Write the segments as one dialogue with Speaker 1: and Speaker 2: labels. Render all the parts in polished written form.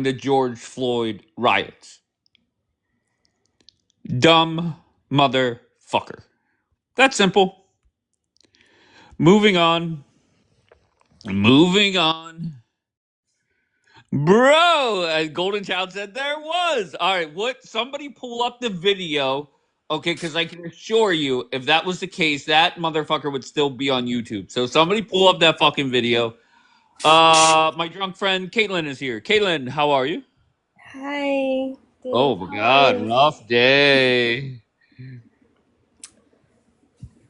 Speaker 1: the George Floyd riots. Dumb motherfucker. That's simple. Moving on. Moving on. Bro, as Golden Child said, there was. All right, what? Somebody pull up the video. Okay, because I can assure you, if that was the case, that motherfucker would still be on YouTube. So somebody pull up that fucking video. My drunk friend Caitlin is here. Caitlin, how are you?
Speaker 2: Hi,
Speaker 1: Oh
Speaker 2: Dave.
Speaker 1: my
Speaker 2: How are
Speaker 1: god,
Speaker 2: you?
Speaker 1: rough day.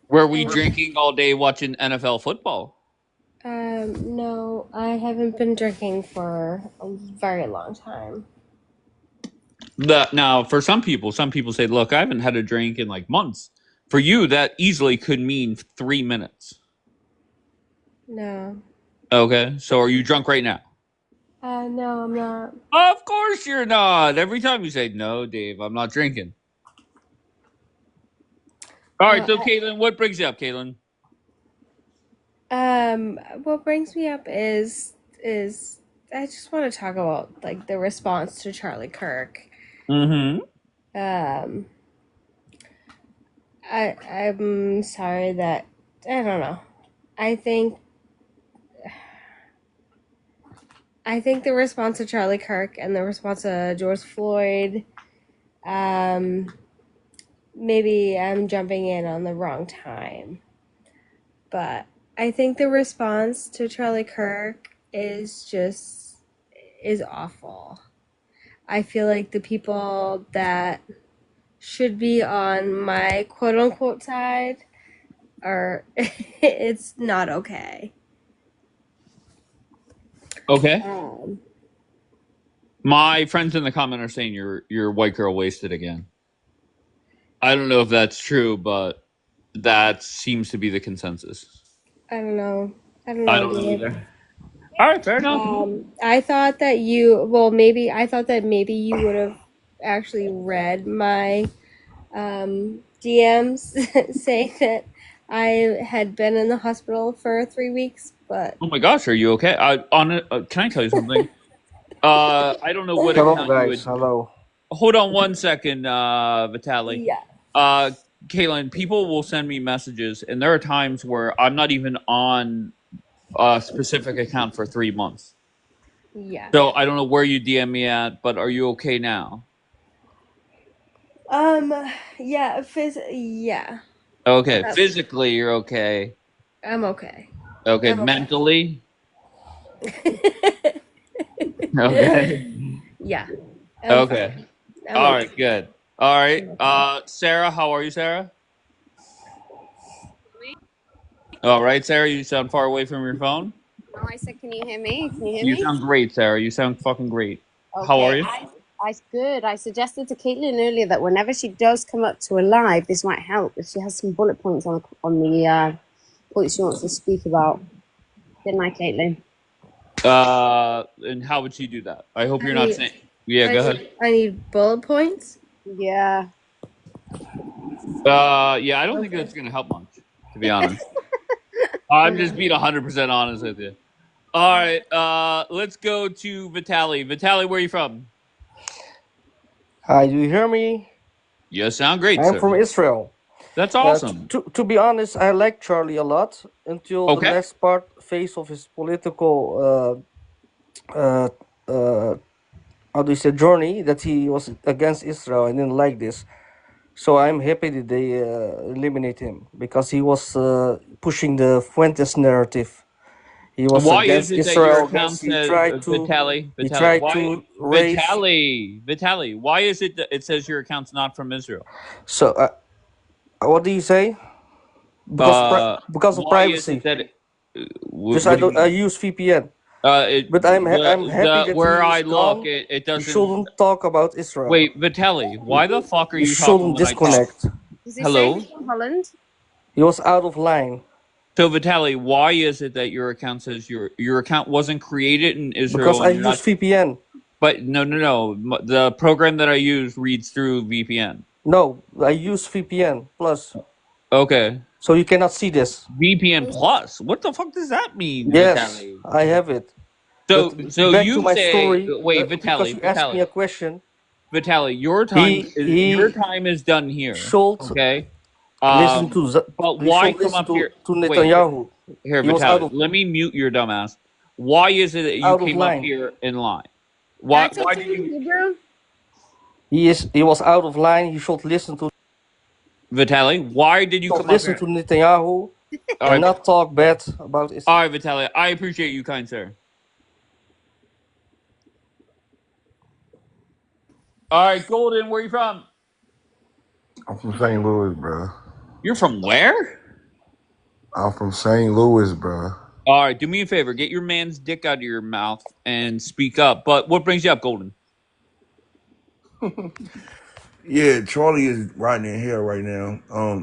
Speaker 1: Were we
Speaker 2: Um,
Speaker 1: drinking all day watching NFL football?
Speaker 2: no, I haven't been drinking for a very long time.
Speaker 1: Now, for some people say, look, I haven't had a drink in like months. For you, that easily could mean 3 minutes.
Speaker 2: No.
Speaker 1: Okay, so are you drunk right now?
Speaker 2: No, I'm not.
Speaker 1: Of course you're not. Every time you say, no, Dave, I'm not drinking. All right,
Speaker 2: Uh,
Speaker 1: so Caitlin, what brings you up, Caitlin?
Speaker 2: what brings me up is I just want to talk about like the response to Charlie Kirk.
Speaker 1: Mm-hmm.
Speaker 2: Um, I'm sorry that I don't know. I think I think the response to Charlie Kirk and the response to George Floyd, um, maybe I'm jumping in on the wrong time, but I think the response to Charlie Kirk is awful. I feel like the people that should be on my quote unquote side are it's not okay.
Speaker 1: Okay.
Speaker 2: Um,
Speaker 1: My friends in the comment are saying you're white girl wasted again. I don't know if that's true, but that seems to be the consensus.
Speaker 2: I don't know. I don't
Speaker 1: I
Speaker 2: know,
Speaker 1: don't know
Speaker 2: Dave.
Speaker 1: either. All right, fair enough.
Speaker 2: I thought that maybe I thought that maybe you would have actually read my DMs saying that I had been in the hospital for 3 weeks, but
Speaker 1: Oh my gosh, are you okay? Can I tell you something? I don't know what
Speaker 3: Hello,
Speaker 1: account you
Speaker 3: guys.
Speaker 1: would.
Speaker 3: Hello.
Speaker 1: Hold on one second, Vitaly.
Speaker 2: yeah.
Speaker 1: Uh, Caitlin, people will send me messages, and there are times where I'm not even on a specific account for 3 months.
Speaker 2: Yeah.
Speaker 1: So I don't know where you DM me at, but are you okay now?
Speaker 2: Um, yeah.
Speaker 1: Okay, physically you're okay.
Speaker 2: I'm okay.
Speaker 1: Okay,
Speaker 2: I'm okay.
Speaker 1: mentally. Okay.
Speaker 2: Yeah. I'm
Speaker 1: Okay.
Speaker 2: fine. I'm
Speaker 1: All
Speaker 2: okay.
Speaker 1: right. Good. All right.
Speaker 2: I'm okay.
Speaker 1: Sarah, how are you, Sarah? All right, Sarah. You sound far away from your phone.
Speaker 4: No, I said, can you hear me? Can you hear
Speaker 1: You
Speaker 4: me?
Speaker 1: sound great, Sarah. You sound fucking great. How are
Speaker 4: Okay,
Speaker 1: you?
Speaker 4: I good. I suggested to Caitlin earlier that whenever she does come up to a live, this might help if she has some bullet points on the points she wants to speak about. Didn't I, Caitlin?
Speaker 1: And how would she do that? I hope
Speaker 2: I
Speaker 1: you're not
Speaker 2: need
Speaker 1: saying. Yeah,
Speaker 2: I
Speaker 1: go ahead.
Speaker 2: need I need bullet points.
Speaker 4: Yeah.
Speaker 1: Yeah, I don't think
Speaker 2: Okay.
Speaker 1: that's gonna help much, to be honest. I'm just being 100% honest with you. All right. Let's go to Vitaly. Vitaly, where are you from?
Speaker 3: Hi, do you hear me?
Speaker 1: You sound great,
Speaker 3: I'm
Speaker 1: sir.
Speaker 3: from Israel.
Speaker 1: That's
Speaker 3: To,
Speaker 1: awesome.
Speaker 3: to, to be honest, I like Charlie a lot until the
Speaker 1: Okay.
Speaker 3: last phase of his political, uh, uh, how do you say, journey that he was against Israel. I didn't like this. So I'm happy that they eliminate him because he was pushing the Fuentes narrative. He was
Speaker 1: Why is
Speaker 3: against
Speaker 1: it that your
Speaker 3: Israel.
Speaker 1: account
Speaker 3: He
Speaker 1: says
Speaker 3: tried to he
Speaker 1: Vitaly?
Speaker 3: tried
Speaker 1: Why
Speaker 3: to raise.
Speaker 1: Vitaly? Why is it that it says your account's not from Israel?
Speaker 3: So what do you say? Because of
Speaker 1: Why is it
Speaker 3: privacy.
Speaker 1: that?
Speaker 3: Just
Speaker 1: What do you
Speaker 3: I
Speaker 1: mean?
Speaker 3: use VPN.
Speaker 1: It
Speaker 3: But I'm happy
Speaker 1: the
Speaker 3: that
Speaker 1: where
Speaker 3: he
Speaker 1: I
Speaker 3: is
Speaker 1: look,
Speaker 3: gone.
Speaker 1: it
Speaker 3: We
Speaker 1: doesn't.
Speaker 3: shouldn't talk about Israel.
Speaker 1: Wait, Vitaly, why the fuck are
Speaker 3: We
Speaker 1: you talking
Speaker 3: shouldn't
Speaker 1: when I talk?
Speaker 3: disconnect.
Speaker 4: Does he say
Speaker 1: Hello.
Speaker 4: he's from Holland?
Speaker 3: He was out of line
Speaker 1: So Vitaly, why is it that your account says your account wasn't created in
Speaker 3: because
Speaker 1: Israel
Speaker 3: I
Speaker 1: and you're
Speaker 3: use
Speaker 1: not?
Speaker 3: VPN.
Speaker 1: But no. The program that I use reads through VPN.
Speaker 3: No, I use VPN plus,
Speaker 1: Okay.
Speaker 3: so you cannot see this.
Speaker 1: VPN Plus. What the fuck does that mean,
Speaker 3: Yes,
Speaker 1: Vitaly?
Speaker 3: I have it.
Speaker 1: So,
Speaker 3: But
Speaker 1: so
Speaker 3: back to
Speaker 1: you
Speaker 3: my
Speaker 1: say,
Speaker 3: story,
Speaker 1: wait,
Speaker 3: because you asked me a question.
Speaker 1: Vitaly, your
Speaker 3: He
Speaker 1: time is done here.
Speaker 3: should
Speaker 1: Okay.
Speaker 3: listen to
Speaker 1: But
Speaker 3: he
Speaker 1: why
Speaker 3: should
Speaker 1: come
Speaker 3: listen
Speaker 1: up here?
Speaker 3: to
Speaker 1: Wait,
Speaker 3: Netanyahu.
Speaker 1: here,
Speaker 3: He was out
Speaker 1: Vitaly.
Speaker 3: of
Speaker 1: Let me mute your dumbass. Why is it that you came up
Speaker 3: line.
Speaker 1: here in line? Why?
Speaker 4: Can I talk
Speaker 1: Why
Speaker 4: to
Speaker 1: did
Speaker 4: him in
Speaker 1: you,
Speaker 4: Hebrew?
Speaker 3: He was out of line. He should listen to
Speaker 1: Vitaly? Why did you come up here?
Speaker 3: Netanyahu
Speaker 1: All
Speaker 3: and
Speaker 1: right,
Speaker 3: not talk bad about
Speaker 1: all
Speaker 3: Israel.
Speaker 1: right, Vitaly. I appreciate you, kind sir. All right, Golden. Where you from?
Speaker 5: I'm from St. Louis, bro.
Speaker 1: You're from where?
Speaker 5: I'm from St. Louis, bro.
Speaker 1: All right, do me a favor. Get your man's dick out of your mouth and speak up. But what brings you up, Golden?
Speaker 5: Yeah, Charlie is riding in hell right now.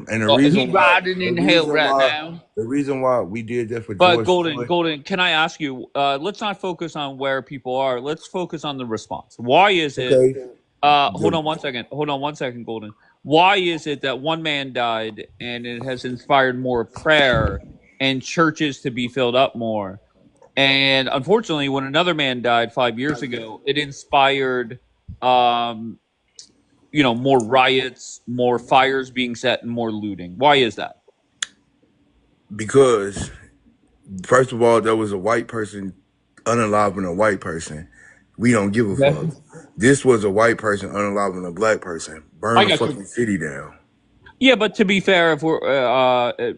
Speaker 5: And
Speaker 1: He riding in hell right now.
Speaker 5: the reason why we did that for
Speaker 1: But
Speaker 5: George
Speaker 1: Golden,
Speaker 5: Floyd.
Speaker 1: Golden, can I ask you? Let's not focus on where people are. Let's focus on the response. Why is it?
Speaker 5: Okay.
Speaker 1: Hold on one second. Hold on one second, Golden. Why is it that one man died and it has inspired more prayer and churches to be filled up more? And unfortunately, when another man died 5 years ago, it inspired, um, more riots, more fires being set, and more looting. Why is that?
Speaker 5: Because first of all, there was a white person unaliving a white person. We don't give a fuck.
Speaker 1: Okay.
Speaker 5: This was a white person unaliving a black person. Burn
Speaker 1: I
Speaker 5: the
Speaker 1: got you.
Speaker 5: fucking city down.
Speaker 1: Yeah, but to be fair, if we're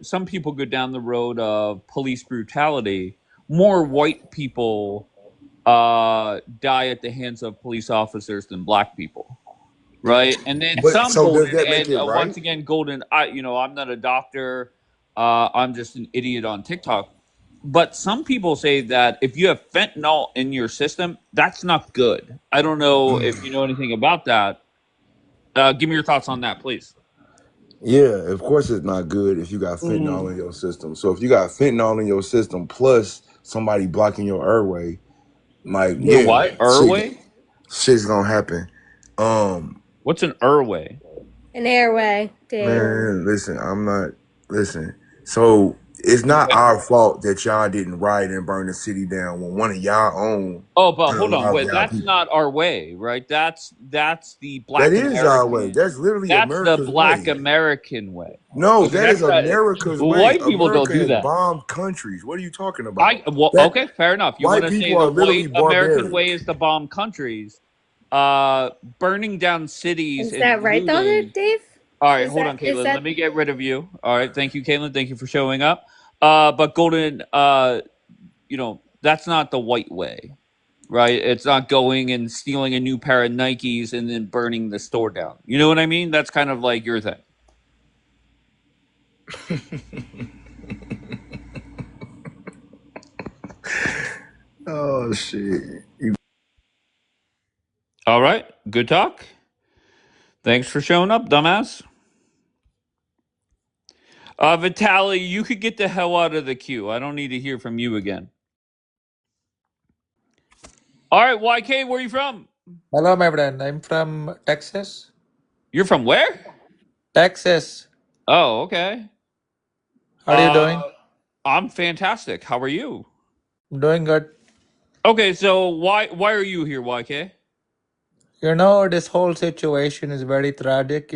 Speaker 1: some people go down the road of police brutality, more white people die at the hands of police officers than black people, right? And then
Speaker 5: But
Speaker 1: some
Speaker 5: so does
Speaker 1: Golden,
Speaker 5: that make
Speaker 1: and
Speaker 5: it right?
Speaker 1: once again, Golden. I'm not a doctor. I'm just an idiot on TikTok. But some people say that if you have fentanyl in your system, that's not good. I don't know if you know anything about that. Give me your thoughts on that, please.
Speaker 5: Yeah, of course it's not good if you got fentanyl in your system. So if you got fentanyl in your system plus somebody blocking your airway, like
Speaker 1: Your
Speaker 5: yeah,
Speaker 1: what? Irway?
Speaker 5: shit's gonna happen. Um,
Speaker 1: What's an Irway?
Speaker 2: An airway, Dave.
Speaker 5: Man, listen, I'm not listen. So it's not our fault that y'all didn't riot and burn the city down when one of y'all own
Speaker 1: Oh, but
Speaker 5: a
Speaker 1: hold on.
Speaker 5: lot of
Speaker 1: Wait,
Speaker 5: y'all
Speaker 1: that's
Speaker 5: people.
Speaker 1: not our way, right? That's the
Speaker 5: That
Speaker 1: Black
Speaker 5: is our way.
Speaker 1: American.
Speaker 5: That's literally
Speaker 1: That's the
Speaker 5: America's
Speaker 1: Black
Speaker 5: way.
Speaker 1: American way.
Speaker 5: No,
Speaker 1: Okay,
Speaker 5: that is
Speaker 1: that's not.
Speaker 5: America's way.
Speaker 1: White people don't
Speaker 5: America
Speaker 1: do
Speaker 5: has
Speaker 1: that.
Speaker 5: bombed countries. What are you talking about?
Speaker 1: Well,
Speaker 5: That
Speaker 1: okay, fair enough. You want
Speaker 5: white
Speaker 1: to say
Speaker 5: people
Speaker 1: the
Speaker 5: are literally
Speaker 1: white American
Speaker 5: barbaric.
Speaker 1: way is to bomb countries, burning down cities
Speaker 2: Is
Speaker 1: and
Speaker 2: that right though,
Speaker 1: looting.
Speaker 2: Dave?
Speaker 1: All right,
Speaker 2: Is
Speaker 1: hold on,
Speaker 2: that
Speaker 1: Caitlin. Let me get rid of you. All right, thank you, Caitlin. Thank you for showing up. But Golden, that's not the white way, right? It's not going and stealing a new pair of Nikes and then burning the store down. You know what I mean? That's kind of like your thing.
Speaker 5: Oh shit.
Speaker 1: All right, good talk. Thanks for showing up, dumbass. Vitaly, you could get the hell out of the queue. I don't need to hear from you again. All right, YK, where are you from?
Speaker 6: Hello, my friend. I'm from Texas.
Speaker 1: You're from where?
Speaker 6: Texas.
Speaker 1: Oh, okay.
Speaker 6: How are you doing?
Speaker 1: I'm fantastic. How are you?
Speaker 6: I'm doing good.
Speaker 1: Okay, so why are you here, YK?
Speaker 6: This whole situation is very tragic.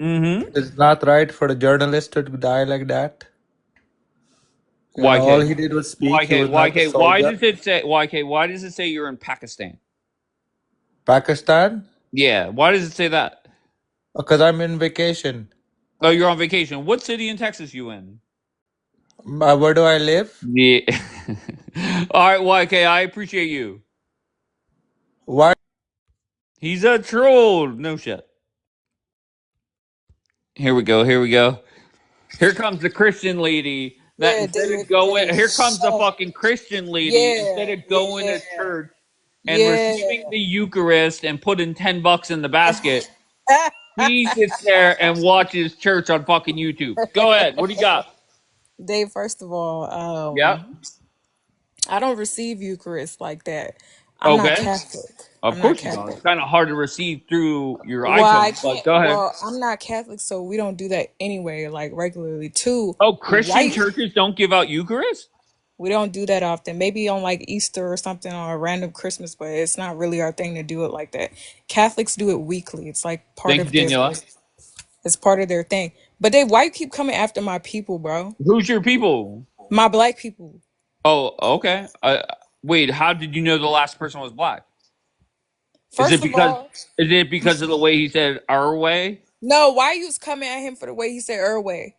Speaker 1: Mm-hmm.
Speaker 6: It is not right for a journalist to die like that. All
Speaker 1: YK.
Speaker 6: he did was speak. He
Speaker 1: YK.
Speaker 6: was not a
Speaker 1: YK. Why
Speaker 6: soldier.
Speaker 1: does it say YK? Why does it say you're in Pakistan?
Speaker 6: Pakistan?
Speaker 1: Yeah. Why does it say that?
Speaker 6: Because I'm in vacation.
Speaker 1: Oh, you're on vacation. What city in Texas you in?
Speaker 6: Where do I live?
Speaker 1: Yeah. All right, YK. I appreciate you.
Speaker 6: Why?
Speaker 1: He's a troll. No shit. Here we go. Here we go. Here comes the Christian lady that
Speaker 7: Yeah,
Speaker 1: instead
Speaker 7: David.
Speaker 1: of going,
Speaker 7: David.
Speaker 1: here comes the
Speaker 7: So,
Speaker 1: fucking Christian lady instead
Speaker 7: yeah,
Speaker 1: of going
Speaker 7: yeah,
Speaker 1: to church and receiving
Speaker 7: yeah.
Speaker 1: the Eucharist and putting $10 in the basket. He sits there and watches church on fucking YouTube. Go ahead. What do you got?
Speaker 7: Dave, first of all,
Speaker 1: Yeah.
Speaker 7: I don't receive Eucharist like that. I'm not
Speaker 1: Okay.
Speaker 7: Catholic.
Speaker 1: Of
Speaker 7: I'm not
Speaker 1: course you don't.
Speaker 7: Catholic.
Speaker 1: It's kind of hard to receive through your
Speaker 7: Well, I
Speaker 1: iPhone, but
Speaker 7: can't.
Speaker 1: go ahead.
Speaker 7: Well, I'm not Catholic, so we don't do that anyway, like regularly. Two,
Speaker 1: Oh, Christian
Speaker 7: white.
Speaker 1: churches don't give out Eucharist?
Speaker 7: We don't do that often. Maybe on like Easter or something or a random Christmas, but it's not really our thing to do it like that. Catholics do it weekly. It's like part
Speaker 1: Thank you,
Speaker 7: of their
Speaker 1: Daniela.
Speaker 7: it's part of their thing. But Dave, why you keep coming after my people, bro?
Speaker 1: Who's your people?
Speaker 7: My black people.
Speaker 1: Oh, okay. Wait, how did you know the last person was black? Is it
Speaker 7: First of
Speaker 1: because
Speaker 7: all,
Speaker 1: of the way he said our way?
Speaker 7: no, why you was coming at him for the way he said Irway?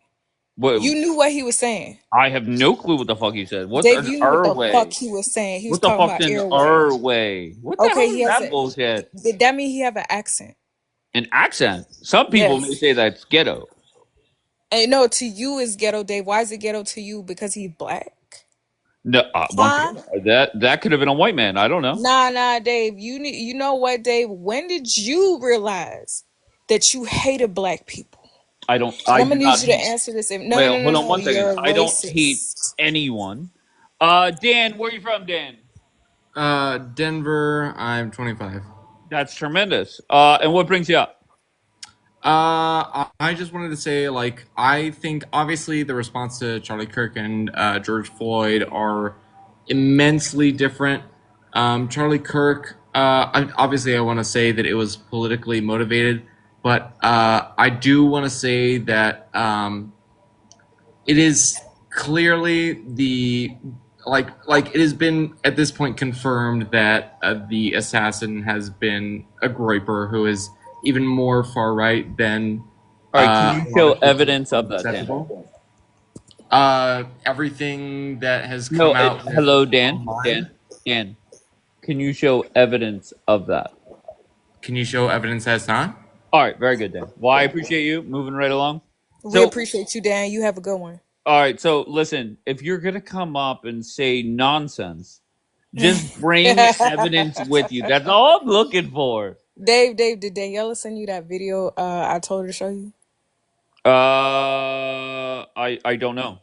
Speaker 1: What?
Speaker 7: You knew what he was saying.
Speaker 1: I have no clue what the fuck he said. What's
Speaker 7: Dave,
Speaker 1: an
Speaker 7: you knew what
Speaker 1: our
Speaker 7: the fuck
Speaker 1: way?
Speaker 7: he was saying. He was
Speaker 1: What the
Speaker 7: talking
Speaker 1: fuck's
Speaker 7: about
Speaker 1: an
Speaker 7: airway.
Speaker 1: our way? What the
Speaker 7: Okay,
Speaker 1: hell
Speaker 7: he
Speaker 1: is
Speaker 7: has
Speaker 1: that
Speaker 7: a
Speaker 1: bullshit?
Speaker 7: did that mean he have an accent?
Speaker 1: An accent. Some people may
Speaker 7: Yes.
Speaker 1: say that's ghetto.
Speaker 7: And no, to you is ghetto, Dave. Why is it ghetto to you? Because he's black?
Speaker 1: No, once
Speaker 7: Huh?
Speaker 1: again, that could have been a white man. I don't know.
Speaker 7: Nah, Dave. You know what, Dave? When did you realize that you hated black people?
Speaker 1: I don't.
Speaker 7: And
Speaker 1: I
Speaker 7: I'm
Speaker 1: do
Speaker 7: gonna need
Speaker 1: not
Speaker 7: you to
Speaker 1: hate.
Speaker 7: answer this.
Speaker 1: Well, hold on
Speaker 7: No.
Speaker 1: one second.
Speaker 7: You're a
Speaker 1: I don't hate
Speaker 7: racist.
Speaker 1: anyone. Dan, where are you from, Dan?
Speaker 8: Denver. I'm 25.
Speaker 1: That's tremendous. And what brings you up?
Speaker 8: I just wanted to say, like, I think obviously the response to Charlie Kirk and George Floyd are immensely different. Charlie Kirk, obviously, I want to say that it was politically motivated, but I do want to say that it is clearly like it has been at this point confirmed that the assassin has been a groyper who is even more far right than
Speaker 1: All right, can you
Speaker 8: a lot
Speaker 1: show
Speaker 8: of people
Speaker 1: evidence
Speaker 8: find
Speaker 1: of that, Dan?
Speaker 8: acceptable. Everything that has
Speaker 1: No.
Speaker 8: come out with
Speaker 1: Hello, Dan.
Speaker 8: online.
Speaker 1: Dan. Can you show evidence of that?
Speaker 8: Can you show evidence that's not?
Speaker 1: All right, very good, Dan. Well, I appreciate you moving right along.
Speaker 7: We
Speaker 1: So,
Speaker 7: appreciate you, Dan. You have a good one.
Speaker 1: all right. So, listen, if you're gonna come up and say nonsense, just bring evidence with you. That's all I'm looking for.
Speaker 7: Dave, did Daniela send you that video I told her to show you?
Speaker 1: I don't know.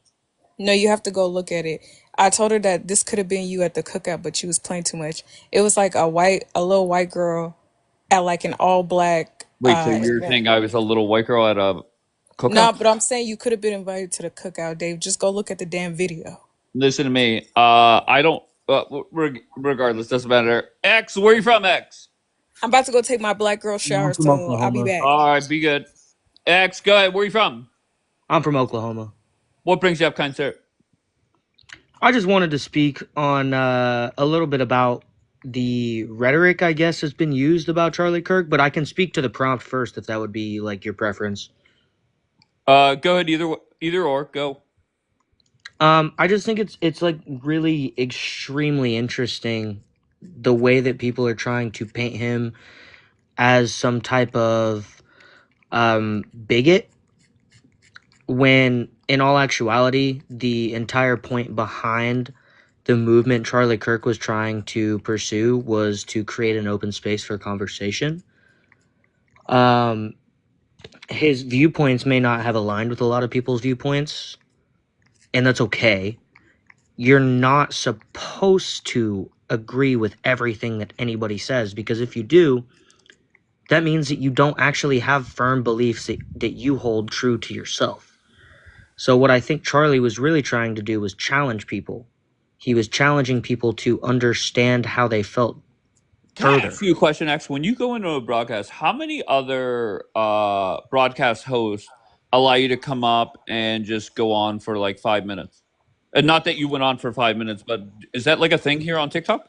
Speaker 7: No, you have to go look at it. I told her that this could have been you at the cookout, but she was playing too much. It was like a little white girl at like an all black
Speaker 1: Wait, so you're
Speaker 7: event.
Speaker 1: saying I was a little white girl at a
Speaker 7: No,
Speaker 1: cookout?
Speaker 7: but I'm saying you could have been invited to the cookout, Dave. Just go look at the damn video.
Speaker 1: Listen to me. I don't. Regardless, doesn't matter. X, where you from, X?
Speaker 7: I'm about to go take my black girl shower,
Speaker 9: I'm from
Speaker 7: so I'll be
Speaker 9: Oklahoma.
Speaker 7: back.
Speaker 1: All right, be good. X, go ahead. Where you from?
Speaker 9: I'm from Oklahoma.
Speaker 1: What brings you up, kind sir?
Speaker 9: I just wanted to speak on a little bit about the rhetoric, I guess, has been used about Charlie Kirk, but I can speak to the prompt first if that would be like your preference.
Speaker 1: Go ahead. Either or. Go.
Speaker 9: I just think it's like really extremely interesting the way that people are trying to paint him as some type of bigot, when in all actuality the entire point behind the movement Charlie Kirk was trying to pursue was to create an open space for conversation. His viewpoints may not have aligned with a lot of people's viewpoints, and that's okay. You're not supposed to agree with everything that anybody says, because if you do, that means that you don't actually have firm beliefs that you hold true to yourself. So what I think Charlie was really trying to do was challenge people. He was challenging people to understand how they felt
Speaker 1: Can I
Speaker 9: further.
Speaker 1: ask you a question, X? When you go into a broadcast, how many other broadcast hosts allow you to come up and just go on for like 5 minutes? And not that you went on for 5 minutes, but is that like a thing here on TikTok?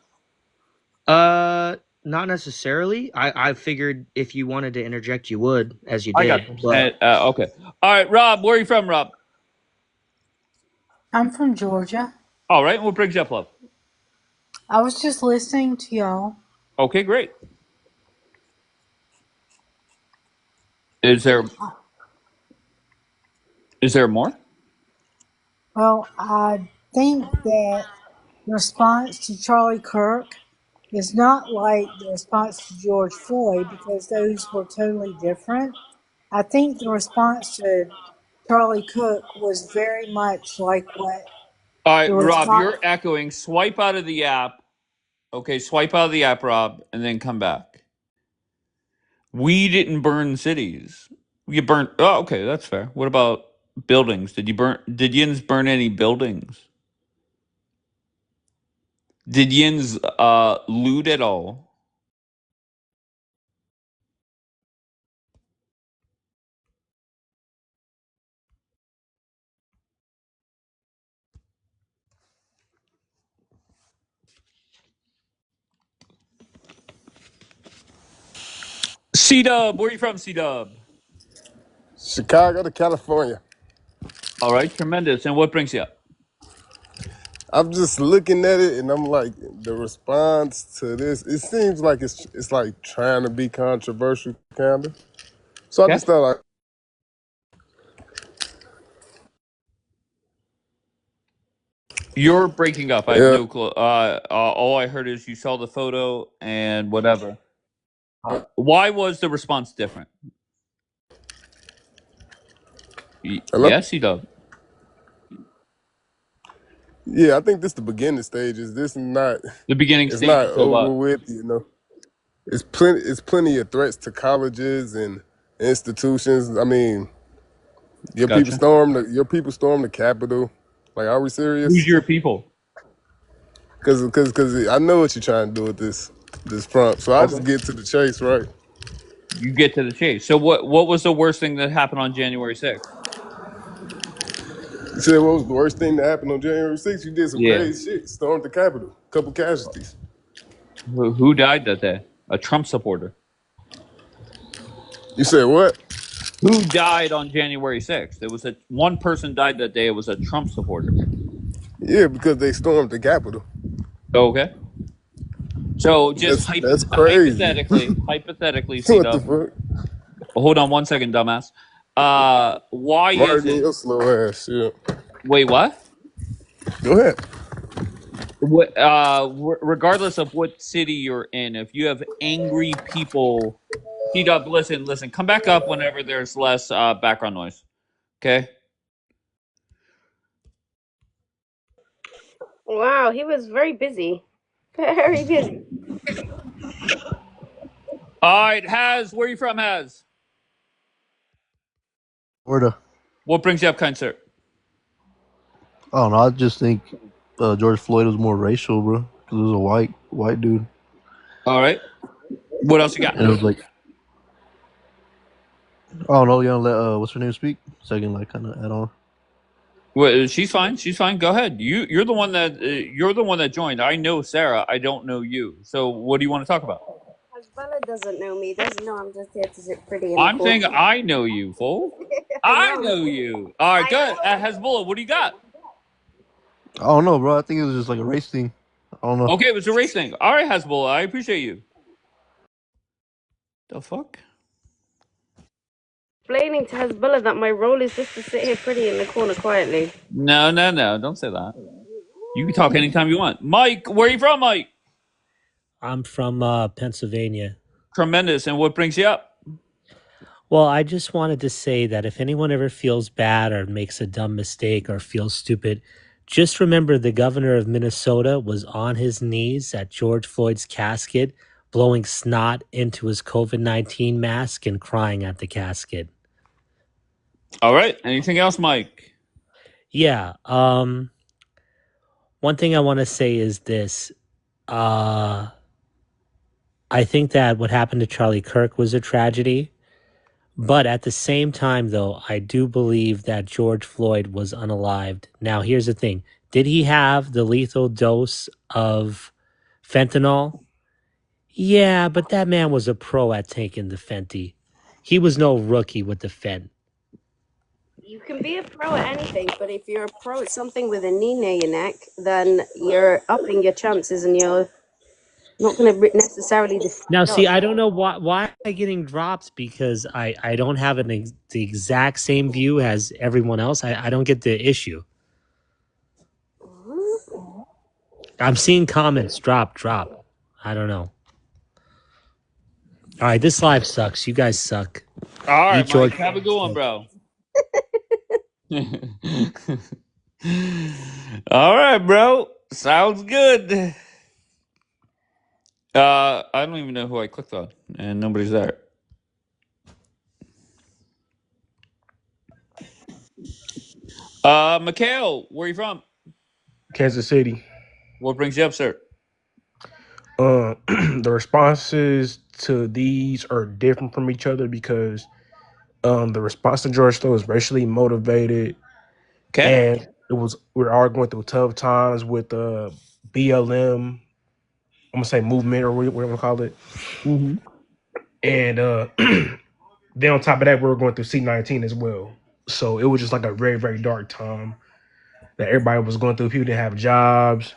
Speaker 9: Not necessarily. I figured if you wanted to interject, you would, as you
Speaker 1: I
Speaker 9: did.
Speaker 1: got you.
Speaker 9: But
Speaker 1: Okay. All right, Rob, where are you from, Rob?
Speaker 10: I'm from Georgia.
Speaker 1: All right, what brings you up, love?
Speaker 10: I was just listening to y'all.
Speaker 1: Okay, great. Is there more?
Speaker 10: Well, I think that the response to Charlie Kirk is not like the response to George Floyd because those were totally different. I think the response to Charlie Kirk was very much like what
Speaker 1: All right,
Speaker 10: the
Speaker 1: Rob,
Speaker 10: response.
Speaker 1: you're echoing. Swipe out of the app. Okay, swipe out of the app, Rob, and then come back. We didn't burn cities. We burnt. Oh, okay, that's fair. What about buildings? Did you burn? Did Yins burn any buildings? Did Yins loot at all? C-Dub, where are you from, C-Dub?
Speaker 11: Chicago to California.
Speaker 1: All right, tremendous. And what brings you up?
Speaker 11: I'm just looking at it and I'm like, the response to this, it seems like it's like trying to be controversial, kind of. So I
Speaker 1: Okay.
Speaker 11: just thought like,
Speaker 1: You're breaking up. I have
Speaker 11: yeah,
Speaker 1: no clue. All I heard is you saw the photo and whatever. Why was the response different?
Speaker 11: hello?
Speaker 1: Yes, C-Dub.
Speaker 11: Yeah, I think this the beginning stages. This is not,
Speaker 1: The beginning
Speaker 11: it's not
Speaker 1: stages of
Speaker 11: over
Speaker 1: what?
Speaker 11: with, you know. It's plenty of threats to colleges and institutions. I mean,
Speaker 1: Gotcha.
Speaker 11: your people stormed the Capitol. Like, are we
Speaker 1: Who's
Speaker 11: serious?
Speaker 1: your people?
Speaker 11: Cause I know what you're trying to do with this prompt. So I just
Speaker 1: Okay.
Speaker 11: get to the chase, right?
Speaker 1: You get to the chase. So what was the worst thing that happened on January 6th?
Speaker 11: You said what was the worst thing that happened on January 6th? You did some
Speaker 1: Yeah.
Speaker 11: crazy shit. Stormed the Capitol. Couple casualties.
Speaker 1: Who died that day? A Trump supporter.
Speaker 11: You said what?
Speaker 1: Who died on January 6th? There was one person died that day. It was a Trump supporter.
Speaker 11: Yeah, because they stormed the Capitol.
Speaker 1: Okay. So just
Speaker 11: That's crazy.
Speaker 1: hypothetically,
Speaker 11: What the
Speaker 1: C-Dub.
Speaker 11: fuck?
Speaker 1: Hold on one second, dumbass. Why is
Speaker 11: Martin,
Speaker 1: it?
Speaker 11: your slow ass shit.
Speaker 1: Wait, what?
Speaker 11: Go ahead.
Speaker 1: Regardless of what city you're in, if you have angry people, C-Dub, listen. Come back up whenever there's less background noise. Okay.
Speaker 4: Wow, he was very busy. Very busy.
Speaker 1: All right, Haz, where are you from, Haz?
Speaker 12: Florida.
Speaker 1: What brings you up, kind sir?
Speaker 12: I don't know. I just think George Floyd was more racial, bro, because it was a white dude,
Speaker 1: All right. What else you got?
Speaker 12: and it was like I don't know. You gonna let what's her name speak? So I can like kind of add on.
Speaker 1: Well, she's fine. She's fine. Go ahead. You're the one that joined. I know Sarah. I don't know you. So what do you want to talk about?
Speaker 4: Bella doesn't know me. Doesn't know I'm just here to sit pretty in the
Speaker 1: I'm
Speaker 4: corner.
Speaker 1: saying I know you, fool.
Speaker 4: I
Speaker 1: I
Speaker 4: know.
Speaker 1: know you. All right, good. Hezbollah, what do you got?
Speaker 12: I don't know, bro. I think it was just like a race thing. I don't know.
Speaker 1: Okay, it was a race thing. All right, Hezbollah, I appreciate you. The fuck?
Speaker 4: Explaining to Hezbollah that my role is just to sit here pretty in the corner quietly.
Speaker 1: No. Don't say that. You can talk anytime you want. Mike, where are you from, Mike?
Speaker 13: I'm from Pennsylvania.
Speaker 1: Tremendous. And what brings you up?
Speaker 13: Well, I just wanted to say that if anyone ever feels bad or makes a dumb mistake or feels stupid, just remember the governor of Minnesota was on his knees at George Floyd's casket, blowing snot into his COVID-19 mask and crying at the casket.
Speaker 1: All right. Anything else, Mike?
Speaker 13: Yeah. One thing I want to say is this. I think that what happened to Charlie Kirk was a tragedy. But at the same time, though, I do believe that George Floyd was unalived. Now, here's the thing. Did he have the lethal dose of fentanyl? Yeah, but that man was a pro at taking the Fenty. He was no rookie with the Fent.
Speaker 4: You can be a pro at anything, but if you're a pro at something with a knee near your neck, then you're upping your chances and you're not going to necessarily defend
Speaker 13: Now, see,
Speaker 4: us.
Speaker 13: I don't know why am I getting dropped because I don't have the exact same view as everyone else. I don't get the issue. I'm seeing comments drop. I don't know. All right, this live sucks. You guys suck.
Speaker 1: All right,
Speaker 13: Eat George.
Speaker 1: Mike. Have a good one, bro. All right, bro. Sounds good. I don't even know who I clicked on, and nobody's there. Mikhail, where are you from?
Speaker 14: Kansas City.
Speaker 1: What brings you up, sir?
Speaker 14: The responses to these are different from each other because the response to George Floyd was racially motivated,
Speaker 1: Okay.
Speaker 14: and we're all going through tough times with BLM. I'm gonna say movement or what we call it,
Speaker 1: Hmm.
Speaker 14: and then on top of that, we were going through C-19 as well. So it was just like a very very dark time that everybody was going through. People didn't have jobs,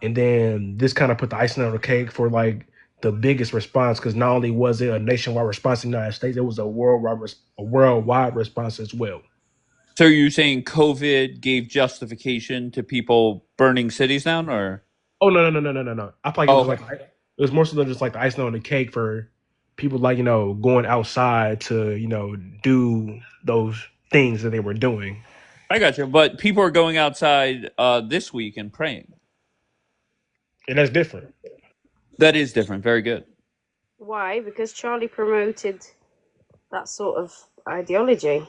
Speaker 14: and then this kind of put the icing on the cake for like the biggest response because not only was it a nationwide response in the United States, it was a worldwide response as well.
Speaker 1: So you're saying COVID gave justification to people burning cities down, or?
Speaker 14: Oh no! I feel like it
Speaker 1: Oh,
Speaker 14: was
Speaker 1: okay.
Speaker 14: like it was more so than just like the icing on the cake for people like going outside to do those things that they were doing.
Speaker 1: I got you. But people are going outside this week and praying.
Speaker 14: And that's different.
Speaker 1: That is different. Very good.
Speaker 4: Why? Because Charlie promoted that sort of ideology.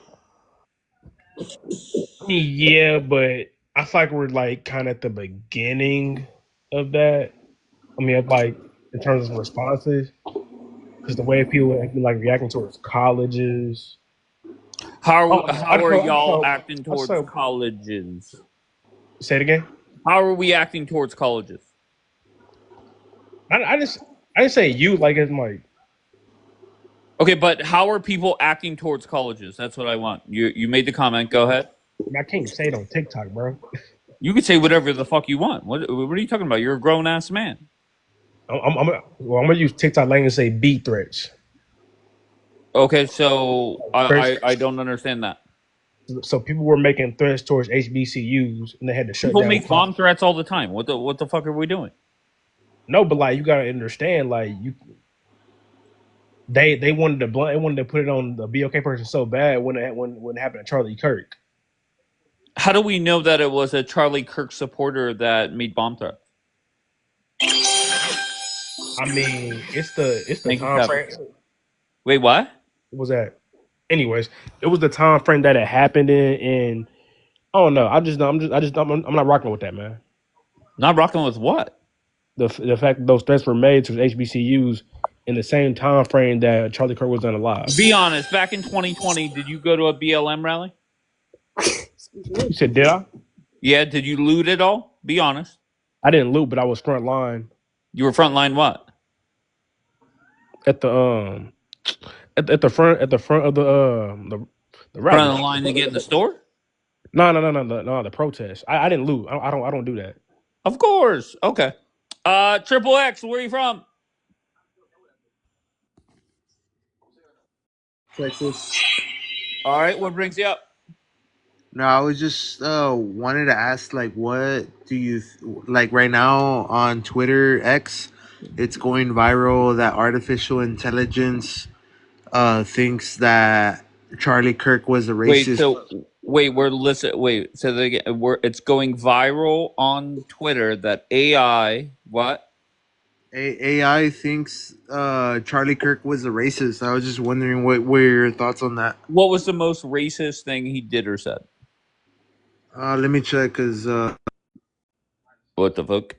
Speaker 14: Yeah, but I feel like we're like kind of at the beginning of that. I mean, like in terms of responses, because the way people have been like reacting towards colleges.
Speaker 1: How
Speaker 14: Oh,
Speaker 1: how are y'all acting
Speaker 14: I just
Speaker 1: towards colleges?
Speaker 14: say it again.
Speaker 1: How are we acting towards colleges?
Speaker 14: I just I didn't say you like it's like
Speaker 1: Okay, but how are people acting towards colleges? That's what I want. You made the comment. Go ahead.
Speaker 14: I can't say it on TikTok, bro.
Speaker 1: You can say whatever the fuck you want. What are you talking about? You're a grown ass man.
Speaker 14: I'm gonna use TikTok language and say beat threats.
Speaker 1: Okay, so
Speaker 14: Threats.
Speaker 1: I don't understand that.
Speaker 14: So people were making threats towards HBCUs and they had to shut
Speaker 1: People
Speaker 14: down.
Speaker 1: make bomb threats all the time. What the fuck are we doing?
Speaker 14: No, but like you gotta understand, like they wanted to they wanted to put it on the BOK person so bad when it happened to Charlie Kirk.
Speaker 1: How do we know that it was a Charlie Kirk supporter that made bomb threats?
Speaker 14: I mean, it's the
Speaker 1: Thank you,
Speaker 14: time
Speaker 1: Kevin.
Speaker 14: frame.
Speaker 1: Wait, what?
Speaker 14: What was that? Anyways, it was the time frame that it happened in, and I don't know. I'm not rocking with that, man.
Speaker 1: Not rocking with what?
Speaker 14: The fact that those threats were made to HBCUs in the same time frame that Charlie Kirk was unalive.
Speaker 1: Be honest. Back in 2020, did you go to a BLM rally?
Speaker 14: You said, did I?
Speaker 1: Yeah. Did you loot it all? Be honest.
Speaker 14: I didn't loot, but I was front line
Speaker 1: You were frontline what?
Speaker 14: at the at the front of the
Speaker 1: Front
Speaker 14: rally.
Speaker 1: of the line to get in the store?
Speaker 14: No, the protest. I didn't loot. I don't do that.
Speaker 1: Of course. Okay. Triple X, where are you from?
Speaker 15: Texas.
Speaker 1: All right. What brings you up?
Speaker 15: No, I was just wanted to ask, like, what do you like right now on Twitter X? It's going viral that artificial intelligence thinks that Charlie Kirk was a
Speaker 1: Wait.
Speaker 15: racist.
Speaker 1: So wait. We're listen. Wait. So it's going viral on Twitter that AI what?
Speaker 15: AI thinks Charlie Kirk was a racist. I was just wondering what were your thoughts on that.
Speaker 1: What was the most racist thing he did or said?
Speaker 15: Let me check, cause
Speaker 1: What the fuck?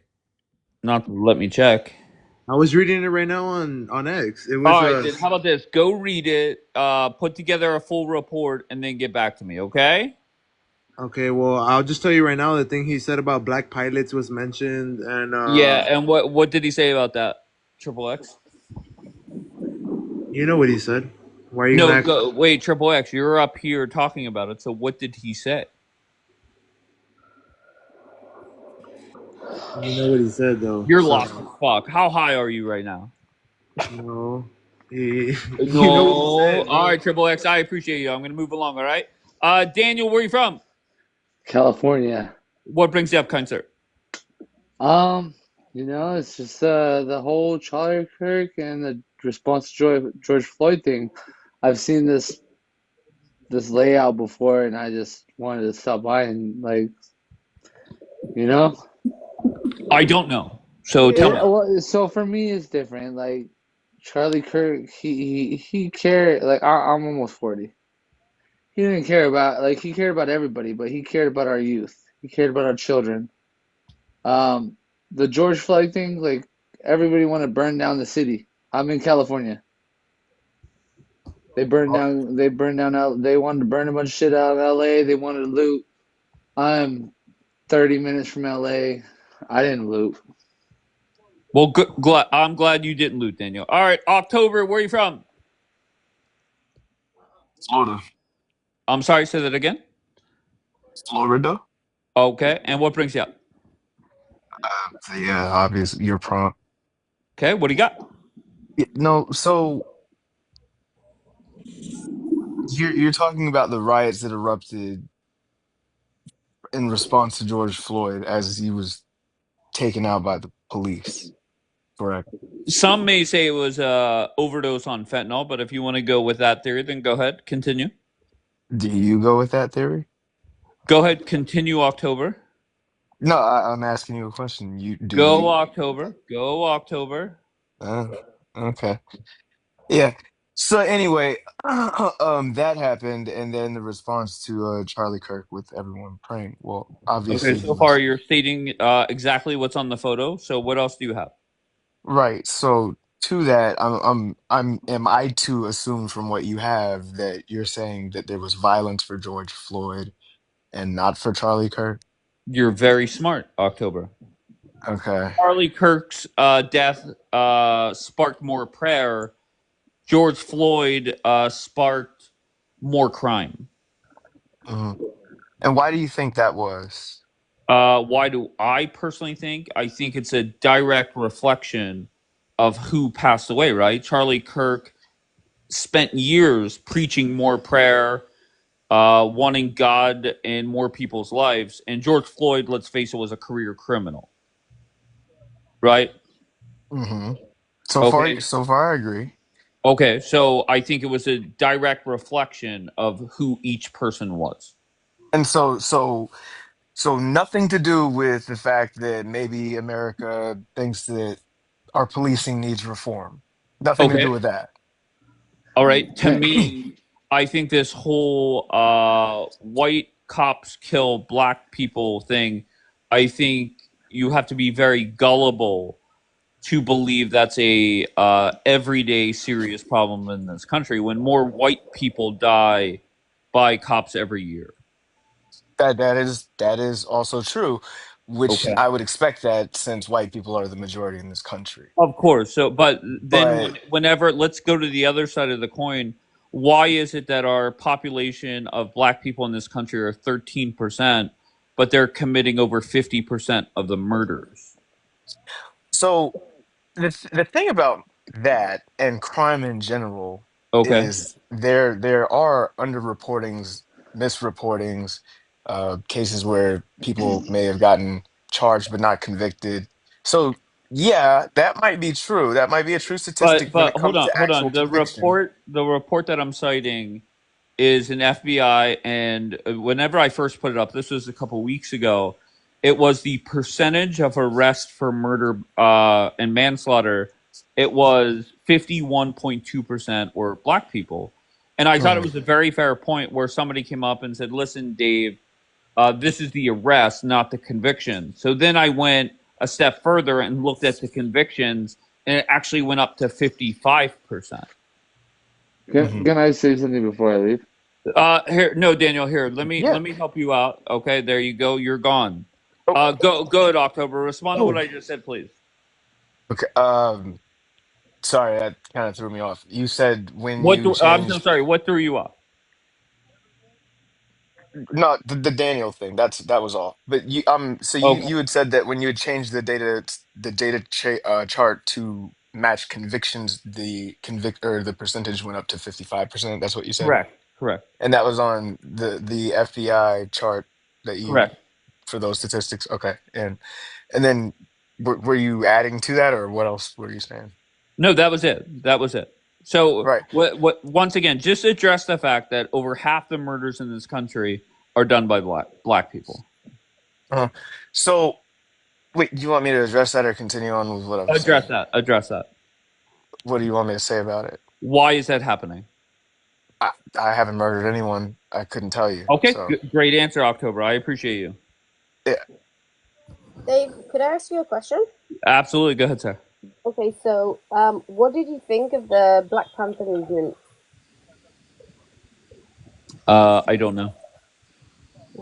Speaker 1: Not let me check.
Speaker 15: I was reading it right now on X. It was
Speaker 1: All right, then how about this? Go read it, put together a full report, and then get back to me, okay?
Speaker 15: okay. Well, I'll just tell you right now. The thing he said about black pilots was mentioned, and
Speaker 1: Yeah, and what did he say about that? Triple X?
Speaker 15: you know what he said. Why are you
Speaker 1: No,
Speaker 15: gonna act?
Speaker 1: go wait, Triple X, you're up here talking about it. So what did he say?
Speaker 15: You know what he said though.
Speaker 1: You're
Speaker 15: So
Speaker 1: lost as fuck. How high are you right now?
Speaker 15: no, he,
Speaker 1: No.
Speaker 15: you know what he said,
Speaker 1: All
Speaker 15: bro.
Speaker 1: right, Triple X, I appreciate you. I'm gonna move along, all right? Daniel, where are you from?
Speaker 16: California.
Speaker 1: What brings you up, kind sir?
Speaker 16: Um, it's just the whole Charlie Kirk and the response to George Floyd thing. I've seen this layout before, and I just wanted to stop by and you know.
Speaker 1: I don't know. So tell me.
Speaker 16: So for me, it's different. Like Charlie Kirk, he cared. Like I'm almost 40. He didn't care about he cared about everybody, but he cared about our youth. He cared about our children. Um, the George Floyd thing, like everybody wanted to burn down the city. I'm in California. They burned down. They burned down. They wanted to burn a bunch of shit out of LA. They wanted to loot. I'm 30 minutes from LA. I didn't loot.
Speaker 1: Well, I'm glad you didn't loot, Daniel. All right, October, where are you from?
Speaker 17: Florida.
Speaker 1: I'm sorry, say that again.
Speaker 17: Florida?
Speaker 1: Okay, and what brings you up?
Speaker 17: Yeah, obviously you're prompt.
Speaker 1: Okay, what do you got?
Speaker 17: No, so you're talking about the riots that erupted in response to George Floyd as he was taken out by the police, correct?
Speaker 1: Some may say it was overdose on fentanyl, but if you want to go with that theory, then go ahead, continue.
Speaker 17: Do you go with that theory?
Speaker 1: Go ahead, continue October.
Speaker 17: No, I'm asking you a question. You do
Speaker 1: Go
Speaker 17: you?
Speaker 1: October. Go October.
Speaker 17: Uh, okay. Yeah. So anyway, that happened, and then the response to Charlie Kirk with everyone praying. Well,
Speaker 1: Okay,
Speaker 17: obviously he
Speaker 1: so far
Speaker 17: was
Speaker 1: you're stating exactly what's on the photo. So what else do you have?
Speaker 17: right. So to that, am I to assume from what you have that you're saying that there was violence for George Floyd and not for Charlie Kirk?
Speaker 1: You're very smart, October.
Speaker 17: Okay.
Speaker 1: Charlie Kirk's death sparked more prayer. George Floyd sparked more crime.
Speaker 17: Mhm. And why do you think that was?
Speaker 1: Why do I personally think? I think it's a direct reflection of who passed away, right? Charlie Kirk spent years preaching more prayer, wanting God in more people's lives. And George Floyd, let's face it, was a career criminal, right?
Speaker 17: Hmm.
Speaker 1: Okay.
Speaker 17: So far, I agree.
Speaker 1: Okay. So I think it was a direct reflection of who each person was.
Speaker 17: And so nothing to do with the fact that maybe America thinks that our policing needs reform. Nothing to
Speaker 1: Okay.
Speaker 17: do with that.
Speaker 1: All right. To
Speaker 16: Can,
Speaker 1: me, I think this whole white cops kill black people thing, I think you have to be very gullible to believe that's a everyday serious problem in this country when more white people die by cops every year.
Speaker 17: That is also true, which
Speaker 1: Okay.
Speaker 17: I would expect that since white people are the majority in this country.
Speaker 1: Of course. So, but then
Speaker 17: But
Speaker 1: whenever, let's go to the other side of the coin. Why is it that our population of black people in this country are 13%, but they're committing over 50% of the murders?
Speaker 17: so the thing about that and crime in general
Speaker 1: Okay.
Speaker 17: is there are underreportings, misreportings, cases where people may have gotten charged but not convicted. So yeah, that might be true. That might be a true statistic when
Speaker 1: But
Speaker 17: it comes to
Speaker 1: hold
Speaker 17: actual
Speaker 1: on.
Speaker 17: conviction.
Speaker 1: The report that I'm citing is an FBI, and whenever I first put it up, this was a couple weeks ago. It was the percentage of arrest for murder and manslaughter. It was 51.2% were black people, and I thought it
Speaker 17: Mhm.
Speaker 1: was a very fair point where somebody came up and said, "Listen, Dave, this is the arrest, not the conviction." So then I went a step further and looked at the convictions, and it actually went up to 55%.
Speaker 17: Mhm.
Speaker 16: can I say something before I leave?
Speaker 1: Here, no, Daniel. Here,
Speaker 17: Yeah.
Speaker 1: let me help you out. Okay, there you go. You're gone.
Speaker 17: Oh,
Speaker 1: Go ahead, October. Respond to what
Speaker 14: Oh,
Speaker 1: I just said, please.
Speaker 17: okay. Sorry, that kind of threw me off. You said when
Speaker 1: What?
Speaker 17: you
Speaker 1: I'm so
Speaker 17: changed.
Speaker 1: sorry. What threw you off?
Speaker 17: No, the Daniel thing. That was all. But so
Speaker 1: Okay,
Speaker 17: you had said that when you had changed the data chart to match convictions, the convict or the percentage went up to 55%. That's what you said,
Speaker 1: correct, correct,
Speaker 17: and that was on the FBI chart that you
Speaker 1: correct.
Speaker 17: for those statistics. Okay, and then were you adding to that, or what else were you saying?
Speaker 1: No, that was it. That was it. So,
Speaker 17: Right.
Speaker 1: what? Once again, just address the fact that over half the murders in this country are done by black people.
Speaker 17: Uh, so wait, do you want me to address that or continue on with what I was
Speaker 1: Address
Speaker 17: saying?
Speaker 1: that. Address that.
Speaker 17: What do you want me to say about it?
Speaker 1: Why is that happening?
Speaker 17: I, I haven't murdered anyone. I couldn't tell you.
Speaker 1: Okay,
Speaker 17: So
Speaker 1: great answer, October. I appreciate you.
Speaker 17: yeah,
Speaker 4: Dave, could I ask you a question?
Speaker 1: Absolutely. Go ahead, sir.
Speaker 4: Okay, so what did you think of the Black Panther movement?
Speaker 1: I don't know.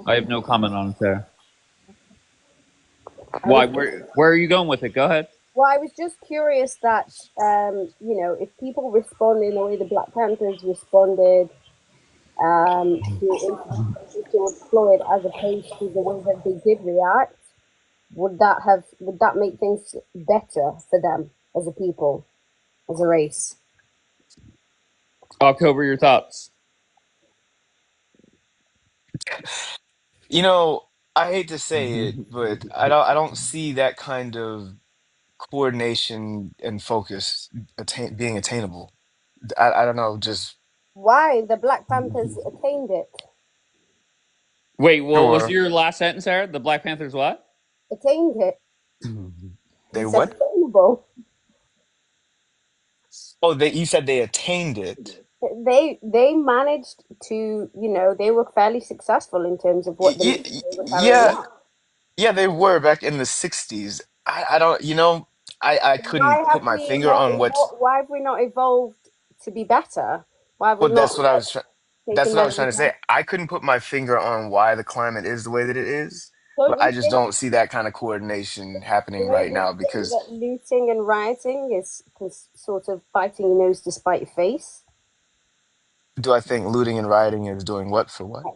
Speaker 1: I have no comment on it there.
Speaker 4: I was
Speaker 1: Why? Where are you going with it? Go ahead.
Speaker 4: Well, I was just curious that if people respond in the way the Black Panthers responded to George Floyd, as opposed to the way that they did react, would that make things better for them as a people, as a race?
Speaker 1: October, your thoughts.
Speaker 17: You know, I hate to say it, but I don't see that kind of coordination and focus being attainable. I don't know, just
Speaker 4: Why the Black Panthers attained it?
Speaker 1: Wait, what was
Speaker 17: sure.
Speaker 1: your last sentence, Sarah? The Black Panthers what?
Speaker 4: Attained it.
Speaker 17: They
Speaker 4: You said
Speaker 17: what?
Speaker 4: attainable.
Speaker 17: Oh, you said they attained it.
Speaker 4: They managed to, they were fairly successful in terms of what the mission they were carrying
Speaker 17: Yeah,
Speaker 4: out.
Speaker 17: yeah, they were back in the 60s. I don't, I
Speaker 4: Why
Speaker 17: couldn't put
Speaker 4: have
Speaker 17: my
Speaker 4: we
Speaker 17: finger
Speaker 4: not
Speaker 17: on what,
Speaker 4: evolved? Why have we not evolved to be better? Why have we
Speaker 17: well,
Speaker 4: not
Speaker 17: that's
Speaker 4: taken
Speaker 17: what I was trying
Speaker 4: measures?
Speaker 17: to say. I couldn't put my finger on why the climate is the way that it is, but
Speaker 4: Don't
Speaker 17: I
Speaker 4: you
Speaker 17: just
Speaker 4: think
Speaker 17: don't see that kind of coordination happening
Speaker 4: don't
Speaker 17: right
Speaker 4: you
Speaker 17: now
Speaker 4: think
Speaker 17: because
Speaker 4: that looting and rioting is sort of biting your nose to spite your face?
Speaker 17: do I think looting and rioting is doing what for what?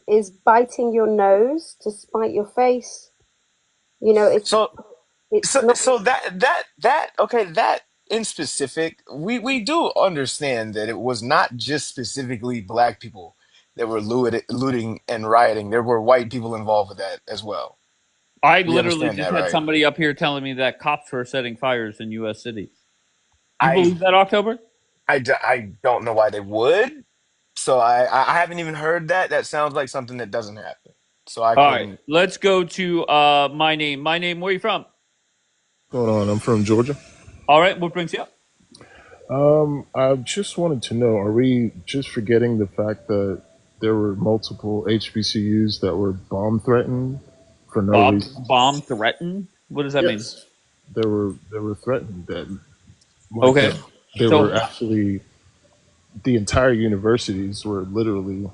Speaker 4: Is biting your nose to spite your face? You know,
Speaker 17: So
Speaker 4: it's
Speaker 17: So,
Speaker 4: not.
Speaker 17: so that okay, that in specific, we do understand that it was not just specifically black people that were looting and rioting. There were white people involved with that as well.
Speaker 1: I
Speaker 17: We
Speaker 1: literally
Speaker 17: understand
Speaker 1: just
Speaker 17: that,
Speaker 1: had
Speaker 17: right?
Speaker 1: somebody up here telling me that cops were setting fires in U.S. cities. You
Speaker 17: I
Speaker 1: believe that, October?
Speaker 17: I don't know why they would. So I haven't even heard that. That sounds like something that doesn't happen. So I
Speaker 1: All right,
Speaker 17: couldn't.
Speaker 1: let's go to my name. My name. Where are you from?
Speaker 18: Going on? I'm from Georgia.
Speaker 1: All right, what brings you up?
Speaker 18: I just wanted to know: are we just forgetting the fact that there were multiple HBCUs that were bomb threatened for no reason?
Speaker 1: Bomb threatened. What does that mean?
Speaker 18: Yes, they were threatened that like
Speaker 1: Okay,
Speaker 18: that they were
Speaker 1: so
Speaker 18: actually the entire universities were literally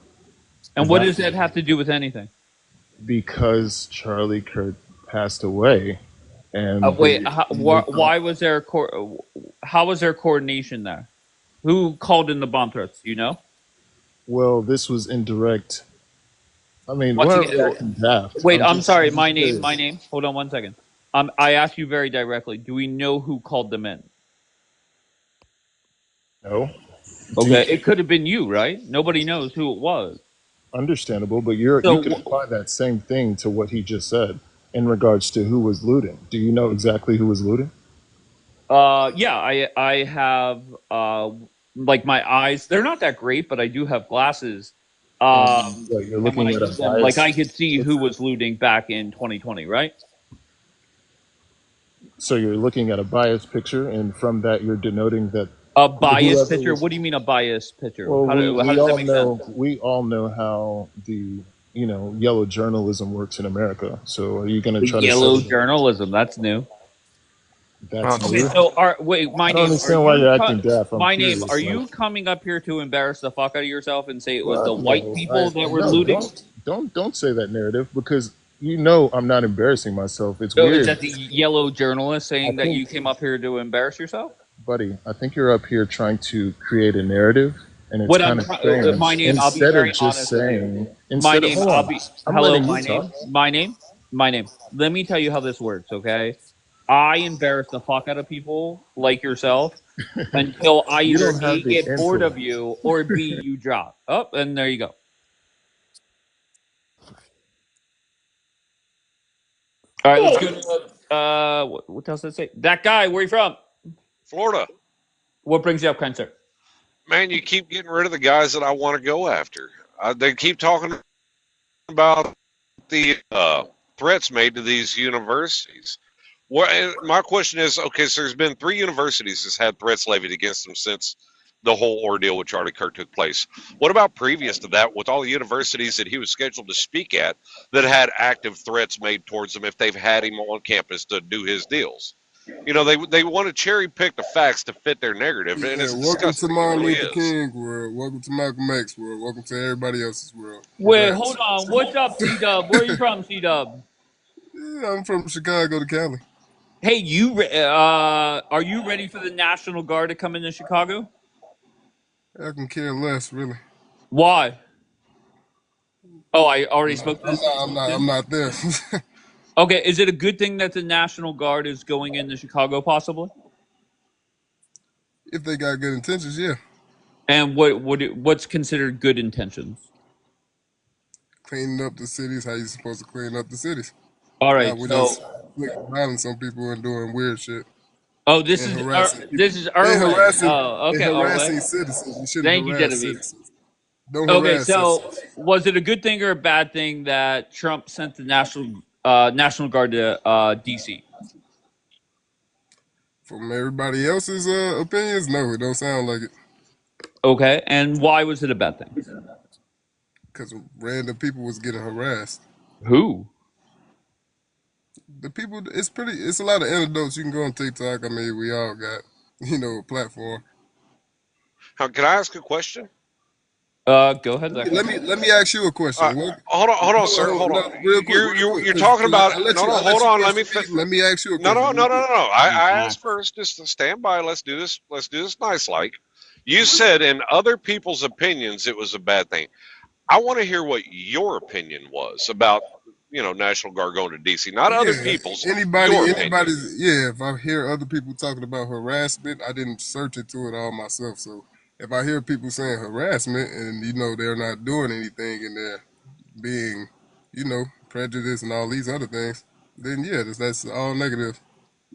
Speaker 1: and what does that
Speaker 18: evacuated
Speaker 1: have to do with anything?
Speaker 18: because Charlie Kirk passed away, and
Speaker 1: Wait,
Speaker 18: they thought,
Speaker 1: why was there how was there coordination there? Who called in the bomb threats? Do you know?
Speaker 18: well, this was indirect. I mean,
Speaker 1: Once
Speaker 18: we're
Speaker 1: again,
Speaker 18: reacting daft.
Speaker 1: wait.
Speaker 18: I'm
Speaker 1: I'm
Speaker 18: just
Speaker 1: sorry.
Speaker 18: I'm just
Speaker 1: My name. My
Speaker 18: curious.
Speaker 1: name. Hold on one second. I asked you very directly. Do we know who called them in?
Speaker 18: No, do you,
Speaker 1: Okay, it could have been you, right? Nobody knows who it was.
Speaker 18: understandable, but you could
Speaker 1: So,
Speaker 18: apply that same thing to what he just said in regards to who was looting. Do you know exactly who was looting?
Speaker 1: yeah, I have like my eyes. They're not that great, but I do have glasses.
Speaker 18: And what, you're
Speaker 1: And when I
Speaker 18: looking at a
Speaker 1: use them, like I
Speaker 18: biased
Speaker 1: could see who
Speaker 18: picture.
Speaker 1: was looting back in 2020, right?
Speaker 18: So you're looking at a biased picture, and from that you're denoting that
Speaker 1: A bias
Speaker 18: whoever
Speaker 1: picture.
Speaker 18: was.
Speaker 1: What do you mean a bias picture?
Speaker 18: Well,
Speaker 1: How
Speaker 18: we
Speaker 1: does that
Speaker 18: all
Speaker 1: make sense?
Speaker 18: know how the yellow journalism works in America. So are you going to
Speaker 1: The
Speaker 18: try to say
Speaker 1: yellow
Speaker 18: that
Speaker 1: journalism. That's new.
Speaker 18: that's
Speaker 1: Okay,
Speaker 18: new?
Speaker 1: so wait, my
Speaker 18: I don't
Speaker 1: name. Are
Speaker 18: understand why
Speaker 1: you
Speaker 18: you're acting deaf. I'm
Speaker 1: my name? Are
Speaker 18: curious. Like,
Speaker 1: you coming up here to embarrass the fuck out of yourself and say it was the
Speaker 18: what?
Speaker 1: white
Speaker 18: No,
Speaker 1: people that were
Speaker 18: no.
Speaker 1: looting?
Speaker 18: Don't say that narrative because I'm not embarrassing myself. It's
Speaker 1: So is
Speaker 18: weird.
Speaker 1: that the yellow journalist
Speaker 18: I
Speaker 1: saying that
Speaker 18: think,
Speaker 1: you came up here to embarrass yourself?
Speaker 18: buddy, I think you're up here trying to create a narrative, and it's
Speaker 1: What
Speaker 18: kind
Speaker 1: I'm
Speaker 18: of
Speaker 1: my
Speaker 18: strange.
Speaker 1: name. I'll be very honest with you. My
Speaker 18: Instead of
Speaker 1: name.
Speaker 18: hold
Speaker 1: I'll
Speaker 18: on,
Speaker 1: be
Speaker 18: I'm
Speaker 1: hello.
Speaker 18: letting you
Speaker 1: My
Speaker 18: talk.
Speaker 1: name. My name. My name. Let me tell you how this works. Okay, I embarrass the fuck out of people like yourself until I
Speaker 18: You
Speaker 1: either
Speaker 18: don't
Speaker 1: A,
Speaker 18: have the
Speaker 1: get bored of
Speaker 18: influence.
Speaker 1: you, or B, you drop. Oh, and there you go. All right, let's
Speaker 4: Okay.
Speaker 1: go to what else did it say? That guy, where you from?
Speaker 19: Florida.
Speaker 1: What brings you up, kind sir?
Speaker 19: Man, you keep getting rid of the guys that I want to go after. They keep talking about the threats made to these universities. My question is, okay, so there's been 3 universities that's had threats levied against them since the whole ordeal with Charlie Kirk took place. What about previous to that, with all the universities that he was scheduled to speak at that had active threats made towards them if they've had him on campus to do his deals? You know, they want to cherry pick the facts to fit their narrative, and
Speaker 11: Yeah,
Speaker 19: it's
Speaker 11: welcome to
Speaker 19: disgusting. It
Speaker 11: Martin
Speaker 19: really
Speaker 11: Luther
Speaker 19: is.
Speaker 11: King world. Welcome to Malcolm X world. Welcome to everybody else's world.
Speaker 1: Wait,
Speaker 11: Congrats.
Speaker 1: hold on. What's up, C Dub? Where are you from, C Dub?
Speaker 11: Yeah, I'm from Chicago to Cali.
Speaker 1: Hey, are you ready for the National Guard to come into Chicago?
Speaker 11: I can care less, really.
Speaker 1: Why? Oh, I already spoke to
Speaker 11: I'm
Speaker 1: this
Speaker 11: not. I'm not. I'm
Speaker 1: person.
Speaker 11: not there.
Speaker 1: Okay, is it a good thing that the National Guard is going into Chicago, possibly?
Speaker 11: If they got good intentions, yeah.
Speaker 1: And what's considered good intentions?
Speaker 11: Cleaning up the cities, how you supposed to clean up the cities.
Speaker 1: All
Speaker 11: Not
Speaker 1: right,
Speaker 11: with
Speaker 1: so
Speaker 11: just inflicting violence on people and doing weird shit
Speaker 1: oh, this
Speaker 11: and
Speaker 1: is
Speaker 11: harassing people.
Speaker 1: this is
Speaker 11: And
Speaker 1: Irwin.
Speaker 11: harassing
Speaker 1: Oh,
Speaker 11: and
Speaker 1: okay,
Speaker 11: harassing
Speaker 1: Irwin.
Speaker 11: citizens. You shouldn't
Speaker 1: Thank you,
Speaker 11: harass
Speaker 1: Genevieve.
Speaker 11: citizens. Don't
Speaker 1: Okay,
Speaker 11: harass
Speaker 1: so
Speaker 11: citizens.
Speaker 1: was it a good thing or a bad thing that Trump sent the National Guard to DC?
Speaker 11: From everybody else's opinions, no, it don't sound like it.
Speaker 1: Okay, and why was it a bad thing?
Speaker 11: Because random people was getting harassed.
Speaker 1: Who?
Speaker 11: The people, it's a lot of anecdotes. You can go on TikTok. I mean, we all got, a platform.
Speaker 19: How, can I ask a question?
Speaker 1: Go ahead,
Speaker 11: Let
Speaker 1: Zachary.
Speaker 11: me let me ask you a question. What,
Speaker 19: Hold on,
Speaker 11: hold
Speaker 19: sir.
Speaker 11: on,
Speaker 19: Hold on.
Speaker 11: no, real quick,
Speaker 19: You're
Speaker 11: because
Speaker 19: talking about
Speaker 11: I
Speaker 19: no.
Speaker 11: let
Speaker 19: Hold
Speaker 11: you
Speaker 19: on.
Speaker 11: finish for me. Let me ask you a
Speaker 19: No,
Speaker 11: question,
Speaker 19: no,
Speaker 11: real
Speaker 19: no, no,
Speaker 11: quick.
Speaker 19: no, no. I asked first. Just stand by. Let's do this. Let's do this nice like. You said in other people's opinions it was a bad thing. I want to hear what your opinion was about National Guard going to DC. Not other
Speaker 11: Yeah,
Speaker 19: people's. Your opinion.
Speaker 11: anybody's. Yeah, if I hear other people talking about harassment, I didn't search into it all myself. So if I hear people saying harassment and they're not doing anything and they're being, prejudiced and all these other things, then yeah, that's all negative.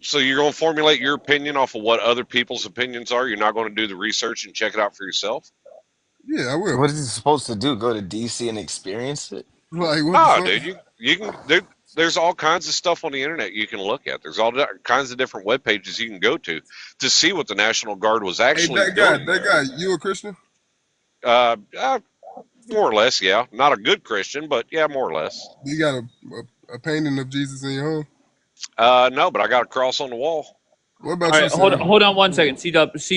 Speaker 19: So you're going to formulate your opinion off of what other people's opinions are. You're not going to do the research and check it out for yourself.
Speaker 11: Yeah, I will.
Speaker 17: What is he supposed to do? Go to DC and experience it?
Speaker 11: Like what the
Speaker 19: No,
Speaker 11: fuck?
Speaker 19: dude, you can there's all kinds of stuff on the internet you can look at. There's kinds of different web pages you can go to see what the National Guard was
Speaker 11: Hey,
Speaker 19: actually doing
Speaker 11: that
Speaker 19: there.
Speaker 11: guy, you a Christian?
Speaker 19: Uh, uh, more or less, yeah. Not a good Christian, but yeah, more or less.
Speaker 11: You got a painting of Jesus in your home?
Speaker 19: No, but I got a cross on the wall.
Speaker 11: What
Speaker 1: All
Speaker 11: about
Speaker 1: right,
Speaker 11: you, Sam?
Speaker 1: hold on one second. C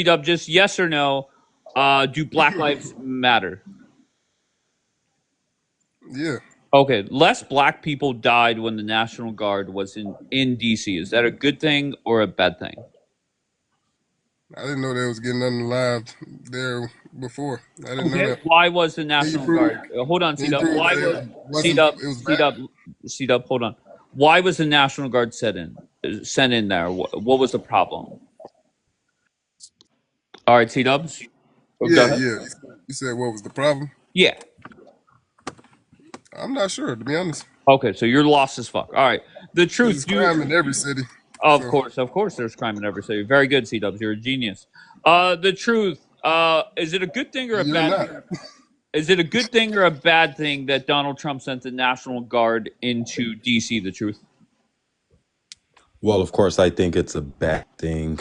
Speaker 1: Dub, just yes or no. Do Black Lives matter?
Speaker 11: Yeah,
Speaker 1: Okay, less black people died when the National Guard was in DC. Is that a good thing or a bad thing?
Speaker 11: I didn't know they was getting unalived there before. I didn't know
Speaker 1: Okay,
Speaker 11: that.
Speaker 1: why was the
Speaker 11: Can you
Speaker 1: National
Speaker 11: prove?
Speaker 1: Guard? Hold on,
Speaker 11: Can
Speaker 1: C
Speaker 11: you
Speaker 1: Dub.
Speaker 11: prove
Speaker 1: Why
Speaker 11: that
Speaker 1: was
Speaker 11: it
Speaker 1: C
Speaker 11: wasn't?
Speaker 1: Dub?
Speaker 11: It was
Speaker 1: C
Speaker 11: bad.
Speaker 1: Dub? C Dub. Hold on. Why was the National Guard sent in there? What was the problem? All right, C Dubs. Go
Speaker 11: Yeah,
Speaker 1: ahead.
Speaker 11: yeah. You said what was the problem?
Speaker 1: Yeah.
Speaker 11: I'm not sure, to be honest,
Speaker 1: Okay, so you're lost as fuck. All right. The
Speaker 11: because
Speaker 1: truth.
Speaker 11: it's crime in every city. So
Speaker 1: Of course, there's crime in every city. Very good, C Dubs. You're a genius. The truth. Is it a good thing or a
Speaker 11: you're
Speaker 1: bad
Speaker 11: not.
Speaker 1: thing? Is it a good thing or a bad thing that Donald Trump sent the National Guard into DC? The truth.
Speaker 20: Well, of course, I think it's a bad thing.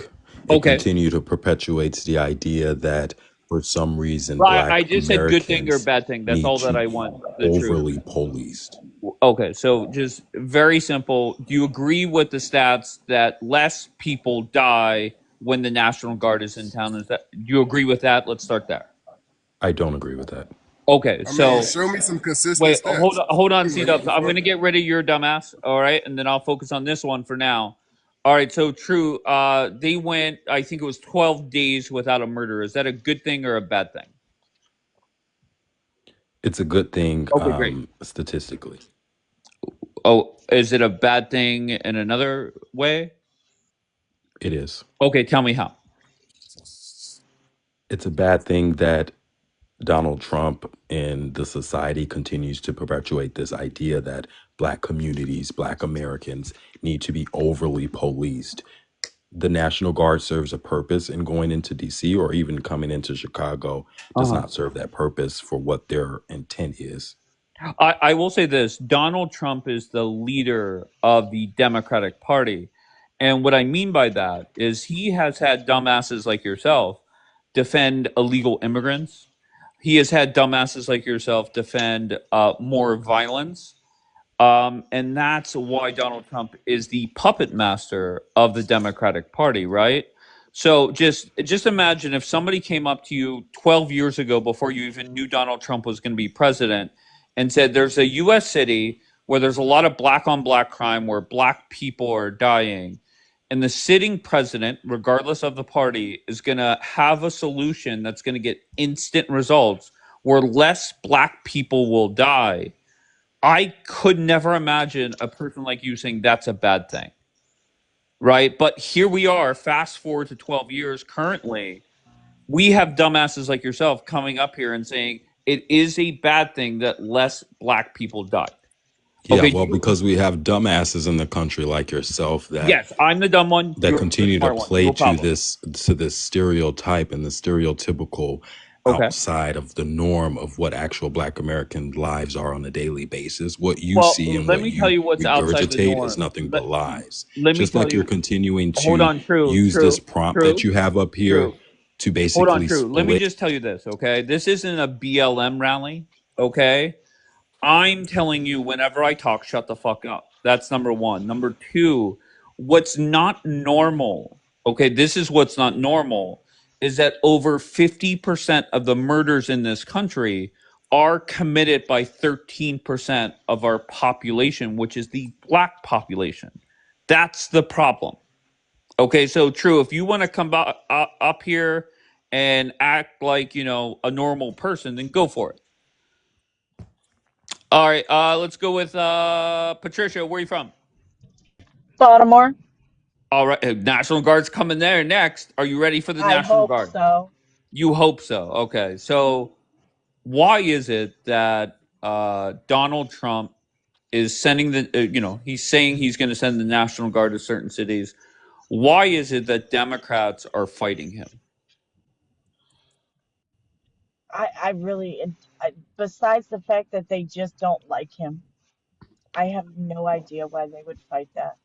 Speaker 20: It
Speaker 1: Okay.
Speaker 20: continue to perpetuates the idea that for some reason
Speaker 1: I
Speaker 20: Black
Speaker 1: just said good thing or
Speaker 20: Americans
Speaker 1: bad thing. That's
Speaker 20: need
Speaker 1: all that
Speaker 20: to
Speaker 1: I
Speaker 20: be
Speaker 1: want. The truth.
Speaker 20: overly policed.
Speaker 1: Okay, so just very simple. Do you agree with the stats that less people die when the National Guard is in town? Do you agree with that? Let's start there.
Speaker 20: I don't agree with that.
Speaker 1: Okay,
Speaker 11: I mean,
Speaker 1: so
Speaker 11: show me some consistent
Speaker 1: wait,
Speaker 11: stats.
Speaker 1: hold on, C
Speaker 11: Like what
Speaker 1: Dubs.
Speaker 11: the
Speaker 1: I'm
Speaker 11: fuck?
Speaker 1: gonna get rid of your dumbass. All right, and then I'll focus on this one for now. All right, so true. They went. I think it was 12 days without a murder. Is that a good thing or a bad thing?
Speaker 20: It's a good thing
Speaker 1: Okay, great.
Speaker 20: statistically.
Speaker 1: Oh, is it a bad thing in another way?
Speaker 20: It is.
Speaker 1: Okay, tell me how.
Speaker 20: It's a bad thing that Donald Trump and the society continues to perpetuate this idea that Black communities, Black Americans need to be overly policed. The National Guard serves a purpose in going into DC or even coming into Chicago does
Speaker 1: Uh-huh.
Speaker 20: not serve that purpose for what their intent is.
Speaker 1: I will say this: Donald Trump is the leader of the Democratic Party, and what I mean by that is he has had dumbasses like yourself defend illegal immigrants. He has had dumbasses like yourself defend more violence. And that's why Donald Trump is the puppet master of the Democratic Party, right? So just imagine if somebody came up to you 12 years ago before you even knew Donald Trump was going to be president and said there's a US city where there's a lot of black on black crime where black people are dying and the sitting president regardless of the party is going to have a solution that's going to get instant results where less black people will die. I could never imagine a person like you saying that's a bad thing, right? But here we are, fast forward to 12 years currently, we have dumbasses like yourself coming up here and saying it is a bad thing that less black people died.
Speaker 20: Yeah,
Speaker 1: Okay,
Speaker 20: well, because we have dumbasses in the country like yourself that
Speaker 1: yes, I'm the dumb one, you're the
Speaker 20: continue to
Speaker 1: smart one,
Speaker 20: play
Speaker 1: no problem.
Speaker 20: to this stereotype and the stereotypical
Speaker 1: Okay.
Speaker 20: outside of the norm of what actual black American lives are on a daily basis. What you
Speaker 1: Well,
Speaker 20: see and
Speaker 1: let
Speaker 20: what
Speaker 1: me tell
Speaker 20: you
Speaker 1: you what's outside the
Speaker 20: regurgitate is
Speaker 1: norm.
Speaker 20: nothing but lies.
Speaker 1: Let me
Speaker 20: Just
Speaker 1: tell
Speaker 20: like you're
Speaker 1: you,
Speaker 20: continuing
Speaker 1: hold
Speaker 20: to
Speaker 1: on, true,
Speaker 20: use this
Speaker 1: true,
Speaker 20: prompt that
Speaker 1: true,
Speaker 20: you have up here
Speaker 1: true.
Speaker 20: to
Speaker 1: Hold on,
Speaker 20: basically
Speaker 1: true. Let me
Speaker 20: split.
Speaker 1: just tell you this, okay? This isn't a BLM rally, okay? I'm telling you, whenever I talk, shut the fuck up. That's number one. Number two, what's not normal, okay, this is what's not normal, is that over 50% of the murders in this country are committed by 13% of our population, which is the black population. That's the problem. Okay, so true, if you want to come up here and act like, a normal person, then go for it. All right, let's go with Patricia. Where are you from?
Speaker 2: Baltimore.
Speaker 1: All right, National Guard's coming there next. Are you ready for the
Speaker 2: I
Speaker 1: National
Speaker 2: hope
Speaker 1: Guard?
Speaker 2: so.
Speaker 1: You hope so. Okay, so why is it that Donald Trump is sending he's saying he's going to send the National Guard to certain cities? Why is it that Democrats are fighting him?
Speaker 2: I really, besides the fact that they just don't like him, I have no idea why they would fight that.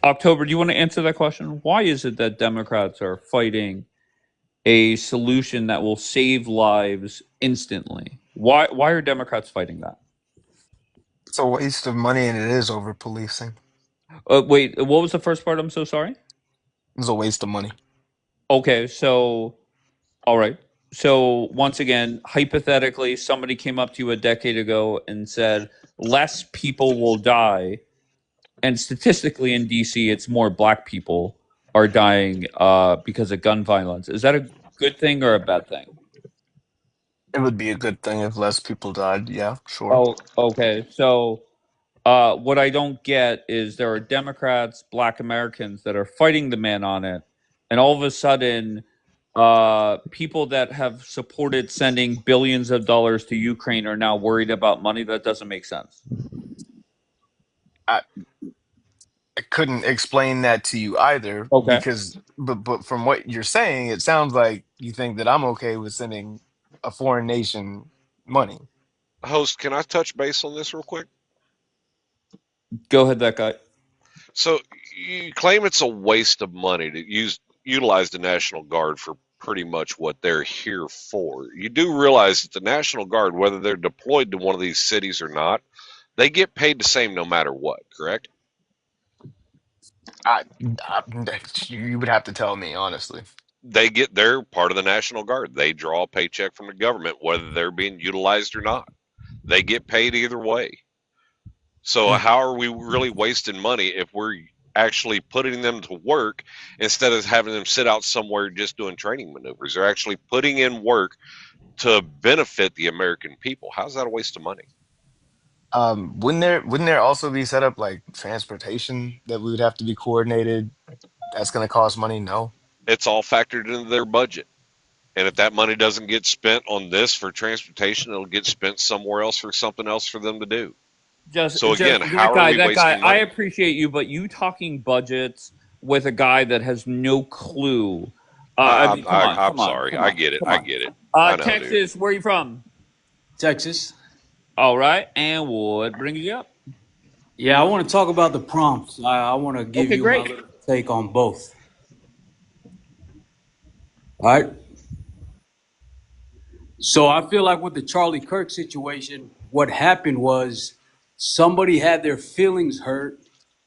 Speaker 1: October, do you want to answer that question? Why is it that Democrats are fighting a solution that will save lives instantly? Why are Democrats fighting that?
Speaker 17: It's a waste of money and it is over policing.
Speaker 1: Wait, what was the first part? I'm so sorry.
Speaker 17: It's a waste of money.
Speaker 1: Okay, so all right. So once again, hypothetically, somebody came up to you a decade ago and said less people will die, and statistically in DC, it's more black people are dying because of gun violence. Is that a good thing or a bad thing?
Speaker 17: It would be a good thing if less people died. Yeah, sure.
Speaker 1: Oh, okay. So what I don't get is there are Democrats, Black Americans that are fighting the man on it, and all of a sudden, people that have supported sending billions of dollars to Ukraine are now worried about money. That doesn't make sense.
Speaker 17: I, I couldn't explain that to you either
Speaker 1: Okay.
Speaker 17: because, but from what you're saying, it sounds like you think that I'm okay with sending a foreign nation money.
Speaker 19: Host, can I touch base on this real quick?
Speaker 1: Go ahead, that guy.
Speaker 19: So you claim it's a waste of money to utilize the National Guard for pretty much what they're here for. You do realize that the National Guard, whether they're deployed to one of these cities or not, they get paid the same no matter what, correct?
Speaker 17: I, I, you would have to tell me honestly.
Speaker 19: They're part of the National Guard. They draw a paycheck from the government, whether they're being utilized or not. They get paid either way. So how are we really wasting money if we're actually putting them to work instead of having them sit out somewhere just doing training maneuvers? They're actually putting in work to benefit the American people. How's that a waste of money?
Speaker 17: Wouldn't there also be set up like transportation that we would have to be coordinated? That's going to cost money. No.
Speaker 19: It's all factored into their budget. And if that money doesn't get spent on this for transportation, it'll get spent somewhere else for something else for them to do. So
Speaker 1: Just
Speaker 19: again, how are we
Speaker 1: that guy.
Speaker 19: wasting
Speaker 1: I
Speaker 19: money?
Speaker 1: appreciate you, but you talking budgets with a guy that has no clue. I
Speaker 19: I,
Speaker 1: mean, come
Speaker 19: I,
Speaker 1: on,
Speaker 19: I'm sorry. I get it.
Speaker 1: come
Speaker 19: I
Speaker 1: on.
Speaker 19: get it. I know, dude.
Speaker 1: Texas, where are you from?
Speaker 3: Texas.
Speaker 1: All right, and what brings you up?
Speaker 3: Yeah, I want to talk about the prompts. I want to give
Speaker 1: Okay,
Speaker 3: you my
Speaker 1: great.
Speaker 3: little take on both. All right. So I feel like with the Charlie Kirk situation, what happened was
Speaker 2: somebody had their feelings hurt,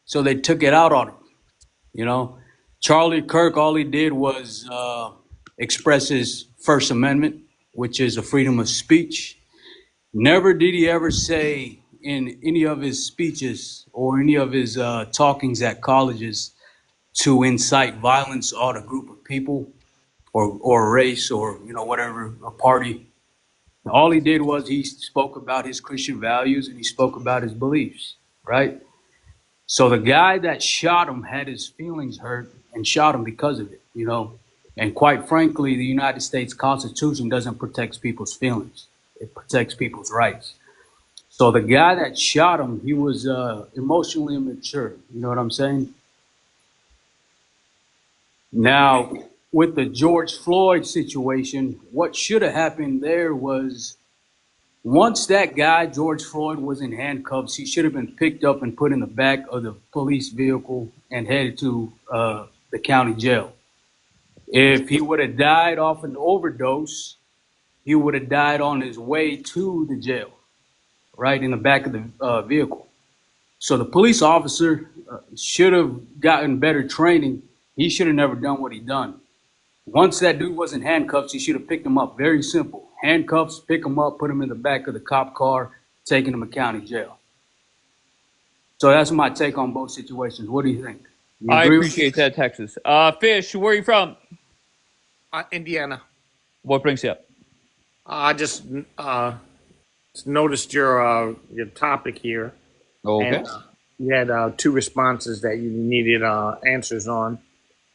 Speaker 2: so they took it out on him. You know, Charlie Kirk, all he did was express his First Amendment, which is a freedom of speech. Never did he ever say in any of his speeches or any of his talkings at colleges to incite violence on a group of people or a race or whatever, a party. All he did was he spoke about his Christian values and he spoke about his beliefs, right? So the guy that shot him had his feelings hurt and shot him because of it. And quite frankly, the United States Constitution doesn't protect people's feelings. It protects people's rights. So the guy that shot him, he was emotionally immature. You know what I'm saying? Now, with the George Floyd situation, what should have happened there was once that guy, George Floyd, was in handcuffs, he should have been picked up and put in the back of the police vehicle and headed to the county jail. If he would have died off an overdose, he would have died on his way to the jail, right in the back of the vehicle. So the police officer should have gotten better training. He should have never done what he done. Once that dude was in handcuffs, he should have picked him up. Very simple. Handcuffs, pick him up, put him in the back of the cop car, taking him to county jail. So that's my take on both situations. What do you think? You
Speaker 1: I
Speaker 2: agree
Speaker 1: appreciate that, Texas. Fish, where are you from?
Speaker 21: Indiana.
Speaker 1: What brings you up?
Speaker 21: I just noticed your topic here.
Speaker 1: Okay.
Speaker 21: And you had two responses that you needed answers on.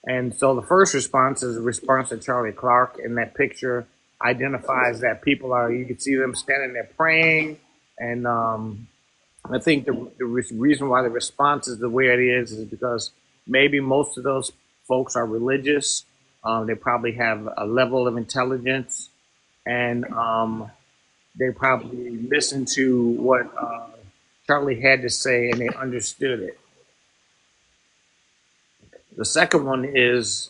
Speaker 21: And so the first response is a response to Charlie Clark, and that picture identifies that people are, you can see them standing there praying. And I think the reason why the response is the way it is because maybe most of those folks are religious. They probably have a level of intelligence, and they probably listened to what Charlie had to say and they understood it. The second one is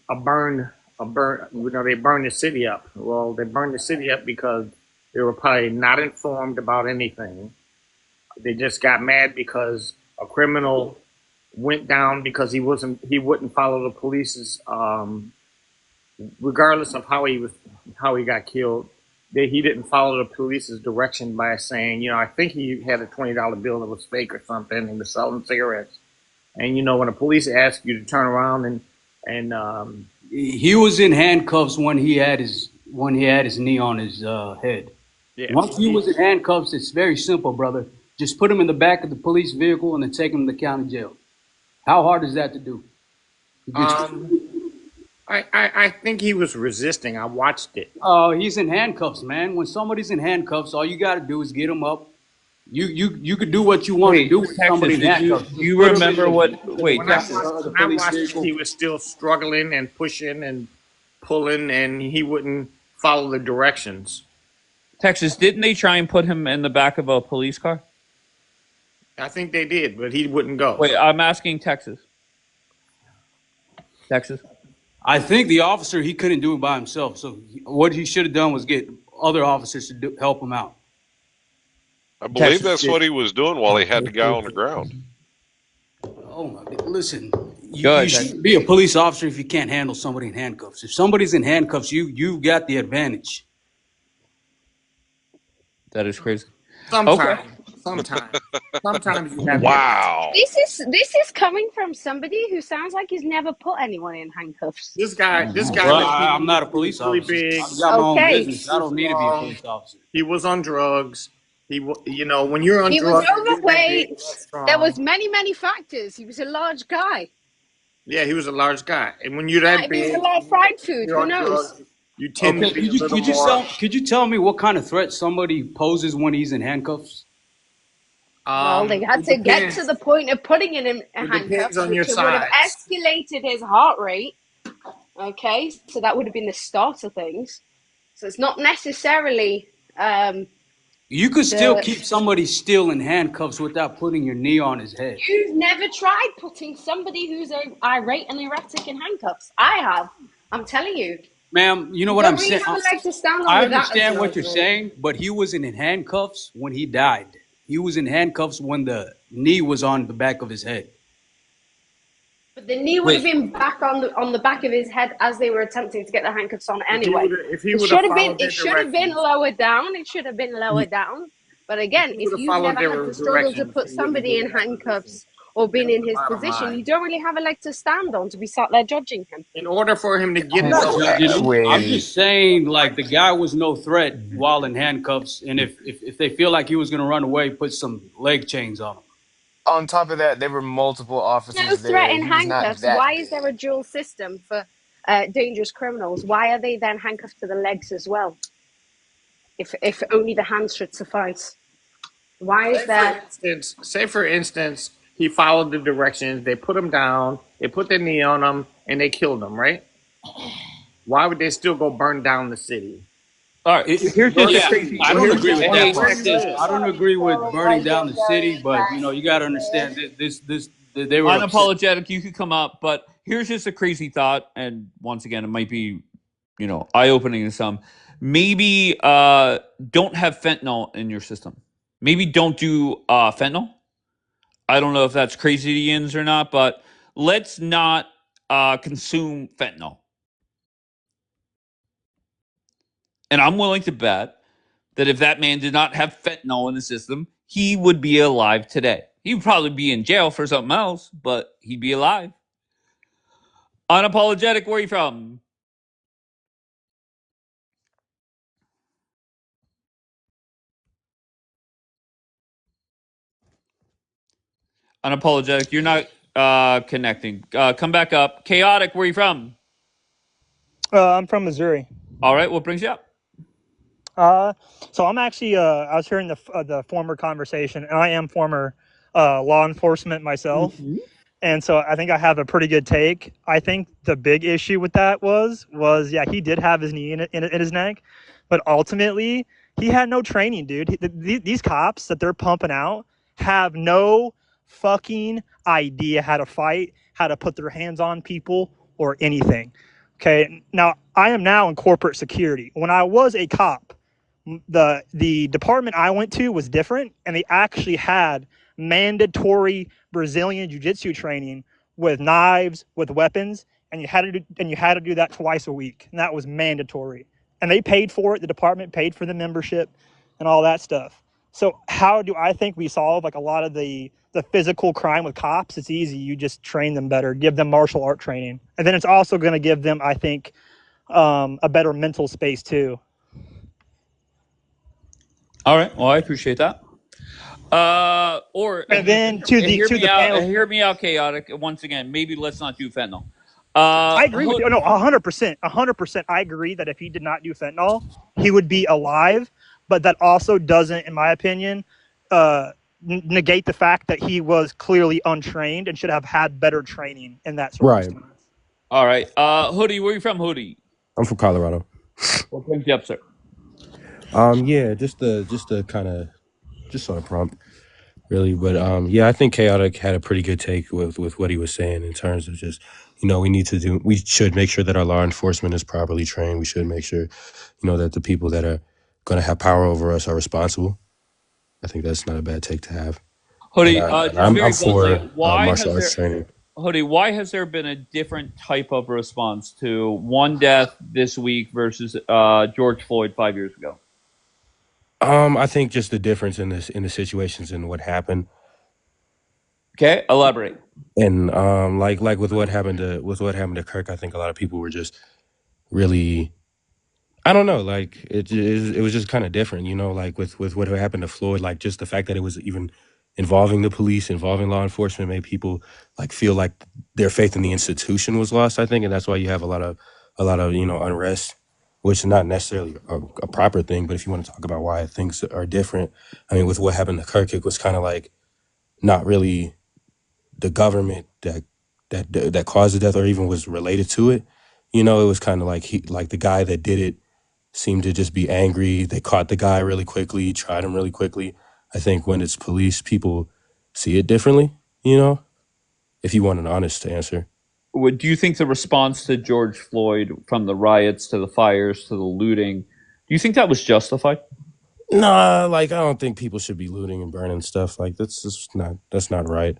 Speaker 21: a burn. They burned the city up. Well, they burned the city up because they were probably not informed about anything. They just got mad because a criminal went down because he wouldn't follow the police's, regardless of how he got killed. He didn't follow the police's direction by saying, I think he had a $20 bill that was fake or something. He was selling cigarettes. And when the police ask you to turn around and
Speaker 2: he was in handcuffs when he had his knee on his head.
Speaker 21: Yeah.
Speaker 2: Once he was in handcuffs, it's very simple, brother. Just put him in the back of the police vehicle and then take him to the county jail. How hard is that to do?
Speaker 21: I think he was resisting. I watched it.
Speaker 2: Oh, he's in handcuffs, man. When somebody's in handcuffs, all you got to do is get him up. You could do what you want to do with somebody in handcuffs.
Speaker 1: Do you remember what? Wait,
Speaker 21: when I watched it, he was still struggling and pushing and pulling, and he wouldn't follow the directions.
Speaker 1: Texas, didn't they try and put him in the back of a police car?
Speaker 21: I think they did, but he wouldn't go.
Speaker 1: Wait, I'm asking Texas. Texas?
Speaker 2: I think the officer, he couldn't do it by himself. So what he should have done was get other officers to help him out.
Speaker 19: I believe that's what he was doing while he had the guy on the ground.
Speaker 2: Oh my God! Listen, you shouldn't be a police officer if you can't handle somebody in handcuffs. If somebody's in handcuffs, you've got the advantage.
Speaker 1: That is crazy.
Speaker 21: Sometimes you have.
Speaker 19: Wow.
Speaker 4: This is coming from somebody who sounds like he's never put anyone in handcuffs.
Speaker 21: This guy.
Speaker 2: Well, I'm not a police officer.
Speaker 21: Big.
Speaker 2: I've got my own business. I don't need to be a police officer.
Speaker 21: He was on drugs. When you're on
Speaker 4: he
Speaker 21: drugs,
Speaker 4: was overweight. There was many factors. He was a large guy.
Speaker 21: Yeah, he was a large guy, and when you're that big,
Speaker 4: he was a lot of fried food. Who knows?
Speaker 21: Drugs, you tend to be a little more.
Speaker 2: Could you tell me what kind of threat somebody poses when he's in handcuffs?
Speaker 4: Well, they had to get to the point of putting him in handcuffs,
Speaker 21: on your
Speaker 4: which would have
Speaker 21: size.
Speaker 4: escalated his heart rate. Okay, so that would have been the start of things. So it's not necessarily.
Speaker 2: You could still keep somebody still in handcuffs without putting your knee on his head.
Speaker 4: You've never tried putting somebody who's irate and erratic in handcuffs. I have. I'm telling you.
Speaker 2: Ma'am, you know what I'm saying?
Speaker 4: I
Speaker 2: understand what you're saying, but he was in handcuffs when he died.
Speaker 5: He was in handcuffs when the knee was on the back of his head.
Speaker 4: But the knee would have been back on the back of his head as they were attempting to get the handcuffs on anyway.
Speaker 21: If he
Speaker 4: It
Speaker 21: would have
Speaker 4: should have been
Speaker 21: followed their directions,
Speaker 4: lower down. It should have been lower down. But again,
Speaker 21: he
Speaker 4: if
Speaker 21: would have
Speaker 4: you've
Speaker 21: followed
Speaker 4: never
Speaker 21: their
Speaker 4: had to struggle to
Speaker 21: directions,
Speaker 4: put
Speaker 21: he wouldn't
Speaker 4: somebody
Speaker 21: be
Speaker 4: in
Speaker 21: in that position.
Speaker 4: handcuffs or been
Speaker 21: That's
Speaker 4: in
Speaker 21: the
Speaker 4: his
Speaker 21: bottom
Speaker 4: position, you
Speaker 21: line.
Speaker 4: don't really have a leg to stand on to be sat there judging him.
Speaker 21: In order for him to get
Speaker 5: I'm
Speaker 21: in
Speaker 5: not
Speaker 21: those
Speaker 5: judging him. I'm
Speaker 21: actions,
Speaker 5: just
Speaker 17: Wait.
Speaker 5: saying, like, the guy was no threat while in handcuffs, and if they feel like he was gonna run away, put some leg chains on him.
Speaker 17: On top of that, there were multiple
Speaker 4: No
Speaker 17: officers
Speaker 4: threat
Speaker 17: there.
Speaker 4: in
Speaker 17: He was not
Speaker 4: handcuffs.
Speaker 17: that
Speaker 4: Why is there a
Speaker 17: big.
Speaker 4: dual system for dangerous criminals? Why are they then handcuffed to the legs as well? If only the hands should suffice. Why is there?
Speaker 21: say for instance, he followed the directions. They put him down. They put the knee on him, and they killed him. Right? Why would they still go burn down the city?
Speaker 1: All right. Here's just a
Speaker 5: Yeah,
Speaker 1: crazy.
Speaker 5: I don't agree with that
Speaker 1: Hey,
Speaker 5: part.
Speaker 21: Where you live?
Speaker 5: I don't agree with burning down the city, but you got to understand this they were upset.
Speaker 1: unapologetic. You could come up, but here's just a crazy thought. And once again, it might be, eye opening to some. Maybe don't have fentanyl in your system. Maybe don't do fentanyl. I don't know if that's crazy to yins or not, but let's not consume fentanyl. And I'm willing to bet that if that man did not have fentanyl in the system, he would be alive today. He would probably be in jail for something else, but he'd be alive. Unapologetic, where are you from? Unapologetic, you're not connecting. Come back up. Chaotic, where are you from?
Speaker 22: I'm from Missouri.
Speaker 1: All right, what brings you up?
Speaker 22: So I'm actually I was hearing the former conversation, and I am former law enforcement myself, and so I think I have a pretty good take. I think the big issue with that was yeah, he did have his knee in his neck, but ultimately he had no training, dude. These cops that they're pumping out have no fucking idea how to fight, how to put their hands on people or anything. Okay, now I am now in corporate security. When I was a cop, the department I went to was different, and they actually had mandatory Brazilian jiu-jitsu training with knives, with weapons, and you had to do that twice a week, and that was mandatory. And they paid for it. The department paid for the membership and all that stuff. So how do I think we solve like a lot of the physical crime with cops? It's easy. You just train them better, give them martial art training, and then it's also going to give them, I think, a better mental space too.
Speaker 1: All right, well, I appreciate that.
Speaker 22: And then
Speaker 1: hear me out, chaotic. Once again, maybe let's not do fentanyl.
Speaker 22: I agree with you. No, 100%. 100%. I agree that if he did not do fentanyl, he would be alive. But that also doesn't, in my opinion, negate the fact that he was clearly untrained and should have had better training in that circumstance.
Speaker 20: Right.
Speaker 1: All right. Hoodie, where are you from, Hoodie?
Speaker 20: I'm from Colorado.
Speaker 1: What brings you up, sir?
Speaker 20: Yeah, just kind of just on a prompt, really. But yeah, I think Chaotic had a pretty good take with what he was saying in terms of just, we should make sure that our law enforcement is properly trained. We should make sure, that the people that are going to have power over us are responsible. I think that's not a bad take to have.
Speaker 1: Hoodie,
Speaker 20: And,
Speaker 1: just very
Speaker 20: I'm
Speaker 1: bluntly,
Speaker 20: for
Speaker 1: why
Speaker 20: martial
Speaker 1: has
Speaker 20: arts training.
Speaker 1: why has there been a different type of response to one death this week versus George Floyd 5 years ago?
Speaker 20: I think just the difference in the situations and what happened.
Speaker 1: Okay, elaborate.
Speaker 20: And like with what happened to Kirk, I think a lot of people were just really, I don't know, like it was just kind of different, like with what happened to Floyd, like just the fact that it was even involving the police, involving law enforcement, made people like feel like their faith in the institution was lost, I think, and that's why you have a lot of unrest, which is not necessarily a proper thing, but if you want to talk about why things are different, I mean, with what happened to Kirk, it was kind of like not really the government that caused the death or even was related to it. It was kind of like the guy that did it seemed to just be angry. They caught the guy really quickly, tried him really quickly. I think when it's police, people see it differently, if you want an honest answer.
Speaker 1: Do you think the response to George Floyd, from the riots to the fires to the looting, do you think that was justified?
Speaker 6: Nah, like I don't think people should be looting and burning stuff. Like that's not right.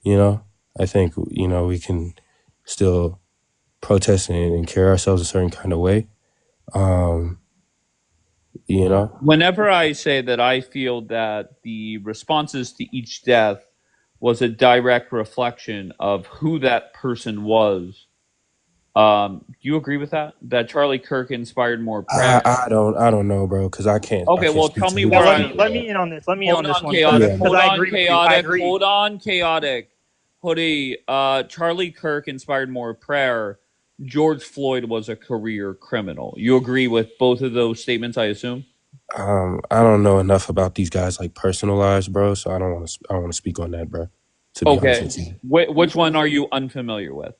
Speaker 6: You know, I think we can still protest and carry ourselves a certain kind of way. Um, you know,
Speaker 1: Whenever I say that I feel that the responses to each death was a direct reflection of who that person was, do you agree with that? That Charlie Kirk inspired more prayer?
Speaker 6: I don't know, bro, because I
Speaker 1: Okay,
Speaker 6: can't
Speaker 1: well,
Speaker 6: speak
Speaker 1: tell
Speaker 6: to
Speaker 1: me
Speaker 6: who
Speaker 22: Yeah,
Speaker 1: where
Speaker 6: that
Speaker 22: let
Speaker 1: I.
Speaker 22: me
Speaker 6: people
Speaker 22: let
Speaker 6: are.
Speaker 22: me in on this. Let me in on
Speaker 1: Hold
Speaker 22: this
Speaker 1: on,
Speaker 22: one because
Speaker 1: chaotic.
Speaker 6: Yeah,
Speaker 1: Hold
Speaker 22: I
Speaker 1: on,
Speaker 22: agree with you. I
Speaker 1: chaotic.
Speaker 22: agree.
Speaker 1: Hold on, chaotic. Hoodie. Charlie Kirk inspired more prayer. George Floyd was a career criminal. You agree with both of those statements, I assume?
Speaker 6: I don't know enough about these guys like personal lives, bro. So I don't want to speak on that, bro. To be honest
Speaker 1: Okay.
Speaker 6: with you,
Speaker 1: Which one are you unfamiliar with?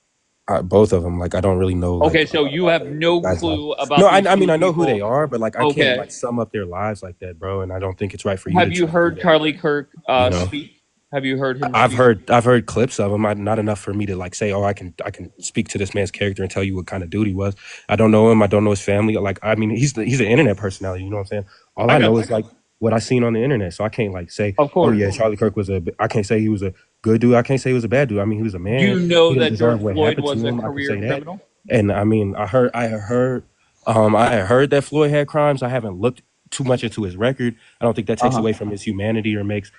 Speaker 6: both of them, like I don't really know like
Speaker 1: Okay,
Speaker 6: a
Speaker 1: so
Speaker 6: lot
Speaker 1: you
Speaker 6: about
Speaker 1: have
Speaker 6: their
Speaker 1: no
Speaker 6: guys' lives.
Speaker 1: clue
Speaker 6: No,
Speaker 1: about these
Speaker 6: I mean
Speaker 1: two
Speaker 6: I know who they
Speaker 1: people.
Speaker 6: are, but like I can't like
Speaker 1: Okay.
Speaker 6: sum up their lives like that, bro. And I don't think it's right for you to
Speaker 1: Have you
Speaker 6: try to do
Speaker 1: heard
Speaker 6: that.
Speaker 1: Charlie Kirk
Speaker 6: You know.
Speaker 1: speak? Have you heard him speak?
Speaker 6: I've heard clips of him. Not enough for me to like say, oh, I can speak to this man's character and tell you what kind of dude he was. I don't know him. I don't know his family. Like I mean, he's an internet personality. You know what I'm saying? All
Speaker 1: I
Speaker 6: I
Speaker 1: got
Speaker 6: know
Speaker 1: you.
Speaker 6: is like what I seen on the internet. So I can't like say,
Speaker 1: Of
Speaker 6: oh
Speaker 1: course.
Speaker 6: yeah, Charlie Kirk was a. I can't say he was a good dude. I can't say he was a bad dude. I mean, he was a
Speaker 1: Do
Speaker 6: man.
Speaker 1: you know
Speaker 6: He didn't
Speaker 1: that George
Speaker 6: deserve what
Speaker 1: Floyd
Speaker 6: happened to
Speaker 1: was a
Speaker 6: him. I can
Speaker 1: career
Speaker 6: say that.
Speaker 1: criminal?
Speaker 6: And I mean, I had heard that Floyd had crimes. I haven't looked too much into his record. I don't think that takes
Speaker 1: Uh-huh.
Speaker 6: away from his humanity or makes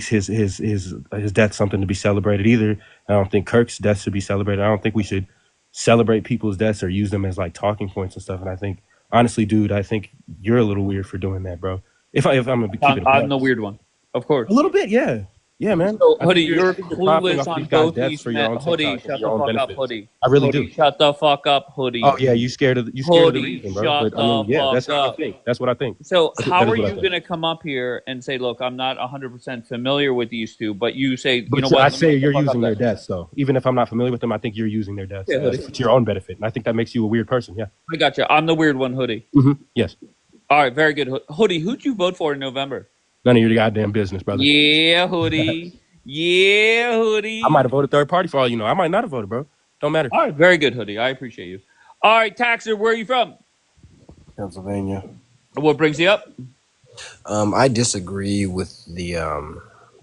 Speaker 6: his death something to be celebrated either. I don't think Kirk's death should be celebrated. I don't think we should celebrate people's deaths or use them as like talking points and stuff. And I think honestly, dude, I think you're a little weird for doing that, bro. If I'm gonna keep it a
Speaker 1: I'm
Speaker 6: buck,
Speaker 1: the weird one. Of course.
Speaker 6: a little bit, yeah, yeah, man.
Speaker 1: So, Hoodie, you're
Speaker 6: I think you're profiting
Speaker 1: clueless
Speaker 6: off
Speaker 1: on
Speaker 6: these guys'
Speaker 1: both
Speaker 6: deaths
Speaker 1: these
Speaker 6: for your
Speaker 1: men.
Speaker 6: own
Speaker 1: Hoodie,
Speaker 6: TikTok and
Speaker 1: shut
Speaker 6: your
Speaker 1: the
Speaker 6: own
Speaker 1: fuck up,
Speaker 6: benefits.
Speaker 1: Hoodie.
Speaker 6: I really
Speaker 1: Hoodie,
Speaker 6: do.
Speaker 1: shut the fuck up,
Speaker 6: Oh
Speaker 1: Hoodie.
Speaker 6: yeah, you scared of the
Speaker 1: Hoodie,
Speaker 6: reason, bro.
Speaker 1: shut
Speaker 6: But I
Speaker 1: the
Speaker 6: mean, yeah, that's
Speaker 1: fuck
Speaker 6: how I
Speaker 1: up.
Speaker 6: think. That's what I think.
Speaker 1: So,
Speaker 6: That
Speaker 1: how
Speaker 6: is
Speaker 1: are
Speaker 6: what I
Speaker 1: you
Speaker 6: think.
Speaker 1: going to come up here and say, look, I'm not 100% familiar with these two, but you say, you know
Speaker 6: But
Speaker 1: what,
Speaker 6: I
Speaker 1: let me
Speaker 6: say
Speaker 1: shut the
Speaker 6: you're
Speaker 1: fuck up
Speaker 6: using their
Speaker 1: then?
Speaker 6: deaths, though. Even if I'm not familiar with them, I think you're using their deaths
Speaker 1: Okay, Hoodie.
Speaker 6: to your own benefit, and I think that makes you a weird person. Yeah.
Speaker 1: I got you. I'm the weird one, Hoodie.
Speaker 6: Yes.
Speaker 1: All right, very good. Hoodie, who'd you vote for in November?
Speaker 6: None of your goddamn business, brother.
Speaker 1: Yeah, Hoodie. Yeah,
Speaker 6: I
Speaker 1: Hoodie.
Speaker 6: might have voted third party for all you know. I might not have voted, bro. Don't matter.
Speaker 1: All right, very good, Hoodie. I appreciate you. All right, Taxer, where are you from?
Speaker 8: Pennsylvania.
Speaker 1: What brings you up?
Speaker 8: I disagree with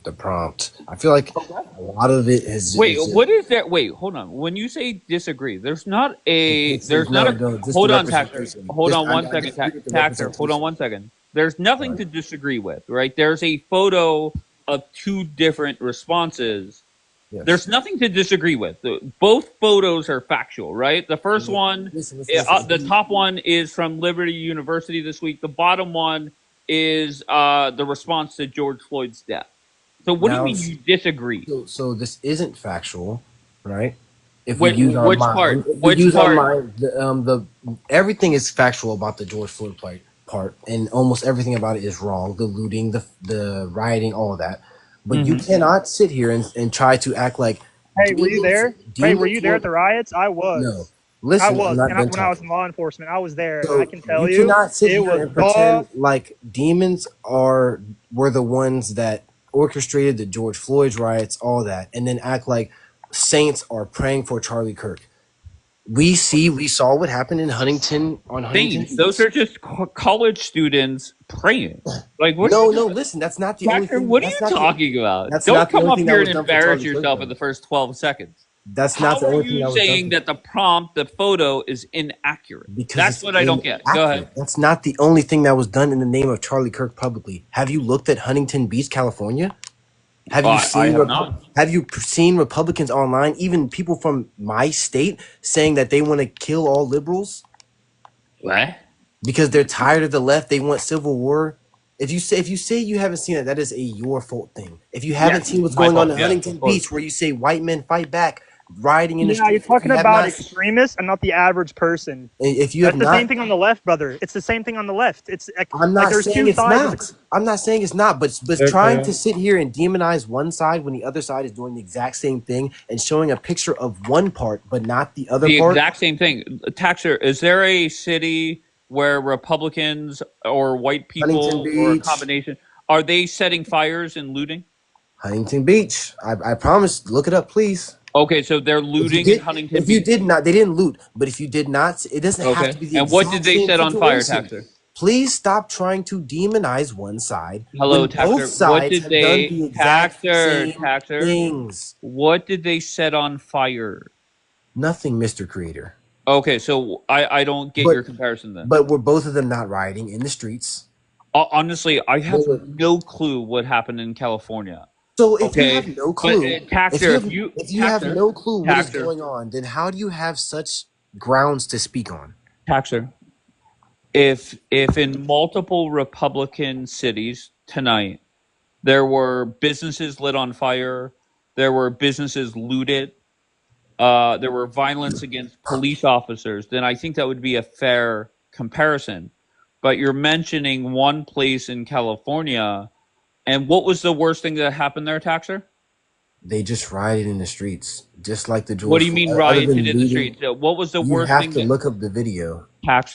Speaker 8: the prompt. I feel like a lot of it
Speaker 1: Wait,
Speaker 8: is
Speaker 1: what is that? Wait, hold on. When you say disagree, there's not a. There's not a.
Speaker 8: no, just the
Speaker 1: Hold on, Taxer.
Speaker 8: representation.
Speaker 1: Hold
Speaker 8: Just
Speaker 1: on one
Speaker 8: I
Speaker 1: second,
Speaker 8: disagree with the
Speaker 1: Taxer. Hold on
Speaker 8: representation.
Speaker 1: one second. There's nothing to disagree with, right? There's a photo of two different responses.
Speaker 8: Yes.
Speaker 1: There's nothing to disagree with. Both photos are factual, right? The first one,
Speaker 8: Listen.
Speaker 1: the top one is from Liberty University this week. The bottom one is the response to George Floyd's death. So what do you
Speaker 8: Now,
Speaker 1: mean you disagree?
Speaker 8: so this isn't factual, right? If we use our
Speaker 1: Which
Speaker 8: mind,
Speaker 1: part?
Speaker 8: if we
Speaker 1: Which
Speaker 8: use our
Speaker 1: part?
Speaker 8: mind, the everything is factual about the George Floyd part, and almost everything about it is wrong. The looting, the rioting, all of that. But you
Speaker 1: Mm-hmm.
Speaker 8: cannot sit here and try to act like
Speaker 22: Hey, were you there? Hey, were you there at the riots? I
Speaker 8: no.
Speaker 22: was. I
Speaker 8: Listen, I'm
Speaker 22: was,
Speaker 8: not
Speaker 22: and
Speaker 8: done
Speaker 22: when I was
Speaker 8: talking.
Speaker 22: in law enforcement, I was there, and I
Speaker 8: So
Speaker 22: can tell
Speaker 8: you
Speaker 22: you,
Speaker 8: cannot sit
Speaker 22: it
Speaker 8: here
Speaker 22: was
Speaker 8: and pretend
Speaker 22: buff.
Speaker 8: like demons were the ones that orchestrated the George Floyd riots, all that, and then act like saints are praying for Charlie Kirk. We saw what happened in Huntington
Speaker 1: Saints. Those
Speaker 8: Beach.
Speaker 1: are just college students praying. Like, what are
Speaker 8: No,
Speaker 1: you
Speaker 8: no,
Speaker 1: talking?
Speaker 8: listen, that's not the only
Speaker 1: Taxer,
Speaker 8: thing.
Speaker 1: what are you talking about?
Speaker 8: That's
Speaker 1: Don't
Speaker 8: not the
Speaker 1: come
Speaker 8: only
Speaker 1: up
Speaker 8: thing that
Speaker 1: here
Speaker 8: was
Speaker 1: and
Speaker 8: done for
Speaker 1: embarrass
Speaker 8: Charlie Kirk,
Speaker 1: yourself in
Speaker 8: though.
Speaker 1: the first 12 seconds.
Speaker 8: That's not
Speaker 1: How
Speaker 8: the
Speaker 1: are
Speaker 8: only thing
Speaker 1: you
Speaker 8: that was done
Speaker 1: saying
Speaker 8: for
Speaker 1: that the prompt, the photo, is inaccurate?
Speaker 8: because
Speaker 1: That's
Speaker 8: it's
Speaker 1: what I don't get. Go ahead.
Speaker 8: inaccurate. That's not the only thing that was done in the name of Charlie Kirk publicly. Have you looked at Huntington Beach, California? Have you
Speaker 1: I
Speaker 8: seen
Speaker 1: have not.
Speaker 8: have you seen Republicans online, even people from my state, saying that they want to kill all liberals
Speaker 1: What?
Speaker 8: because they're tired of the left? They want civil war. If you say you haven't seen it, that is a your fault thing. If you haven't
Speaker 1: Yes,
Speaker 8: seen what's
Speaker 1: my
Speaker 8: going on
Speaker 1: fault.
Speaker 8: in
Speaker 1: Yes,
Speaker 8: Huntington
Speaker 1: of course.
Speaker 8: Beach, where you say white men fight back, rioting in the
Speaker 22: Yeah, you're
Speaker 8: streets, if
Speaker 22: talking
Speaker 8: you have
Speaker 22: about
Speaker 8: not,
Speaker 22: extremists and not the average person.
Speaker 8: if you have
Speaker 22: That's the same
Speaker 8: not,
Speaker 22: thing on the left, brother. It's the same thing on the left. It's
Speaker 8: I'm
Speaker 22: like
Speaker 8: not
Speaker 22: there's
Speaker 8: saying
Speaker 22: two
Speaker 8: it's
Speaker 22: sides of the.
Speaker 8: not. I'm not saying it's not, but trying to sit here and demonize one side when the other side is doing the exact same thing and showing a picture of one part but not the other
Speaker 1: The
Speaker 8: part.
Speaker 1: exact same thing. Taxer, is there a city where Republicans or white
Speaker 8: Huntington
Speaker 1: people or a
Speaker 8: Beach,
Speaker 1: combination are they setting fires and looting?
Speaker 8: Huntington Beach. I promise. Look it up, please.
Speaker 1: Okay, so they're looting in Huntington
Speaker 8: If you
Speaker 1: Beach.
Speaker 8: did not, they didn't loot. But if you did not, it doesn't have to
Speaker 1: Okay.
Speaker 8: be the
Speaker 1: And what did
Speaker 8: exact
Speaker 1: they
Speaker 8: same
Speaker 1: set on fire,
Speaker 8: situation.
Speaker 1: Taxer?
Speaker 8: Please stop trying to demonize one side
Speaker 1: Hello,
Speaker 8: when both
Speaker 1: Taxer. What
Speaker 8: sides
Speaker 1: did
Speaker 8: have done the
Speaker 1: they
Speaker 8: exact
Speaker 1: Taxer,
Speaker 8: same
Speaker 1: Taxer?
Speaker 8: things.
Speaker 1: What did they set on fire?
Speaker 8: Nothing, Mr. Creator.
Speaker 1: Okay, so I don't get your
Speaker 8: But
Speaker 1: comparison then.
Speaker 8: but were both of them not rioting in the streets?
Speaker 1: Honestly, I
Speaker 8: They
Speaker 1: have
Speaker 8: were.
Speaker 1: no clue what happened in California.
Speaker 8: So if you have
Speaker 1: Okay,
Speaker 8: no
Speaker 1: but
Speaker 8: clue,
Speaker 1: Taxer,
Speaker 8: if you have no clue what is
Speaker 1: Taxer,
Speaker 8: going on, then how do you have such grounds to speak on?
Speaker 1: Taxer, if in multiple Republican cities tonight there were businesses lit on fire, there were businesses looted, there were violence against police officers, then I think that would be a fair comparison. But you're mentioning one place in California, and what was the worst thing that happened there, Taxer?
Speaker 8: They just rioted in the streets, just like the
Speaker 1: What
Speaker 8: George
Speaker 1: do you
Speaker 8: Floyd.
Speaker 1: mean
Speaker 8: Other
Speaker 1: rioted
Speaker 8: than
Speaker 1: in the
Speaker 8: looting,
Speaker 1: streets? What was the
Speaker 8: you
Speaker 1: worst
Speaker 8: have
Speaker 1: thing
Speaker 8: to
Speaker 1: that
Speaker 8: look up the video.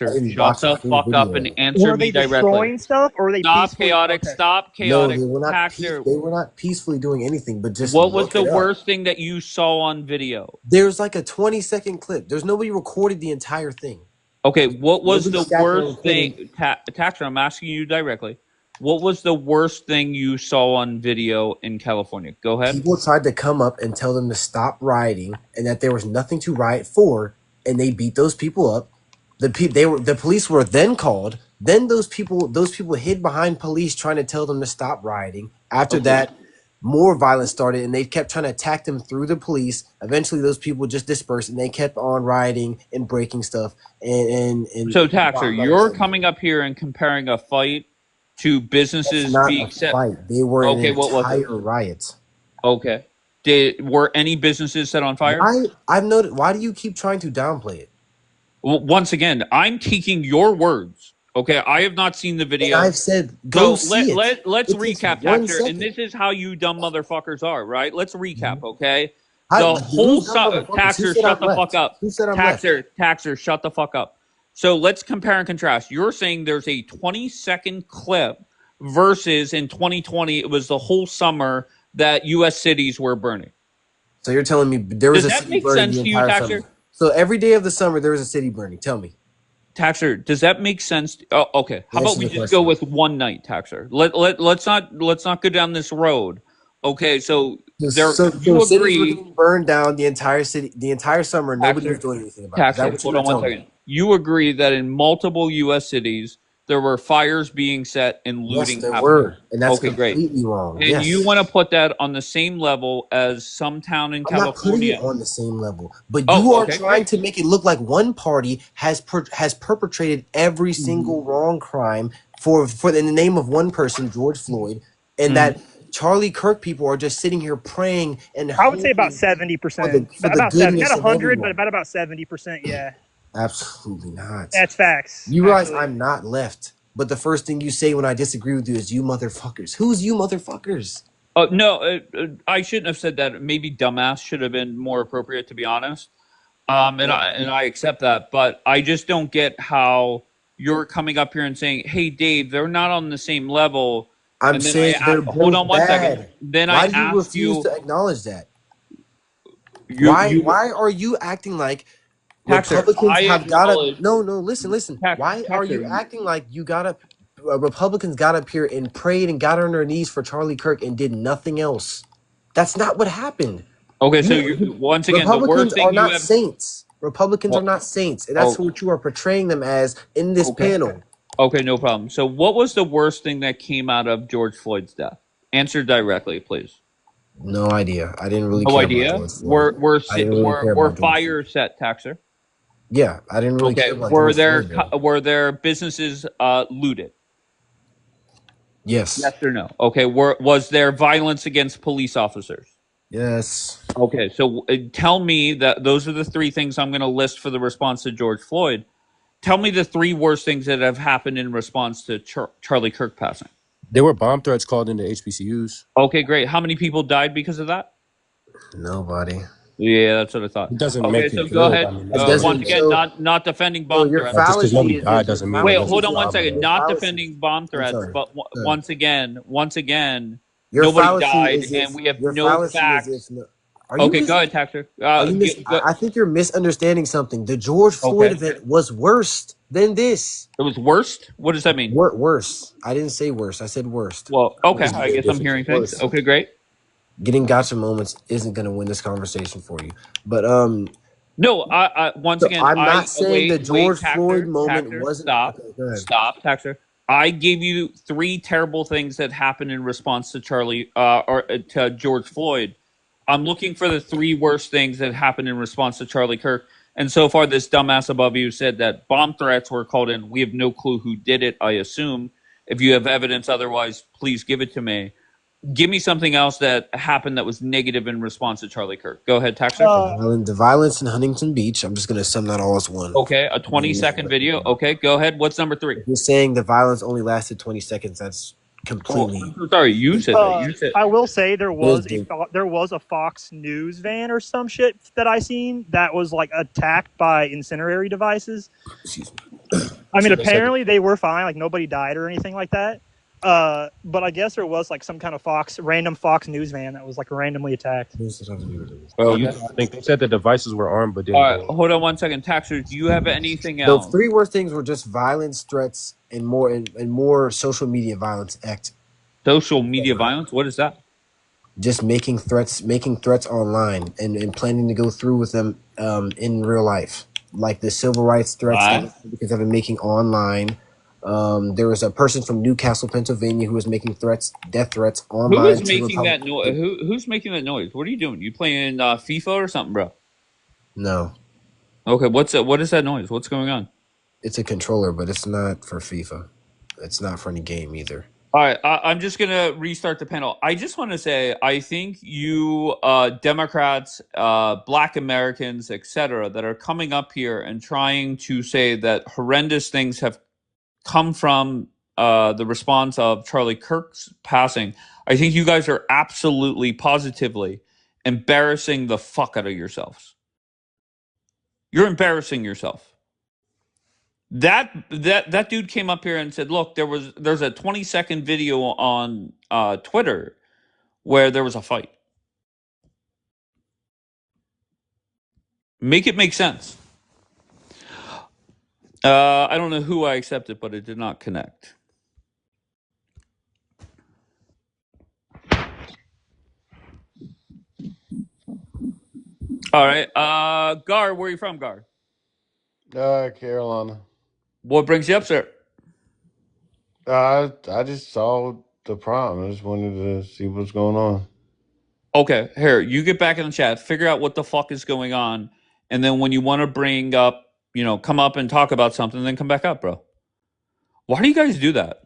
Speaker 8: I
Speaker 1: Taxer?
Speaker 8: didn't
Speaker 1: Shut
Speaker 8: watch a
Speaker 1: the
Speaker 8: full
Speaker 1: fuck up and
Speaker 8: video.
Speaker 1: answer
Speaker 22: Were
Speaker 1: me
Speaker 22: they
Speaker 1: directly.
Speaker 22: destroying stuff, or were they
Speaker 1: Stop
Speaker 22: peacefully?
Speaker 1: chaotic.
Speaker 22: Okay.
Speaker 1: Stop
Speaker 8: No,
Speaker 1: chaotic.
Speaker 8: they were not.
Speaker 1: Taxer.
Speaker 8: They were not peacefully doing anything, but just
Speaker 1: What was
Speaker 8: look
Speaker 1: the
Speaker 8: it up.
Speaker 1: worst thing that you saw on video?
Speaker 8: There's like a 20-second clip. There's nobody recorded the entire thing.
Speaker 1: Okay, what was
Speaker 8: Nobody
Speaker 1: the
Speaker 8: sat there
Speaker 1: worst
Speaker 8: recording.
Speaker 1: thing? Taxer, I'm asking you directly. What was the worst thing you saw on video in California? Go ahead.
Speaker 8: People tried to come up and tell them to stop rioting and that there was nothing to riot for, and they beat those people up. The police were then called. Then those people hid behind police trying to tell them to stop rioting. After
Speaker 1: Okay.
Speaker 8: that, more violence started, and they kept trying to attack them through the police. Eventually, those people just dispersed, and they kept on rioting and breaking stuff. And
Speaker 1: So, Taxer,
Speaker 8: bombed other
Speaker 1: you're
Speaker 8: cities.
Speaker 1: coming up here and comparing a fight to
Speaker 8: That's
Speaker 1: businesses
Speaker 8: not
Speaker 1: being
Speaker 8: a
Speaker 1: set.
Speaker 8: fight. They were an
Speaker 1: Okay, what was it?
Speaker 8: entire riot.
Speaker 1: Okay. Were any businesses set on fire?
Speaker 8: Why? I've noticed. Why do you keep trying to downplay it?
Speaker 1: Well, once again, I'm taking your words. Okay, I have not seen the
Speaker 8: And
Speaker 1: video.
Speaker 8: I've said, go
Speaker 1: So
Speaker 8: see it.
Speaker 1: let's
Speaker 8: It takes
Speaker 1: recap,
Speaker 8: 1
Speaker 1: Taxer, and
Speaker 8: second.
Speaker 1: this is how you dumb motherfuckers are, right? Let's recap, okay?
Speaker 8: How,
Speaker 1: The whole
Speaker 8: who's dumb motherfuckers? Who
Speaker 1: Taxer,
Speaker 8: said
Speaker 1: shut
Speaker 8: I'm
Speaker 1: the fuck
Speaker 8: left?
Speaker 1: up.
Speaker 8: Who said I'm left?
Speaker 1: Taxer, shut the fuck up. So let's compare and contrast. You're saying there's a 20-second clip versus in 2020 it was the whole summer that U.S. cities were burning.
Speaker 8: So you're telling me there was
Speaker 1: Does
Speaker 8: a
Speaker 1: that
Speaker 8: city
Speaker 1: make
Speaker 8: burning
Speaker 1: sense
Speaker 8: the
Speaker 1: to you,
Speaker 8: entire
Speaker 1: Taxer?
Speaker 8: summer. So every day of the summer there was a city burning. Tell me.
Speaker 1: Taxer, does that make sense? Oh, okay. How about
Speaker 8: Answer
Speaker 1: we
Speaker 8: the
Speaker 1: just go
Speaker 8: question.
Speaker 1: with one night, Taxer? Let's not go down this road. Okay, so there
Speaker 8: So
Speaker 1: you
Speaker 8: cities were
Speaker 1: agree,
Speaker 8: getting burned down the entire city, the entire summer. Nobody was
Speaker 1: Taxer.
Speaker 8: doing anything about it. Is that
Speaker 1: Taxer,
Speaker 8: what you
Speaker 1: hold
Speaker 8: were
Speaker 1: on one
Speaker 8: telling me?
Speaker 1: second. You agree that in multiple U.S. cities there were fires being set and
Speaker 8: Yes,
Speaker 1: looting
Speaker 8: there
Speaker 1: happening.
Speaker 8: were, and that's
Speaker 1: Okay, great.
Speaker 8: completely wrong.
Speaker 1: And you
Speaker 8: Yes.
Speaker 1: want to put that on the same level as some town in
Speaker 8: I'm not putting it
Speaker 1: California?
Speaker 8: on the same level, but you
Speaker 1: Oh,
Speaker 8: are
Speaker 1: okay,
Speaker 8: trying
Speaker 1: great.
Speaker 8: to make it look like one party has perpetrated every single wrong crime for in the name of one person, George Floyd, and that Charlie Kirk people are just sitting here praying and
Speaker 22: I would say about
Speaker 8: hoping
Speaker 22: 70%.
Speaker 8: for the
Speaker 22: About 7, not
Speaker 8: goodness of
Speaker 22: 100, but
Speaker 8: everyone.
Speaker 22: about 70%. Yeah,
Speaker 8: Absolutely not.
Speaker 22: that's facts.
Speaker 8: You realize
Speaker 22: Actually,
Speaker 8: I'm not left, but the first thing you say when I disagree with you is "you motherfuckers." Who's you motherfuckers?
Speaker 1: Oh no, I shouldn't have said that. Maybe dumbass should have been more appropriate, to be honest. And I accept that, but I just don't get how you're coming up here and saying, "Hey, Dave, they're not on the same level."
Speaker 8: I'm
Speaker 1: And then
Speaker 8: saying they're
Speaker 1: hold on
Speaker 8: both
Speaker 1: one second.
Speaker 8: bad.
Speaker 1: Then I
Speaker 8: Why do you
Speaker 1: ask
Speaker 8: refuse
Speaker 1: you,
Speaker 8: to acknowledge that?
Speaker 1: you
Speaker 8: Why are you acting like
Speaker 1: Taxer,
Speaker 8: Republicans
Speaker 1: I
Speaker 8: have gotta
Speaker 1: acknowledge
Speaker 8: listen. Why are you
Speaker 1: Taxer.
Speaker 8: acting like you gotta Republicans got up here and prayed and got on their knees for Charlie Kirk and did nothing else? That's not what happened.
Speaker 1: Okay, so once again, the
Speaker 8: Republicans
Speaker 1: worst thing
Speaker 8: are
Speaker 1: you
Speaker 8: not
Speaker 1: have.
Speaker 8: saints. Republicans are
Speaker 1: Oh,
Speaker 8: not saints, and that's
Speaker 1: oh,
Speaker 8: what you are portraying them as in this
Speaker 1: okay,
Speaker 8: panel.
Speaker 1: okay, no problem. So, what was the worst thing that came out of George Floyd's death? Answer directly, please.
Speaker 8: No idea. I didn't really
Speaker 1: No
Speaker 8: care about
Speaker 1: idea.
Speaker 8: George Floyd. I didn't really care
Speaker 1: Were
Speaker 8: about George Floyd.
Speaker 1: fires set, Taxer?
Speaker 8: Yeah, I didn't really
Speaker 1: Okay.
Speaker 8: care about George Floyd though.
Speaker 1: Were there businesses looted?
Speaker 8: Yes.
Speaker 1: Yes or no? Okay. Was there violence against police officers?
Speaker 8: Yes.
Speaker 1: Okay. So tell me that those are the three things I'm going to list for the response to George Floyd. Tell me the three worst things that have happened in response to Charlie Kirk passing.
Speaker 6: There were bomb threats called into HBCUs.
Speaker 1: Okay, great. How many people died because of that?
Speaker 8: Nobody.
Speaker 1: Yeah, that's what I thought.
Speaker 6: It doesn't
Speaker 1: Okay,
Speaker 6: make
Speaker 1: so
Speaker 6: it
Speaker 1: go
Speaker 6: good.
Speaker 1: ahead.
Speaker 6: I mean,
Speaker 8: It
Speaker 6: that's
Speaker 1: Once
Speaker 8: doesn't.
Speaker 6: dangerous.
Speaker 1: again,
Speaker 8: So,
Speaker 1: not defending
Speaker 8: so
Speaker 1: bomb
Speaker 8: your
Speaker 1: threats.
Speaker 6: Just because
Speaker 8: fallacy
Speaker 6: nobody
Speaker 8: is
Speaker 6: died
Speaker 8: this. Your
Speaker 6: doesn't mean it
Speaker 1: Wait,
Speaker 8: fallacy
Speaker 1: hold
Speaker 6: wasn't
Speaker 1: on
Speaker 8: is
Speaker 1: one
Speaker 6: bomb.
Speaker 1: second.
Speaker 8: your
Speaker 1: Not
Speaker 8: fallacy.
Speaker 1: defending bomb
Speaker 8: I'm
Speaker 1: threats,
Speaker 8: sorry.
Speaker 1: but
Speaker 8: Sorry.
Speaker 1: once again,
Speaker 8: Your
Speaker 1: nobody
Speaker 8: fallacy
Speaker 1: died,
Speaker 8: is
Speaker 1: and
Speaker 8: if
Speaker 1: we have
Speaker 8: your
Speaker 1: no
Speaker 8: fallacy is if
Speaker 1: facts.
Speaker 8: no, Are you
Speaker 1: Okay, go
Speaker 8: mis?
Speaker 1: ahead, Taxer.
Speaker 8: Are you mis? I think you're misunderstanding something. The George Floyd
Speaker 1: Okay.
Speaker 8: event was worse than this.
Speaker 1: It was worst? What does that mean?
Speaker 8: Worse. I didn't say worse. I said worst.
Speaker 1: Well, okay.
Speaker 8: There's a
Speaker 1: I
Speaker 8: big
Speaker 1: guess I'm
Speaker 8: difference.
Speaker 1: hearing things.
Speaker 8: Worse.
Speaker 1: Okay, great.
Speaker 8: Getting gotcha moments isn't going to win this conversation for you. But
Speaker 1: No, I once
Speaker 8: so
Speaker 1: again,
Speaker 8: I'm not saying the
Speaker 1: wait,
Speaker 8: George Floyd
Speaker 1: Taxer,
Speaker 8: moment
Speaker 1: Taxer,
Speaker 8: wasn't.
Speaker 1: stop,
Speaker 8: Okay, go ahead.
Speaker 1: stop, Taxer. I gave you three terrible things that happened in response to to George Floyd. I'm looking for the three worst things that happened in response to Charlie Kirk. And so far, this dumbass above you said that bomb threats were called in. We have no clue who did it, I assume. If you have evidence otherwise, please give it to me. Give me something else that happened that was negative in response to Charlie Kirk. Go ahead, Taxer.
Speaker 8: The violence in Huntington Beach. I'm just going to sum that all as one.
Speaker 1: Okay, a 20-second video. Okay, go ahead. What's number three?
Speaker 8: If you're saying the violence only lasted 20 seconds, that's completely.
Speaker 1: I'm so sorry, you said that. You said.
Speaker 22: I will say there was
Speaker 8: It
Speaker 22: a Fox News van or some shit that I seen that was like attacked by incendiary devices.
Speaker 8: Excuse me.
Speaker 22: I mean, apparently they were fine, like nobody died or anything like that. But I guess there was like some kind of random Fox News van that was like randomly attacked.
Speaker 1: Okay.
Speaker 6: I think they said the devices were armed, but didn't
Speaker 1: All right,
Speaker 6: go off.
Speaker 1: hold on one second. Taxer, do you have anything
Speaker 8: The
Speaker 1: else?
Speaker 8: three worst things were just violence, threats, and more social media violence act.
Speaker 1: Social media violence? What is that?
Speaker 8: Just making threats online and planning to go through with them in real life, like the civil rights threats because I've been making online. There was a person from Newcastle, Pennsylvania, who was making death threats online.
Speaker 1: Who is making that noise? Who's making that noise? What are you doing? You playing FIFA or something, bro?
Speaker 8: No,
Speaker 1: Okay, what is that noise? What's going on?
Speaker 8: it's a controller, but it's not for FIFA. It's not for any game either.
Speaker 1: All right, I'm just gonna restart the panel. I just want to say, I think you Democrats, Black Americans, etc., that are coming up here and trying to say that horrendous things have come from the response of Charlie Kirk's passing. I think you guys are absolutely, positively embarrassing the fuck out of yourselves. You're embarrassing yourself. That dude came up here and said, "Look, there's a 20-second video on Twitter where there was a fight. Make it make sense." I don't know who I accepted, but it did not connect. All right, Gar, where are you from, Gar?
Speaker 7: Carolina.
Speaker 1: What brings you up, sir?
Speaker 7: I just saw the prompt. I just wanted to see what's going on.
Speaker 1: Okay, here, you get back in the chat, figure out what the fuck is going on, and then when you want to bring up, come up and talk about something, then come back up, bro. Why do you guys do that?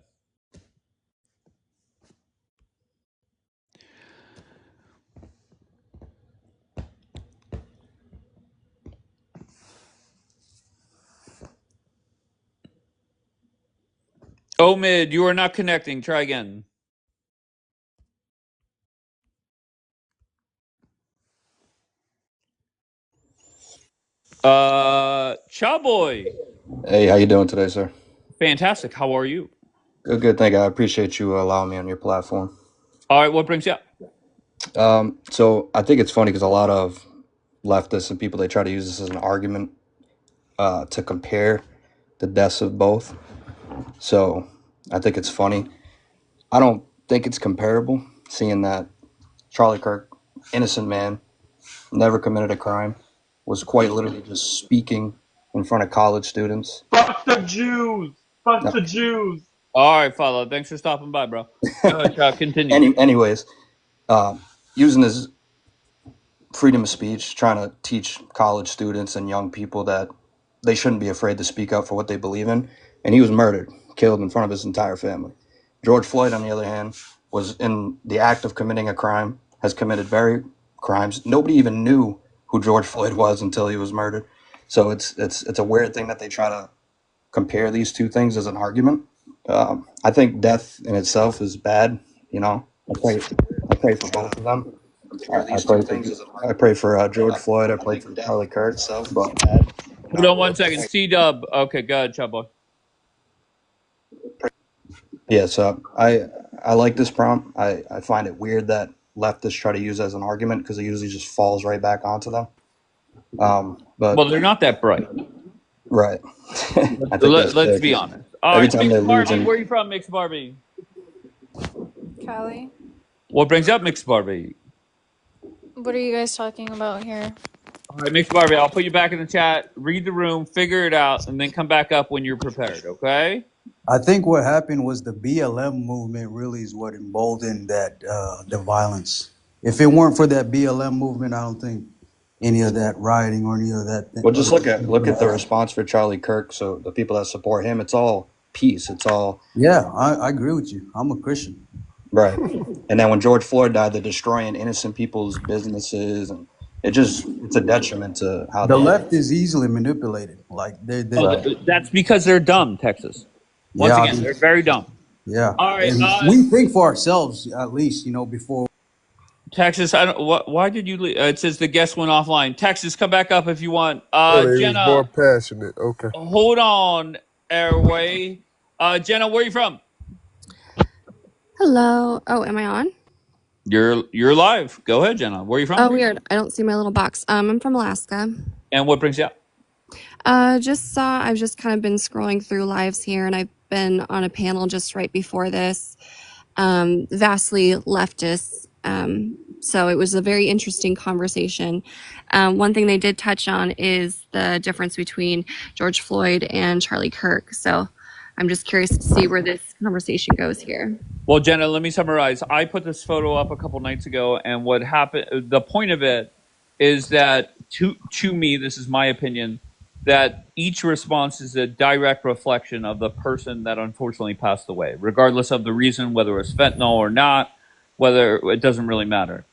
Speaker 1: Omid, you are not connecting. Try again. Chowboy.
Speaker 9: Hey, how you doing today, sir?
Speaker 1: Fantastic. How are you?
Speaker 9: Good. Thank you. I appreciate you allowing me on your platform.
Speaker 1: All right, what brings you up?
Speaker 9: So I think it's funny because a lot of leftists and people, they try to use this as an argument to compare the deaths of both. So I think it's funny. I don't think it's comparable, seeing that Charlie Kirk, innocent man, never committed a crime, was quite literally just speaking in front of college students.
Speaker 23: Fuck the Jews! Fuck
Speaker 9: No.
Speaker 23: the Jews!
Speaker 1: All right, follow. Thanks for stopping by, bro. Go ahead, Chuck. Continue.
Speaker 9: Anyways, using this freedom of speech, trying to teach college students and young people that they shouldn't be afraid to speak up for what they believe in. And he was murdered, killed in front of his entire family. George Floyd, on the other hand, was in the act of committing a crime, has committed very crimes. Nobody even knew who George Floyd was until he was murdered. So it's a weird thing that they try to compare these two things as an argument. I think death in itself is bad. I pray for both of them. I pray for George Floyd. I pray for Charlie Kirk. But
Speaker 1: Hold on one second. C-Dub. Okay, go ahead, Chowboy.
Speaker 9: yeah, so I like this prompt. I find it weird that leftists try to use as an argument because it usually just falls right back onto them. But
Speaker 1: Well, they're not that bright.
Speaker 9: right, I think that's fair.
Speaker 1: Let's be honest. All
Speaker 9: Every
Speaker 1: right,
Speaker 9: time they
Speaker 1: Mixed
Speaker 9: lose,
Speaker 1: Barbie,
Speaker 9: and
Speaker 1: where you from, Mixed Barbie?
Speaker 10: Callie,
Speaker 1: What brings up Mixed Barbie?
Speaker 10: what are you guys talking about here?
Speaker 1: All right, Mixed Barbie, I'll put you back in the chat. Read the room, figure it out, and then come back up when you're prepared. Okay?
Speaker 12: I think what happened was the BLM movement really is what emboldened that the violence. If it weren't for that BLM movement, I don't think any of that rioting or any of that.
Speaker 9: well, just look at the response for Charlie Kirk. So the people that support him, it's all peace. It's all
Speaker 12: Yeah, I agree with you. I'm a Christian.
Speaker 9: right. And then when George Floyd died, they're destroying innocent people's businesses, and it's a detriment to how
Speaker 12: The
Speaker 9: they.
Speaker 12: left is easily manipulated. Like they
Speaker 1: That's because they're dumb, Texas. Once
Speaker 12: yeah,
Speaker 1: again, they're very dumb.
Speaker 12: yeah.
Speaker 1: All right,
Speaker 12: And we think for ourselves at least, before.
Speaker 1: Texas, I don't. Why did you leave? It says the guest went offline. Texas, come back up if you want.
Speaker 11: Oh, they was more
Speaker 1: Jenna,
Speaker 11: passionate. Okay.
Speaker 1: hold on, Airway. Jenna, where are you from?
Speaker 13: Hello. Oh, am I on?
Speaker 1: You're live. Go ahead, Jenna. Where are you from?
Speaker 13: Oh, weird. I don't see my little box. I'm from Alaska.
Speaker 1: And what brings you up?
Speaker 13: I've just kind of been scrolling through lives here, and I've been on a panel just right before this, vastly leftist. So it was a very interesting conversation. One thing they did touch on is the difference between George Floyd and Charlie Kirk. So I'm just curious to see where this conversation goes here.
Speaker 1: Well, Jenna, let me summarize. I put this photo up a couple nights ago, and what happened? The point of it is that, to me, this is my opinion, that each response is a direct reflection of the person that unfortunately passed away, regardless of the reason, whether it's fentanyl or not, whether it doesn't really matter.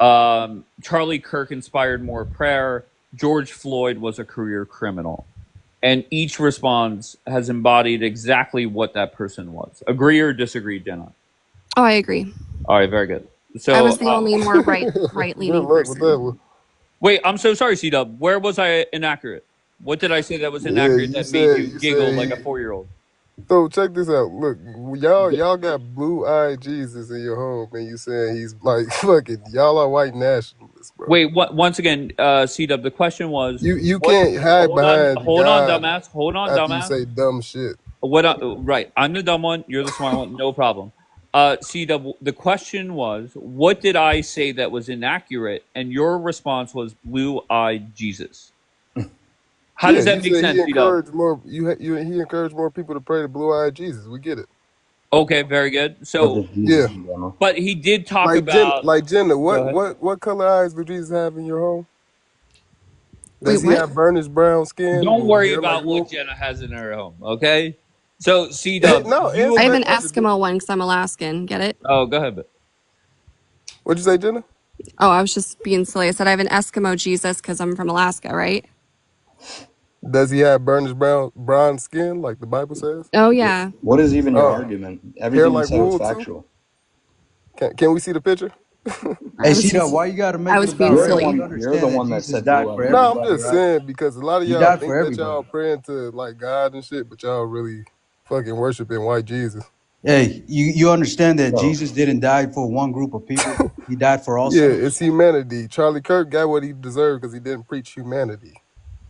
Speaker 1: Charlie Kirk inspired more prayer. George Floyd was a career criminal. And each response has embodied exactly what that person was. Agree or disagree, Jenna?
Speaker 13: Oh, I agree.
Speaker 1: All right, very good. So
Speaker 13: I was the only more right
Speaker 11: Good
Speaker 13: leaning
Speaker 11: luck with that
Speaker 13: person.
Speaker 11: one.
Speaker 1: wait, I'm so sorry, C-Dub. Where was I inaccurate? What did I say that was
Speaker 11: Yeah,
Speaker 1: inaccurate
Speaker 11: you
Speaker 1: that
Speaker 11: said
Speaker 1: made you giggle like a 4-year-old?
Speaker 11: So check this out. Look, y'all got blue-eyed Jesus in your home, and you saying he's like fucking. Y'all are white nationalists, bro.
Speaker 1: Wait, once again, C-Dub, the question was,
Speaker 11: You
Speaker 1: what?
Speaker 11: can't hide behind
Speaker 1: Hold on,
Speaker 11: God
Speaker 1: dumbass. Hold on,
Speaker 11: after you
Speaker 1: dumbass.
Speaker 11: say dumb shit.
Speaker 1: Right, I'm the dumb one. You're the smart one. No problem. C-Dub, the question was, what did I say that was inaccurate? And your response was blue-eyed Jesus. How does that make sense,
Speaker 11: He
Speaker 1: C-Dub?
Speaker 11: encouraged more. He encouraged more people to pray to blue-eyed Jesus. We get it.
Speaker 1: Okay, very good. So,
Speaker 11: Yeah,
Speaker 1: but he did talk
Speaker 11: like
Speaker 1: about.
Speaker 11: Jenna.
Speaker 1: Go ahead.
Speaker 11: What color eyes do Jesus have in your home? Does
Speaker 13: Wait,
Speaker 11: he
Speaker 13: what?
Speaker 11: have burnished brown skin?
Speaker 1: Don't
Speaker 11: with
Speaker 1: worry
Speaker 11: hair like
Speaker 1: about what
Speaker 11: wool?
Speaker 1: Jenna has in her home, okay? So, C-Dub,
Speaker 11: No,
Speaker 1: you.
Speaker 13: I have
Speaker 11: answer
Speaker 13: an
Speaker 11: that question.
Speaker 13: Eskimo one because I'm Alaskan. Get it?
Speaker 1: Oh, go ahead.
Speaker 11: What'd you say, Jenna?
Speaker 13: Oh, I was just being silly. I said I have an Eskimo Jesus because I'm from Alaska, right?
Speaker 11: Does he have burnished brown skin like the Bible says?
Speaker 13: Oh, yeah.
Speaker 9: What is even your argument?
Speaker 11: Hair
Speaker 9: Everything you
Speaker 11: like
Speaker 9: said was
Speaker 11: wool too?
Speaker 9: factual.
Speaker 11: Can we see the picture?
Speaker 12: Hey, Cedar, why you got to make
Speaker 13: I
Speaker 12: it
Speaker 13: was
Speaker 12: about
Speaker 13: being
Speaker 9: You're the
Speaker 12: race?
Speaker 13: silly.
Speaker 12: You
Speaker 9: one. You're the
Speaker 12: understand that
Speaker 9: one that
Speaker 12: Jesus
Speaker 9: said
Speaker 12: died
Speaker 9: blue
Speaker 12: for
Speaker 9: eyed.
Speaker 11: No, I'm
Speaker 12: everybody,
Speaker 11: just
Speaker 12: right?
Speaker 11: saying because a lot of
Speaker 12: He
Speaker 11: y'all
Speaker 12: died
Speaker 11: think
Speaker 12: for
Speaker 11: that
Speaker 12: everybody.
Speaker 11: y'all praying to like God and shit, but y'all really fucking worshiping white Jesus.
Speaker 12: Hey, you understand that
Speaker 9: So
Speaker 12: Jesus didn't die for one group of people. He died for all
Speaker 11: Yeah,
Speaker 12: sinners.
Speaker 11: it's humanity. Charlie Kirk got what he deserved because he didn't preach humanity.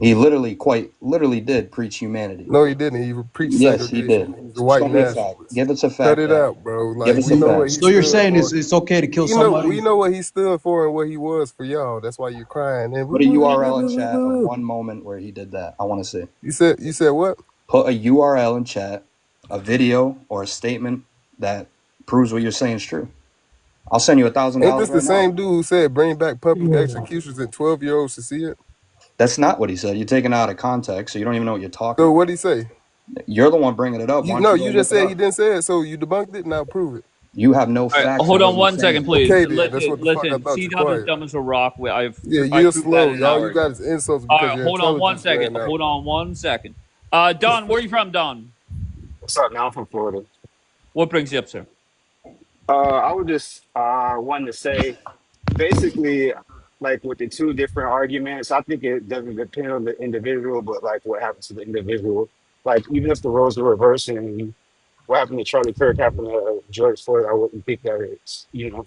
Speaker 9: he quite literally did preach humanity.
Speaker 11: No, he didn't. He preached
Speaker 9: Yes, he did.
Speaker 11: segregation. He's a white
Speaker 9: Show me a fact.
Speaker 11: nationalist.
Speaker 9: Give us a
Speaker 11: Cut
Speaker 9: fact
Speaker 11: it
Speaker 9: that.
Speaker 11: out, bro.
Speaker 9: Give
Speaker 11: Like
Speaker 9: us
Speaker 11: we
Speaker 9: a
Speaker 11: know what
Speaker 9: fact.
Speaker 11: he
Speaker 12: So you're
Speaker 11: stood
Speaker 12: saying
Speaker 11: for.
Speaker 12: it's okay to kill
Speaker 11: We
Speaker 12: somebody?
Speaker 11: know what he stood for and what he was for y'all. That's why you're crying. And
Speaker 9: Put a URL in chat of one moment where he did that. I want to see.
Speaker 11: you said what?
Speaker 9: Put a URL in chat, a video or a statement that proves what you're saying is true. I'll send you $1,000
Speaker 11: Ain't this the
Speaker 9: right now.
Speaker 11: same dude who said bring back public executions and 12-year-olds to see it?
Speaker 9: That's not what he said. You're taking it out of context, so you don't even know what you're talking
Speaker 11: So
Speaker 9: about.
Speaker 11: what'd he say?
Speaker 9: You're the one bringing it up. Why don't you go
Speaker 11: You
Speaker 9: look
Speaker 11: just
Speaker 9: it
Speaker 11: said
Speaker 9: up?
Speaker 11: he didn't say it, so you debunked it. Now prove it.
Speaker 9: You have no
Speaker 1: All right,
Speaker 9: facts
Speaker 1: hold
Speaker 9: on what
Speaker 1: on
Speaker 9: you're
Speaker 1: 1 second,
Speaker 9: saying.
Speaker 1: please.
Speaker 11: Okay, then. That's what the fuck I
Speaker 1: Listen.
Speaker 11: thought you
Speaker 1: C-Dub is
Speaker 11: quiet.
Speaker 1: dumb as a rock. I
Speaker 11: You're
Speaker 1: proved that
Speaker 11: slow.
Speaker 1: in
Speaker 11: All you
Speaker 1: hours.
Speaker 11: got is insults
Speaker 1: All
Speaker 11: because
Speaker 1: right,
Speaker 11: your
Speaker 1: hold on 1
Speaker 11: intelligence
Speaker 1: second.
Speaker 11: ran out.
Speaker 1: Hold on 1 second. Don, where are you from, Don?
Speaker 24: What's up, now? I'm from Florida.
Speaker 1: What brings you up, sir?
Speaker 24: I would just wanted to say basically like with the two different arguments, I think it doesn't depend on the individual, but like what happens to the individual. Like even if the roles were reversed and what happened to Charlie Kirk happened to George Floyd, I wouldn't think that it's, you know.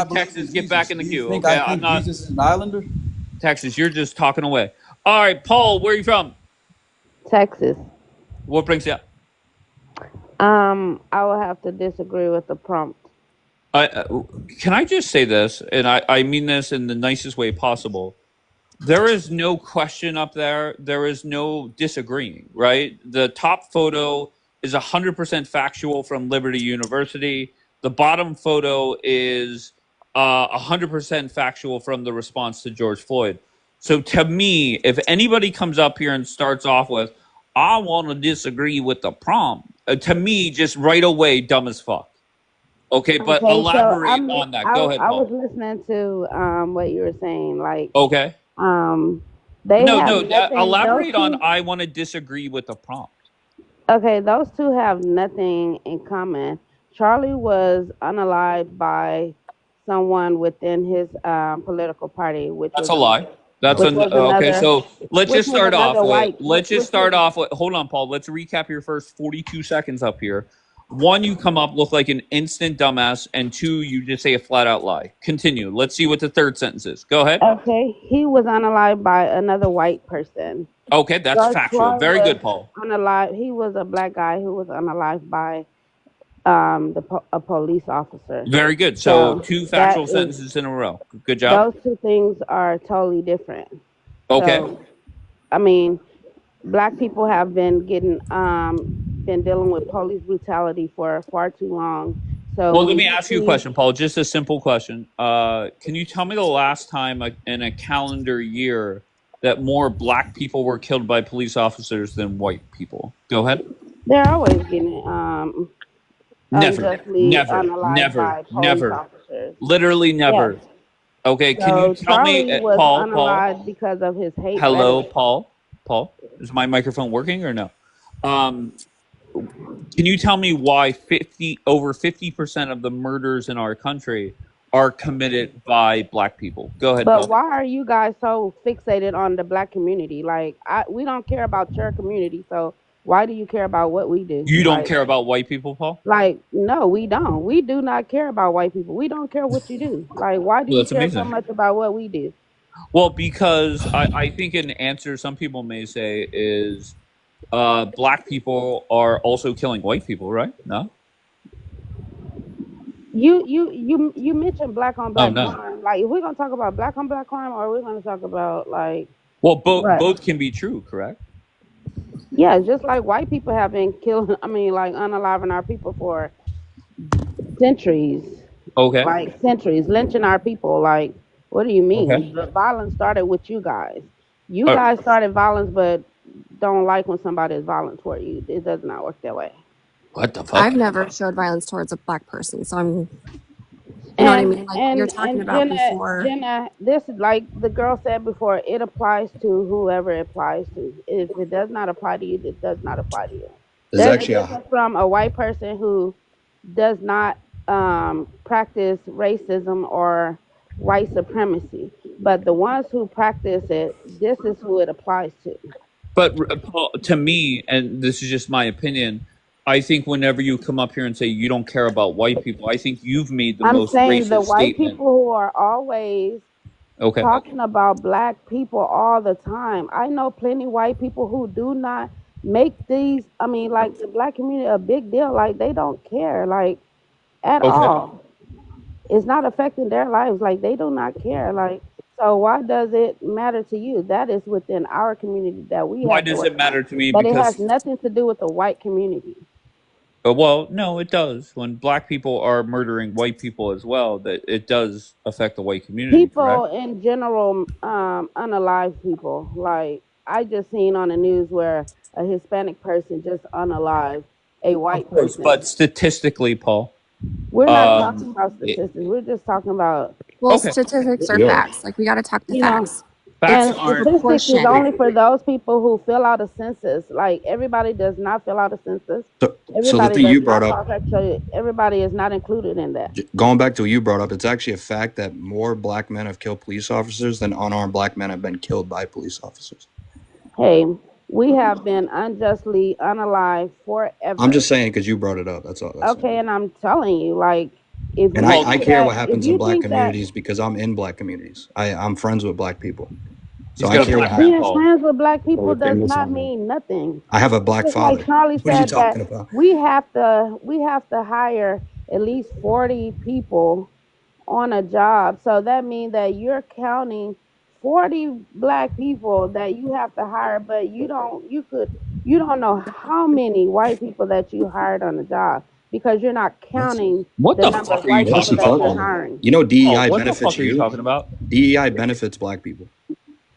Speaker 12: not believe in
Speaker 1: Texas, get back
Speaker 12: Jesus?
Speaker 1: in the
Speaker 12: Do you
Speaker 1: queue.
Speaker 12: think
Speaker 1: Okay,
Speaker 12: I
Speaker 1: I'm
Speaker 12: think
Speaker 1: not
Speaker 12: Jesus is an islander?
Speaker 1: Texas. You're just talking away. All right, Paul, where are you from?
Speaker 14: Texas.
Speaker 1: What brings you up?
Speaker 14: I would have to disagree with the prompt.
Speaker 1: Can I just say this, and I mean this in the nicest way possible. There is no question up there. There is no disagreeing, right? The top photo is 100% factual from Liberty University. The bottom photo is 100% factual from the response to George Floyd. So to me, if anybody comes up here and starts off with, I want to disagree with the prompt, to me, just right away, dumb as fuck. Okay, but
Speaker 14: Okay, so
Speaker 1: elaborate on that. Go ahead,
Speaker 14: I was
Speaker 1: Paul.
Speaker 14: listening to what you were saying. Like,
Speaker 1: Okay.
Speaker 14: um, they
Speaker 1: No,
Speaker 14: have
Speaker 1: no.
Speaker 14: nothing. Those
Speaker 1: Elaborate on.
Speaker 14: two.
Speaker 1: I want to disagree with the prompt.
Speaker 14: Okay, those two have nothing in common. Charlie was unalived by someone within his political party,
Speaker 1: That's a lie. That's
Speaker 14: which
Speaker 1: an
Speaker 14: was
Speaker 1: okay.
Speaker 14: another,
Speaker 1: So let's
Speaker 14: which
Speaker 1: just
Speaker 14: was
Speaker 1: start off
Speaker 14: another
Speaker 1: with.
Speaker 14: white,
Speaker 1: Let's just
Speaker 14: which
Speaker 1: start
Speaker 14: was
Speaker 1: off with. Hold on, Paul. Let's recap your first 42 seconds up here. One, you come up look like an instant dumbass, and two, you just say a flat out lie. Continue. Let's see what the third sentence is. Go ahead.
Speaker 14: okay. He was unalived by another white person.
Speaker 1: Okay, that's
Speaker 14: George
Speaker 1: factual.
Speaker 14: Floyd
Speaker 1: Very
Speaker 14: was
Speaker 1: good, Paul.
Speaker 14: unalived. He was a black guy who was unalived by a police officer.
Speaker 1: Very good. So
Speaker 14: So
Speaker 1: two
Speaker 14: that
Speaker 1: factual
Speaker 14: is
Speaker 1: sentences in a row. Good job.
Speaker 14: those two things are totally different.
Speaker 1: Okay.
Speaker 14: So I mean, black people have been dealing with police brutality for far too long. So
Speaker 1: Well, let
Speaker 14: when
Speaker 1: me
Speaker 14: you
Speaker 1: ask you a
Speaker 14: see
Speaker 1: question, Paul. Just a simple question. Can you tell me the last time in a calendar year that more black people were killed by police officers than white people? Go ahead.
Speaker 14: they're always getting
Speaker 1: Never,
Speaker 14: unjustly
Speaker 1: never,
Speaker 14: unalived
Speaker 1: never,
Speaker 14: by police
Speaker 1: never.
Speaker 14: officers.
Speaker 1: Literally
Speaker 14: Yes.
Speaker 1: never. Okay. Can you
Speaker 14: So
Speaker 1: tell me,
Speaker 14: Charlie was
Speaker 1: Paul? Paul.
Speaker 14: unalived because of his hate
Speaker 1: Hello,
Speaker 14: rhetoric.
Speaker 1: Paul. Paul. Is my microphone working or no? Um, Can you tell me why over 50% of the murders in our country are committed by black people? Go ahead,
Speaker 14: But
Speaker 1: Paul.
Speaker 14: why are you guys so fixated on the black community? Like, we don't care about your community, so why do you care about what we do?
Speaker 1: You don't care about white people, Paul?
Speaker 14: No, we don't. We do not care about white people. We don't care what you do. Like, why do
Speaker 1: Well,
Speaker 14: you
Speaker 1: that's
Speaker 14: care so
Speaker 1: amazing.
Speaker 14: much about what we do?
Speaker 1: Well, because I think an answer some people may say is black people are also killing white people, right? No?
Speaker 14: You mentioned black on
Speaker 1: Oh,
Speaker 14: black
Speaker 1: no.
Speaker 14: crime. Like, if we're gonna talk about black on black crime, or we're gonna talk about like
Speaker 1: Well,
Speaker 14: what?
Speaker 1: both can be true, correct?
Speaker 14: Yeah, just like white people have been killing. I mean, like unaliving our people for centuries,
Speaker 1: Okay.
Speaker 14: like centuries, lynching our people. Like, what do you mean?
Speaker 1: Okay.
Speaker 14: The violence started with you guys. You
Speaker 1: Uh,
Speaker 14: guys started violence, but don't like when somebody is violent toward you. It does not work that way.
Speaker 1: what the fuck?
Speaker 13: I've never showed violence towards a black person, so I'm, you know what I mean? Like you're talking
Speaker 14: And
Speaker 13: about before.
Speaker 14: Jenna, this is like the girl said before. It applies to whoever it applies to. If it does not apply to you, it does not apply to you.
Speaker 9: There's
Speaker 14: There's a
Speaker 9: actually
Speaker 14: difference from a white person who does not practice racism or white supremacy, but the ones who practice it, this is who it applies to.
Speaker 1: But Paul, to me, and this is just my opinion, I think whenever you come up here and say you don't care about white people, I think you've made the
Speaker 14: I'm
Speaker 1: most
Speaker 14: saying the
Speaker 1: racist
Speaker 14: white
Speaker 1: statement.
Speaker 14: people who are always
Speaker 1: Okay.
Speaker 14: talking about black people all the time. I know plenty white people who do not make these, I mean, like the black community a big deal. Like they don't care, like at
Speaker 1: Okay.
Speaker 14: all. It's not affecting their lives. Like they do not care. Like, so why does it matter to you? That is within our community that we
Speaker 1: Why
Speaker 14: have to
Speaker 1: does
Speaker 14: work
Speaker 1: it
Speaker 14: on.
Speaker 1: matter to me?
Speaker 14: But it has
Speaker 1: Because,
Speaker 14: nothing to do with the white community.
Speaker 1: well, no, it does. When black people are murdering white people as well, that it does affect the white community,
Speaker 14: People
Speaker 1: correct?
Speaker 14: in general, unalive people. Like I just seen on the news where a Hispanic person just unalive a
Speaker 1: Of
Speaker 14: white
Speaker 1: course. But
Speaker 14: person.
Speaker 1: statistically, Paul,
Speaker 14: We're not talking
Speaker 1: um,
Speaker 14: about
Speaker 1: it,
Speaker 14: statistics. We're just talking about,
Speaker 13: Well,
Speaker 1: okay,
Speaker 13: statistics are
Speaker 9: We are.
Speaker 13: facts. Like we got to talk the
Speaker 14: you know,
Speaker 13: facts.
Speaker 1: facts
Speaker 14: and
Speaker 13: It's
Speaker 1: aren't.
Speaker 14: statistics is
Speaker 13: proportion.
Speaker 14: only for those people who fill out a census. Like everybody does not fill out a census.
Speaker 9: So the
Speaker 14: Everybody
Speaker 9: thing
Speaker 14: does
Speaker 9: you brought
Speaker 14: not
Speaker 9: up,
Speaker 14: call sexual. Everybody is not included in that.
Speaker 9: going back to what you brought up, it's actually a fact that more black men have killed police officers than unarmed black men have been killed by police officers.
Speaker 14: Hey, we have been unjustly unalive
Speaker 9: I'm
Speaker 14: forever.
Speaker 9: just saying because you brought it up. That's all. That's all.
Speaker 14: Okay, and I'm telling you, like, if
Speaker 9: And
Speaker 14: you
Speaker 9: I
Speaker 14: think
Speaker 1: Paul,
Speaker 9: care
Speaker 14: that,
Speaker 9: what
Speaker 14: if
Speaker 9: happens in
Speaker 14: you
Speaker 9: black
Speaker 14: think that
Speaker 9: communities because I'm in black communities. I'm friends with black people. So
Speaker 1: he's
Speaker 9: I
Speaker 1: got a
Speaker 9: care what
Speaker 1: black hat,
Speaker 9: happens.
Speaker 14: being
Speaker 1: Paul.
Speaker 14: friends with black people
Speaker 24: Or
Speaker 14: does
Speaker 24: famous
Speaker 14: not
Speaker 24: on
Speaker 14: mean nothing.
Speaker 9: I have a
Speaker 14: It's
Speaker 9: black
Speaker 14: just like
Speaker 9: father.
Speaker 14: Charlie
Speaker 9: What are you
Speaker 14: said that
Speaker 9: talking about?
Speaker 14: we have to hire at least 40 people on a job. So that means that you're counting 40 black people that you have to hire, but you don't know how many white people that you hired on the job because you're not
Speaker 9: What?
Speaker 14: counting
Speaker 1: What
Speaker 14: the
Speaker 1: the
Speaker 14: number
Speaker 1: fuck
Speaker 14: of
Speaker 1: are you
Speaker 14: white
Speaker 9: What's
Speaker 14: people
Speaker 1: talking
Speaker 9: he
Speaker 14: that
Speaker 1: about,
Speaker 14: you're
Speaker 9: talking
Speaker 1: Paul?
Speaker 9: about?
Speaker 14: hiring.
Speaker 9: You know,
Speaker 1: Paul,
Speaker 9: DEI
Speaker 1: what the
Speaker 9: benefits
Speaker 1: fuck are you
Speaker 9: you.
Speaker 1: talking about?
Speaker 9: DEI benefits black people.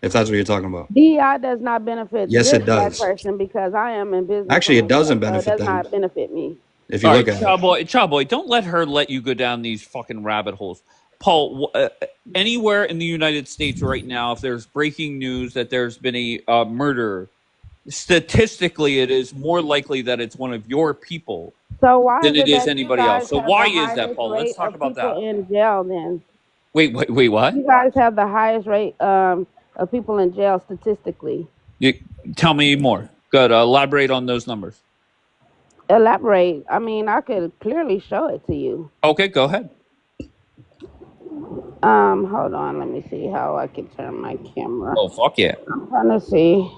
Speaker 9: If that's what you're talking about.
Speaker 14: DEI does not benefit
Speaker 9: Yes,
Speaker 14: this
Speaker 9: it
Speaker 14: black
Speaker 9: does.
Speaker 14: person because I am in business
Speaker 9: Actually,
Speaker 14: for
Speaker 9: it doesn't
Speaker 14: myself, so it
Speaker 9: benefit
Speaker 14: does
Speaker 9: them.
Speaker 14: not benefit me.
Speaker 9: If you
Speaker 1: All
Speaker 9: look
Speaker 1: right,
Speaker 9: at it.
Speaker 1: Child Boy, don't let her let you go down these fucking rabbit holes. Paul, anywhere in the United States right now, if there's breaking news that there's been a murder, statistically, it is more likely that it's one of your people
Speaker 14: So why is
Speaker 1: than it
Speaker 14: it
Speaker 1: is
Speaker 14: that you
Speaker 1: anybody
Speaker 14: guys
Speaker 1: else. So
Speaker 14: have
Speaker 1: why
Speaker 14: the
Speaker 1: is that,
Speaker 14: highest
Speaker 1: Paul? Let's
Speaker 14: rate
Speaker 1: talk
Speaker 14: of
Speaker 1: about
Speaker 14: people
Speaker 1: that.
Speaker 14: in jail then?
Speaker 1: Wait, what?
Speaker 14: You guys have the highest rate of people in jail statistically.
Speaker 1: You, tell me more. Good. Elaborate on those numbers.
Speaker 14: Elaborate. I mean, I could clearly show it to you.
Speaker 1: Okay, go ahead.
Speaker 14: Hold on. Let me see how I can turn my camera.
Speaker 1: Oh, fuck yeah.
Speaker 14: I'm trying to see.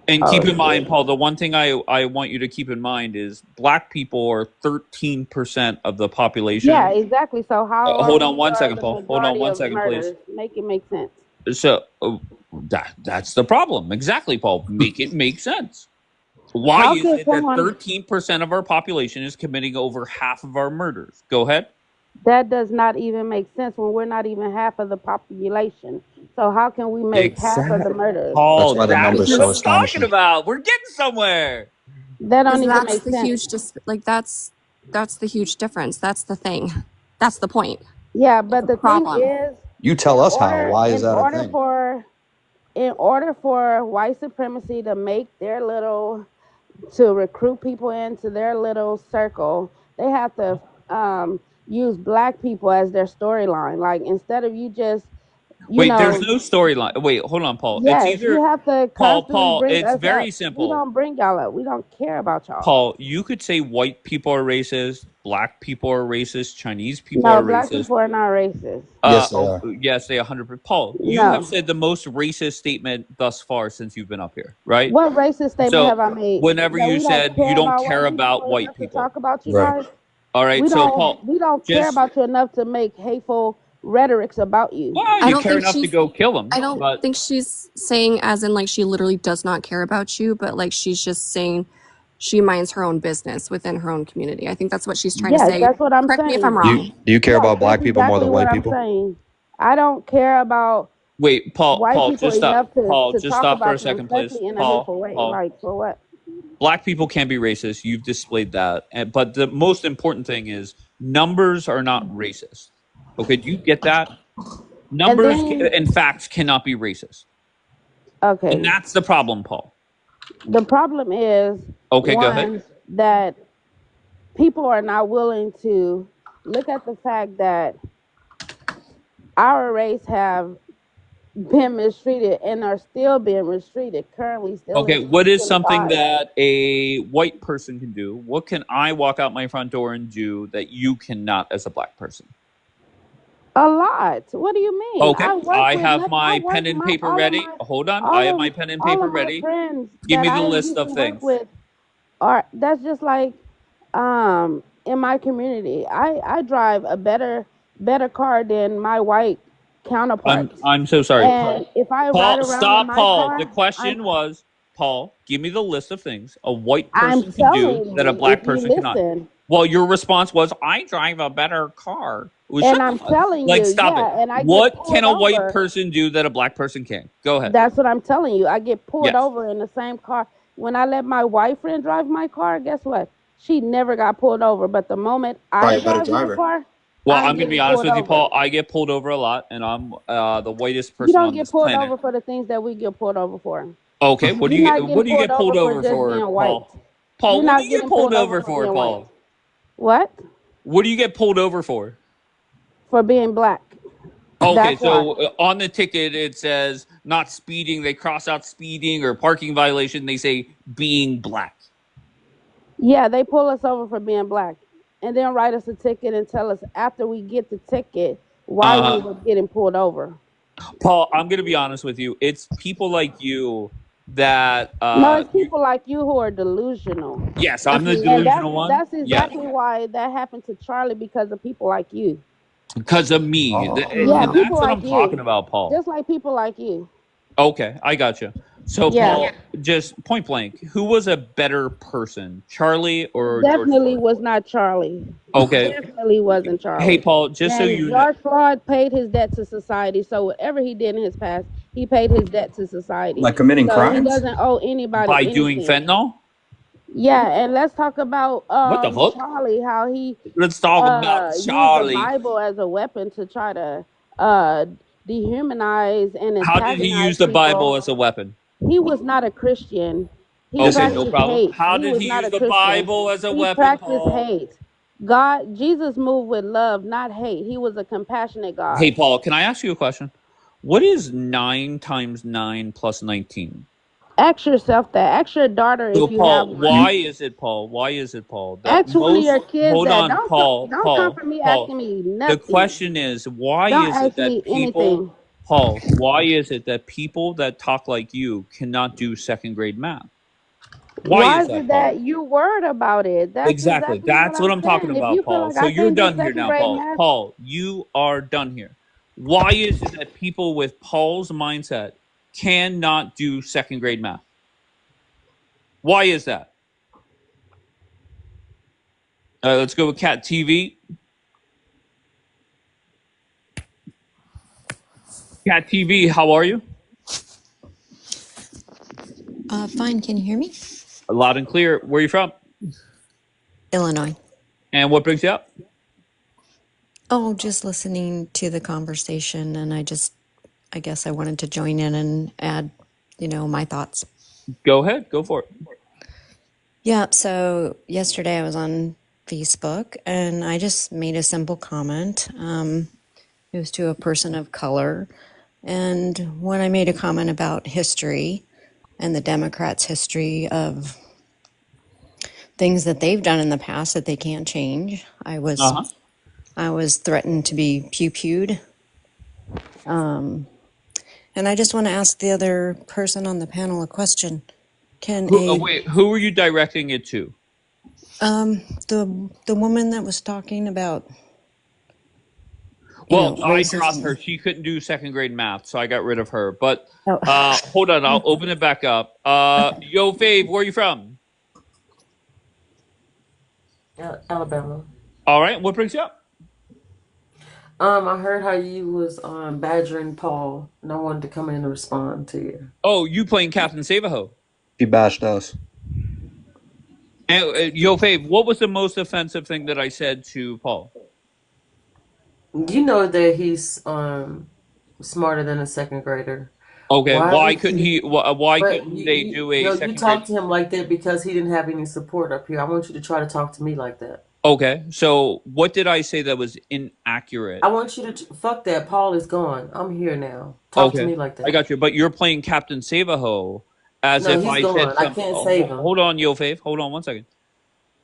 Speaker 1: And
Speaker 14: Oh,
Speaker 1: keep in mind,
Speaker 14: shit.
Speaker 1: Paul, the one thing I want you to keep in mind is black people are 13% of the
Speaker 14: Yeah,
Speaker 1: population.
Speaker 14: exactly. So how
Speaker 1: Hold
Speaker 14: are
Speaker 1: on
Speaker 14: we
Speaker 1: one
Speaker 14: are
Speaker 1: second,
Speaker 14: the
Speaker 1: Paul. Hold on
Speaker 14: majority
Speaker 1: one
Speaker 14: of
Speaker 1: second, please.
Speaker 14: murders? Make it make sense.
Speaker 1: So that's the problem. Exactly, Paul. Make it make sense. Why
Speaker 14: How
Speaker 1: is
Speaker 14: can
Speaker 1: it that
Speaker 14: someone
Speaker 1: 13% of our population is committing over half of our murders? Go ahead.
Speaker 14: that does not even make sense when we're not even half of the population? So how can we make half of the
Speaker 1: Exactly.
Speaker 14: murders?
Speaker 9: That's
Speaker 1: Paul,
Speaker 9: why the
Speaker 1: that's
Speaker 9: number's
Speaker 1: what
Speaker 9: so
Speaker 1: I'm
Speaker 13: Because
Speaker 1: talking
Speaker 9: astonishing.
Speaker 1: about. We're getting somewhere.
Speaker 14: That don't even
Speaker 13: that's
Speaker 14: make
Speaker 13: the
Speaker 14: sense.
Speaker 13: huge like that's the huge difference. That's the thing. That's the point.
Speaker 14: Yeah,
Speaker 13: It's
Speaker 14: but
Speaker 13: a
Speaker 14: the thing
Speaker 13: problem.
Speaker 14: is,
Speaker 9: You tell us how. Why is
Speaker 14: in
Speaker 9: that a
Speaker 14: order
Speaker 9: thing?
Speaker 14: for white supremacy to make their little to recruit people into their little circle, they have to use black people as their storyline. Like instead of you just, you
Speaker 1: Wait, there's
Speaker 14: know,
Speaker 1: no storyline. Wait, hold on, Paul. It's
Speaker 14: yes,
Speaker 1: either
Speaker 14: you have to
Speaker 1: Paul,
Speaker 14: constantly
Speaker 1: Paul,
Speaker 14: bring
Speaker 1: it's
Speaker 14: us
Speaker 1: very
Speaker 14: up. We
Speaker 1: simple.
Speaker 14: don't bring y'all up. We don't care about y'all.
Speaker 1: Paul, you could say white people are racist, black people are racist, Chinese people
Speaker 14: No,
Speaker 1: are
Speaker 14: black
Speaker 1: racist.
Speaker 14: people are not racist.
Speaker 9: Yes, they are.
Speaker 1: Yes, they 100%. Paul, you have
Speaker 14: No.
Speaker 1: said the most racist statement thus far since you've been up here, right?
Speaker 14: What racist statement
Speaker 1: So,
Speaker 14: have I made?
Speaker 1: whenever
Speaker 14: That
Speaker 1: you
Speaker 14: we don't
Speaker 1: said you
Speaker 14: care
Speaker 1: don't
Speaker 14: about
Speaker 1: care
Speaker 14: white people
Speaker 1: about white
Speaker 14: enough to
Speaker 1: people.
Speaker 14: talk about you
Speaker 9: Right.
Speaker 14: guys?
Speaker 1: All right, so Paul,
Speaker 14: We don't care
Speaker 1: just
Speaker 14: about you enough to make hateful rhetorics about you.
Speaker 1: well,
Speaker 13: I
Speaker 1: you
Speaker 13: don't
Speaker 1: care
Speaker 13: think
Speaker 1: enough to
Speaker 13: she's
Speaker 1: go kill them,
Speaker 13: I don't
Speaker 1: but
Speaker 13: think she's saying as in like she literally does not care about you, but like she's just saying she minds her own business within her own community. I think that's what she's trying to
Speaker 14: Yes,
Speaker 13: say.
Speaker 14: that's what I'm
Speaker 13: Correct me if I'm
Speaker 14: saying.
Speaker 9: Do
Speaker 13: wrong.
Speaker 9: you care
Speaker 14: Yes,
Speaker 9: about
Speaker 14: that's
Speaker 9: black people more
Speaker 14: exactly
Speaker 9: than
Speaker 14: what
Speaker 9: white
Speaker 14: I'm
Speaker 9: people?
Speaker 14: saying. I don't care about
Speaker 1: wait,
Speaker 14: white
Speaker 1: Paul,
Speaker 14: people
Speaker 1: just stop.
Speaker 14: enough
Speaker 1: Paul,
Speaker 14: to
Speaker 1: just
Speaker 14: talk
Speaker 1: stop for a
Speaker 14: about them,
Speaker 1: second, please.
Speaker 14: especially in a hateful way.
Speaker 1: Paul,
Speaker 14: Like for what?
Speaker 1: black people can be racist. You've displayed that. But the most important thing is numbers are not racist. Okay, do you get that?
Speaker 14: And
Speaker 1: Numbers
Speaker 14: then
Speaker 1: and facts cannot be racist. And
Speaker 14: okay,
Speaker 1: that's the problem, Paul.
Speaker 14: the problem is
Speaker 1: Okay, go ahead.
Speaker 14: one that people are not willing to look at the fact that our race have been mistreated and are still being mistreated currently still in
Speaker 1: Okay, what is something
Speaker 14: 2025.
Speaker 1: that a white person can do? What can I walk out my front door and do that you cannot as a black person?
Speaker 14: A lot. What do you mean?
Speaker 1: Okay, I have my pen and paper ready. Hold on. I have my pen and
Speaker 14: all
Speaker 1: paper
Speaker 14: of my
Speaker 1: ready.
Speaker 14: friends
Speaker 1: Give
Speaker 14: that
Speaker 1: me the
Speaker 14: I
Speaker 1: list
Speaker 14: used
Speaker 1: of
Speaker 14: to work
Speaker 1: things.
Speaker 14: with are that's just like in my community. I drive a better car than my white counterparts.
Speaker 1: I'm so sorry.
Speaker 14: And if I ride
Speaker 1: Paul,
Speaker 14: around in
Speaker 1: stop,
Speaker 14: my
Speaker 1: Paul. The
Speaker 14: car,
Speaker 1: question was, Paul, give me the list of things a white
Speaker 14: I'm
Speaker 1: person can do
Speaker 14: telling
Speaker 1: that a
Speaker 14: you if
Speaker 1: black
Speaker 14: you
Speaker 1: person cannot.
Speaker 14: listen.
Speaker 1: Well, your response was, I drive a better car. Well,
Speaker 14: And
Speaker 1: shut the
Speaker 14: I'm
Speaker 1: fuck.
Speaker 14: telling
Speaker 1: Like,
Speaker 14: you,
Speaker 1: stop it.
Speaker 14: yeah, and I get
Speaker 1: What can
Speaker 14: pulled
Speaker 1: a white
Speaker 14: over.
Speaker 1: person do that a black person can? Go ahead.
Speaker 14: That's what I'm telling you. I get pulled
Speaker 1: Yes.
Speaker 14: over in the same car. When I let my white friend drive my car, guess what? She never got pulled over. But the moment I
Speaker 9: Probably a better
Speaker 14: drive my
Speaker 9: driver.
Speaker 14: car,
Speaker 1: Well,
Speaker 14: I'm
Speaker 1: I'm going to be
Speaker 14: getting
Speaker 1: honest
Speaker 14: pulled
Speaker 1: with you,
Speaker 14: over.
Speaker 1: Paul. I get pulled over a lot, and I'm the whitest
Speaker 14: You
Speaker 1: person
Speaker 14: don't
Speaker 1: on
Speaker 14: get
Speaker 1: this
Speaker 14: pulled
Speaker 1: planet.
Speaker 14: over for the things that we get pulled over for.
Speaker 1: Okay,
Speaker 14: You're not
Speaker 1: what
Speaker 14: getting
Speaker 1: do you
Speaker 14: pulled
Speaker 1: get pulled
Speaker 14: over for
Speaker 1: over
Speaker 14: just
Speaker 1: for,
Speaker 14: being white.
Speaker 1: Paul? Paul,
Speaker 14: You're
Speaker 1: what do
Speaker 14: not
Speaker 1: you get
Speaker 14: getting
Speaker 1: pulled
Speaker 14: pulled over
Speaker 1: over
Speaker 14: for
Speaker 1: for,
Speaker 14: being white.
Speaker 1: Paul?
Speaker 14: What?
Speaker 1: What do you get pulled over for?
Speaker 14: For being black.
Speaker 1: Okay,
Speaker 14: That's why.
Speaker 1: so on the ticket it says not speeding. They cross out speeding or parking violation. They say being black.
Speaker 14: Yeah, they pull us over for being black. And then write us a ticket and tell us after we get the ticket why we
Speaker 1: Uh,
Speaker 14: were getting pulled over.
Speaker 1: Paul, I'm going to be honest with you. It's people like you that
Speaker 14: No, it's people like you who are delusional.
Speaker 1: yes, I'm the
Speaker 14: And
Speaker 1: delusional one.
Speaker 14: that's
Speaker 1: Yes,
Speaker 14: exactly why that happened to Charlie because of people like you.
Speaker 1: because of me,
Speaker 14: Yeah,
Speaker 1: and
Speaker 14: people
Speaker 1: that's what
Speaker 14: like
Speaker 1: I'm talking
Speaker 14: you.
Speaker 1: about, Paul.
Speaker 14: Just like people like you.
Speaker 1: Okay, I got you. So,
Speaker 14: Yeah.
Speaker 1: Paul, just point blank, who was a better person, Charlie or George
Speaker 14: Definitely
Speaker 1: Floyd?
Speaker 14: was not Charlie.
Speaker 1: Okay.
Speaker 14: Definitely wasn't
Speaker 1: Hey,
Speaker 14: Charlie.
Speaker 1: Paul, just so
Speaker 14: And
Speaker 1: you know,
Speaker 14: George Floyd paid his debt to society. So whatever he did in his past, he paid his debt to society.
Speaker 9: Like committing
Speaker 14: So he
Speaker 9: crimes?
Speaker 14: doesn't owe anybody
Speaker 1: by doing
Speaker 14: anything.
Speaker 1: fentanyl,
Speaker 14: Yeah, and let's talk about
Speaker 1: What the fuck?
Speaker 14: Charlie, how he
Speaker 1: Let's talk about
Speaker 14: used the
Speaker 1: Charlie.
Speaker 14: Bible as a weapon to try to uh dehumanize and
Speaker 1: How did he use
Speaker 14: antagonize
Speaker 1: the Bible
Speaker 14: people.
Speaker 1: as a weapon?
Speaker 14: He was not a Christian. He
Speaker 8: Yes, he
Speaker 1: Okay, no
Speaker 8: was.
Speaker 14: practiced
Speaker 1: problem.
Speaker 14: hate.
Speaker 1: How
Speaker 14: He
Speaker 1: did
Speaker 14: was
Speaker 1: he
Speaker 14: not
Speaker 1: use
Speaker 14: a
Speaker 1: the
Speaker 14: Christian.
Speaker 1: Bible as a
Speaker 14: He
Speaker 1: weapon,
Speaker 14: practiced
Speaker 1: Paul?
Speaker 14: hate. Jesus moved with love, not hate. He was a compassionate
Speaker 1: Hey,
Speaker 14: God.
Speaker 1: Paul, can I ask you a question? What is 9 times 9 plus 19?
Speaker 14: Ask yourself that. Ask your daughter
Speaker 1: So,
Speaker 14: if you have
Speaker 1: Paul,
Speaker 14: one.
Speaker 1: why is it, Paul? Why is it, Paul, that
Speaker 14: Ask one of
Speaker 1: most.
Speaker 14: your kids
Speaker 1: Hold
Speaker 14: that.
Speaker 1: on, Paul,
Speaker 14: Don't come
Speaker 1: Paul,
Speaker 14: for me
Speaker 1: Paul.
Speaker 14: asking me
Speaker 1: The
Speaker 14: nothing.
Speaker 1: question is, why
Speaker 14: Don't
Speaker 1: is it
Speaker 14: ask me
Speaker 1: that people.
Speaker 14: anything.
Speaker 1: Paul, why is it that people that talk like you cannot do second grade math? Why
Speaker 14: Why
Speaker 1: is
Speaker 14: is it
Speaker 1: that, Paul?
Speaker 14: that you worried about it? That's
Speaker 1: Exactly.
Speaker 14: exactly what
Speaker 1: That's what
Speaker 14: I'm
Speaker 1: I'm talking
Speaker 14: saying. If
Speaker 1: about,
Speaker 14: you feel
Speaker 1: Paul.
Speaker 14: like
Speaker 1: So
Speaker 14: I
Speaker 1: you're
Speaker 14: can't do
Speaker 1: done here
Speaker 14: second
Speaker 1: now,
Speaker 14: grade
Speaker 1: Paul.
Speaker 14: math,
Speaker 1: Paul, you are done here. Why is it that people with Paul's mindset cannot do second grade math? Why is that? Let's go with Cat TV. Cat TV, how are you?
Speaker 3: Fine. Can you hear me?
Speaker 1: Loud and clear. Where are you from?
Speaker 3: Illinois.
Speaker 1: And what brings you up?
Speaker 3: Oh, just listening to the conversation, and I guess I wanted to join in and add, my thoughts.
Speaker 1: Go ahead. Go for it.
Speaker 3: Yeah, so yesterday I was on Facebook, and I just made a simple comment. It was to a person of color, and when I made a comment about history and the Democrats' history of things that they've done in the past that they can't change, I was threatened to be pew-pewed. And I just want to ask the other person on the panel a question. Can
Speaker 1: Wait, who are you directing it to?
Speaker 3: The woman that was talking about
Speaker 1: Well, I dropped her.
Speaker 3: racism?
Speaker 1: She couldn't do second grade math, so I got rid of her. But
Speaker 3: Oh.
Speaker 1: hold on, I'll open it back up. Yo, Fave, where are you from?
Speaker 15: Alabama.
Speaker 1: All right, what brings you up?
Speaker 15: I heard how you was badgering Paul, and I wanted to come in and respond to you.
Speaker 1: Oh, you playing Captain Savaho?
Speaker 9: She bashed us.
Speaker 1: And, Yo, Fave, what was the most offensive thing that I said to Paul?
Speaker 15: You know that he's smarter than a second grader.
Speaker 1: Okay, why
Speaker 15: Would
Speaker 1: couldn't
Speaker 15: he?
Speaker 1: he? Why
Speaker 15: But
Speaker 1: couldn't they do a
Speaker 15: no, you
Speaker 1: second grade?
Speaker 15: talk to him like that because he didn't have any support up here. I want you to try to talk to me like that.
Speaker 1: Okay, so what did I say that was inaccurate?
Speaker 15: I want you to fuck that. Paul is gone. I'm here now. Talk to me like that.
Speaker 1: I got you. But you're playing Captain Savaho as
Speaker 15: No,
Speaker 1: if
Speaker 15: he's
Speaker 1: I said
Speaker 15: gone. I
Speaker 1: something.
Speaker 15: can't save him.
Speaker 1: Hold on, Yo Fave. Hold on one second.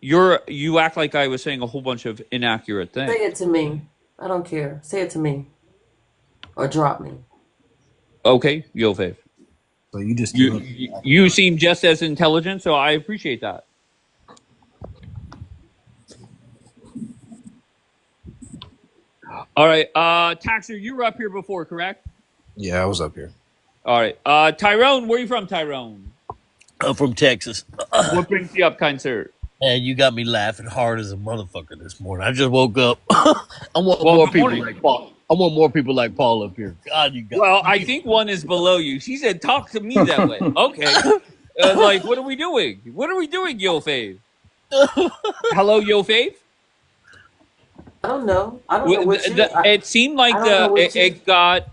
Speaker 1: You act like I was saying a whole bunch of inaccurate things.
Speaker 15: Say it to me. I don't care. Say it to me. Or drop me.
Speaker 1: Okay, Yo Fave.
Speaker 8: So you just
Speaker 1: you seem just as intelligent, so I appreciate that. All right, Taxer, you were up here before, correct?
Speaker 16: Yeah, I was up here.
Speaker 1: All right, Tyrone, where are you from, Tyrone?
Speaker 16: I'm from Texas.
Speaker 1: What brings you up, kind sir?
Speaker 16: And you got me laughing hard as a motherfucker this morning. I just woke up. I want more people like Paul. I want more people like Paul up here. God, you got.
Speaker 1: Well, I think one is below you. She said, "Talk to me that way." Okay, like what are we doing? What are we doing, Yo Fave? Hello, Yo Fave.
Speaker 15: I don't know. I don't know what you.
Speaker 1: It seemed like
Speaker 15: I don't know what you.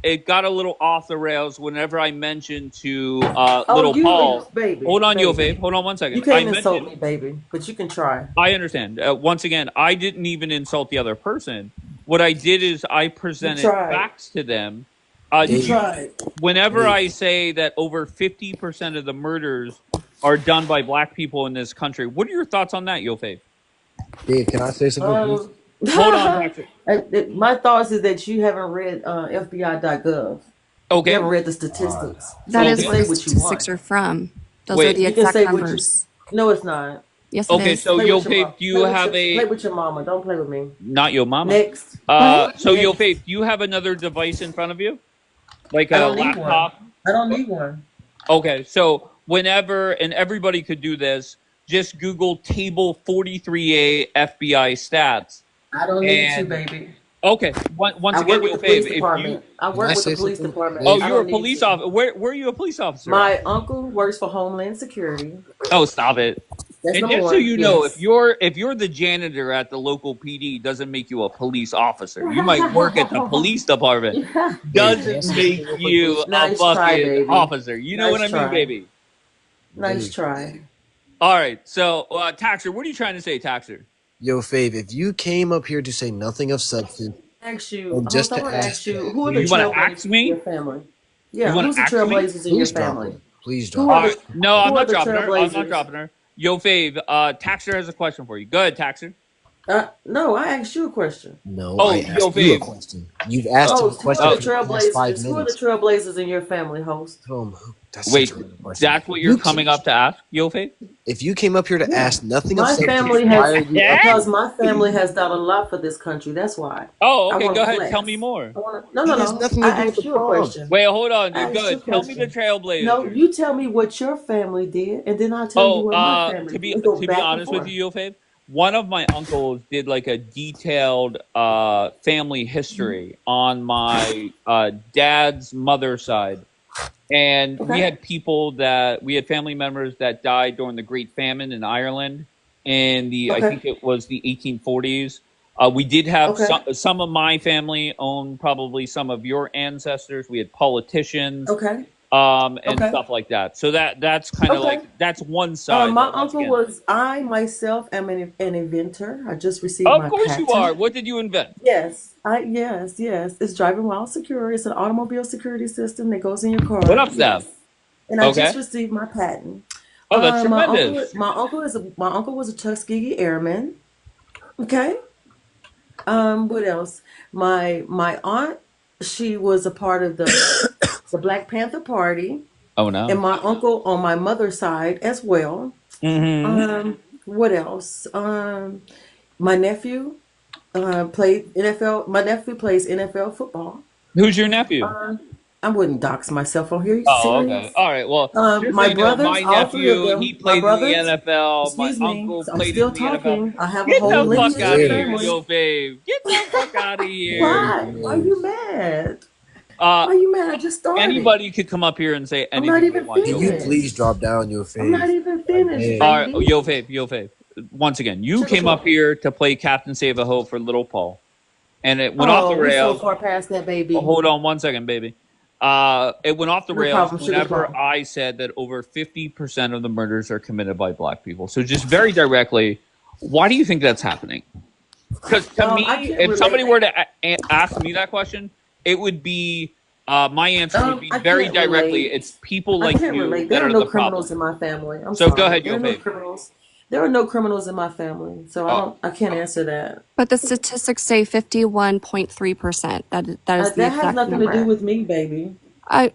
Speaker 1: it got a little off the rails whenever I mentioned to
Speaker 15: Oh,
Speaker 1: little
Speaker 15: you,
Speaker 1: Paul.
Speaker 15: baby.
Speaker 1: Hold on,
Speaker 15: baby.
Speaker 1: Yo Fave. Hold on one second.
Speaker 15: You can't insult me, baby, but you can try.
Speaker 1: I understand. Once again, I didn't even insult the other person. What I did is I presented facts to them.
Speaker 15: You tried.
Speaker 1: Whenever I say that over 50% of the murders are done by black people in this country, what are your thoughts on that, Yo Fave?
Speaker 8: Dave, can I say something?
Speaker 1: Hold on, Patrick.
Speaker 15: My thoughts is that you haven't read FBI.gov.
Speaker 1: Okay.
Speaker 15: You haven't read the statistics.
Speaker 13: That
Speaker 15: so
Speaker 13: is
Speaker 15: you
Speaker 13: where
Speaker 15: say
Speaker 13: the
Speaker 15: what you want.
Speaker 13: statistics are from. Those
Speaker 1: Wait.
Speaker 13: are the
Speaker 15: You can
Speaker 13: exact
Speaker 15: say
Speaker 13: numbers.
Speaker 15: No, it's not.
Speaker 13: Yes, it is.
Speaker 1: So Yo Fave, do you have
Speaker 15: play with your mama? Don't play with me.
Speaker 1: Not your mama.
Speaker 15: Next.
Speaker 1: So Yo Fave, do you have another device in front of you, like a laptop?
Speaker 15: I don't need one.
Speaker 1: Okay, so whenever, and everybody could do this, just Google table 43A FBI stats.
Speaker 15: I don't need you, baby.
Speaker 1: Okay, once again, Yo Fave, if you...
Speaker 15: I work with the police department.
Speaker 1: Oh, you're a police officer. Where are you a police officer?
Speaker 15: My uncle works for Homeland Security.
Speaker 1: Oh, stop it.
Speaker 15: That's
Speaker 1: And
Speaker 15: number
Speaker 1: just so
Speaker 15: one.
Speaker 1: you know,
Speaker 15: Yes.
Speaker 1: if you're the janitor at the local PD, doesn't make you a police officer. You might work at the police department.
Speaker 8: Hey, can I
Speaker 1: Doesn't
Speaker 8: say something
Speaker 1: make
Speaker 8: real quick,
Speaker 1: you
Speaker 8: please?
Speaker 1: a
Speaker 15: Nice try,
Speaker 1: fucking
Speaker 15: baby.
Speaker 1: officer. You know what
Speaker 15: Nice
Speaker 1: I mean,
Speaker 15: try.
Speaker 1: baby?
Speaker 15: Nice
Speaker 8: Babe.
Speaker 15: try.
Speaker 1: All right. So, Taxer, what are you trying to say, Taxer?
Speaker 8: Yo, Fave, if you came up here to say nothing of substance
Speaker 15: Ask you,
Speaker 8: and
Speaker 15: host,
Speaker 8: just
Speaker 15: I
Speaker 8: to
Speaker 15: want to
Speaker 8: ask
Speaker 15: ask you, who are the
Speaker 1: You want to ask
Speaker 15: trailblazers in your
Speaker 1: me?
Speaker 15: family?
Speaker 1: You
Speaker 15: Yeah,
Speaker 1: want
Speaker 15: who's
Speaker 1: to
Speaker 15: the
Speaker 1: ask me?
Speaker 15: trailblazers in your
Speaker 8: please drop
Speaker 15: family?
Speaker 8: her. Please
Speaker 15: Who
Speaker 8: drop
Speaker 15: are
Speaker 8: her.
Speaker 1: All
Speaker 15: the
Speaker 1: right. No, I'm
Speaker 15: who are
Speaker 1: not
Speaker 15: the
Speaker 1: dropping her. I'm not
Speaker 15: trailblazers?
Speaker 1: dropping her. Yo, Fave, Taxer has a question for you. Go ahead, Taxer.
Speaker 15: No, I asked you a question.
Speaker 8: No, I
Speaker 1: Oh, yo,
Speaker 8: asked you a
Speaker 1: Fave.
Speaker 8: question. You've asked him a
Speaker 15: Host, who are
Speaker 8: question
Speaker 15: the
Speaker 1: Oh,
Speaker 8: for the past 5
Speaker 15: trailblazers? Who are the
Speaker 8: minutes.
Speaker 15: trailblazers in your family, host?
Speaker 8: That's such
Speaker 1: wait.
Speaker 8: a random question.
Speaker 1: That's what you're coming up to ask, Yo, Fave?
Speaker 8: If you came up here to
Speaker 15: Yeah.
Speaker 8: ask nothing of
Speaker 15: My
Speaker 8: substance,
Speaker 15: family
Speaker 8: why
Speaker 15: has
Speaker 8: are you up
Speaker 15: because
Speaker 8: here?
Speaker 15: my family has done a lot for this country. That's why.
Speaker 1: Oh,
Speaker 15: I
Speaker 1: okay.
Speaker 15: want
Speaker 1: Go
Speaker 15: to
Speaker 1: ahead. Tell me
Speaker 15: flex.
Speaker 1: more.
Speaker 15: No,
Speaker 8: It
Speaker 15: no,
Speaker 8: has
Speaker 15: no.
Speaker 8: nothing to
Speaker 15: I
Speaker 8: do with the
Speaker 15: asked you a
Speaker 8: prompt.
Speaker 15: question.
Speaker 1: Wait, hold on,
Speaker 15: I
Speaker 1: dude.
Speaker 15: asked you a
Speaker 1: Good. Tell me the
Speaker 15: question. No,
Speaker 1: Trailblazers.
Speaker 15: you tell me what your family did, and then I'll tell you
Speaker 1: Oh,
Speaker 15: what my family
Speaker 1: to
Speaker 15: did.
Speaker 1: be
Speaker 15: We go
Speaker 1: to be
Speaker 15: back and
Speaker 1: honest with
Speaker 15: forth.
Speaker 1: you, Yo, Fave, one of my uncles did like a detailed family history on my dad's mother's side. And
Speaker 15: Okay.
Speaker 1: we had family members that died during the Great Famine in Ireland in I
Speaker 15: Okay.
Speaker 1: think it was the 1840s. We did have
Speaker 15: Okay.
Speaker 1: some of my family own probably some of your ancestors. We had politicians,
Speaker 15: Okay.
Speaker 1: and
Speaker 15: Okay.
Speaker 1: stuff like that. So that's kind of
Speaker 15: Okay.
Speaker 1: like that's one side.
Speaker 15: My
Speaker 1: But once
Speaker 15: uncle
Speaker 1: again,
Speaker 15: was. I myself am an inventor. I just received
Speaker 1: of
Speaker 15: my
Speaker 1: course you are.
Speaker 15: patent.
Speaker 1: What did you invent?
Speaker 15: Yes, yes. It's driving while secure. It's an automobile security system that goes in your
Speaker 1: What
Speaker 15: car.
Speaker 1: up, Steph?
Speaker 15: Yes, and I just
Speaker 1: Okay.
Speaker 15: received my patent.
Speaker 1: Oh, that's
Speaker 15: My uncle,
Speaker 1: tremendous.
Speaker 15: my uncle was a Tuskegee Airman. Okay. What else? My aunt, she was a part of the Black Panther Party,
Speaker 1: Oh no.
Speaker 15: and my uncle on my mother's side as well.
Speaker 1: Mm-hmm.
Speaker 15: What else? My nephew played NFL. My nephew plays NFL football.
Speaker 1: Who's your nephew?
Speaker 15: I wouldn't dox myself on here. Are you
Speaker 1: Oh, okay.
Speaker 15: serious?
Speaker 1: All right. Well, just so
Speaker 15: My
Speaker 1: you know,
Speaker 15: brothers,
Speaker 1: my
Speaker 15: all three of
Speaker 1: nephew,
Speaker 15: them,
Speaker 1: he
Speaker 15: my
Speaker 1: played in the
Speaker 15: brothers,
Speaker 1: NFL. My
Speaker 15: excuse me,
Speaker 1: uncle
Speaker 15: I'm
Speaker 1: played in
Speaker 15: still
Speaker 1: the NFL.
Speaker 15: talking. I have a
Speaker 1: Get
Speaker 15: whole
Speaker 1: the
Speaker 8: He
Speaker 1: fuck
Speaker 15: lineage of
Speaker 1: out of
Speaker 8: did.
Speaker 1: here,
Speaker 15: family.
Speaker 1: yo, Fave. Get the fuck out of here.
Speaker 8: He
Speaker 15: Why? Why are
Speaker 8: did.
Speaker 15: you mad?
Speaker 1: Uh,
Speaker 15: Why are you mad? I just started.
Speaker 1: anybody could come up here and say
Speaker 15: I'm not
Speaker 1: anything they
Speaker 15: even
Speaker 1: want,
Speaker 8: Can
Speaker 1: yo,
Speaker 8: you
Speaker 1: Fave.
Speaker 8: please
Speaker 15: finished.
Speaker 8: drop down your
Speaker 15: I'm not
Speaker 8: fave?
Speaker 15: even
Speaker 8: I
Speaker 15: finished,
Speaker 8: beg.
Speaker 1: All right,
Speaker 15: baby.
Speaker 1: yo, Fave, yo, Fave. Once again, you
Speaker 15: Sugar
Speaker 1: came up
Speaker 15: plum.
Speaker 1: here to play Captain Save a Ho for Little Paul, and it went off the
Speaker 15: Oh, we so
Speaker 1: rails.
Speaker 15: far past that, baby.
Speaker 1: Hold on one second, baby. It went off the
Speaker 15: No
Speaker 1: rails
Speaker 15: problem, sugar
Speaker 1: whenever
Speaker 15: plum.
Speaker 1: I said that over 50% of the murders are committed by black people. So just very directly, why do you think that's happening? Because to
Speaker 15: I
Speaker 1: me,
Speaker 15: can't
Speaker 1: if
Speaker 15: relate.
Speaker 1: somebody were to ask me that question, it would be my answer would be
Speaker 15: I
Speaker 1: very
Speaker 15: can't
Speaker 1: directly.
Speaker 15: relate.
Speaker 1: It's people
Speaker 15: I
Speaker 1: like
Speaker 15: can't
Speaker 1: you
Speaker 15: relate.
Speaker 1: that
Speaker 15: There are
Speaker 1: are
Speaker 15: no
Speaker 1: the
Speaker 15: criminals
Speaker 1: problem.
Speaker 15: in my family. I'm
Speaker 1: So go
Speaker 15: sorry.
Speaker 1: ahead,
Speaker 15: There
Speaker 1: yo,
Speaker 15: are no
Speaker 1: Fabe.
Speaker 15: criminals. There are no criminals in my family. So
Speaker 1: Oh,
Speaker 15: I can't answer that.
Speaker 13: But the statistics say 51.3%. That is the
Speaker 15: That has
Speaker 13: exact
Speaker 15: nothing to do
Speaker 13: number.
Speaker 15: with me, baby.
Speaker 13: I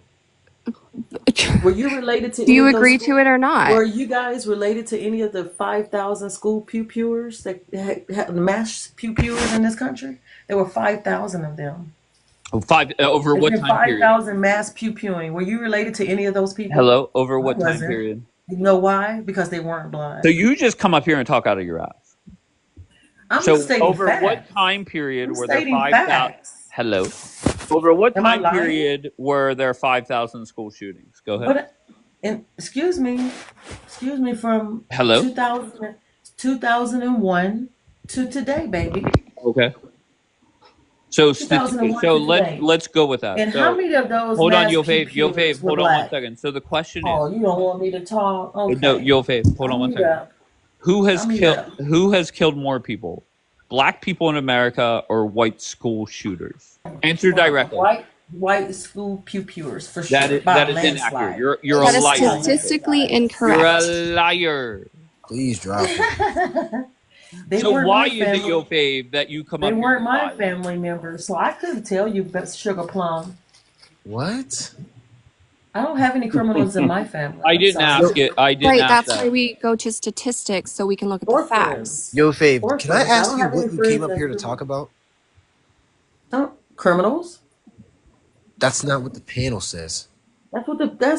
Speaker 15: Were you related to
Speaker 13: Do
Speaker 15: any
Speaker 13: you
Speaker 15: of those
Speaker 13: agree to
Speaker 15: school?
Speaker 13: it or not?
Speaker 15: Were you guys related to any of the 5,000 school pew-pewers that had mass pew-pewers in this country? There were 5,000 of them.
Speaker 1: over
Speaker 15: There's
Speaker 1: what
Speaker 15: been
Speaker 1: time period?
Speaker 15: 5,000 mass pew-pewing. Were you related to any of those people?
Speaker 1: Hello, over
Speaker 15: I
Speaker 1: what time
Speaker 15: wasn't.
Speaker 1: period?
Speaker 15: You know why? Because they weren't
Speaker 1: So
Speaker 15: black.
Speaker 1: you just come up here and talk out of your ass.
Speaker 15: I'm
Speaker 1: So
Speaker 15: stating
Speaker 1: over what
Speaker 15: facts.
Speaker 1: time period
Speaker 15: I'm
Speaker 1: were there
Speaker 15: stating
Speaker 1: 5,000?
Speaker 15: facts.
Speaker 1: Hello. Over what
Speaker 15: Am I
Speaker 1: time
Speaker 15: lying?
Speaker 1: period were there 5,000 school shootings? Go ahead.
Speaker 15: But and excuse me, from
Speaker 1: Hello.
Speaker 15: 2001 to today, baby.
Speaker 1: Okay. So
Speaker 15: 2001
Speaker 1: so
Speaker 15: to today.
Speaker 1: let's go with that.
Speaker 15: And how
Speaker 1: So
Speaker 15: many of those
Speaker 1: hold on,
Speaker 15: mass
Speaker 1: yo
Speaker 15: pew
Speaker 1: Fave, yo
Speaker 15: pewers
Speaker 1: Fave,
Speaker 15: were
Speaker 1: hold on one
Speaker 15: black?
Speaker 1: second. So the question is,
Speaker 15: Oh, you don't want me to talk?
Speaker 1: no,
Speaker 15: Okay.
Speaker 1: yo Fave, hold on
Speaker 15: I'll
Speaker 1: one
Speaker 15: mute
Speaker 1: second.
Speaker 15: up.
Speaker 1: Who has
Speaker 15: I'll mute
Speaker 1: killed
Speaker 15: up.
Speaker 1: more people? Black people in America or white school shooters? Answer directly.
Speaker 15: White school pew pewers for sure.
Speaker 1: That
Speaker 15: By a
Speaker 1: is inaccurate.
Speaker 15: landslide.
Speaker 1: You're a
Speaker 13: That is
Speaker 1: liar.
Speaker 13: statistically
Speaker 1: You're a
Speaker 13: incorrect.
Speaker 1: liar.
Speaker 8: Please drop her.
Speaker 15: They
Speaker 1: So
Speaker 15: weren't
Speaker 1: why
Speaker 15: my
Speaker 1: is it,
Speaker 15: family.
Speaker 1: yo Fave, that you come
Speaker 15: They
Speaker 1: up here
Speaker 15: weren't
Speaker 1: and
Speaker 15: my
Speaker 1: lie?
Speaker 15: family members, so I couldn't tell you, but Sugar Plum.
Speaker 8: What?
Speaker 15: I don't have any criminals in my family.
Speaker 1: I
Speaker 15: I'm
Speaker 1: didn't
Speaker 15: sorry.
Speaker 1: ask it. I didn't
Speaker 13: Right,
Speaker 1: ask
Speaker 13: that's why
Speaker 1: that.
Speaker 13: we go to statistics so we can look at the
Speaker 15: Or
Speaker 13: facts.
Speaker 15: friends.
Speaker 8: Yo, Fave,
Speaker 15: Or
Speaker 8: can I
Speaker 15: friends. I
Speaker 8: ask
Speaker 15: don't
Speaker 8: you
Speaker 15: have any
Speaker 8: what you came
Speaker 15: friends
Speaker 8: up
Speaker 15: that's
Speaker 8: here to talk
Speaker 15: criminals.
Speaker 8: about?
Speaker 15: Criminals?
Speaker 8: That's not what the panel says.
Speaker 15: That's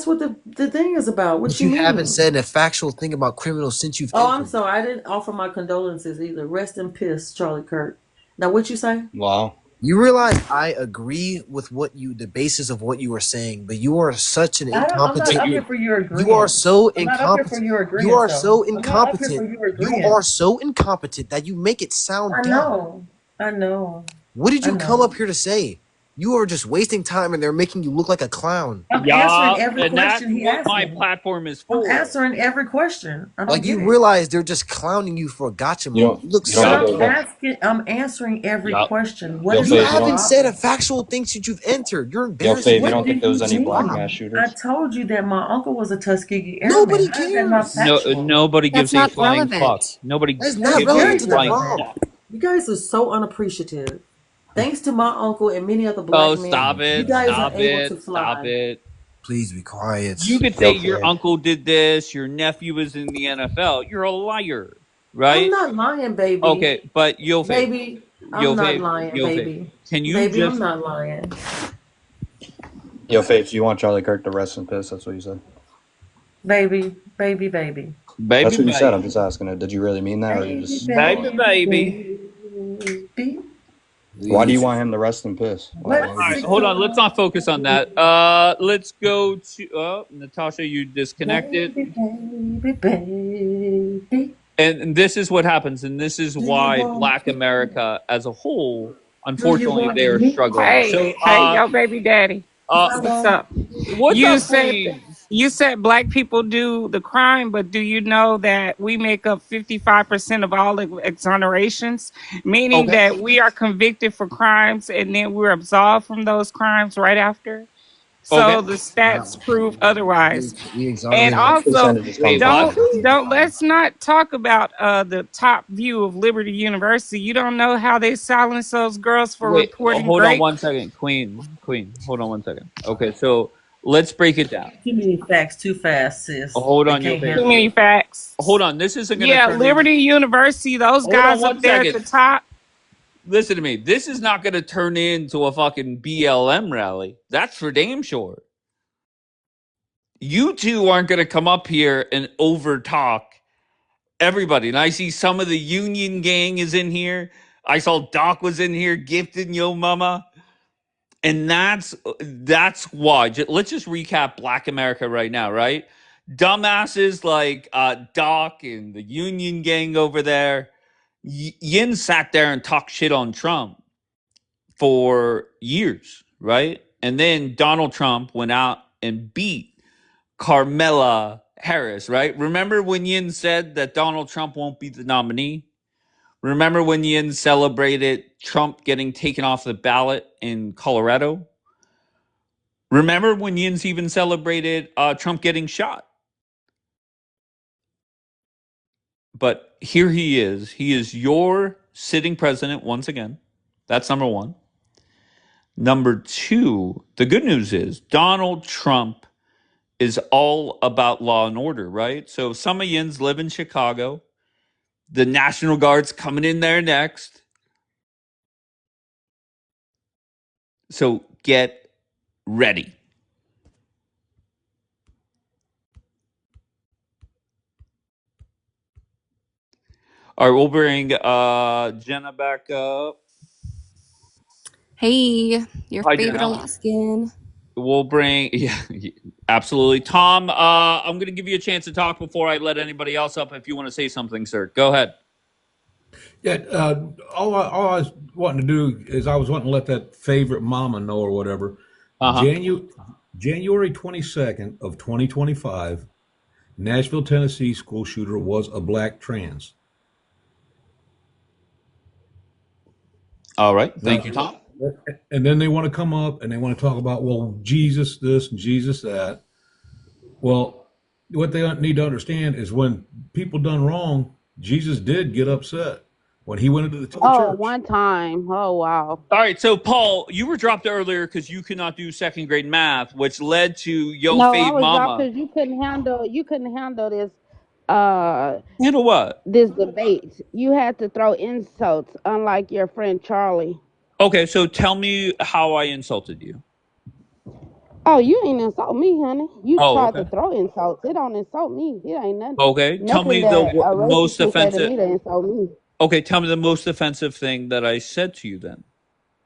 Speaker 15: what the thing is about. What
Speaker 8: But
Speaker 15: you
Speaker 8: you haven't
Speaker 15: mean?
Speaker 8: said a factual thing about criminals since you've
Speaker 15: Oh, I'm
Speaker 8: entered.
Speaker 15: sorry. I didn't offer my condolences either. Rest in peace, Charlie Kirk. Now, what you say?
Speaker 9: Wow.
Speaker 8: You realize I agree with the basis of what you are saying, but you are such an
Speaker 15: I'm not
Speaker 8: incompetent.
Speaker 15: up here for your
Speaker 8: You are
Speaker 15: agreement.
Speaker 8: so
Speaker 15: I'm not up here for
Speaker 8: incompetent.
Speaker 15: your
Speaker 8: You
Speaker 15: agreement,
Speaker 8: are
Speaker 15: though.
Speaker 8: so
Speaker 15: I'm not up here
Speaker 8: incompetent.
Speaker 15: for your
Speaker 8: You
Speaker 15: agreement.
Speaker 8: are so incompetent that you make it sound
Speaker 15: I
Speaker 8: dumb.
Speaker 15: know. I know.
Speaker 8: What did
Speaker 15: I
Speaker 8: you come
Speaker 15: know.
Speaker 8: up here to say? You are just wasting time and they're making you look like a clown.
Speaker 15: I'm
Speaker 1: Yeah,
Speaker 15: answering every
Speaker 1: and that's
Speaker 15: question he
Speaker 1: what
Speaker 15: asked
Speaker 1: my
Speaker 15: me.
Speaker 1: platform is
Speaker 15: I'm
Speaker 1: for.
Speaker 15: answering every question. I don't
Speaker 8: Like
Speaker 15: get
Speaker 8: you
Speaker 15: it.
Speaker 8: realize they're just clowning you for a gotcha
Speaker 9: You
Speaker 8: moment.
Speaker 9: don't
Speaker 8: You look
Speaker 9: you don't
Speaker 15: But
Speaker 8: so
Speaker 9: think
Speaker 1: Yup,
Speaker 9: it
Speaker 15: I'm
Speaker 9: was a
Speaker 8: dumb.
Speaker 15: asking. I'm answering every
Speaker 1: yup,
Speaker 15: question. What
Speaker 9: yo
Speaker 15: is
Speaker 8: You
Speaker 15: the
Speaker 9: Faith, you
Speaker 8: haven't
Speaker 9: don't
Speaker 8: said a
Speaker 15: problem?
Speaker 8: factual things that you've entered. You're
Speaker 9: yo
Speaker 8: embarrassing
Speaker 9: Faith, you
Speaker 15: What
Speaker 9: don't
Speaker 8: yourself.
Speaker 15: do
Speaker 9: think there
Speaker 15: you
Speaker 9: was any black
Speaker 15: mean?
Speaker 9: mass
Speaker 15: I
Speaker 9: shooters?
Speaker 15: told you that my uncle was a Tuskegee Airman.
Speaker 8: Nobody
Speaker 15: How is that not
Speaker 8: cares.
Speaker 1: no,
Speaker 15: factual?
Speaker 1: nobody
Speaker 3: That's
Speaker 1: gives a
Speaker 3: not
Speaker 1: flying fuck.
Speaker 3: relevant.
Speaker 1: Nobody
Speaker 8: That's
Speaker 15: That's
Speaker 8: not
Speaker 1: gives a
Speaker 15: very
Speaker 8: relevant to the
Speaker 1: flying
Speaker 15: relevant.
Speaker 8: prompt.
Speaker 1: fuck.
Speaker 15: You guys are so unappreciative. Thanks to my uncle and many other
Speaker 1: Oh,
Speaker 15: black men,
Speaker 1: stop
Speaker 15: you
Speaker 1: it!
Speaker 15: guys are
Speaker 1: Stop
Speaker 15: able to
Speaker 1: it! Stop
Speaker 15: fly.
Speaker 1: it!
Speaker 8: Please be quiet.
Speaker 1: You could say
Speaker 9: Yo
Speaker 1: your
Speaker 9: Faith.
Speaker 1: uncle did this, your nephew is in the NFL. You're a liar,
Speaker 15: I'm
Speaker 1: right?
Speaker 15: not lying, baby.
Speaker 1: Okay, but
Speaker 15: Baby, I'm not lying,
Speaker 1: Yo Faith,
Speaker 15: baby.
Speaker 1: can you
Speaker 15: Baby, I'm
Speaker 1: just
Speaker 15: not lying.
Speaker 9: Yo Faith, you want Charlie Kirk to rest in piss? That's what you said.
Speaker 15: Baby, baby, baby.
Speaker 1: baby,
Speaker 9: That's what you said. I'm
Speaker 1: baby,
Speaker 9: just asking it. Did you really mean that or you
Speaker 15: Baby,
Speaker 9: just
Speaker 1: baby,
Speaker 15: baby,
Speaker 1: baby?
Speaker 15: baby.
Speaker 9: why do you
Speaker 8: Please.
Speaker 9: want him to rest in piss? Why would
Speaker 15: What's
Speaker 9: you
Speaker 1: All right,
Speaker 9: say
Speaker 15: it
Speaker 1: hold
Speaker 9: that?
Speaker 1: on. Let's not focus on
Speaker 15: gonna
Speaker 1: that. Let's go to Natasha. You disconnected,
Speaker 15: baby, baby, baby.
Speaker 1: and this is what happens, and this is
Speaker 15: Do you
Speaker 1: why
Speaker 15: want
Speaker 1: Black
Speaker 15: me?
Speaker 1: America as a whole,
Speaker 15: Do you
Speaker 1: unfortunately,
Speaker 15: want
Speaker 1: they are
Speaker 15: me?
Speaker 1: struggling.
Speaker 2: Hey,
Speaker 1: So,
Speaker 2: hey, yo, baby daddy.
Speaker 15: Do
Speaker 1: uh,
Speaker 15: I
Speaker 2: What's
Speaker 15: want
Speaker 2: up?
Speaker 1: what's
Speaker 2: You
Speaker 1: up,
Speaker 2: said
Speaker 1: Queens?
Speaker 2: you said black people do the crime, but do you know that we make up 55% of all exonerations, meaning
Speaker 1: Okay,
Speaker 2: that we are convicted for crimes and then we're absolved from those crimes right after?
Speaker 1: okay.
Speaker 2: So the
Speaker 8: Not,
Speaker 2: stats prove
Speaker 8: we,
Speaker 2: otherwise.
Speaker 8: we
Speaker 2: And
Speaker 8: exonerated.
Speaker 9: What
Speaker 2: also,
Speaker 9: percentages come
Speaker 1: Wait,
Speaker 9: from
Speaker 1: what?
Speaker 9: that?
Speaker 2: don't let's not talk about the top view of Liberty University. You don't know how they silence those girls for
Speaker 1: Wait,
Speaker 2: reporting
Speaker 1: hold on
Speaker 2: grape.
Speaker 1: one second, Queen. Hold on one second. Okay, so let's break it down.
Speaker 15: too many facts too fast, sis?
Speaker 1: Hold
Speaker 15: They
Speaker 1: on, Yo
Speaker 15: can't
Speaker 1: Faith.
Speaker 2: Too
Speaker 15: handle
Speaker 2: many
Speaker 15: it.
Speaker 2: facts.
Speaker 1: Hold on. This isn't going to
Speaker 2: Yeah,
Speaker 1: turn in.
Speaker 2: Liberty University, those
Speaker 1: Hold on
Speaker 2: guys up
Speaker 1: one
Speaker 2: there at
Speaker 1: second.
Speaker 2: the top.
Speaker 1: Listen to me. This is not going to turn into a fucking BLM rally. That's for damn sure. You two aren't going to come up here and over talk everybody. And I see some of the Union gang is in here. I saw Doc was in here gifting yo mama. And that's why. Let's just recap Black America right now, right? Dumbasses like Doc and the Union gang over there. Yin sat there and talked shit on Trump for years, right? And then Donald Trump went out and beat Carmela Harris, right? Remember when Yin said that Donald Trump won't be the nominee? Remember when Yin celebrated Trump getting taken off the ballot in Colorado? Remember when Yin's even celebrated Trump getting shot? But here he is. He is your sitting president once again. That's number one. Number two, the good news is Donald Trump is all about law and order, right? So some of Yins live in Chicago. The National Guard's coming in there next. So get ready. All right, we'll bring Jenna back up.
Speaker 13: Hey, your
Speaker 1: Hi,
Speaker 13: favorite
Speaker 1: Jenna.
Speaker 13: Alaskan.
Speaker 1: We'll bring, yeah, absolutely. Tom, I'm going to give you a chance to talk before I let anybody else up if you want to say something, sir. Go ahead.
Speaker 17: Yeah, all I was wanting to do is I was wanting to let that favorite mama know or whatever.
Speaker 1: Uh huh.
Speaker 17: January 22nd of 2025, Nashville, Tennessee school shooter was a black trans.
Speaker 1: All right. Thank
Speaker 17: Now,
Speaker 1: you, Tom.
Speaker 17: and then they want to come up and they want to talk about, well, Jesus this and Jesus that. Well, what they need to understand is when people done wrong, Jesus did get upset when he went into the
Speaker 14: Oh,
Speaker 17: church.
Speaker 14: one time. Oh, wow.
Speaker 1: All right. So, Paul, you were dropped earlier because you could not do second grade math, which led to Yo
Speaker 14: No, I
Speaker 1: Fave
Speaker 14: was dropped
Speaker 1: Mama.
Speaker 14: because you couldn't handle this uh
Speaker 1: You know what?
Speaker 14: this debate. You had to throw insults, unlike your friend Charlie.
Speaker 1: Okay. So tell me how I insulted you.
Speaker 14: Oh, you ain't insult me, honey. You
Speaker 1: Oh,
Speaker 14: tried
Speaker 1: okay.
Speaker 14: to throw insults. It don't insult me. It ain't nothing.
Speaker 1: Okay. Tell
Speaker 14: Nothing
Speaker 1: me the
Speaker 14: that a racist
Speaker 1: most
Speaker 14: can say to
Speaker 1: offensive.
Speaker 14: me to insult me.
Speaker 1: Okay. Tell me the most offensive thing that I said to you then.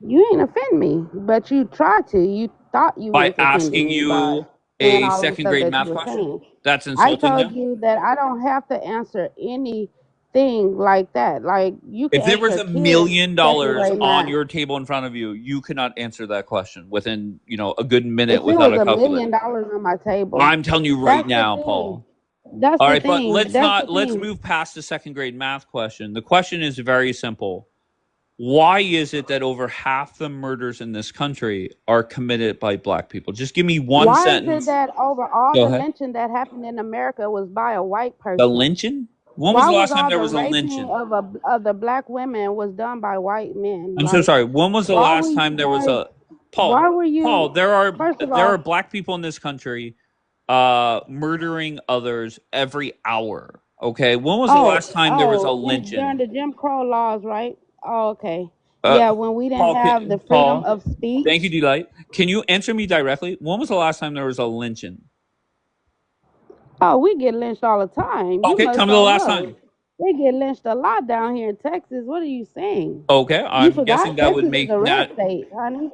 Speaker 14: You ain't offend me, but you tried to. You thought you
Speaker 1: By
Speaker 14: was offending
Speaker 1: asking
Speaker 14: me by
Speaker 1: you
Speaker 14: saying
Speaker 1: a
Speaker 14: all of the
Speaker 1: second
Speaker 14: stuff
Speaker 1: grade
Speaker 14: that you
Speaker 1: math
Speaker 14: were
Speaker 1: question?
Speaker 14: saying.
Speaker 1: That's
Speaker 14: I
Speaker 1: insulting
Speaker 14: told
Speaker 1: now?
Speaker 14: you that I don't have to answer anything like that. Like you can
Speaker 1: If there
Speaker 14: ask
Speaker 1: was
Speaker 14: your
Speaker 1: $1
Speaker 14: kid
Speaker 1: million
Speaker 14: second grade
Speaker 1: on
Speaker 14: math.
Speaker 1: your table in front of you, you could not answer that question within, a good minute
Speaker 14: If it
Speaker 1: without
Speaker 14: was
Speaker 1: a
Speaker 14: $1 million
Speaker 1: calculator.
Speaker 14: on my table,
Speaker 1: I'm telling you right
Speaker 14: that's the
Speaker 1: now,
Speaker 14: thing.
Speaker 1: Paul.
Speaker 14: That's
Speaker 1: All
Speaker 14: the
Speaker 1: right, but
Speaker 14: thing. That's the
Speaker 1: let's
Speaker 14: thing.
Speaker 1: move past the second grade math question. The question is very simple. Why is it that over half the murders in this country are committed by black people? Just give me one
Speaker 14: Why is it
Speaker 1: sentence.
Speaker 14: that over all
Speaker 1: Go
Speaker 14: the
Speaker 1: ahead.
Speaker 14: lynching that happened in America was by a white
Speaker 1: The
Speaker 14: person?
Speaker 1: lynching? When was
Speaker 14: Why
Speaker 1: the
Speaker 14: was
Speaker 1: last time
Speaker 14: all
Speaker 1: there
Speaker 14: the
Speaker 1: was a
Speaker 14: raping
Speaker 1: lynching?
Speaker 14: of the black women was done by white men?
Speaker 1: I'm so
Speaker 14: Like,
Speaker 1: sorry. When was the
Speaker 14: why were
Speaker 1: last
Speaker 14: you
Speaker 1: time there was
Speaker 14: guys?
Speaker 1: a
Speaker 14: Why
Speaker 1: Paul?
Speaker 14: were
Speaker 1: Paul,
Speaker 14: you?
Speaker 1: there are
Speaker 14: First of
Speaker 1: there are
Speaker 14: all,
Speaker 1: black people in this country murdering others every hour. Okay? When was the last time there was a
Speaker 14: during
Speaker 1: lynching?
Speaker 14: the Jim Crow laws, right? Oh, okay. Yeah, when we didn't
Speaker 1: Paul,
Speaker 14: have the freedom
Speaker 1: Paul,
Speaker 14: of
Speaker 1: thank you,
Speaker 14: speech.
Speaker 1: Delight. Can you answer me directly? When was the last time there was a lynching?
Speaker 14: Oh, we get lynched all the time. You
Speaker 1: Okay, tell
Speaker 14: must
Speaker 1: me the
Speaker 14: don't
Speaker 1: last
Speaker 14: know.
Speaker 1: time.
Speaker 14: They get lynched a lot down here in Texas. What are you saying?
Speaker 1: Okay,
Speaker 14: You
Speaker 1: I'm guessing
Speaker 14: forgot
Speaker 1: that would
Speaker 14: Texas is
Speaker 1: make
Speaker 14: a red
Speaker 1: that.
Speaker 14: state, honey.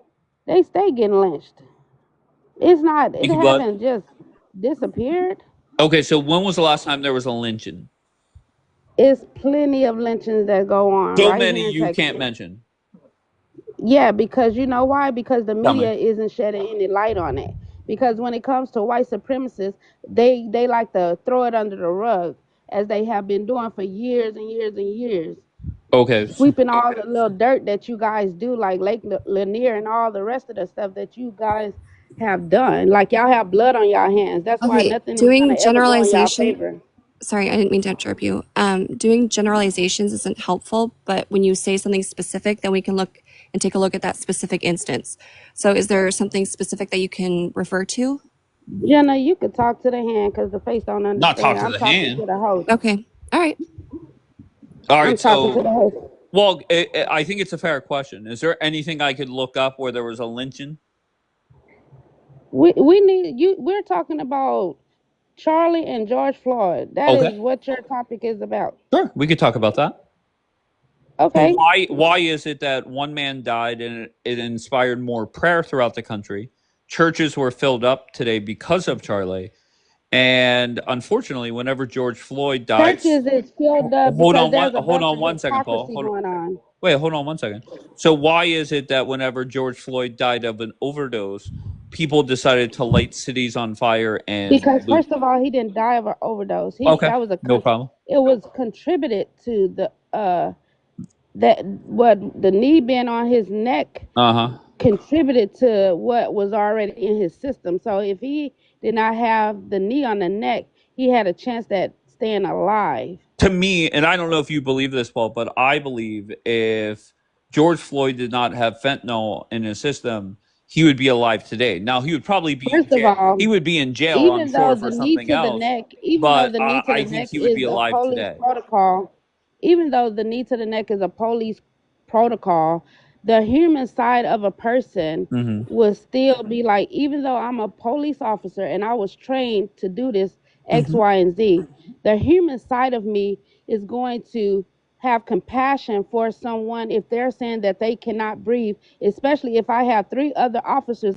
Speaker 14: They stay getting lynched. It's not. It
Speaker 1: Thank you, Blood.
Speaker 14: haven't just disappeared.
Speaker 1: Okay, so when was the last time there was a lynching?
Speaker 14: It's plenty of lynchings that go on
Speaker 1: So
Speaker 14: right
Speaker 1: many
Speaker 14: here in
Speaker 1: you can't
Speaker 14: Texas.
Speaker 1: mention.
Speaker 14: Yeah, because you know why? Because the
Speaker 1: Tell me.
Speaker 14: media isn't shedding any light on it. Because when it comes to white supremacists, they like to throw it under the rug as they have been doing for years and years and years.
Speaker 1: Okay.
Speaker 14: Sweeping all the little dirt that you guys do, like Lanier and all the rest of the stuff that you guys have done. Like y'all have blood on y'all hands. That's why
Speaker 13: Okay,
Speaker 14: nothing is gonna
Speaker 13: doing
Speaker 14: ever go in y'all
Speaker 13: generalization.
Speaker 14: favor.
Speaker 13: Sorry, I didn't mean to interrupt you. Doing generalizations isn't helpful, but when you say something specific, then we can look and take a look at that specific instance. So is there something specific that you can refer to?
Speaker 14: Jenna, you could talk to the hand because the face don't
Speaker 1: Not talk
Speaker 14: understand.
Speaker 1: to
Speaker 14: I'm
Speaker 1: the
Speaker 14: talking
Speaker 1: hand.
Speaker 14: to the host.
Speaker 13: Okay. All right.
Speaker 1: All right,
Speaker 14: I'm talking to
Speaker 1: so
Speaker 14: the host.
Speaker 1: well, I think it's a fair question. Is there anything I could look up where there was a lynching?
Speaker 14: We need you. We're talking about Charlie and George Floyd. That
Speaker 1: Okay,
Speaker 14: is what your topic is about.
Speaker 1: sure, we could talk about that. So
Speaker 14: Okay.
Speaker 1: why is it that one man died and it inspired more prayer throughout the country? Churches were filled up today because of Charlie, and unfortunately, whenever George Floyd died,
Speaker 14: Churches is filled up because there's a
Speaker 1: hold
Speaker 14: bunch
Speaker 1: on
Speaker 14: of
Speaker 1: one second, Paul.
Speaker 14: hypocrisy going on.
Speaker 1: Wait, hold on one second. So why is it that whenever George Floyd died of an overdose, people decided to light cities on fire and
Speaker 14: Because
Speaker 1: loot?
Speaker 14: first of all, he didn't die of an overdose.
Speaker 1: Okay,
Speaker 14: That was
Speaker 1: no problem.
Speaker 14: it was contributed to the that what the knee being on his neck
Speaker 1: Uh huh.
Speaker 14: contributed to what was already in his system. So if he did not have the knee on the neck, he had a chance at staying alive.
Speaker 1: To me, and I don't know if you believe this, Paul, but I believe if George Floyd did not have fentanyl in his system, he would be alive today. Now he would probably be in
Speaker 14: First of
Speaker 1: jail. He
Speaker 14: all,
Speaker 1: would be in jail, I'm
Speaker 14: even though
Speaker 1: sure,
Speaker 14: the
Speaker 1: for
Speaker 14: knee
Speaker 1: something
Speaker 14: to the
Speaker 1: else.
Speaker 14: neck, even though
Speaker 1: But
Speaker 14: the knee to the
Speaker 1: I think
Speaker 14: neck
Speaker 1: he would be
Speaker 14: is a
Speaker 1: alive
Speaker 14: police
Speaker 1: today.
Speaker 14: protocol, even though the knee to the neck is a police protocol, the human side of a person
Speaker 1: Mm-hmm.
Speaker 14: would still be like, even though I'm a police officer and I was trained to do this X,
Speaker 1: Mm-hmm.
Speaker 14: Y, and Z, the human side of me is going to have compassion for someone if they're saying that they cannot breathe, especially if I have three other officers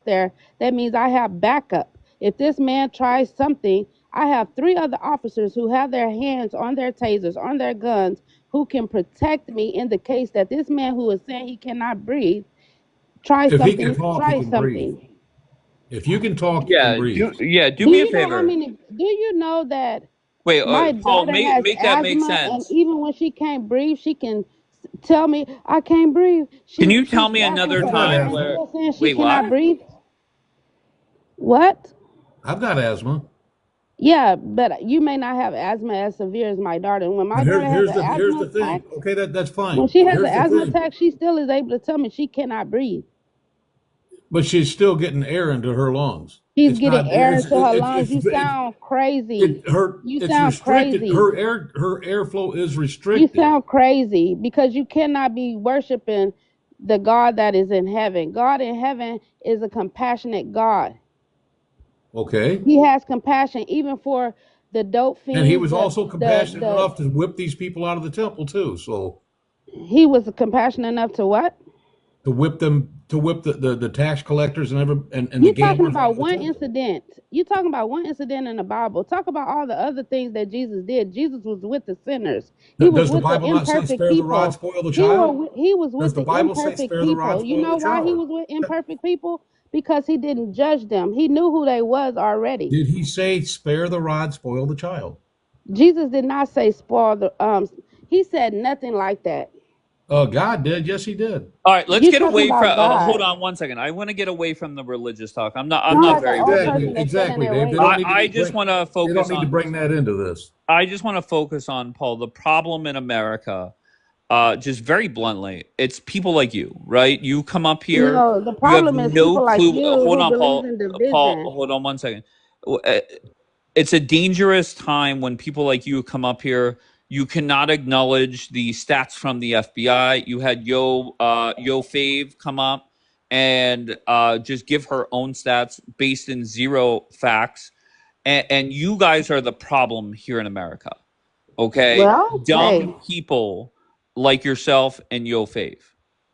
Speaker 14: there, that means I have backup. If this man tries something, I have three other officers who have their hands on their tasers, on their guns, who can protect me in the case that this man who is saying he cannot breathe
Speaker 17: If he can talk, he
Speaker 14: tries
Speaker 17: can breathe.
Speaker 14: something.
Speaker 17: If you can talk, you can
Speaker 1: Yeah,
Speaker 17: breathe.
Speaker 1: do
Speaker 14: Do
Speaker 1: me a
Speaker 14: you know how
Speaker 1: favor.
Speaker 14: many? Do you know that
Speaker 1: Wait,
Speaker 14: my
Speaker 1: Paul,
Speaker 14: daughter has
Speaker 1: make that make
Speaker 14: asthma, and
Speaker 1: sense.
Speaker 14: even when she can't breathe, she can tell me I can't breathe.
Speaker 1: Can you tell
Speaker 14: She's
Speaker 1: me
Speaker 14: gasping
Speaker 1: another
Speaker 17: I've
Speaker 14: for
Speaker 17: got
Speaker 14: air
Speaker 1: time
Speaker 14: and
Speaker 17: asthma.
Speaker 1: where?
Speaker 14: still saying she
Speaker 1: Wait,
Speaker 14: cannot
Speaker 1: what?
Speaker 14: breathe. What?
Speaker 17: I've got asthma.
Speaker 14: Yeah, but you may not have asthma as severe as my daughter. When my
Speaker 17: But
Speaker 14: daughter has
Speaker 17: here's
Speaker 14: an
Speaker 17: here's
Speaker 14: asthma
Speaker 17: the
Speaker 14: attack,
Speaker 17: thing. Okay, that's
Speaker 14: when
Speaker 17: fine.
Speaker 14: she has an
Speaker 17: Here's the
Speaker 14: asthma
Speaker 17: thing.
Speaker 14: attack, she still is able to tell me she cannot breathe.
Speaker 17: But she's still getting air into her lungs.
Speaker 14: She's
Speaker 17: It's
Speaker 14: getting
Speaker 17: not.
Speaker 14: air
Speaker 17: It's
Speaker 14: into her
Speaker 17: it's
Speaker 14: lungs.
Speaker 17: it's
Speaker 14: You
Speaker 17: it's
Speaker 14: sound crazy.
Speaker 17: it her.
Speaker 14: You
Speaker 17: It's
Speaker 14: sound
Speaker 17: restricted.
Speaker 14: crazy.
Speaker 17: Her airflow is
Speaker 14: You
Speaker 17: restricted.
Speaker 14: sound crazy because you cannot be worshiping the God that is in heaven. God in heaven is a compassionate God.
Speaker 17: Okay,
Speaker 14: He has compassion even for the dope
Speaker 17: and he
Speaker 14: fiends,
Speaker 17: was also compassionate
Speaker 14: the
Speaker 17: enough to whip these people out of the temple too. So
Speaker 14: He was compassionate enough to what?
Speaker 17: To whip them, to whip the tax collectors and the
Speaker 14: You talking
Speaker 17: gamblers out
Speaker 14: about
Speaker 17: of the
Speaker 14: one
Speaker 17: temple.
Speaker 14: incident. You talking about one incident in the Bible. Talk about all the other things that Jesus did. Jesus was with the sinners. He was
Speaker 17: Does the
Speaker 14: with the
Speaker 17: Bible not say
Speaker 14: imperfect
Speaker 17: spare the rod,
Speaker 14: people.
Speaker 17: spoil the child?
Speaker 14: He was
Speaker 17: Does
Speaker 14: with
Speaker 17: the
Speaker 14: the
Speaker 17: Bible say
Speaker 14: imperfect
Speaker 17: spare the rod,
Speaker 14: people. You
Speaker 17: spoil
Speaker 14: know
Speaker 17: the
Speaker 14: why he
Speaker 17: child?
Speaker 14: was with imperfect people? Because he didn't judge them. He knew who they was already.
Speaker 17: Did he say spare the rod, spoil the child?
Speaker 14: Jesus did not say spoil the he said nothing like that.
Speaker 17: God did. Yes, he did.
Speaker 1: All right, let's
Speaker 14: You
Speaker 1: get
Speaker 14: talking
Speaker 1: away from.
Speaker 14: about
Speaker 1: Hold
Speaker 14: God.
Speaker 1: on one second. I want to get away from the religious talk. I'm not. I'm
Speaker 14: Sound
Speaker 1: not
Speaker 14: like an
Speaker 1: very
Speaker 14: old
Speaker 17: Exactly,
Speaker 14: person
Speaker 1: religious.
Speaker 14: that's standing
Speaker 17: exactly,
Speaker 14: there
Speaker 17: Dave. They
Speaker 14: waiting.
Speaker 17: don't need to
Speaker 1: I just
Speaker 17: bring.
Speaker 1: want to
Speaker 17: They don't
Speaker 1: focus
Speaker 17: need to
Speaker 1: on.
Speaker 17: bring that into this.
Speaker 1: I just want to focus on Paul. The problem in America, just very bluntly, it's people like you, right? You come up here,
Speaker 14: No, the
Speaker 1: you have
Speaker 14: problem is
Speaker 1: no
Speaker 14: people like
Speaker 1: clue.
Speaker 14: you
Speaker 1: Hold
Speaker 14: who
Speaker 1: on,
Speaker 14: believes
Speaker 1: Paul.
Speaker 14: in
Speaker 1: Paul,
Speaker 14: division.
Speaker 1: hold on one second. It's a dangerous time when people like you come up here. You cannot acknowledge the stats from the FBI. You had Yo Fave come up and just give her own stats based in zero facts, and you guys are the problem here in America. Okay,
Speaker 14: Well, hey.
Speaker 1: dumb people like yourself and Yo Fave.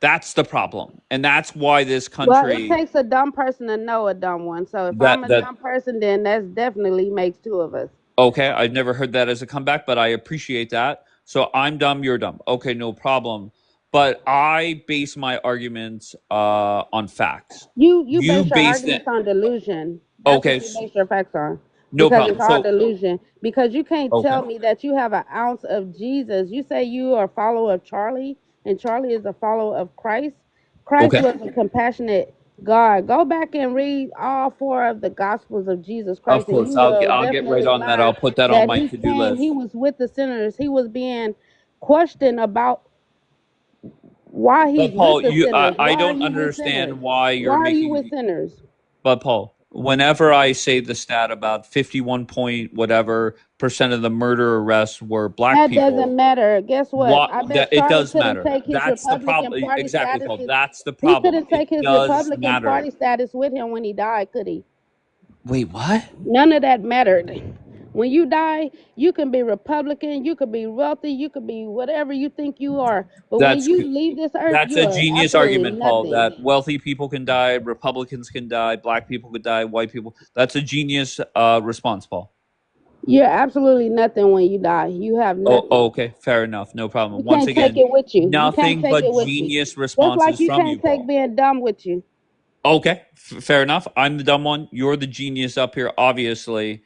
Speaker 1: That's the problem, and that's why this
Speaker 14: Well, it
Speaker 1: country
Speaker 14: takes a dumb person to know a dumb one. So if I'm
Speaker 1: that
Speaker 14: a
Speaker 1: that
Speaker 14: dumb person, then that's definitely makes two of us.
Speaker 1: okay. I've never heard that as a comeback, but I appreciate that. So I'm dumb, you're dumb. Okay, no problem. But I base my arguments on facts.
Speaker 14: You
Speaker 1: You
Speaker 14: base your
Speaker 1: base it.
Speaker 14: arguments on delusion. That's what
Speaker 1: Okay,
Speaker 14: you base your facts on.
Speaker 1: no
Speaker 14: Because it's
Speaker 1: problem.
Speaker 14: all
Speaker 1: So
Speaker 14: delusion. Because you can't
Speaker 1: okay,
Speaker 14: tell me that you have an ounce of Jesus. You say you are a follower of Charlie, and Charlie is a follower of Christ. Christ
Speaker 1: okay.
Speaker 14: was a compassionate God. Go back and read all four of the Gospels of Jesus
Speaker 1: Of
Speaker 14: Christ, and
Speaker 1: course,
Speaker 14: you will
Speaker 1: I'll get right
Speaker 14: definitely
Speaker 1: on that.
Speaker 14: learn
Speaker 1: I'll put that on
Speaker 14: that
Speaker 1: my
Speaker 14: he
Speaker 1: to do
Speaker 14: came, he
Speaker 1: list.
Speaker 14: was with the sinners. He was being questioned about why he's
Speaker 1: But
Speaker 14: with
Speaker 1: Paul,
Speaker 14: the
Speaker 1: you,
Speaker 14: sinners.
Speaker 1: I
Speaker 14: Why are
Speaker 1: don't
Speaker 14: you with sinners?
Speaker 1: understand why
Speaker 14: Why
Speaker 1: you're
Speaker 14: are you with
Speaker 1: making.
Speaker 14: sinners?
Speaker 1: But Paul, whenever I say the stat about 51 point whatever percent of the murder arrests were black
Speaker 14: That doesn't
Speaker 1: people,
Speaker 14: matter. Guess what?
Speaker 1: what
Speaker 14: I
Speaker 1: that
Speaker 14: bet
Speaker 1: it
Speaker 14: Charlie
Speaker 1: does
Speaker 14: couldn't
Speaker 1: matter.
Speaker 14: take his
Speaker 1: That's the
Speaker 14: Republican
Speaker 1: problem.
Speaker 14: Party
Speaker 1: Exactly, Paul.
Speaker 14: status.
Speaker 1: That's the
Speaker 14: He
Speaker 1: problem.
Speaker 14: couldn't
Speaker 1: It
Speaker 14: take his
Speaker 1: does
Speaker 14: Republican
Speaker 1: matter.
Speaker 14: Party status with him when he died, could he?
Speaker 1: Wait, what?
Speaker 14: None of that mattered. When you die, you can be Republican, you could be wealthy, you could be whatever you think you are. But when
Speaker 1: That's
Speaker 14: you leave this earth,
Speaker 1: that's
Speaker 14: you
Speaker 1: a
Speaker 14: are
Speaker 1: genius
Speaker 14: absolutely
Speaker 1: argument, Paul.
Speaker 14: nothing.
Speaker 1: That wealthy people can die, Republicans can die, black people could die, white people. That's a genius response, Paul.
Speaker 14: You're absolutely nothing when you die. You have
Speaker 1: Oh,
Speaker 14: nothing.
Speaker 1: okay, fair enough, no
Speaker 14: You
Speaker 1: problem. Once
Speaker 14: can't take
Speaker 1: again,
Speaker 14: it with you. You can't
Speaker 1: nothing
Speaker 14: take
Speaker 1: but
Speaker 14: it with you.
Speaker 1: genius
Speaker 14: Just like
Speaker 1: responses
Speaker 14: you
Speaker 1: from
Speaker 14: can't
Speaker 1: you,
Speaker 14: take
Speaker 1: Paul.
Speaker 14: being dumb with you.
Speaker 1: Okay, fair enough. I'm the dumb one. You're the genius up here, obviously.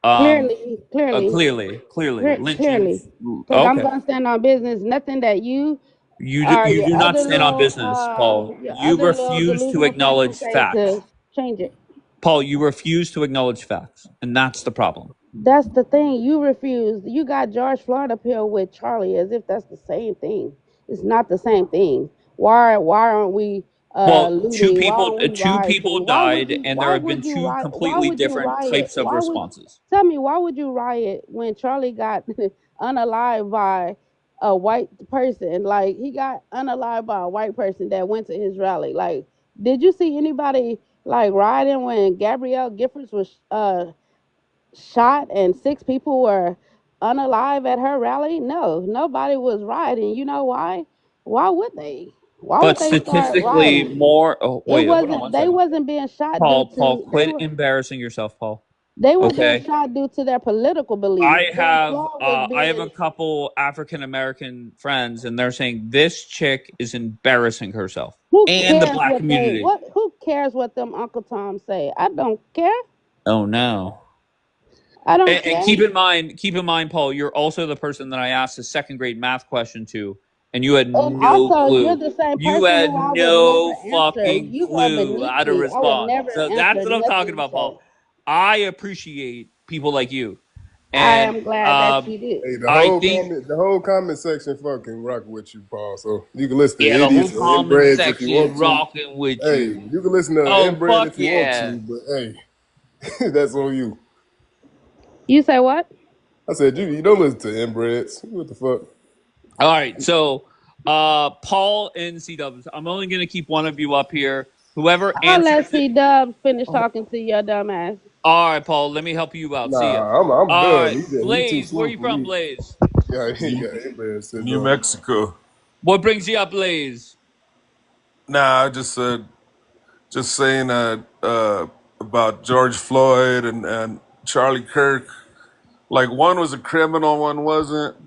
Speaker 1: Um,
Speaker 14: Clearly, clearly,
Speaker 1: clearly,
Speaker 14: clearly.
Speaker 1: lynchings.
Speaker 14: Because I'm
Speaker 1: Okay,
Speaker 14: going to stand on business. Nothing that you or
Speaker 1: you do not stand on business, Paul.
Speaker 14: your
Speaker 1: You
Speaker 14: other little
Speaker 1: refuse to
Speaker 14: delusional friends can
Speaker 1: acknowledge
Speaker 14: say
Speaker 1: facts.
Speaker 14: to change it.
Speaker 1: Paul, you refuse to acknowledge facts, and that's the problem.
Speaker 14: That's the thing. You refuse. You got George Floyd up here with Charlie as if that's the same thing. It's not the same thing. Why aren't we
Speaker 1: Well,
Speaker 14: looting? Why aren't we
Speaker 1: two people
Speaker 14: rioting? Why would
Speaker 1: died,
Speaker 14: you
Speaker 1: and there
Speaker 14: why
Speaker 1: have been
Speaker 14: would you
Speaker 1: two
Speaker 14: riot why
Speaker 1: completely
Speaker 14: would you
Speaker 1: different
Speaker 14: riot?
Speaker 1: types of
Speaker 14: Why would
Speaker 1: responses.
Speaker 14: tell me why would you riot when Charlie got unalived by a white person? Like he got unalived by a white person that went to his rally. Like, did you see anybody like rioting when Gabrielle Giffords was shot and six people were unalive at her rally? No, nobody was rioting. You know why? Why would they? Why would
Speaker 1: But
Speaker 14: they start
Speaker 1: statistically,
Speaker 14: rioting?
Speaker 1: more. Oh,
Speaker 14: It
Speaker 1: wait, hold on
Speaker 14: wasn't.
Speaker 1: one
Speaker 14: They
Speaker 1: second.
Speaker 14: wasn't being shot due
Speaker 1: Paul,
Speaker 14: to. They
Speaker 1: quit
Speaker 14: were.
Speaker 1: embarrassing yourself, Paul.
Speaker 14: They weren't being
Speaker 1: Okay,
Speaker 14: shot due to their political beliefs. George Floyd was
Speaker 1: I have
Speaker 14: being.
Speaker 1: a couple African American friends, and they're saying this chick is embarrassing herself
Speaker 14: Who
Speaker 1: and the
Speaker 14: cares
Speaker 1: black
Speaker 14: what they?
Speaker 1: community.
Speaker 14: What? Who cares what them Uncle Tom say? I don't care.
Speaker 1: Oh no.
Speaker 14: I don't
Speaker 1: And
Speaker 14: care.
Speaker 1: keep in mind, Paul, you're also the person that I asked a second grade math question to, and you had
Speaker 14: And
Speaker 1: no
Speaker 14: also, you're
Speaker 1: clue.
Speaker 14: the same
Speaker 1: You
Speaker 14: person
Speaker 1: had
Speaker 14: who I would never
Speaker 1: no
Speaker 14: answer.
Speaker 1: fucking
Speaker 14: You are
Speaker 1: clue
Speaker 14: beneath
Speaker 1: how to
Speaker 14: me. I would
Speaker 1: respond.
Speaker 14: never
Speaker 1: So that's
Speaker 14: answer
Speaker 1: what I'm talking
Speaker 14: nothing you
Speaker 1: about,
Speaker 14: say.
Speaker 1: Paul. I appreciate people like you,
Speaker 14: I
Speaker 1: and
Speaker 14: am glad that you do.
Speaker 11: Hey,
Speaker 1: I think
Speaker 11: the whole comment section fucking rock with you, Paul. So you can listen
Speaker 1: yeah,
Speaker 11: to
Speaker 1: the whole
Speaker 11: idiots or
Speaker 1: comment
Speaker 11: inbreds if you want
Speaker 1: section
Speaker 11: to.
Speaker 1: rocking with
Speaker 11: Hey,
Speaker 1: you.
Speaker 11: you can listen to
Speaker 1: Oh
Speaker 11: inbred
Speaker 1: fuck
Speaker 11: if you want
Speaker 1: yeah!
Speaker 11: to, but hey, that's on you.
Speaker 14: You say what?
Speaker 11: I said you don't listen to inbreds. What the fuck?
Speaker 1: All right, so Paul and C Dubs, I'm only gonna keep one of you up here. Whoever
Speaker 14: I'll let
Speaker 1: answers it.
Speaker 14: C Dubs finish talking to your dumb ass.
Speaker 1: All right, Paul. Let me help you out. See ya.
Speaker 11: Nah, I'm
Speaker 1: All
Speaker 11: done.
Speaker 1: right,
Speaker 11: He too
Speaker 1: Blaze. Where
Speaker 11: slow
Speaker 1: you
Speaker 11: for
Speaker 1: from,
Speaker 11: me.
Speaker 1: Blaze?
Speaker 11: Yeah, he
Speaker 4: New,
Speaker 11: got inbred
Speaker 4: New
Speaker 11: syndrome.
Speaker 4: Mexico.
Speaker 1: What brings you up, Blaze?
Speaker 4: Nah, I just saying about George Floyd and Charlie Kirk. Like one was a criminal, one wasn't.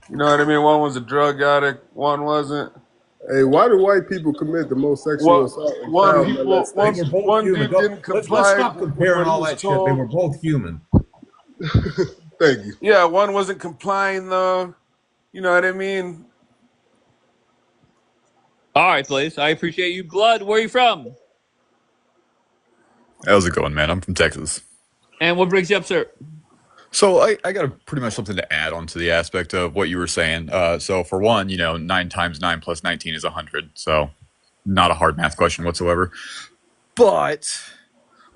Speaker 4: You know what I mean? One was a drug addict, one wasn't.
Speaker 11: Hey, why do white people commit the most sexual
Speaker 4: What
Speaker 11: assault and
Speaker 4: one
Speaker 11: child
Speaker 4: people
Speaker 17: They
Speaker 4: one
Speaker 17: were
Speaker 11: molestation?
Speaker 17: both
Speaker 4: one
Speaker 17: human.
Speaker 4: dude didn't
Speaker 17: Let's
Speaker 4: comply
Speaker 17: stop
Speaker 4: with
Speaker 17: comparing
Speaker 4: what he
Speaker 17: all
Speaker 4: was
Speaker 17: that shit. They
Speaker 4: told.
Speaker 17: were both human.
Speaker 11: Thank you.
Speaker 4: Yeah, one wasn't complying though. You know what I mean?
Speaker 1: All right, Blaze. I appreciate you. Blood, where are you from?
Speaker 18: How's it going, man? I'm from Texas.
Speaker 1: And what brings you up, sir?
Speaker 18: So I got pretty much something to add on to the aspect of what you were saying. So for one, 9 times 9 plus 19 is 100. So not a hard math question whatsoever. But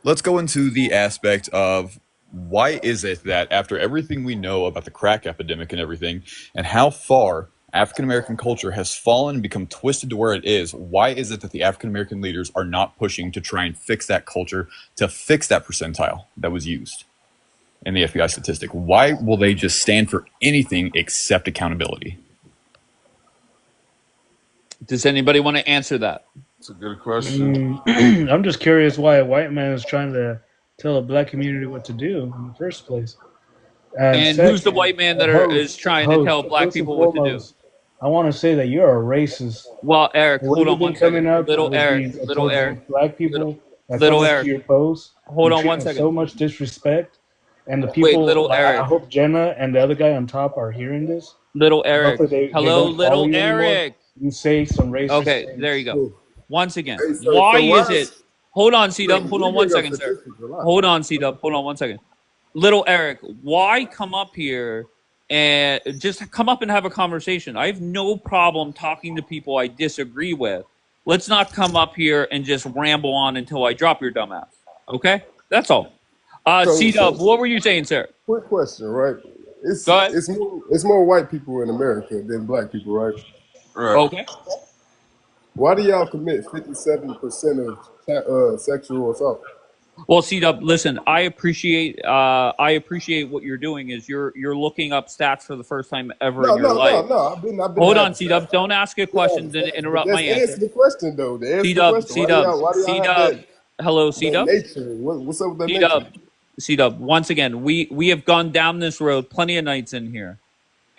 Speaker 18: let's go into the aspect of why is it that after everything we know about the crack epidemic and everything, and how far African American culture has fallen and become twisted to where it is, why is it that the African American leaders are not pushing to try and fix that culture, to fix that percentile that was used in the FBI statistic? Why will they just stand for anything except accountability?
Speaker 1: Does anybody want to answer that?
Speaker 4: It's a good question.
Speaker 19: I'm just curious why a white man is trying to tell a black community what to do in the first place. And
Speaker 1: And who's the
Speaker 19: second,
Speaker 1: white man that is trying to tell
Speaker 19: host,
Speaker 1: black
Speaker 19: first and
Speaker 1: people what to do?
Speaker 19: foremost, I want to say that you're a racist.
Speaker 1: Well, Eric,
Speaker 19: The way
Speaker 1: hold
Speaker 19: you've
Speaker 1: on
Speaker 19: been
Speaker 1: one second.
Speaker 19: coming up
Speaker 1: Little
Speaker 19: with
Speaker 1: Eric,
Speaker 19: these
Speaker 1: little
Speaker 19: towards
Speaker 1: Eric,
Speaker 19: these black
Speaker 1: little,
Speaker 19: people that come
Speaker 1: little
Speaker 19: into
Speaker 1: Eric.
Speaker 19: your posts,
Speaker 1: Hold
Speaker 19: you
Speaker 1: on
Speaker 19: treat
Speaker 1: one
Speaker 19: them
Speaker 1: second.
Speaker 19: so much disrespect. And the
Speaker 1: Wait,
Speaker 19: people,
Speaker 1: little
Speaker 19: like, I
Speaker 1: Eric.
Speaker 19: hope Jenna and the other guy on top are hearing this.
Speaker 1: Little
Speaker 19: And
Speaker 1: Eric.
Speaker 19: hopefully they
Speaker 1: Hello,
Speaker 19: don't follow
Speaker 1: little
Speaker 19: you anymore.
Speaker 1: Eric.
Speaker 19: You say some racist
Speaker 1: Okay, there you
Speaker 19: things.
Speaker 1: go. Once again,
Speaker 11: Hey,
Speaker 1: why
Speaker 11: so why
Speaker 1: is it?
Speaker 11: is
Speaker 1: Hold on,
Speaker 11: you
Speaker 1: C-Dub. Hold on one
Speaker 11: bring up
Speaker 1: second, sir.
Speaker 11: statistics a lot?
Speaker 1: Hold on, C-Dub. Hold on one second. Little Eric, why come up here and just come up and have a conversation? I have no problem talking to people I disagree with. Let's not come up here and just ramble on until I drop your dumb ass. Okay? That's all. C-Dub,
Speaker 11: So
Speaker 1: what were you saying, sir?
Speaker 11: quick question, right?
Speaker 1: Go ahead.
Speaker 11: It's more white people in America than black people, right?
Speaker 4: Right.
Speaker 1: Okay.
Speaker 11: Why do y'all commit 57% of sexual assault?
Speaker 1: Well, C-Dub, listen, I appreciate what you're doing is you're looking up stats for the first time ever in
Speaker 11: No,
Speaker 1: your
Speaker 11: no, no,
Speaker 1: life.
Speaker 11: no. I've been
Speaker 1: Hold
Speaker 11: having
Speaker 1: on,
Speaker 11: stats.
Speaker 1: C-Dub. Don't ask a
Speaker 11: Been having
Speaker 1: question, then
Speaker 11: stats, but
Speaker 1: interrupt my
Speaker 11: just answer
Speaker 1: answer.
Speaker 11: the question though. To answer the
Speaker 1: C-Dub,
Speaker 11: question,
Speaker 1: C-Dub,
Speaker 11: why do y'all have
Speaker 1: C-Dub. Hello,
Speaker 11: that
Speaker 1: C-Dub.
Speaker 11: nature? What's up with that nature?
Speaker 1: C-Dub. C-Dub. Once again, we have gone down this road plenty of nights in here.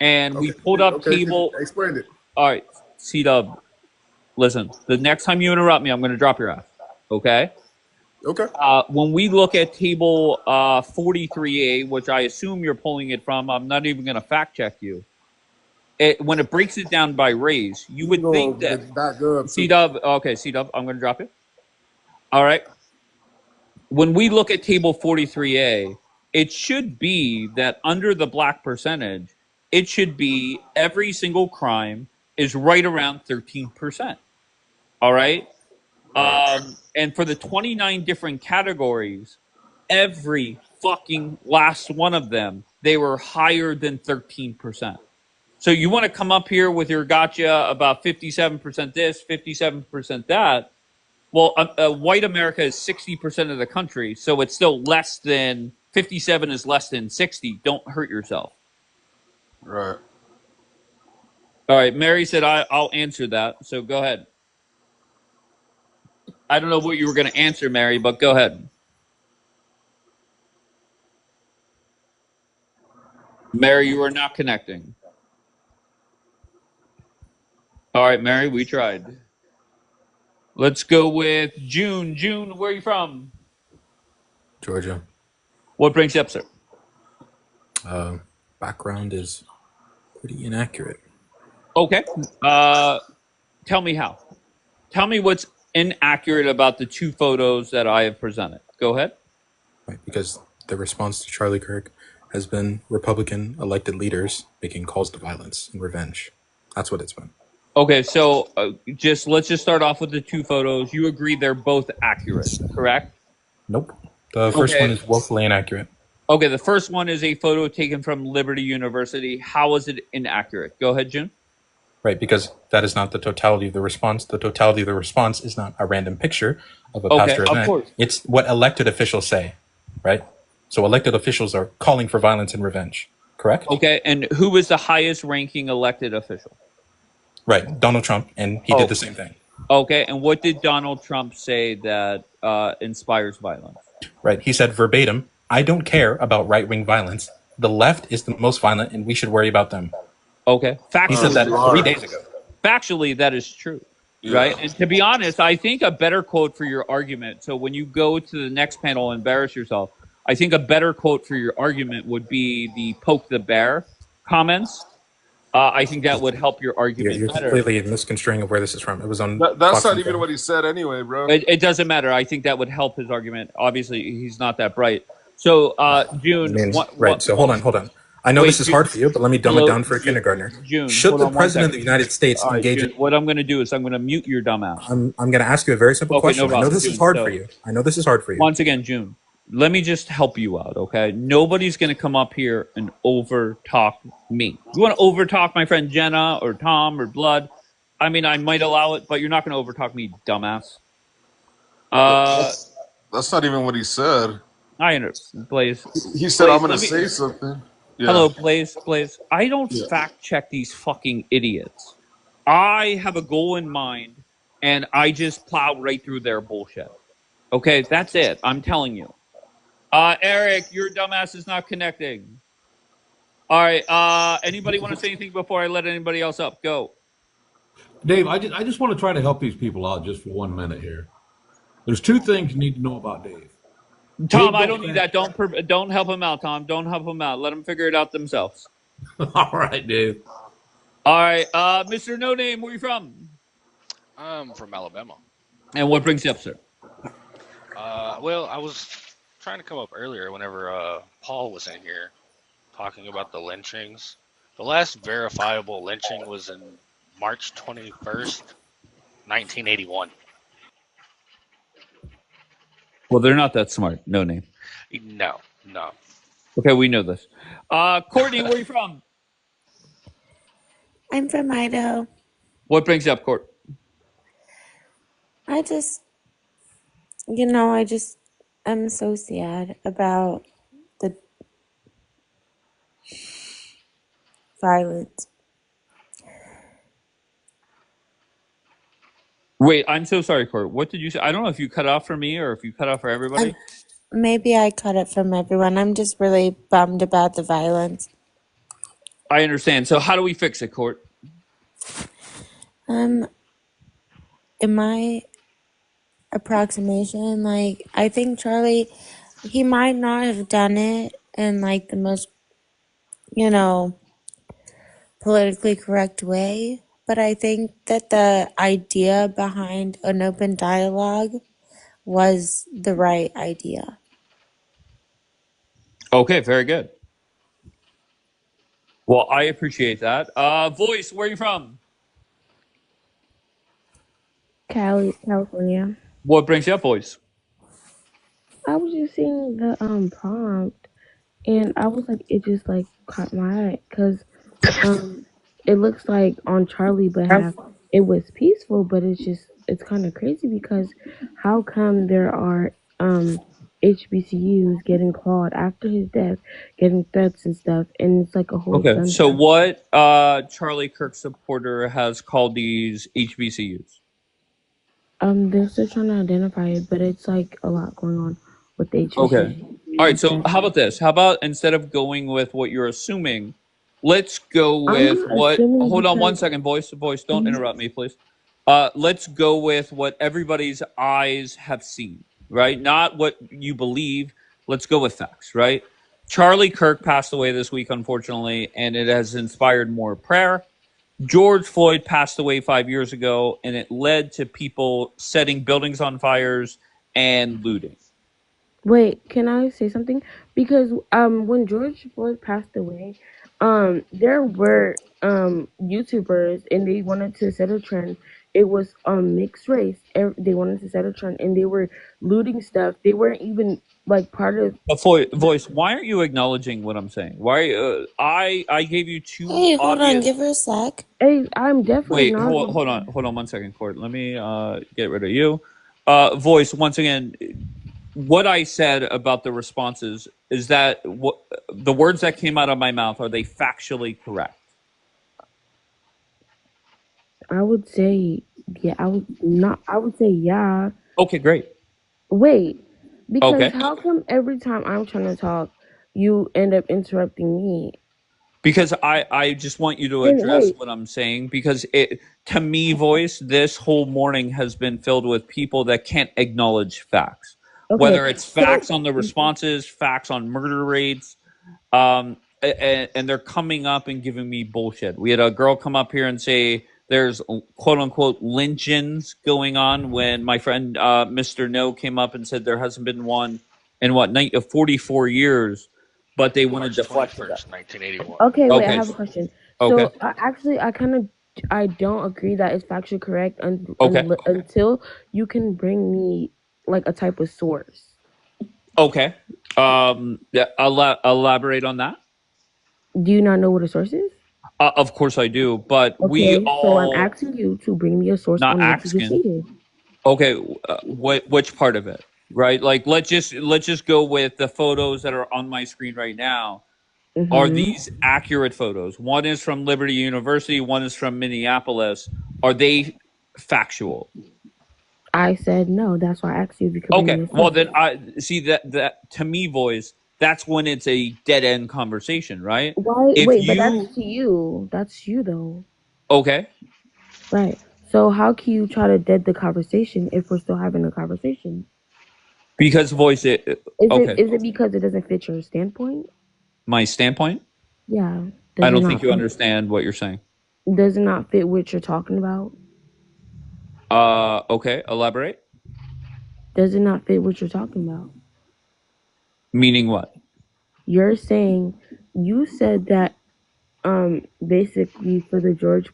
Speaker 1: And we pulled up table.
Speaker 11: Explain it.
Speaker 1: All right, C-Dub, listen. The next time you interrupt me, I'm going to drop your ass. Okay?
Speaker 11: Okay.
Speaker 1: When we look at table 43A, which I assume you're pulling it from, I'm not even going to fact check you. When it breaks it down by race, you would think that C-Dub. Okay, C-Dub, I'm going to drop it. All right. When we look at table 43A, it should be that under the black percentage, it should be every single crime is right around 13%. All right. And for the 29 different categories, every fucking last one of them, they were higher than 13%. So you want to come up here with your gotcha about 57% this, 57% that. Well, white America is 60% of the country, so it's still less than 57 is less than 60. Don't hurt yourself.
Speaker 4: Right.
Speaker 1: All right. Mary said I'll answer that. So go ahead. I don't know what you were going to answer, Mary, but go ahead. Mary, you are not connecting. All right, Mary, we tried. Let's go with June. June, where are you from?
Speaker 21: Georgia.
Speaker 1: What brings you up, sir?
Speaker 21: Background is pretty inaccurate.
Speaker 1: Okay. Tell me how. Tell me what's inaccurate about the two photos that I have presented. Go ahead.
Speaker 21: Right, because the response to Charlie Kirk has been Republican elected leaders making calls to violence and revenge. That's what it's been.
Speaker 1: Okay, so let's just start off with the two photos. You agree they're both accurate, correct?
Speaker 21: Nope. The first one is woefully inaccurate.
Speaker 1: Okay, the first one is a photo taken from Liberty University. How is it inaccurate? Go ahead, June.
Speaker 21: Right, because that is not the totality of the response. The totality of the response is not a random picture of a past or event.
Speaker 1: Of course.
Speaker 21: It's what elected officials say, right? So elected officials are calling for violence and revenge, correct?
Speaker 1: Okay, and who is the highest ranking elected official?
Speaker 21: Right, Donald Trump, and he did the same thing.
Speaker 1: Okay, and what did Donald Trump say that inspires violence?
Speaker 21: Right, he said verbatim, "I don't care about right-wing violence. The left is the most violent, and we should worry about them."
Speaker 1: Okay,
Speaker 21: He said that 3 days ago.
Speaker 1: factually, that is true, right?
Speaker 4: Yeah.
Speaker 1: And to be honest, I think a better quote for your argument. So when you go to the next panel and embarrass yourself, I think a better quote for your argument would be the "poke the bear" comments. I think that would help your argument
Speaker 21: You're
Speaker 1: better.
Speaker 21: completely misconstruing of where this is from. It was on
Speaker 4: That's
Speaker 21: Fox
Speaker 4: not
Speaker 21: and
Speaker 4: even
Speaker 21: Friends.
Speaker 4: what he said anyway, bro.
Speaker 1: It doesn't matter. I think that would help his argument. Obviously, he's not that bright. So, June,
Speaker 21: Right. So hold on. I know this is hard for you, but let me dumb it down for a kindergartner.
Speaker 1: June,
Speaker 21: Should
Speaker 1: hold
Speaker 21: the
Speaker 1: on one
Speaker 21: president of
Speaker 1: second.
Speaker 21: the United States
Speaker 1: All right,
Speaker 21: engage
Speaker 1: June, what I'm going to do is I'm going to mute your dumb ass.
Speaker 21: I'm going to ask you a very simple
Speaker 1: Okay,
Speaker 21: question.
Speaker 1: no
Speaker 21: I know
Speaker 1: problem,
Speaker 21: this is
Speaker 1: June.
Speaker 21: hard
Speaker 1: So-
Speaker 21: for you. I know this is hard for you.
Speaker 1: Once again, June, let me just help you out, okay? Nobody's going to come up here and over talk me. You want to over talk my friend Jenna or Tom or Blood? I mean, I might allow it, but you're not going to over talk me, dumbass.
Speaker 4: That's not even what he said.
Speaker 1: I know, Blaze.
Speaker 4: He said,
Speaker 1: Blaze,
Speaker 4: "I'm gonna
Speaker 1: let me-
Speaker 4: say something." Yeah.
Speaker 1: Hello, Blaze. I don't
Speaker 4: Yeah.
Speaker 1: fact check these fucking idiots. I have a goal in mind, and I just plow right through their bullshit. Okay, that's it. I'm telling you. Eric, your dumbass is not connecting. All right. Anybody want to say anything before I let anybody else up? Go.
Speaker 17: Dave, I just want to try to help these people out just for 1 minute here. There's two things you need to know about Dave.
Speaker 1: Tom,
Speaker 17: Dave
Speaker 1: I don't need that. Don't help him out, Tom. Don't help him out. Let them figure it out themselves.
Speaker 17: All right, Dave.
Speaker 1: All right. Mr. No Name, where you from?
Speaker 5: I'm from Alabama.
Speaker 1: And what brings you up, sir?
Speaker 5: Well, I was trying to come up earlier whenever Paul was in here talking about the lynchings. The last verifiable lynching was in March 21st, 1981.
Speaker 1: Well, they're not that smart. No Name.
Speaker 5: No.
Speaker 1: Okay, we know this. Courtney, where you from?
Speaker 6: I'm from Idaho.
Speaker 1: What brings you up, Court?
Speaker 6: I'm so sad about the violence.
Speaker 1: Wait, I'm so sorry, Court. What did you say? I don't know if you cut off for me or if you cut off for everybody.
Speaker 6: Maybe I cut it from everyone. I'm just really bummed about the violence.
Speaker 1: I understand. So how do we fix it, Court?
Speaker 6: In my approximation, like, I think Charlie, he might not have done it in like the most, politically correct way, but I think that the idea behind an open dialogue was the right idea.
Speaker 1: Okay, very good. Well, I appreciate that. Voice, where are you from?
Speaker 20: California.
Speaker 1: What brings you up, Voice?
Speaker 20: I was just seeing the prompt, and I was like, it just like caught my eye because it looks like on Charlie behalf it was peaceful, but it's kind of crazy because how come there are HBCUs getting clawed after his death, getting threats and stuff, and it's like a whole
Speaker 1: Okay,
Speaker 20: gun.
Speaker 1: so what Charlie Kirk supporter has called these HBCUs?
Speaker 20: They're still trying to identify it, but it's like a lot going on with the HBCUs.
Speaker 1: Okay. All right, so how about this? How about instead of going with what you're assuming, let's go with what... Hold on one second, Voice, don't interrupt me, please. Let's go with what everybody's eyes have seen, right? Not what you believe. Let's go with facts, right? Charlie Kirk passed away this week, unfortunately, and it has inspired more prayer. George Floyd passed away 5 years ago, and it led to people setting buildings on fires and looting.
Speaker 20: Wait, can I say something? Because when George Floyd passed away, there were YouTubers and they wanted to set a trend. It was mixed race. They wanted to set a trend and they were looting stuff. They weren't even like part of.
Speaker 1: Voice, why aren't you acknowledging what I'm saying? Why? I gave you two.
Speaker 6: Hey, hold on, give her a sec.
Speaker 20: Hey, I'm definitely.
Speaker 1: Wait, hold on 1 second, Court. Let me get rid of you. Voice, once again, what I said about the responses is that what the words that came out of my mouth, are they factually correct?
Speaker 20: I would say, yeah, I would not, I would say, yeah.
Speaker 1: Okay, great.
Speaker 20: Wait, because
Speaker 1: Okay.
Speaker 20: how come every time I'm trying to talk, you end up interrupting me?
Speaker 1: Because I just want you to
Speaker 20: And
Speaker 1: address
Speaker 20: wait,
Speaker 1: what I'm saying, because it, to me, voice, this whole morning has been filled with people that can't acknowledge facts,
Speaker 20: okay,
Speaker 1: whether it's
Speaker 20: so
Speaker 1: facts on the responses, facts on murder rates, and they're coming up and giving me bullshit. We had a girl come up here and say there's quote unquote lynchings going on, when my friend Mr. No came up and said there hasn't been one in 44 years, but they want to
Speaker 5: March
Speaker 1: deflect to that.
Speaker 5: 21st, 1981.
Speaker 20: okay, wait, I
Speaker 1: Okay.
Speaker 20: have a question.
Speaker 1: Okay.
Speaker 20: So actually, I don't agree that it's factually correct
Speaker 1: Okay.
Speaker 20: until you can bring me like a type of source.
Speaker 1: Okay. Yeah, elaborate on that.
Speaker 20: Do you not know what a source is?
Speaker 1: Of course I do, but we
Speaker 20: Okay, so I'm
Speaker 1: all
Speaker 20: asking you to bring me a source
Speaker 1: not
Speaker 20: on what you just
Speaker 1: asking.
Speaker 20: stated.
Speaker 1: Okay, which part of it? Right? Like let's just go with the photos that are on my screen right now. Are
Speaker 20: Mm-hmm.
Speaker 1: these accurate photos? One is from Liberty University, one is from Minneapolis. Are they factual?
Speaker 20: I said no. That's why I asked you if you could bring
Speaker 1: Okay.
Speaker 20: me a
Speaker 1: Well,
Speaker 20: source.
Speaker 1: then I see that to me, voice. That's when it's a dead end conversation, right?
Speaker 20: Why?
Speaker 1: If
Speaker 20: Wait, but
Speaker 1: you
Speaker 20: that's to you. That's you though,
Speaker 1: okay,
Speaker 20: right? So how can you try to dead the conversation if we're still having a conversation?
Speaker 1: because voice it.
Speaker 20: Is it
Speaker 1: Okay,
Speaker 20: is it because it doesn't fit your standpoint?
Speaker 1: my standpoint.
Speaker 20: Yeah.
Speaker 1: I
Speaker 20: Does it
Speaker 1: don't think
Speaker 20: not
Speaker 1: you
Speaker 20: fit?
Speaker 1: understand what you're saying.
Speaker 20: Does it not fit what you're talking about?
Speaker 1: Okay, elaborate.
Speaker 20: Does it not fit what you're talking about?
Speaker 1: Meaning what?
Speaker 20: You're saying you said that basically for the George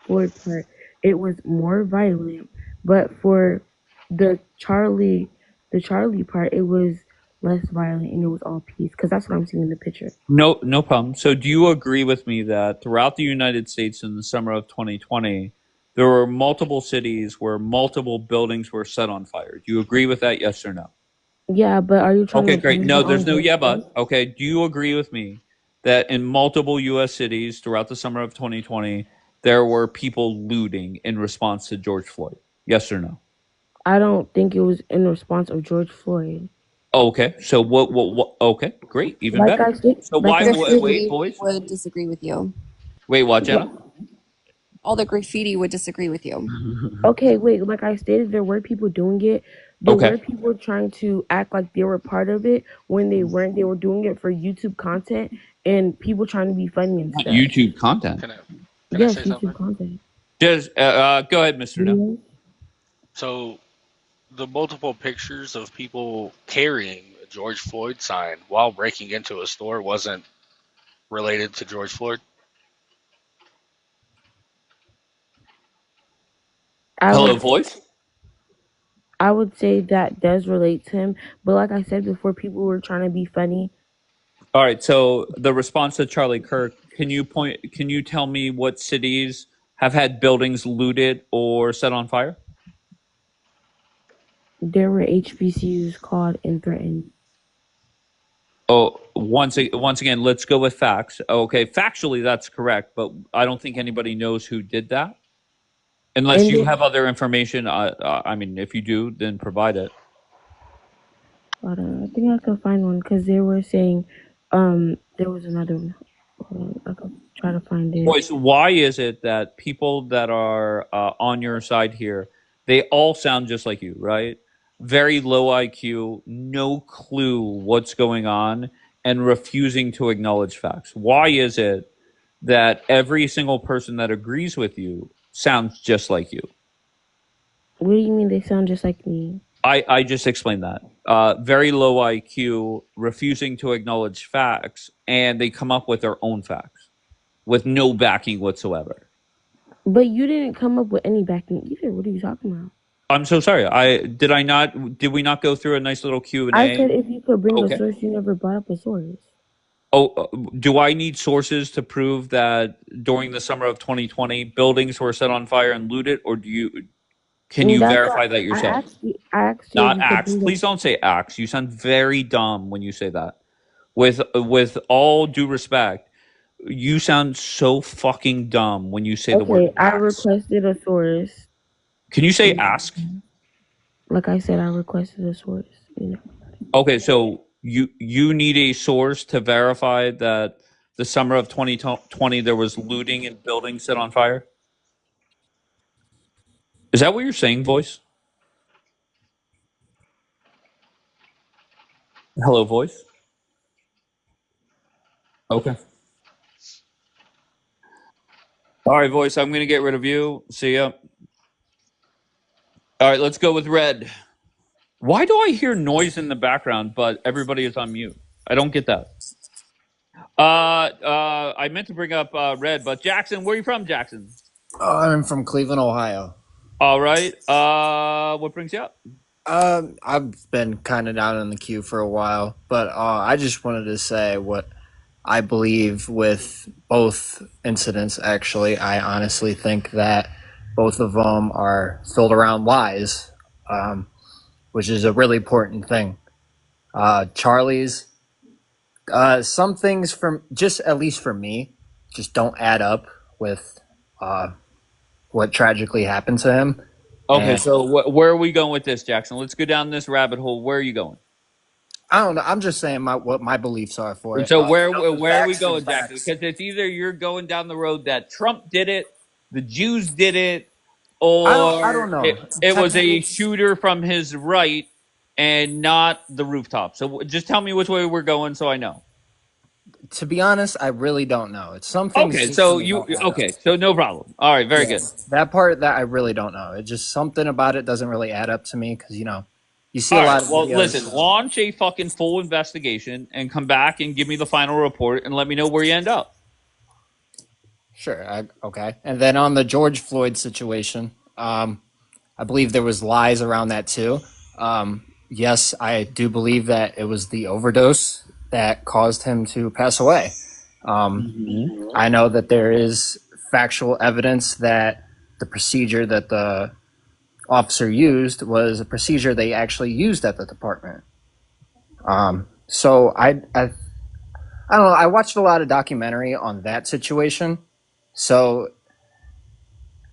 Speaker 20: Floyd part it was more violent, but for the Charlie part it was less violent and it was all peace because that's what I'm seeing in the picture.
Speaker 1: No, no problem. So, do you agree with me that throughout the United States in the summer of 2020, there were multiple cities where multiple buildings were set on fire? Do you agree with that? Yes or no?
Speaker 20: Yeah, but are you trying
Speaker 1: Okay,
Speaker 20: to
Speaker 1: great.
Speaker 20: blame
Speaker 1: No,
Speaker 20: it on
Speaker 1: there's no
Speaker 20: George
Speaker 1: yeah,
Speaker 20: Floyd?
Speaker 1: but. Okay, do you agree with me that in multiple U.S. cities throughout the summer of 2020, there were people looting in response to George Floyd? Yes or no?
Speaker 20: I don't think it was in response of George Floyd.
Speaker 1: Oh, okay. So what? Okay, great. Even
Speaker 20: Like
Speaker 1: better.
Speaker 20: I said,
Speaker 1: So
Speaker 20: like
Speaker 1: why?
Speaker 20: I
Speaker 1: Wait,
Speaker 20: stated.
Speaker 13: Graffiti
Speaker 1: boys.
Speaker 13: would disagree with you.
Speaker 1: Wait, what, Jenna?
Speaker 13: All the graffiti would disagree with you.
Speaker 20: Okay, wait, like I stated, there were people doing it. There
Speaker 1: Okay.
Speaker 20: were people trying to act like they were part of it when they weren't. They were doing it for YouTube content and people trying to be funny and
Speaker 1: Not
Speaker 20: stuff.
Speaker 1: YouTube content.
Speaker 5: Can I
Speaker 20: Yes,
Speaker 5: say
Speaker 20: YouTube
Speaker 5: something?
Speaker 20: content.
Speaker 1: Just go ahead, Mister No.
Speaker 20: Videos.
Speaker 5: So the multiple pictures of people carrying a George Floyd sign while breaking into a store wasn't related to George Floyd.
Speaker 20: I
Speaker 1: Hello,
Speaker 20: would
Speaker 1: voice.
Speaker 20: I would say that does relate to him, but like I said before, people were trying to be funny.
Speaker 1: All right. So the response to Charlie Kirk. Can you point? Can you tell me what cities have had buildings looted or set on fire?
Speaker 20: There were HBCUs called and threatened.
Speaker 1: Oh, once again, let's go with facts. Okay, factually that's correct, but I don't think anybody knows who did that. Unless
Speaker 20: And
Speaker 1: you
Speaker 20: then,
Speaker 1: have other information, I mean, if you do, then provide it.
Speaker 20: hold on, I think I can find one because they were saying, there was another one. Hold on, I can try to find it.
Speaker 1: Boys, why is it that people that are on your side here, they all sound just like you, right? Very low IQ, no clue what's going on, and refusing to acknowledge facts. Why is it that every single person that agrees with you sounds just like you?
Speaker 20: What do you mean they sound just like me?
Speaker 1: I just explained that. Very low IQ, refusing to acknowledge facts, and they come up with their own facts with no backing whatsoever.
Speaker 20: But you didn't come up with any backing either. What are you talking about?
Speaker 1: I'm so sorry. Did we not go through a nice little
Speaker 20: I
Speaker 1: Q&A?
Speaker 20: said if you could bring a
Speaker 1: Okay.
Speaker 20: source, you never brought up a source.
Speaker 1: Oh, do I need sources to prove that during the summer of 2020 buildings were set on fire and looted, or can
Speaker 20: And
Speaker 1: you
Speaker 20: that's why
Speaker 1: verify that yourself?
Speaker 20: I asked you if
Speaker 1: Not
Speaker 20: you could
Speaker 1: acts.
Speaker 20: bring
Speaker 1: Please
Speaker 20: a
Speaker 1: don't say acts. You sound very dumb when you say that. With all due respect, You sound so fucking dumb when you say the word
Speaker 20: Okay, I
Speaker 1: ass.
Speaker 20: requested a source.
Speaker 1: Can you say ask?
Speaker 20: Like I said, I requested a source. You know.
Speaker 1: Okay, so you need a source to verify that the summer of 2020 there was looting and buildings set on fire. Is that what you're saying, voice? Hello, voice. Okay. All right, voice. I'm gonna get rid of you. See ya. All right, let's go with red. Why do I hear noise in the background, but everybody is on mute? I don't get that. I meant to bring up red, but Jackson, where are you from, Jackson?
Speaker 7: I'm from Cleveland, Ohio.
Speaker 1: All right. What brings you up?
Speaker 7: I've been kind of down in the queue for a while, but I just wanted to say what I believe with both incidents. Actually, I honestly think that both of them are filled around lies, which is a really important thing. Charlie's, some things from just at least for me, just don't add up with what tragically happened to him.
Speaker 1: Okay,
Speaker 7: And
Speaker 1: so where are we going with this, Jackson? Let's go down this rabbit hole. Where are you going?
Speaker 7: I don't know. I'm just saying what my beliefs are for it.
Speaker 1: So
Speaker 7: You know, the
Speaker 1: where are we
Speaker 7: facts are
Speaker 1: going, Jackson?
Speaker 7: facts.
Speaker 1: Because it's either you're going down the road that Trump did it, the Jews did it,
Speaker 7: I don't
Speaker 1: or
Speaker 7: know.
Speaker 1: it was a
Speaker 7: Technically,
Speaker 1: shooter from his right and not the rooftop. So just tell me which way we're going, so I know.
Speaker 7: to be honest, I really don't know. It's some things
Speaker 1: Okay,
Speaker 7: just
Speaker 1: so
Speaker 7: don't add up.
Speaker 1: so no problem. All right, very good.
Speaker 7: Yes, that part that I really don't know. It just something about it doesn't really add up to me because you see a
Speaker 1: All right.
Speaker 7: lot of
Speaker 1: Well, listen,
Speaker 7: videos.
Speaker 1: launch a fucking full investigation and come back and give me the final report and let me know where you end up.
Speaker 7: Sure, okay. And then on the George Floyd situation, I believe there was lies around that too. Yes, I do believe that it was the overdose that caused him to pass away. I know that there is factual evidence that the procedure that the officer used was a procedure they actually used at the department. So I don't know. I watched a lot of documentary on that situation. So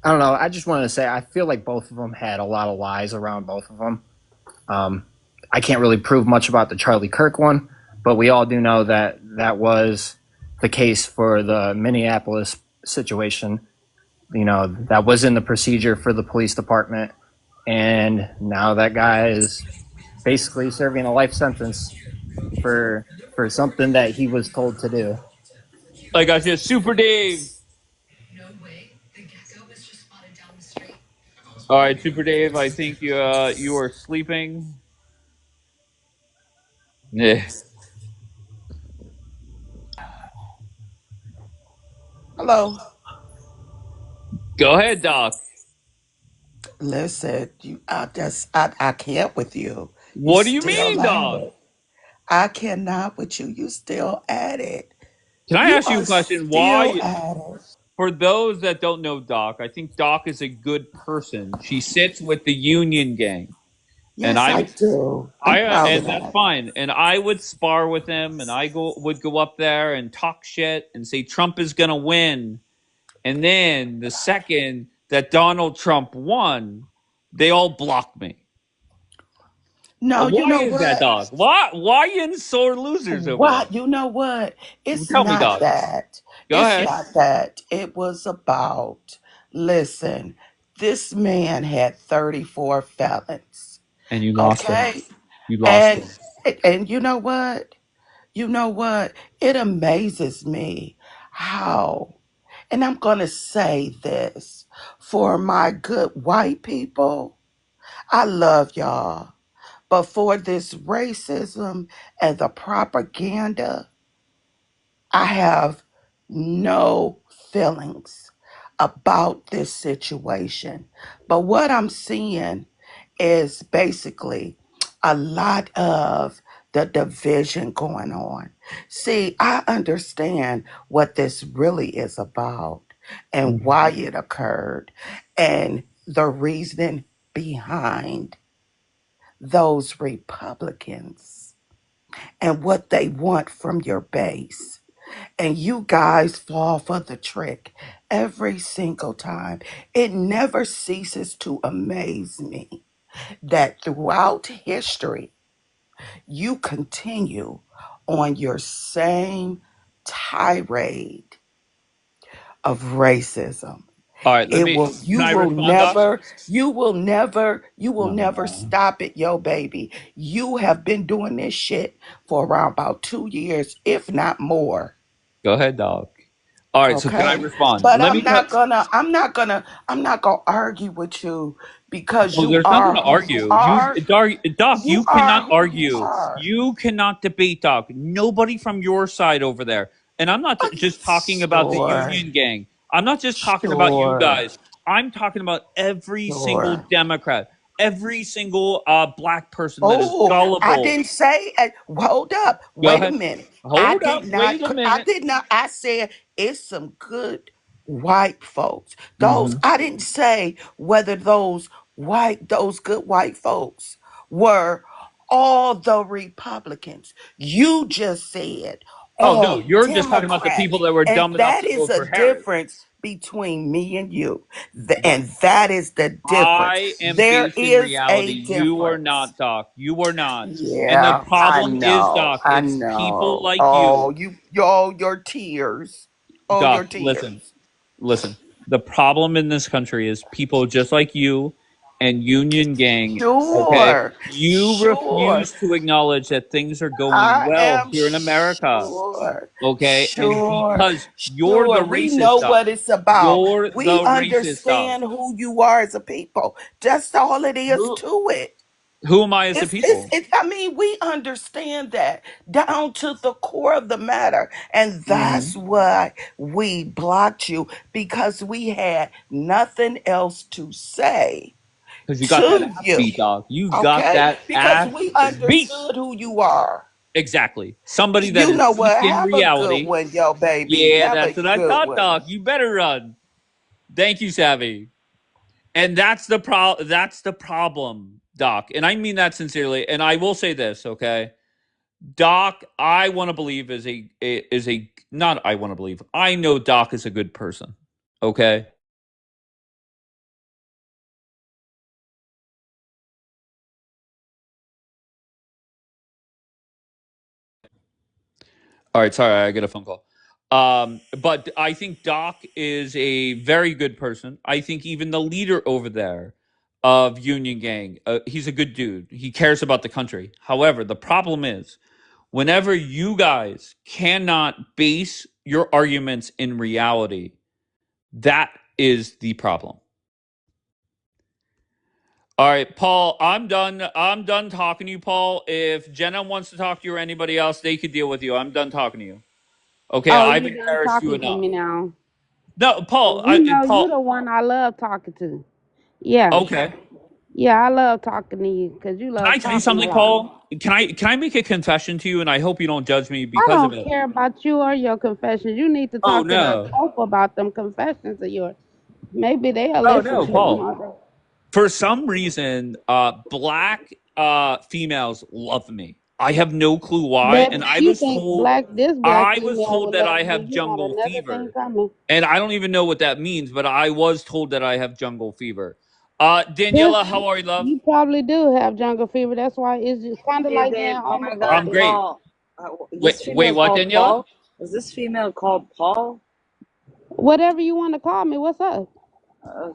Speaker 7: I don't know. I just wanted to say I feel like both of them had a lot of lies around both of them. I can't really prove much about the Charlie Kirk one, but we all do know that that was the case for the Minneapolis situation. That was in the procedure for the police department, and now that guy is basically serving a life sentence for something that he was told to do.
Speaker 1: I got you, Super Dave. All right, Super Dave. I think you are sleeping. Yeah.
Speaker 10: Hello.
Speaker 1: Go ahead, Doc.
Speaker 10: Listen, I can't with you. You
Speaker 1: What do you
Speaker 10: still
Speaker 1: mean,
Speaker 10: at
Speaker 1: Doc?
Speaker 10: it. I cannot with you. You still at it.
Speaker 1: Can I
Speaker 10: You
Speaker 1: ask you
Speaker 10: are
Speaker 1: a question?
Speaker 10: still
Speaker 1: Why,
Speaker 10: at it.
Speaker 1: for those that don't know Doc, I think Doc is a good person. She sits with the Union gang, and
Speaker 10: Yes, I do. I'm proud of
Speaker 1: and that's
Speaker 10: that.
Speaker 1: fine. And I would spar with him, and would go up there and talk shit and say Trump is gonna win. And then the second that Donald Trump won, they all blocked me.
Speaker 10: No, you
Speaker 1: Why
Speaker 10: know
Speaker 1: is that,
Speaker 10: what?
Speaker 1: Dog? Why you in sore losers over there?
Speaker 10: What? You know what? It's
Speaker 1: Tell me,
Speaker 10: not
Speaker 1: Dog.
Speaker 10: that.
Speaker 1: Go
Speaker 10: It's
Speaker 1: ahead.
Speaker 10: not that. It was about, listen, this man had 34 felons.
Speaker 1: And you lost them.
Speaker 10: Okay?
Speaker 1: You lost
Speaker 10: And
Speaker 1: them.
Speaker 10: and you know what? You know what? It amazes me how, and I'm going to say this for my good white people, I love y'all. But for this racism and the propaganda, I have no feelings about this situation. But what I'm seeing is basically a lot of the division going on. See, I understand what this really is about and why it occurred and the reason behind those Republicans and what they want from your base. And you guys fall for the trick every single time. It never ceases to amaze me that throughout history, you continue on your same tirade of racism.
Speaker 1: All right,
Speaker 10: It will
Speaker 1: can
Speaker 10: you
Speaker 1: I
Speaker 10: will
Speaker 1: respond, Doc?
Speaker 10: never you will never
Speaker 1: No.
Speaker 10: stop it, yo baby. You have been doing this shit for around about 2 years, if not more.
Speaker 1: Go ahead, Doc. All right, so can I
Speaker 10: Okay?
Speaker 1: respond?
Speaker 10: But
Speaker 1: Let me tell.
Speaker 10: I'm not gonna argue with you because
Speaker 1: Oh,
Speaker 10: you
Speaker 1: there's nothing
Speaker 10: are
Speaker 1: to
Speaker 10: who you
Speaker 1: argue.
Speaker 10: are.
Speaker 1: Doc,
Speaker 10: You
Speaker 1: you
Speaker 10: are
Speaker 1: cannot
Speaker 10: who you
Speaker 1: argue.
Speaker 10: are.
Speaker 1: You cannot debate, Doc. Nobody from your side over there. And I'm not just talking about the
Speaker 10: Sure.
Speaker 1: Union Gang. I'm not just talking about you
Speaker 10: Sure.
Speaker 1: guys. I'm talking about every single
Speaker 10: Sure.
Speaker 1: Democrat, every single black person that is
Speaker 10: Oh, I
Speaker 1: gullible.
Speaker 10: didn't say. Hold up.
Speaker 1: Go
Speaker 10: Wait a
Speaker 1: ahead.
Speaker 10: minute.
Speaker 1: Hold up. Wait a
Speaker 10: I
Speaker 1: minute.
Speaker 10: did not. I said it's some good white folks. Those
Speaker 1: Hmm.
Speaker 10: I didn't say whether those good white folks were all the Republicans. You just said
Speaker 1: Oh no,
Speaker 10: all
Speaker 1: you're just talking about the people
Speaker 10: Democrats,
Speaker 1: that were
Speaker 10: and
Speaker 1: dumb enough
Speaker 10: that
Speaker 1: to
Speaker 10: is
Speaker 1: vote
Speaker 10: a
Speaker 1: for Harris.
Speaker 10: difference between me and you.
Speaker 1: Doc,
Speaker 10: And that is the difference.
Speaker 1: I am
Speaker 10: There
Speaker 1: based in
Speaker 10: is
Speaker 1: reality.
Speaker 10: a
Speaker 1: You are
Speaker 10: difference.
Speaker 1: not, Doc. You are not. And the
Speaker 10: Yeah, I
Speaker 1: problem is,
Speaker 10: know.
Speaker 1: Doc,
Speaker 10: I
Speaker 1: it's people
Speaker 10: know.
Speaker 1: like
Speaker 10: Oh,
Speaker 1: you.
Speaker 10: all your tears. Oh, your
Speaker 1: Doc, listen,
Speaker 10: tears.
Speaker 1: listen. The problem in this country is people just like you and Union Gang, okay?
Speaker 10: Sure.
Speaker 1: You
Speaker 10: Sure.
Speaker 1: refuse to acknowledge that things are going
Speaker 10: I
Speaker 1: well
Speaker 10: am
Speaker 1: here in America,
Speaker 10: sure.
Speaker 1: okay? And
Speaker 10: Sure.
Speaker 1: because you're
Speaker 10: Sure.
Speaker 1: the
Speaker 10: We
Speaker 1: racist,
Speaker 10: know
Speaker 1: Doc.
Speaker 10: what it's about.
Speaker 1: You're
Speaker 10: We
Speaker 1: the racist, Doc.
Speaker 10: understand who you are as a people. That's all it is
Speaker 1: Who,
Speaker 10: to it.
Speaker 1: who am I as a people?
Speaker 10: I mean, we understand that down to the core of the matter. And
Speaker 1: Mm-hmm.
Speaker 10: that's why we blocked you because we had nothing else to say
Speaker 1: Because you got that
Speaker 10: to
Speaker 1: ass
Speaker 10: you.
Speaker 1: beat, dog. You got
Speaker 10: Okay?
Speaker 1: that
Speaker 10: Because
Speaker 1: ass
Speaker 10: we
Speaker 1: beat.
Speaker 10: understood who you are.
Speaker 1: Exactly. Somebody that
Speaker 10: You
Speaker 1: is
Speaker 10: know what?
Speaker 1: steeped in
Speaker 10: Have a good
Speaker 1: reality.
Speaker 10: one, yo, baby.
Speaker 1: Yeah,
Speaker 10: Have a
Speaker 1: that's what I
Speaker 10: good
Speaker 1: thought,
Speaker 10: one.
Speaker 1: dog. You better run. Thank you, Savvy. And that's the That's the problem, Doc. And I mean that sincerely. And I will say this, okay? Doc, I want to believe is a not I want to believe. I know Doc is a good person. Okay? All right, sorry, I get a phone call. But I think Doc is a very good person. I think even the leader over there of Union Gang, he's a good dude. He cares about the country. However, the problem is whenever you guys cannot base your arguments in reality, that is the problem. All right, Paul, I'm done. I'm done talking to you, Paul. If Jenna wants to talk to you or anybody else, they could deal with you. I'm done talking to you. Okay,
Speaker 14: Oh,
Speaker 1: I've
Speaker 14: you done
Speaker 1: embarrassed you
Speaker 14: talking to
Speaker 1: enough.
Speaker 14: me now?
Speaker 1: No, Paul.
Speaker 14: Cause you know you
Speaker 1: Paul.
Speaker 14: the one I love talking to. Yeah,
Speaker 1: Okay.
Speaker 14: yeah, I love talking to you because you
Speaker 1: Can
Speaker 14: love
Speaker 1: I tell you
Speaker 14: talking a
Speaker 1: something,
Speaker 14: lot.
Speaker 1: Paul? Can I make a confession to you? And I hope you don't judge me
Speaker 14: I
Speaker 1: because of
Speaker 14: don't
Speaker 1: it.
Speaker 14: care about you or your confessions. You need to
Speaker 1: Oh
Speaker 14: talk to the
Speaker 1: no.
Speaker 14: Pope about them confessions of yours. Maybe they'll
Speaker 1: Oh
Speaker 14: listen
Speaker 1: no,
Speaker 14: to them.
Speaker 1: Paul. For some reason, black females love me. I have no clue why.
Speaker 14: Baby,
Speaker 1: And I
Speaker 14: you
Speaker 1: was
Speaker 14: think
Speaker 1: told
Speaker 14: this black
Speaker 1: I was
Speaker 14: female
Speaker 1: told
Speaker 14: will
Speaker 1: that
Speaker 14: love
Speaker 1: I
Speaker 14: you?
Speaker 1: have
Speaker 14: You got
Speaker 1: jungle
Speaker 14: another thing
Speaker 1: fever.
Speaker 14: coming.
Speaker 1: And I don't even know what that means, but I was told that I have jungle fever.
Speaker 14: Yes,
Speaker 1: Daniela, how are you, love?
Speaker 14: you probably do have jungle fever. That's why it's just kind of
Speaker 12: Hey
Speaker 14: like being
Speaker 12: babe, oh my God,
Speaker 1: I'm
Speaker 14: homophobic.
Speaker 1: great.
Speaker 12: Paul. Is
Speaker 1: Wait,
Speaker 12: this
Speaker 1: wait,
Speaker 12: female
Speaker 1: what,
Speaker 12: called
Speaker 1: Daniela?
Speaker 12: Paul? Is this female called Paul?
Speaker 14: Whatever you want to call me, what's up?
Speaker 12: Uh,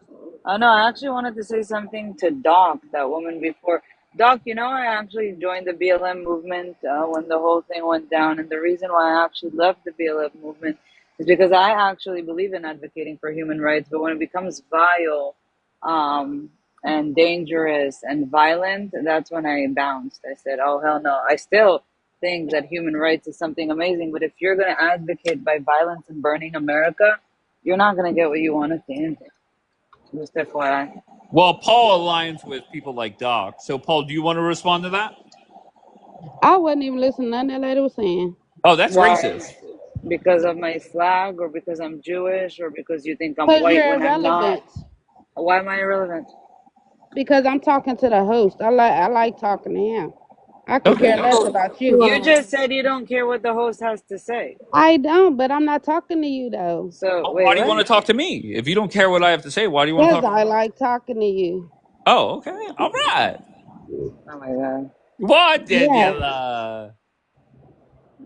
Speaker 12: oh no, I actually wanted to say something to Doc, that woman before. Doc, you know, I actually joined the BLM movement when the whole thing went down, and the reason why I actually left the BLM movement is because I actually believe in advocating for human rights, but when it becomes vile, and dangerous and violent, that's when I bounced. I said, "Oh hell no!" I still think that human rights is something amazing, but if you're going to advocate by violence and burning America, you're not going to get what you want at the end. Just FYI.
Speaker 1: Well, Paul aligns with people like Doc. So, Paul, do you want to respond to that?
Speaker 14: I wasn't even listening to nothing that lady was saying.
Speaker 1: Oh, that's
Speaker 12: Why?
Speaker 1: racist.
Speaker 12: Because of my flag, or because I'm Jewish, or because you think I'm
Speaker 14: Because
Speaker 12: white
Speaker 14: you're
Speaker 12: when I'm not?
Speaker 14: irrelevant.
Speaker 12: Why am I irrelevant?
Speaker 14: Because I'm talking to the host. I like talking to him. I could care
Speaker 1: Okay.
Speaker 14: less
Speaker 12: No,
Speaker 14: about you.
Speaker 12: you just said you don't care what the host has to say.
Speaker 14: I don't, but I'm not talking to you though.
Speaker 12: So
Speaker 1: Oh,
Speaker 12: wait,
Speaker 1: why do you
Speaker 12: what?
Speaker 1: want to talk to me? If you don't care what I have to say, why do you want to
Speaker 14: Because
Speaker 1: talk to me?
Speaker 14: I like talking to you.
Speaker 1: Oh, okay. All right.
Speaker 12: Oh my god.
Speaker 1: What,
Speaker 14: Yeah.
Speaker 1: Daniela?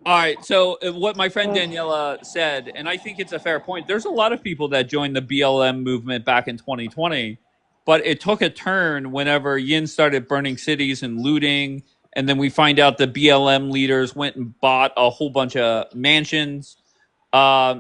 Speaker 1: All right. So, what my friend
Speaker 14: Uh,
Speaker 1: Daniela said, and I think it's a fair point, there's a lot of people that joined the BLM movement back in 2020, but it took a turn whenever Yin started burning cities and looting. And then we find out the BLM leaders went and bought a whole bunch of mansions.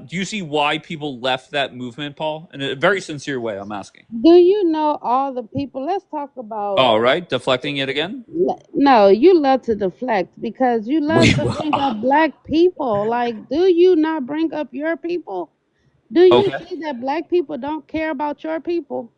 Speaker 1: Do you see why people left that movement, Paul? In a very sincere way, I'm asking.
Speaker 14: do you know all the people? Let's talk about.
Speaker 1: All right. Deflecting it again?
Speaker 14: No, you love to deflect because you love
Speaker 1: Wait,
Speaker 14: to bring up black people. Like, do you not bring up your people? Do you
Speaker 1: okay.
Speaker 14: see that black people don't care about your people?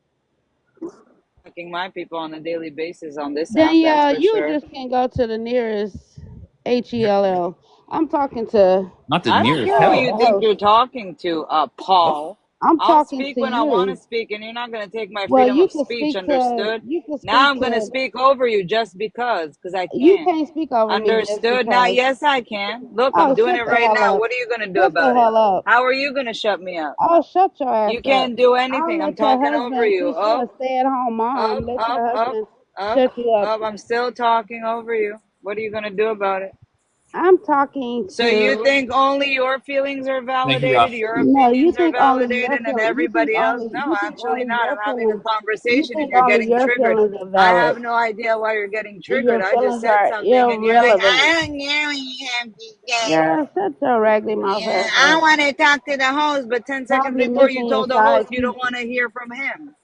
Speaker 12: Fucking my people on a daily basis on this
Speaker 14: Then
Speaker 12: app, that's
Speaker 14: yeah,
Speaker 12: for
Speaker 14: you
Speaker 12: sure.
Speaker 14: just can go to the nearest HELL. I'm talking to
Speaker 1: Not the
Speaker 12: I don't
Speaker 1: nearest
Speaker 12: care who
Speaker 14: the
Speaker 12: you
Speaker 1: hell.
Speaker 12: think you're
Speaker 14: host.
Speaker 12: talking to, Paul.
Speaker 14: I'm
Speaker 12: I'll
Speaker 14: talking
Speaker 12: speak
Speaker 14: to
Speaker 12: when I want to
Speaker 14: you.
Speaker 12: speak, and you're not going to take my
Speaker 14: Well,
Speaker 12: freedom
Speaker 14: you
Speaker 12: of
Speaker 14: can
Speaker 12: speech,
Speaker 14: speak to
Speaker 12: understood?
Speaker 14: you can
Speaker 12: Now
Speaker 14: speak
Speaker 12: I'm going to
Speaker 14: to
Speaker 12: speak over you just because I
Speaker 14: you
Speaker 12: can.
Speaker 14: can't speak over me just
Speaker 12: Understood? Now,
Speaker 14: because.
Speaker 12: yes, I can. Look, I'm
Speaker 14: Oh,
Speaker 12: doing
Speaker 14: shut
Speaker 12: it
Speaker 14: the
Speaker 12: right
Speaker 14: hell
Speaker 12: now.
Speaker 14: up.
Speaker 12: What are you going to do
Speaker 14: Shut the
Speaker 12: about it?
Speaker 14: hell up.
Speaker 12: How are you going to shut me up?
Speaker 14: Oh, shut your ass
Speaker 12: You
Speaker 14: up.
Speaker 12: can't do
Speaker 14: I'll
Speaker 12: anything. I'm
Speaker 14: let your
Speaker 12: talking over
Speaker 14: husband,
Speaker 12: you.
Speaker 14: since you're
Speaker 12: Up,
Speaker 14: a stay-at-home mom,
Speaker 12: up,
Speaker 14: let
Speaker 12: up,
Speaker 14: your
Speaker 12: up,
Speaker 14: husband
Speaker 12: up,
Speaker 14: shut you up.
Speaker 12: up. I'm still talking over you. What are you going to do about it?
Speaker 14: I'm talking
Speaker 12: So you
Speaker 14: to.
Speaker 12: think only your feelings are
Speaker 1: Thank you,
Speaker 12: validated,
Speaker 1: Ralph.
Speaker 12: your
Speaker 14: No, you
Speaker 12: opinions are
Speaker 14: think only your
Speaker 12: validated, and
Speaker 14: feelings.
Speaker 12: everybody else? No,
Speaker 14: You think
Speaker 12: actually
Speaker 14: only
Speaker 12: not.
Speaker 14: your
Speaker 12: I'm having a
Speaker 14: feelings. You
Speaker 12: conversation and
Speaker 14: think
Speaker 12: you're
Speaker 14: only
Speaker 12: getting
Speaker 14: your
Speaker 12: triggered.
Speaker 14: feelings are
Speaker 12: I
Speaker 14: valid.
Speaker 12: have no idea why you're getting triggered.
Speaker 14: Your
Speaker 12: I just
Speaker 14: feelings
Speaker 12: said
Speaker 14: are
Speaker 12: something and you're like,
Speaker 14: irrelevant.
Speaker 12: I don't know what you have to say.
Speaker 14: Girl, shut your raggedy mouth
Speaker 12: Yeah,
Speaker 14: ass
Speaker 12: I
Speaker 14: up.
Speaker 12: want to talk to the host, but 10 seconds
Speaker 14: Probably
Speaker 12: before you
Speaker 14: missing your
Speaker 12: told the
Speaker 14: side
Speaker 12: host you
Speaker 14: teeth.
Speaker 12: don't want to hear from him.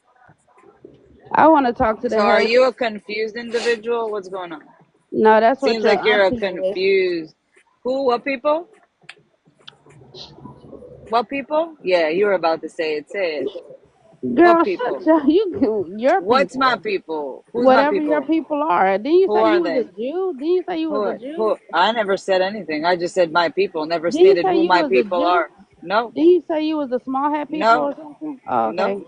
Speaker 14: I want to talk to
Speaker 12: So
Speaker 14: the
Speaker 12: are
Speaker 14: host.
Speaker 12: you a confused individual? What's going on?
Speaker 14: No, that's what
Speaker 12: Seems
Speaker 14: your
Speaker 12: like you're a
Speaker 14: auntie is.
Speaker 12: confused. Who? What people? What people? Yeah, you were about to say it. Say it. What
Speaker 14: Girl,
Speaker 12: people?
Speaker 14: your
Speaker 12: What's my
Speaker 14: people.
Speaker 12: people? Who's my
Speaker 14: Whatever your
Speaker 12: people?
Speaker 14: people are. Didn't you
Speaker 12: Who
Speaker 14: say
Speaker 12: are
Speaker 14: you was a
Speaker 12: they?
Speaker 14: Jew? Didn't you say you was a Jew?
Speaker 12: Who? I never said anything. I just said my people. Never
Speaker 14: Didn't you
Speaker 12: stated
Speaker 14: say
Speaker 12: who
Speaker 14: you
Speaker 12: my
Speaker 14: was a
Speaker 12: people
Speaker 14: Jew?
Speaker 12: are. No,
Speaker 14: Didn't you say you was a small hat people
Speaker 12: no,
Speaker 14: or something? Oh,
Speaker 12: no,
Speaker 14: okay.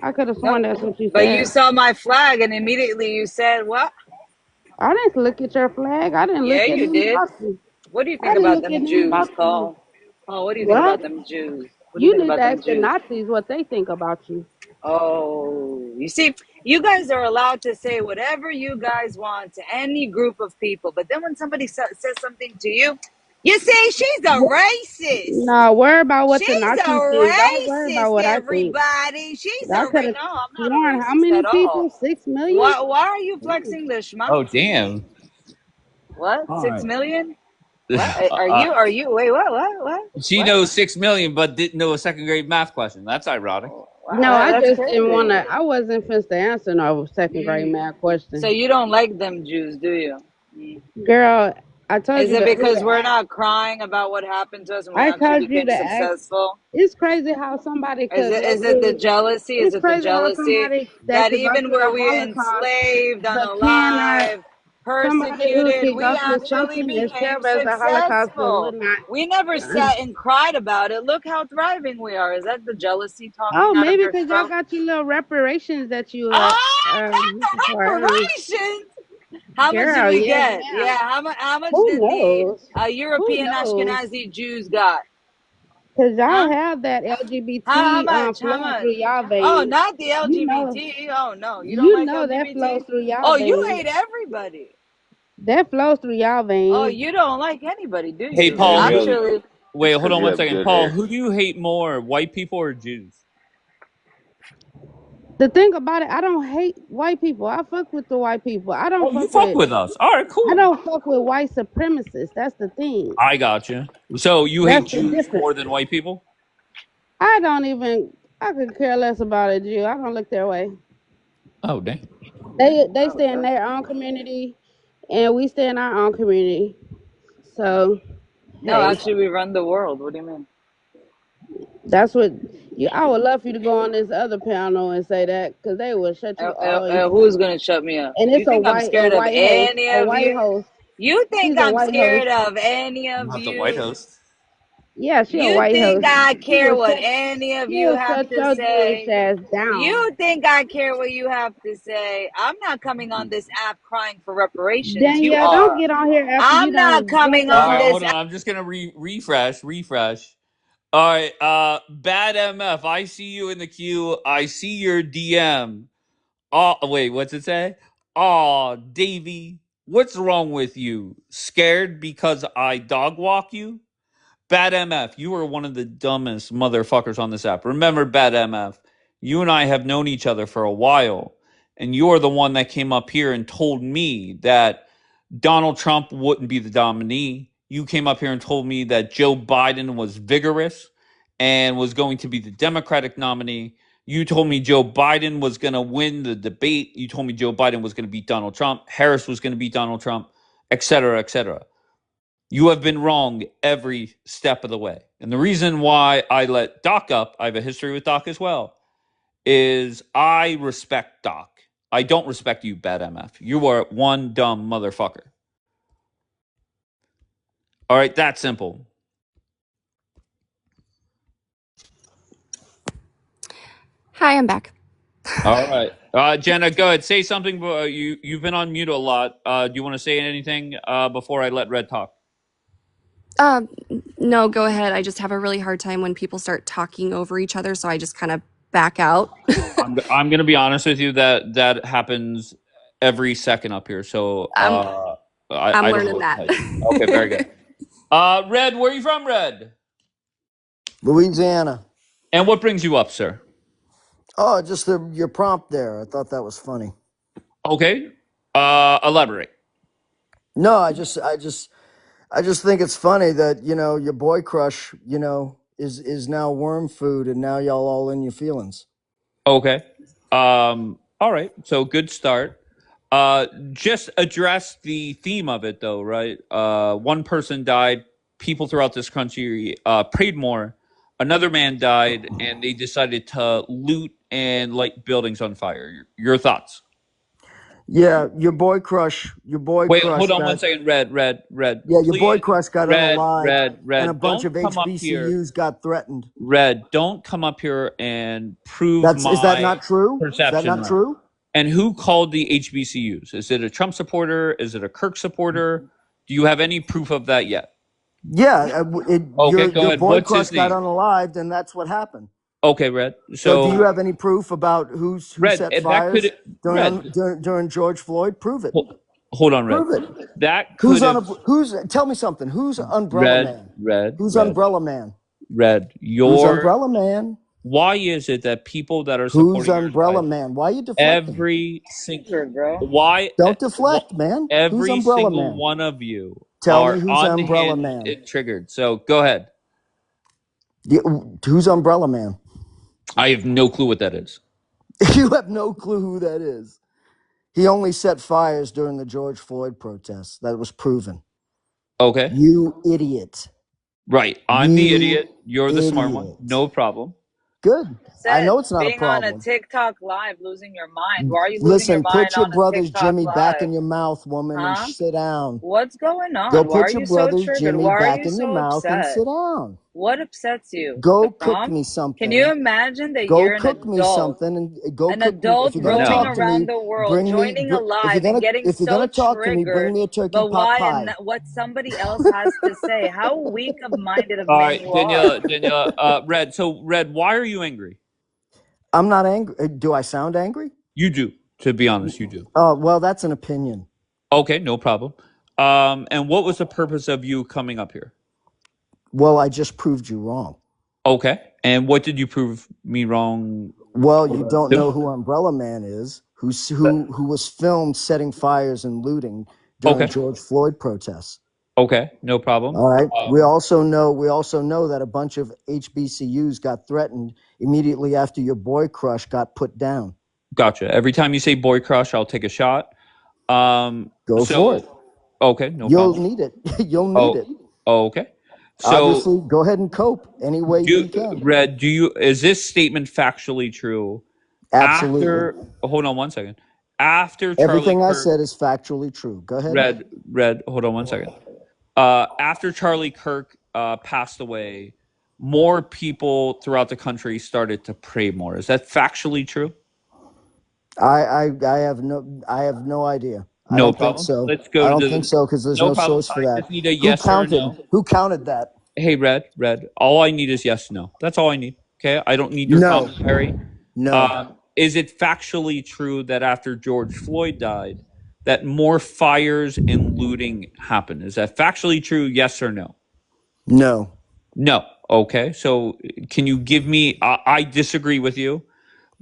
Speaker 14: I could have
Speaker 12: no.
Speaker 14: sworn that's what you
Speaker 12: But you
Speaker 14: said.
Speaker 12: saw my flag and immediately you said, what?
Speaker 14: I didn't look at your flag. I didn't
Speaker 12: Yeah,
Speaker 14: look at
Speaker 12: you
Speaker 14: nothing
Speaker 12: did.
Speaker 14: about you.
Speaker 12: What do you
Speaker 14: I
Speaker 12: think
Speaker 14: didn't
Speaker 12: about
Speaker 14: look at
Speaker 12: them
Speaker 14: nothing
Speaker 12: Jews,
Speaker 14: about you.
Speaker 12: Paul? Paul, what do you think
Speaker 14: What?
Speaker 12: about them Jews? What do you
Speaker 14: You
Speaker 12: think
Speaker 14: need to
Speaker 12: about them
Speaker 14: ask the
Speaker 12: Jews?
Speaker 14: Nazis what they think about you.
Speaker 12: Oh, you see, you guys are allowed to say whatever you guys want to any group of people, but then when somebody says something to you, you say she's a racist.
Speaker 14: No, worry about what the
Speaker 12: She's a
Speaker 14: Nazis think. Don't worry about
Speaker 12: racist,
Speaker 14: what I think.
Speaker 12: everybody. She's
Speaker 14: I
Speaker 12: a
Speaker 14: could have
Speaker 12: no, I'm not a
Speaker 14: sworn how
Speaker 12: racist
Speaker 14: many
Speaker 12: at
Speaker 14: people?
Speaker 12: all.
Speaker 14: 6 million?
Speaker 12: Why are you
Speaker 14: Mm.
Speaker 12: flexing the schmuck?
Speaker 1: Oh, damn.
Speaker 12: What?
Speaker 1: All
Speaker 12: Six
Speaker 1: right.
Speaker 12: million? What? Are you wait, what?
Speaker 1: She
Speaker 12: What?
Speaker 1: knows 6 million, but didn't know a second grade math question. That's ironic.
Speaker 12: Wow,
Speaker 14: No, I
Speaker 12: that's
Speaker 14: just didn't want
Speaker 12: crazy.
Speaker 14: to. I wasn't finna to answer no second grade
Speaker 12: Mm.
Speaker 14: math
Speaker 12: So
Speaker 14: question.
Speaker 12: you don't like them Jews, do you? Mm.
Speaker 14: Girl, I told
Speaker 12: Is
Speaker 14: you
Speaker 12: it
Speaker 14: who
Speaker 12: because
Speaker 14: to
Speaker 12: we're
Speaker 14: ask.
Speaker 12: not crying about what happened to us when we
Speaker 14: I
Speaker 12: actually
Speaker 14: told you
Speaker 12: became
Speaker 14: to ask.
Speaker 12: successful?
Speaker 14: It's crazy how somebody could go
Speaker 12: Is it the
Speaker 14: through.
Speaker 12: jealousy? Is
Speaker 14: It's
Speaker 12: it the
Speaker 14: crazy how
Speaker 12: jealousy
Speaker 14: somebody that
Speaker 12: that
Speaker 14: could go
Speaker 12: even
Speaker 14: through
Speaker 12: where
Speaker 14: the
Speaker 12: we
Speaker 14: Holocaust
Speaker 12: enslaved,
Speaker 14: but cannot.
Speaker 12: unalive,
Speaker 14: Somebody who
Speaker 12: persecuted,
Speaker 14: can
Speaker 12: we
Speaker 14: go through
Speaker 12: actually
Speaker 14: something as
Speaker 12: became
Speaker 14: terrible as the Holocaust but would
Speaker 12: successful.
Speaker 14: not.
Speaker 12: We never sat and cried about it. Look how thriving we are. Is that the jealousy talking
Speaker 14: Oh,
Speaker 12: out of
Speaker 14: maybe
Speaker 12: your
Speaker 14: because y'all
Speaker 12: throat?
Speaker 14: got your little reparations that you
Speaker 12: Ah,
Speaker 14: looking
Speaker 12: not
Speaker 14: for.
Speaker 12: the reparations. How much did
Speaker 14: Girl,
Speaker 12: we
Speaker 14: yes,
Speaker 12: get?
Speaker 14: ma'am.
Speaker 12: Yeah, how much
Speaker 14: Who
Speaker 12: did the
Speaker 14: knows? Who
Speaker 12: European
Speaker 14: knows?
Speaker 12: Ashkenazi Jews got?
Speaker 14: Because y'all
Speaker 12: Huh?
Speaker 14: have that
Speaker 12: How
Speaker 14: LGBT
Speaker 12: much? How
Speaker 14: flowing
Speaker 12: much?
Speaker 14: through y'all
Speaker 12: Oh,
Speaker 14: veins.
Speaker 12: not the
Speaker 14: You know,
Speaker 12: LGBT. Oh no, you don't
Speaker 14: you
Speaker 12: like
Speaker 14: know that flows
Speaker 12: LGBT?
Speaker 14: through y'all
Speaker 12: Oh, you
Speaker 14: veins.
Speaker 12: hate everybody.
Speaker 14: That flows through y'all
Speaker 12: Oh,
Speaker 14: veins.
Speaker 12: you don't like anybody, do
Speaker 1: Hey,
Speaker 12: you?
Speaker 1: Paul,
Speaker 16: Because you
Speaker 1: who do
Speaker 16: have
Speaker 1: you
Speaker 12: Actually,
Speaker 1: wait?
Speaker 16: it's
Speaker 1: Hold
Speaker 16: because
Speaker 1: on
Speaker 16: you
Speaker 1: one
Speaker 16: have
Speaker 1: second,
Speaker 16: good
Speaker 1: Paul.
Speaker 16: hair.
Speaker 1: Who do you hate more, white people or Jews?
Speaker 14: The thing about it, I don't hate white people. I fuck with the white people.
Speaker 1: Oh, you fuck with us. All right,
Speaker 14: I
Speaker 1: cool.
Speaker 14: don't fuck with white supremacists. That's the thing.
Speaker 1: I got you. So you hate
Speaker 14: That's the
Speaker 1: Jews
Speaker 14: difference.
Speaker 1: more than white people?
Speaker 14: I don't even. I could care less about a Jew. I don't look their way.
Speaker 1: Oh, dang.
Speaker 14: They
Speaker 12: oh,
Speaker 14: stay in
Speaker 12: sure.
Speaker 14: their own community, and we stay in our own community. So
Speaker 12: No,
Speaker 14: hey,
Speaker 12: actually, we run the world. What do you mean?
Speaker 14: that's what you. I would love for you to go on this other panel and say that because they will shut you all in.
Speaker 12: Who's gonna shut me up?
Speaker 14: And
Speaker 12: You
Speaker 14: it's
Speaker 12: think I'm
Speaker 14: a
Speaker 12: scared of
Speaker 14: white host,
Speaker 12: any
Speaker 14: a
Speaker 12: of
Speaker 14: white
Speaker 12: you?
Speaker 14: host.
Speaker 12: You think
Speaker 14: She's a
Speaker 12: I'm
Speaker 14: white host.
Speaker 12: scared of any of
Speaker 1: Not the White
Speaker 12: you?
Speaker 1: House.
Speaker 14: Yeah, she a
Speaker 12: You
Speaker 14: white
Speaker 12: think
Speaker 14: host.
Speaker 12: I
Speaker 14: She
Speaker 12: care
Speaker 14: will
Speaker 12: what
Speaker 14: shut
Speaker 12: any of
Speaker 14: she
Speaker 12: you
Speaker 14: will
Speaker 12: have
Speaker 14: shut
Speaker 12: to
Speaker 14: your Jewish
Speaker 12: say?
Speaker 14: ass down.
Speaker 12: You think I care what you have to say? I'm not coming on this app crying for reparations. You
Speaker 14: Danielle, don't
Speaker 12: are.
Speaker 14: get on here after you
Speaker 12: I'm not
Speaker 14: done
Speaker 12: coming
Speaker 14: joined the
Speaker 1: All
Speaker 12: on
Speaker 1: right,
Speaker 14: house.
Speaker 12: this
Speaker 1: hold on. I'm just gonna refresh. All right, bad MF. I see you in the queue. I see your DM. Oh, wait, what's it say? Aw, Davy, what's wrong with you? Scared because I dog walk you? Bad MF, you are one of the dumbest motherfuckers on this app. Remember, Bad MF, you and I have known each other for a while, and you're the one that came up here and told me that Donald Trump wouldn't be the nominee. You came up here and told me that Joe Biden was vigorous and was going to be the Democratic nominee. You told me Joe Biden was going to win the debate. You told me Joe Biden was going to beat Donald Trump. Harris was going to beat Donald Trump, et cetera, et cetera. You have been wrong every step of the way. And the reason why I let Doc up, I have a history with Doc as well, is I respect Doc. I don't respect you, Bad MF. You are one dumb motherfucker. All right, that's simple.
Speaker 13: Hi, I'm back.
Speaker 1: All right, Jenna, go ahead. Say something. You've been on mute a lot. Do you want to say anything before I let Red talk?
Speaker 13: No, go ahead. I just have a really hard time when people start talking over each other, so I just kind of back out.
Speaker 1: I'm going to be honest with you that happens every second up here. So
Speaker 13: I'm
Speaker 1: I don't know
Speaker 13: learning
Speaker 1: what to
Speaker 13: that.
Speaker 1: tell you. Okay, very good. Red, where are you from, Red?
Speaker 16: Louisiana.
Speaker 1: And what brings you up, sir?
Speaker 16: Oh, just your prompt there. I thought that was funny.
Speaker 1: Okay, elaborate.
Speaker 16: No, I just think it's funny that your boy crush is now worm food, and now y'all all in your feelings.
Speaker 1: Okay. All right. So good start. Just address the theme of it, though, right? One person died. People throughout this country prayed more. Another man died, and they decided to loot and light buildings on fire. Your thoughts?
Speaker 16: Yeah, your boy crush
Speaker 1: Wait, hold on one
Speaker 16: got
Speaker 1: second. Red.
Speaker 16: yeah, your boy
Speaker 1: Please,
Speaker 16: crush got unalived, and a
Speaker 1: Red.
Speaker 16: bunch
Speaker 1: Don't
Speaker 16: of
Speaker 1: come up here.
Speaker 16: HBCUs got threatened.
Speaker 1: Red, don't come up here and prove
Speaker 16: Is that
Speaker 1: my
Speaker 16: not true? Is that
Speaker 1: perception
Speaker 16: not
Speaker 1: wrong.
Speaker 16: true?
Speaker 1: And who called the HBCUs? Is it a Trump supporter? Is it a Kirk supporter? Do you have any proof of that yet?
Speaker 16: Yeah,
Speaker 1: Okay, go
Speaker 16: your
Speaker 1: ahead.
Speaker 16: boy
Speaker 1: What's his
Speaker 16: crush got
Speaker 1: name?
Speaker 16: unalived, and that's what happened.
Speaker 1: Okay, Red.
Speaker 16: So, do you
Speaker 1: So,
Speaker 16: have any proof about who
Speaker 1: Red,
Speaker 16: set
Speaker 1: that
Speaker 16: fires
Speaker 1: could Red.
Speaker 16: during George Floyd? Prove it.
Speaker 1: Hold on, Red.
Speaker 16: Prove it.
Speaker 1: That could have
Speaker 16: Who's? Tell me something. Who's Umbrella Man? Who's
Speaker 1: Red.
Speaker 16: Umbrella Man?
Speaker 1: Red.
Speaker 16: Who's
Speaker 1: Your
Speaker 16: Umbrella Man?
Speaker 1: Why is it that people that are
Speaker 16: Who's
Speaker 1: supporting your
Speaker 16: Umbrella
Speaker 1: side
Speaker 16: Man? Why are you deflecting?
Speaker 1: every single
Speaker 12: bro.
Speaker 1: why
Speaker 16: Don't deflect, man. Who's
Speaker 1: every
Speaker 16: Umbrella
Speaker 1: single
Speaker 16: Man?
Speaker 1: one of you
Speaker 16: Tell me
Speaker 1: are
Speaker 16: who's Umbrella
Speaker 1: unhinged
Speaker 16: Man.
Speaker 1: and triggered. So go ahead.
Speaker 16: Who's Umbrella Man?
Speaker 1: I have no clue what that is.
Speaker 16: You have no clue who that is. He only set fires during the George Floyd protests. That was proven.
Speaker 1: Okay.
Speaker 16: You idiot.
Speaker 1: Right. I'm the idiot.
Speaker 16: You
Speaker 1: You're the smart one.
Speaker 16: idiot.
Speaker 1: No problem.
Speaker 16: Good. I
Speaker 12: Said
Speaker 16: know it's not a
Speaker 12: being on a
Speaker 16: problem.
Speaker 12: TikTok live, losing your mind. Why are you losing your
Speaker 16: Listen,
Speaker 12: mind
Speaker 16: put your
Speaker 12: on a
Speaker 16: brother's
Speaker 12: TikTok
Speaker 16: Jimmy back
Speaker 12: live?
Speaker 16: in your mouth, woman, and
Speaker 12: Huh?
Speaker 16: sit down.
Speaker 12: What's going
Speaker 16: Go
Speaker 12: on? Why are
Speaker 16: put your
Speaker 12: you so
Speaker 16: brother's
Speaker 12: triggered?
Speaker 16: Jimmy
Speaker 12: Why are
Speaker 16: back
Speaker 12: you
Speaker 16: in your
Speaker 12: so
Speaker 16: mouth and
Speaker 12: upset?
Speaker 16: sit down.
Speaker 12: What upsets you? The
Speaker 16: Go cook
Speaker 12: prompt?
Speaker 16: me
Speaker 12: Can you
Speaker 16: something.
Speaker 12: imagine that
Speaker 16: Go
Speaker 12: you're an
Speaker 16: cook me
Speaker 12: adult?
Speaker 16: something and go
Speaker 12: An
Speaker 16: cook me. If
Speaker 12: adult
Speaker 16: you're gonna
Speaker 12: roaming
Speaker 16: talk
Speaker 1: No.
Speaker 16: to me,
Speaker 12: around the world,
Speaker 16: bring me.
Speaker 12: joining a live and getting
Speaker 16: If you're
Speaker 12: so
Speaker 16: gonna talk to me, bring
Speaker 12: triggered,
Speaker 16: me a turkey
Speaker 12: but
Speaker 16: pot
Speaker 12: why
Speaker 16: pie.
Speaker 12: what somebody else has to say. How weak of minded of
Speaker 1: All
Speaker 12: men
Speaker 1: right,
Speaker 12: you are.
Speaker 1: Daniela, Red. So, Red, why are you angry?
Speaker 16: I'm not angry. Do I sound angry?
Speaker 1: You do. To be honest, you do.
Speaker 16: Oh, well, that's an opinion.
Speaker 1: Okay, no problem. And what was the purpose of you coming up here?
Speaker 16: Well, I just proved you wrong.
Speaker 1: Okay. And what did you prove me wrong?
Speaker 16: Well, you don't know
Speaker 1: To?
Speaker 16: who Umbrella Man is, who was filmed setting fires and looting during
Speaker 1: Okay.
Speaker 16: George Floyd protests.
Speaker 1: Okay, no problem.
Speaker 16: All right. We also know that a bunch of HBCUs got threatened immediately after your boy crush got put down.
Speaker 1: Gotcha. Every time you say boy crush, I'll take a shot.
Speaker 16: Go for it.
Speaker 1: Okay, no
Speaker 16: You'll
Speaker 1: problem.
Speaker 16: need it. You'll need it.
Speaker 1: Okay. So,
Speaker 16: Obviously, go ahead and cope any way you can.
Speaker 1: Red, is this statement factually true?
Speaker 16: Absolutely.
Speaker 1: Hold on one second. After Charlie
Speaker 16: Everything I
Speaker 1: Kirk,
Speaker 16: said is factually true. Go ahead.
Speaker 1: Red, hold on one second. After Charlie Kirk passed away, more people throughout the country started to pray more. Is that factually true?
Speaker 16: I have no idea. I
Speaker 1: No
Speaker 16: don't think
Speaker 1: problem.
Speaker 16: so.
Speaker 1: Let's go
Speaker 16: I
Speaker 1: to
Speaker 16: don't think
Speaker 1: the.
Speaker 16: so because there's
Speaker 1: No
Speaker 16: no
Speaker 1: problem.
Speaker 16: source for
Speaker 1: I
Speaker 16: that.
Speaker 1: just need a
Speaker 16: Who
Speaker 1: yes or a
Speaker 16: counted?
Speaker 1: no.
Speaker 16: Who counted that?
Speaker 1: Hey, Red. All I need is yes, no. That's all I need. Okay, I don't need your
Speaker 16: No,
Speaker 1: commentary.
Speaker 16: no,
Speaker 1: Is it factually true that after George Floyd died, that more fires and looting happened? Is that factually true? Yes or no?
Speaker 16: no.
Speaker 1: No. Okay. So can you give me? I disagree with you.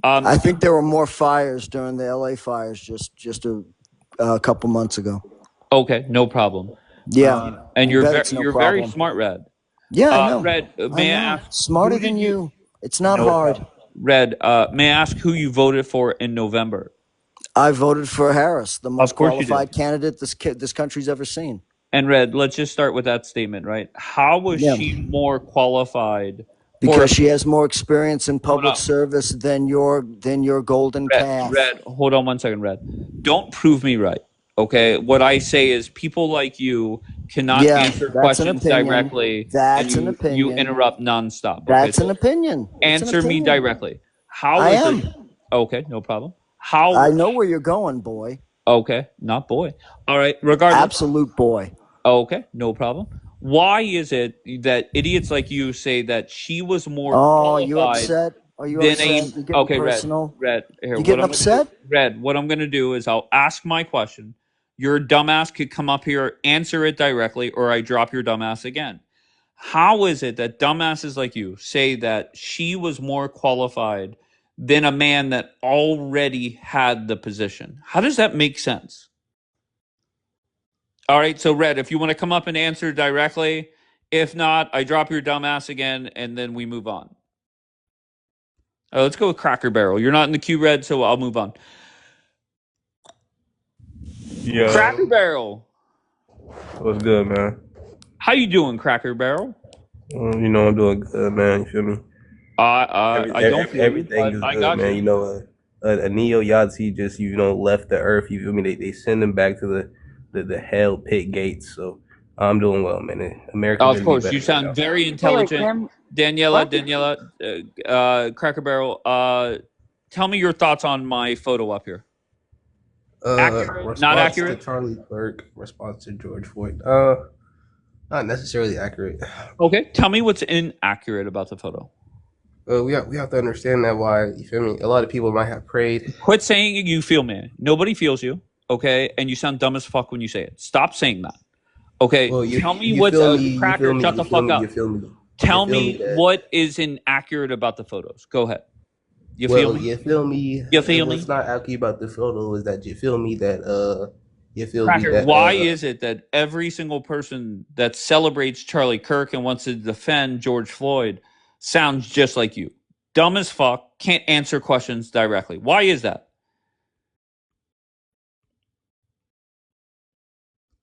Speaker 16: I think there were more fires during the LA fires just a couple months ago.
Speaker 1: Okay. No problem.
Speaker 16: Yeah,
Speaker 1: And
Speaker 16: you bet it's no
Speaker 1: you're very
Speaker 16: problem.
Speaker 1: smart, Red.
Speaker 16: Yeah, I know.
Speaker 1: Red,
Speaker 16: I
Speaker 1: may I
Speaker 16: know.
Speaker 1: ask
Speaker 16: Smarter
Speaker 1: who
Speaker 16: than
Speaker 1: did you?
Speaker 16: you. It's not
Speaker 1: No
Speaker 16: hard.
Speaker 1: problem. Red, may I ask who you voted for in November?
Speaker 16: I voted for Harris, the most
Speaker 1: Of course you did.
Speaker 16: qualified candidate this country's ever seen.
Speaker 1: And Red, let's just start with that statement, right? How was
Speaker 16: Yeah,
Speaker 1: she more qualified for
Speaker 16: because she has more experience in
Speaker 1: hold
Speaker 16: public
Speaker 1: on.
Speaker 16: service than your golden calf.
Speaker 1: Hold on one second, Red. Don't prove me right. Okay. What I say is people like you cannot
Speaker 16: Yeah,
Speaker 1: answer
Speaker 16: that's an
Speaker 1: questions
Speaker 16: opinion.
Speaker 1: directly and
Speaker 16: That's an
Speaker 1: you
Speaker 16: opinion.
Speaker 1: interrupt nonstop. Okay.
Speaker 16: That's an
Speaker 1: So
Speaker 16: opinion. It's an
Speaker 1: answer me
Speaker 16: opinion.
Speaker 1: directly. How
Speaker 16: I
Speaker 1: is it?
Speaker 16: am.
Speaker 1: Okay, no problem. How
Speaker 16: I
Speaker 1: was
Speaker 16: know where you're going, boy.
Speaker 1: okay, not boy. All right, regardless.
Speaker 16: Absolute boy.
Speaker 1: Okay, no problem. Why is it that idiots like you say that she was more
Speaker 16: Oh, you
Speaker 1: qualified
Speaker 16: upset? Are you
Speaker 1: than
Speaker 16: upset?
Speaker 1: a
Speaker 16: You're getting
Speaker 1: okay,
Speaker 16: personal.
Speaker 1: Here,
Speaker 16: You
Speaker 1: what
Speaker 16: getting
Speaker 1: I'm gonna do,
Speaker 16: upset?
Speaker 1: what I'm gonna do is I'll ask my question. Your dumbass could come up here, answer it directly, or I drop your dumbass again. How is it that dumbasses like you say that she was more qualified than a man that already had the position? How does that make sense? All right, so Red, if you want to come up and answer directly, if not, I drop your dumbass again, and then we move on. Let's go with Cracker Barrel. You're not in the queue, Red, so I'll move on. Cracker
Speaker 3: Yo,
Speaker 1: Barrel,
Speaker 3: what's good, man?
Speaker 1: how you doing, Cracker Barrel?
Speaker 3: I'm doing good, man. You feel me?
Speaker 1: I don't feel you,
Speaker 3: Everything
Speaker 1: but
Speaker 3: is
Speaker 1: I
Speaker 3: good,
Speaker 1: got
Speaker 3: man.
Speaker 1: you.
Speaker 3: A neo Yahtzee just left the earth. You feel me? They send him back to the hell pit gates. So I'm doing well, man. America
Speaker 1: Of
Speaker 3: couldn't be
Speaker 1: course,
Speaker 3: better
Speaker 1: you
Speaker 3: right
Speaker 1: sound
Speaker 3: now.
Speaker 1: very
Speaker 12: People like
Speaker 1: intelligent,
Speaker 12: him.
Speaker 1: Daniela.
Speaker 12: What?
Speaker 1: Cracker Barrel. Tell me your thoughts on my photo up here. Accurate? Not
Speaker 3: Response to
Speaker 1: accurate?
Speaker 3: Charlie Clerk. Response to George Floyd. Not necessarily accurate.
Speaker 1: Okay. Tell me what's inaccurate about the photo.
Speaker 3: We have to understand that why, you feel me? A lot of people might have prayed.
Speaker 1: Quit saying you feel me. Nobody feels you. Okay, and you sound dumb as fuck when you say it. Stop saying that. Okay,
Speaker 3: Well,
Speaker 1: tell me
Speaker 3: you
Speaker 1: what's
Speaker 3: feel me? You feel
Speaker 1: Cracker.
Speaker 3: me?
Speaker 1: Shut
Speaker 3: You
Speaker 1: the
Speaker 3: feel
Speaker 1: fuck
Speaker 3: me?
Speaker 1: up.
Speaker 3: You feel me? You
Speaker 1: Tell
Speaker 3: feel me
Speaker 1: me
Speaker 3: that?
Speaker 1: what is inaccurate about the photos. Go ahead. You feel
Speaker 3: Well,
Speaker 1: me?
Speaker 3: you feel me?
Speaker 1: You feel
Speaker 3: What's
Speaker 1: me?
Speaker 3: not accurate about the photo is that you feel me that you feel me
Speaker 1: Cracker,
Speaker 3: that
Speaker 1: why is it that every single person that celebrates Charlie Kirk and wants to defend George Floyd sounds just like you? Dumb as fuck, can't answer questions directly. Why is that?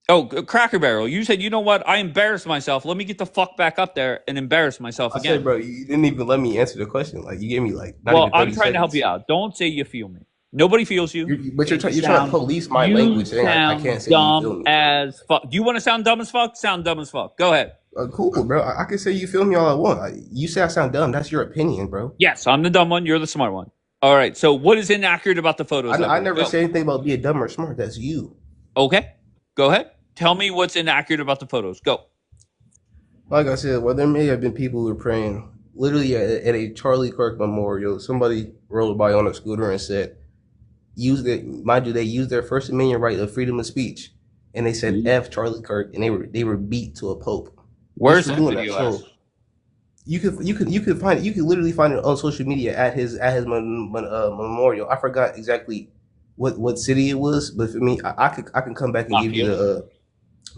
Speaker 1: Oh, Cracker Barrel, you said, you know what? I embarrassed myself. Let me get the fuck back up there and embarrass myself
Speaker 3: I said,
Speaker 1: again.
Speaker 3: bro? You didn't even let me answer the question. Like you gave me like not
Speaker 1: Well,
Speaker 3: even
Speaker 1: I'm
Speaker 3: 30
Speaker 1: trying to help
Speaker 3: seconds.
Speaker 1: you out. Don't say you feel me. Nobody feels you.
Speaker 3: But
Speaker 1: And
Speaker 3: you're trying to police my
Speaker 1: you
Speaker 3: language, saying I can't
Speaker 1: sound
Speaker 3: say you feel
Speaker 1: dumb
Speaker 3: me.
Speaker 1: as fuck. Do you want to sound dumb as fuck? Sound dumb as fuck. Go ahead.
Speaker 3: Cool, bro. I can say you feel me all I want. You say I sound dumb. That's your opinion, bro.
Speaker 1: Yes, I'm the dumb one. You're the smart one. All right. So, what is inaccurate about the photos?
Speaker 3: I never
Speaker 1: Go.
Speaker 3: say anything about being dumb or smart. That's you.
Speaker 1: Okay. Go ahead. Tell me what's inaccurate about the photos. Go.
Speaker 3: Like I said, well, there may have been people who were praying literally at a Charlie Kirk memorial. Somebody rolled by on a scooter and said, mind you, they used their First Amendment right of freedom of speech, and they said F Charlie Kirk, and they were beat to a pope.
Speaker 1: Where's
Speaker 3: Just
Speaker 1: that
Speaker 3: for doing
Speaker 1: video
Speaker 3: that.
Speaker 1: at?
Speaker 3: So you could find it. You could literally find it on social media at his memorial. I forgot exactly what city it was, but for me, I can come back and give you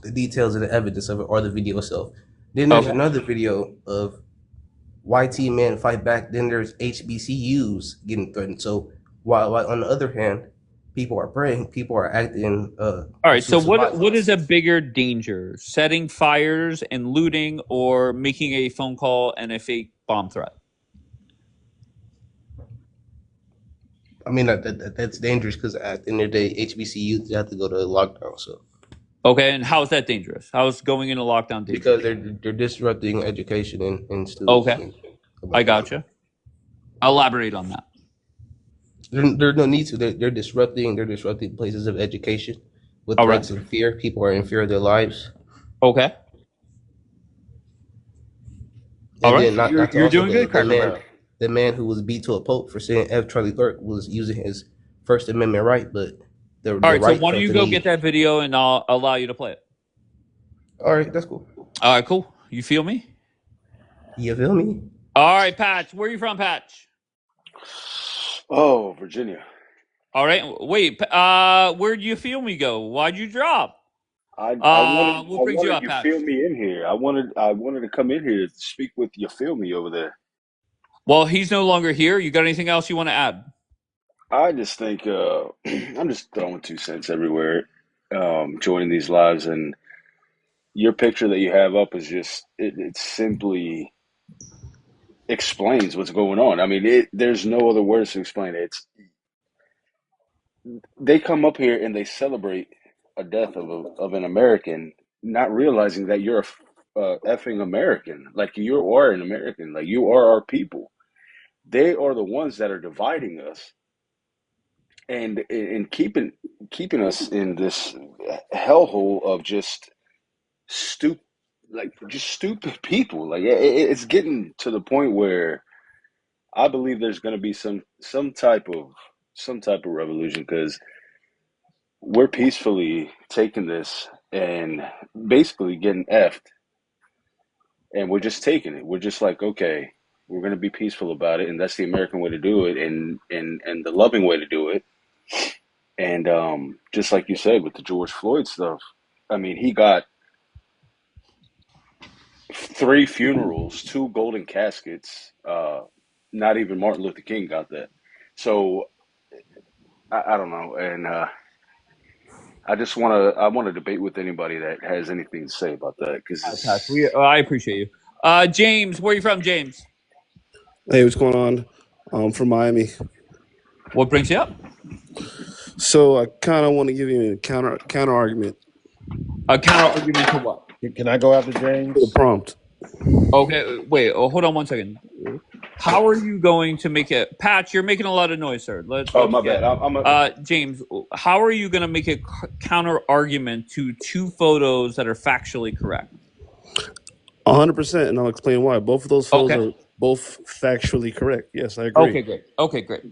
Speaker 3: the details and the evidence of it or the video itself. Then there's another video of YT men fight back. Then there's HBCUs getting threatened. So while on the other hand, people are praying, people are acting.
Speaker 1: All right. So what is a bigger danger? Setting fires and looting, or making a phone call and a fake bomb threat?
Speaker 3: I mean that's dangerous because at the end of the day, HBCUs have to go to lockdown. So
Speaker 1: Okay, and how is that dangerous? How is going into lockdown dangerous?
Speaker 3: because they're disrupting education in schools
Speaker 1: Okay,
Speaker 3: and stuff
Speaker 1: I
Speaker 3: like that.
Speaker 1: gotcha. Elaborate on that.
Speaker 3: There's no need to. They're disrupting. They're disrupting places of education with
Speaker 1: All right.
Speaker 3: threats and fear. People are in fear of their lives.
Speaker 1: Okay. All
Speaker 3: And
Speaker 1: right.
Speaker 3: then not to
Speaker 1: You're
Speaker 3: also
Speaker 1: doing good, Cracker Barrel.
Speaker 3: the man who was beat to a pulp for saying F. Charlie Kirk was using his First Amendment right, but
Speaker 1: All
Speaker 3: the
Speaker 1: right. So
Speaker 3: right
Speaker 1: why don't
Speaker 3: felt
Speaker 1: you
Speaker 3: the
Speaker 1: go get
Speaker 3: need.
Speaker 1: that video and I'll allow you to play it.
Speaker 3: All right, that's cool.
Speaker 1: All right. Cool. You feel me?
Speaker 3: You feel me?
Speaker 1: All right, Patch. Where are you from, Patch?
Speaker 8: Oh, Virginia.
Speaker 1: All right. Wait. Where'd you feel me go? Why'd you drop?
Speaker 8: I
Speaker 1: What brings you up,
Speaker 8: you
Speaker 1: Patch?
Speaker 8: feel me in here. I wanted to come in here to speak with you feel me over there.
Speaker 1: Well, he's no longer here. You got anything else you want to add?
Speaker 8: I just think I'm just throwing 2 cents everywhere, joining these lives, and your picture that you have up is just it simply explains what's going on. I mean, there's no other words to explain it. They come up here and they celebrate a death of an American, not realizing that you're a effing American. Like you are an American. Like you are our people. They are the ones that are dividing us and keeping us in this hellhole of just stupid, like just stupid people. Like it's getting to the point where I believe there's going to be some type of revolution because we're peacefully taking this and basically getting effed, and we're just taking it. We're just like, okay, we're going to be peaceful about it, and that's the American way to do it, and the loving way to do it. And just like you said with the George Floyd stuff, I mean, he got 3 funerals, 2 golden caskets. Not even Martin Luther King got that. So I don't know, and I want to debate with anybody that has anything to say about that because
Speaker 1: Patch,
Speaker 8: it's
Speaker 1: I appreciate you. James, where are you from, James?
Speaker 22: Hey, what's going on? I'm from Miami.
Speaker 1: What brings you up?
Speaker 22: So I kind of want to give you a counter argument.
Speaker 1: A counter argument to what?
Speaker 23: Can I go after
Speaker 22: For the
Speaker 23: James?
Speaker 22: prompt.
Speaker 1: Okay, wait. Hold on one second. How are you going to make it, Patch? You're making a lot of noise, sir. Let's
Speaker 8: oh my
Speaker 1: get.
Speaker 8: bad. I'm a
Speaker 1: James, how are you going to make a counter argument to 2 photos that are factually correct?
Speaker 22: 100%, and I'll explain why. Both of those photos
Speaker 1: Okay.
Speaker 22: are both factually correct. Yes, I agree.
Speaker 1: Okay, great. Okay, great.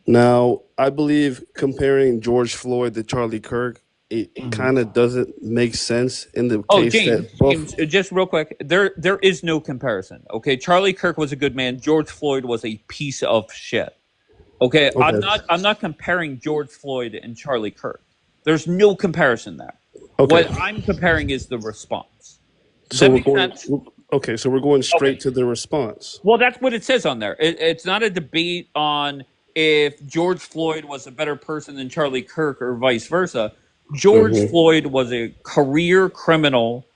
Speaker 22: Now, I believe comparing George Floyd to Charlie Kirk, it kind of doesn't make sense in the
Speaker 1: Oh,
Speaker 22: case that both.
Speaker 1: James, just real quick, there is no comparison. Okay, Charlie Kirk was a good man. George Floyd was a piece of shit. Okay,
Speaker 22: Okay.
Speaker 1: I'm not comparing George Floyd and Charlie Kirk. There's no comparison there.
Speaker 22: Okay.
Speaker 1: What I'm comparing is the response. Does
Speaker 22: So
Speaker 1: that
Speaker 22: we're
Speaker 1: make
Speaker 22: going.
Speaker 1: sense?
Speaker 22: Okay, so we're going straight
Speaker 1: Okay.
Speaker 22: to the response.
Speaker 1: Well, that's what it says on there. It's not a debate on if George Floyd was a better person than Charlie Kirk or vice versa. George
Speaker 22: Mm-hmm.
Speaker 1: Floyd was a career criminal,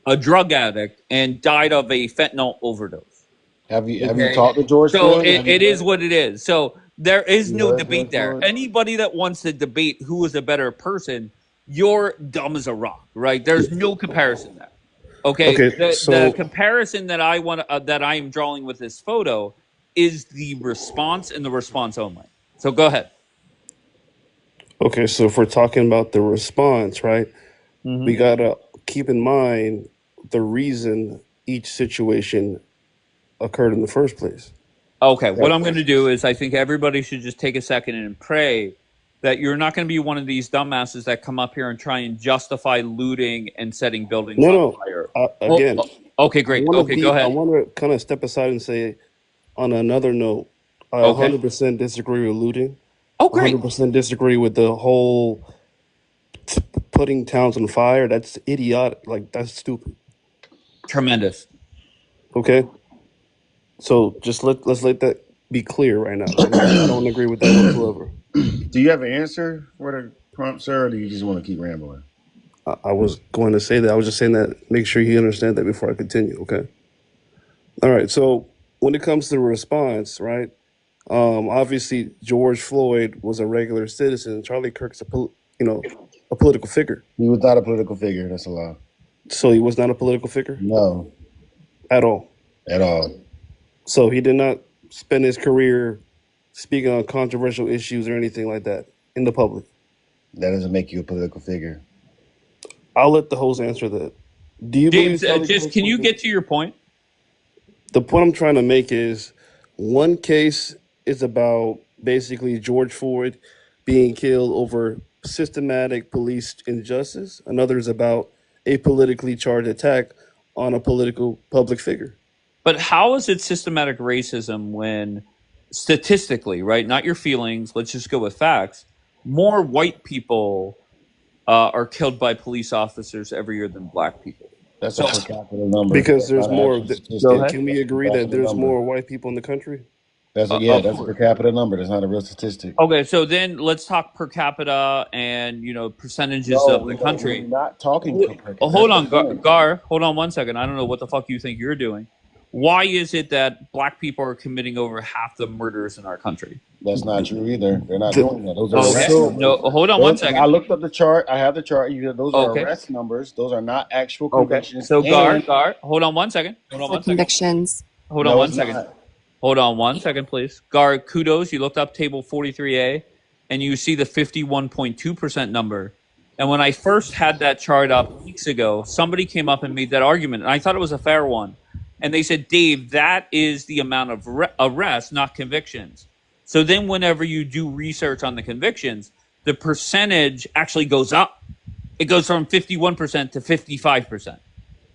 Speaker 1: a drug addict, and died of a fentanyl overdose.
Speaker 23: Have you
Speaker 1: Okay.
Speaker 23: talked to George
Speaker 1: So
Speaker 23: Floyd?
Speaker 1: it is what it is. So there is
Speaker 23: You
Speaker 1: no
Speaker 23: heard George
Speaker 1: debate there.
Speaker 23: Floyd?
Speaker 1: Anybody that wants to debate who is a better person, you're dumb as a rock, right? There's no comparison there. Okay.
Speaker 22: Okay,
Speaker 1: The
Speaker 22: so
Speaker 1: comparison that I want that I am drawing with this photo is the response and the response only. So go ahead.
Speaker 22: if we're talking about the response, right?
Speaker 1: Mm-hmm.
Speaker 22: We gotta keep in mind the reason each situation occurred in the first place.
Speaker 1: Okay, what
Speaker 22: Right.
Speaker 1: I'm going to do is I think everybody should just take a second and pray that you're not going to be one of these dumbasses that come up here and try and justify looting and setting buildings
Speaker 22: No,
Speaker 1: on
Speaker 22: no.
Speaker 1: fire.
Speaker 22: Again,
Speaker 1: Okay, great. Okay, go
Speaker 22: I
Speaker 1: ahead.
Speaker 22: want to kind of step aside and say, on another note, I
Speaker 1: Okay.
Speaker 22: 100% disagree with looting.
Speaker 1: Oh, great.
Speaker 22: 100% disagree with the whole putting towns on fire. That's idiotic. Like that's stupid.
Speaker 1: Tremendous.
Speaker 22: Okay. So just let's let that be clear right now. I don't agree with that whatsoever.
Speaker 23: Do you have an answer for the prompt, sir, or do you just want to keep rambling?
Speaker 22: I was going to say that. I was just saying that. Make sure you understand that before I continue. Okay. All right. So when it comes to the response, right? Obviously George Floyd was a regular citizen. Charlie Kirk's a a political figure.
Speaker 23: He was not a political figure. That's a lie.
Speaker 22: So he was not a political figure?
Speaker 23: No.
Speaker 22: At all?
Speaker 23: At all.
Speaker 22: So he did not spend his career speaking on controversial issues or anything like that in the public?
Speaker 23: That doesn't make you a political figure.
Speaker 22: I'll let the host answer that. Do you
Speaker 1: James,
Speaker 22: believe
Speaker 1: just can you get to your point?
Speaker 22: The point I'm trying to make is one case is about basically George Floyd being killed over systematic police injustice. Another is about a politically charged attack on a political public figure.
Speaker 1: But how is it systematic racism when statistically, right? Not your feelings, let's just go with facts. More white people are killed by police officers every year than black people.
Speaker 23: That's a per capita number.
Speaker 22: Because there's more.
Speaker 1: Go ahead.
Speaker 22: Can we agree that there's more white people in the country?
Speaker 23: That's a per capita number. That's not a real statistic.
Speaker 1: Okay, so then let's talk per capita and percentages of the country.
Speaker 23: We're not talking per capita.
Speaker 1: Hold on, Gar. Hold on 1 second. I don't know what the fuck you think you're doing. Why is it that black people are committing over half the murders in our country?
Speaker 23: That's not true either. They're not doing that. Those are arrest numbers.
Speaker 1: No, hold on 1 second.
Speaker 23: I looked up the chart. I have the chart. Those are arrest numbers. Those are not actual convictions.
Speaker 1: So Gar, hold on 1 second.
Speaker 13: Convictions.
Speaker 1: Hold on 1 second. Hold on 1 second, please. Gar, kudos. You looked up table 43A, and you see the 51.2% number. And when I first had that chart up weeks ago, somebody came up and made that argument, and I thought it was a fair one. And they said, Dave, that is the amount of arrests, not convictions. So then whenever you do research on the convictions, the percentage actually goes up. It goes from 51% to 55%.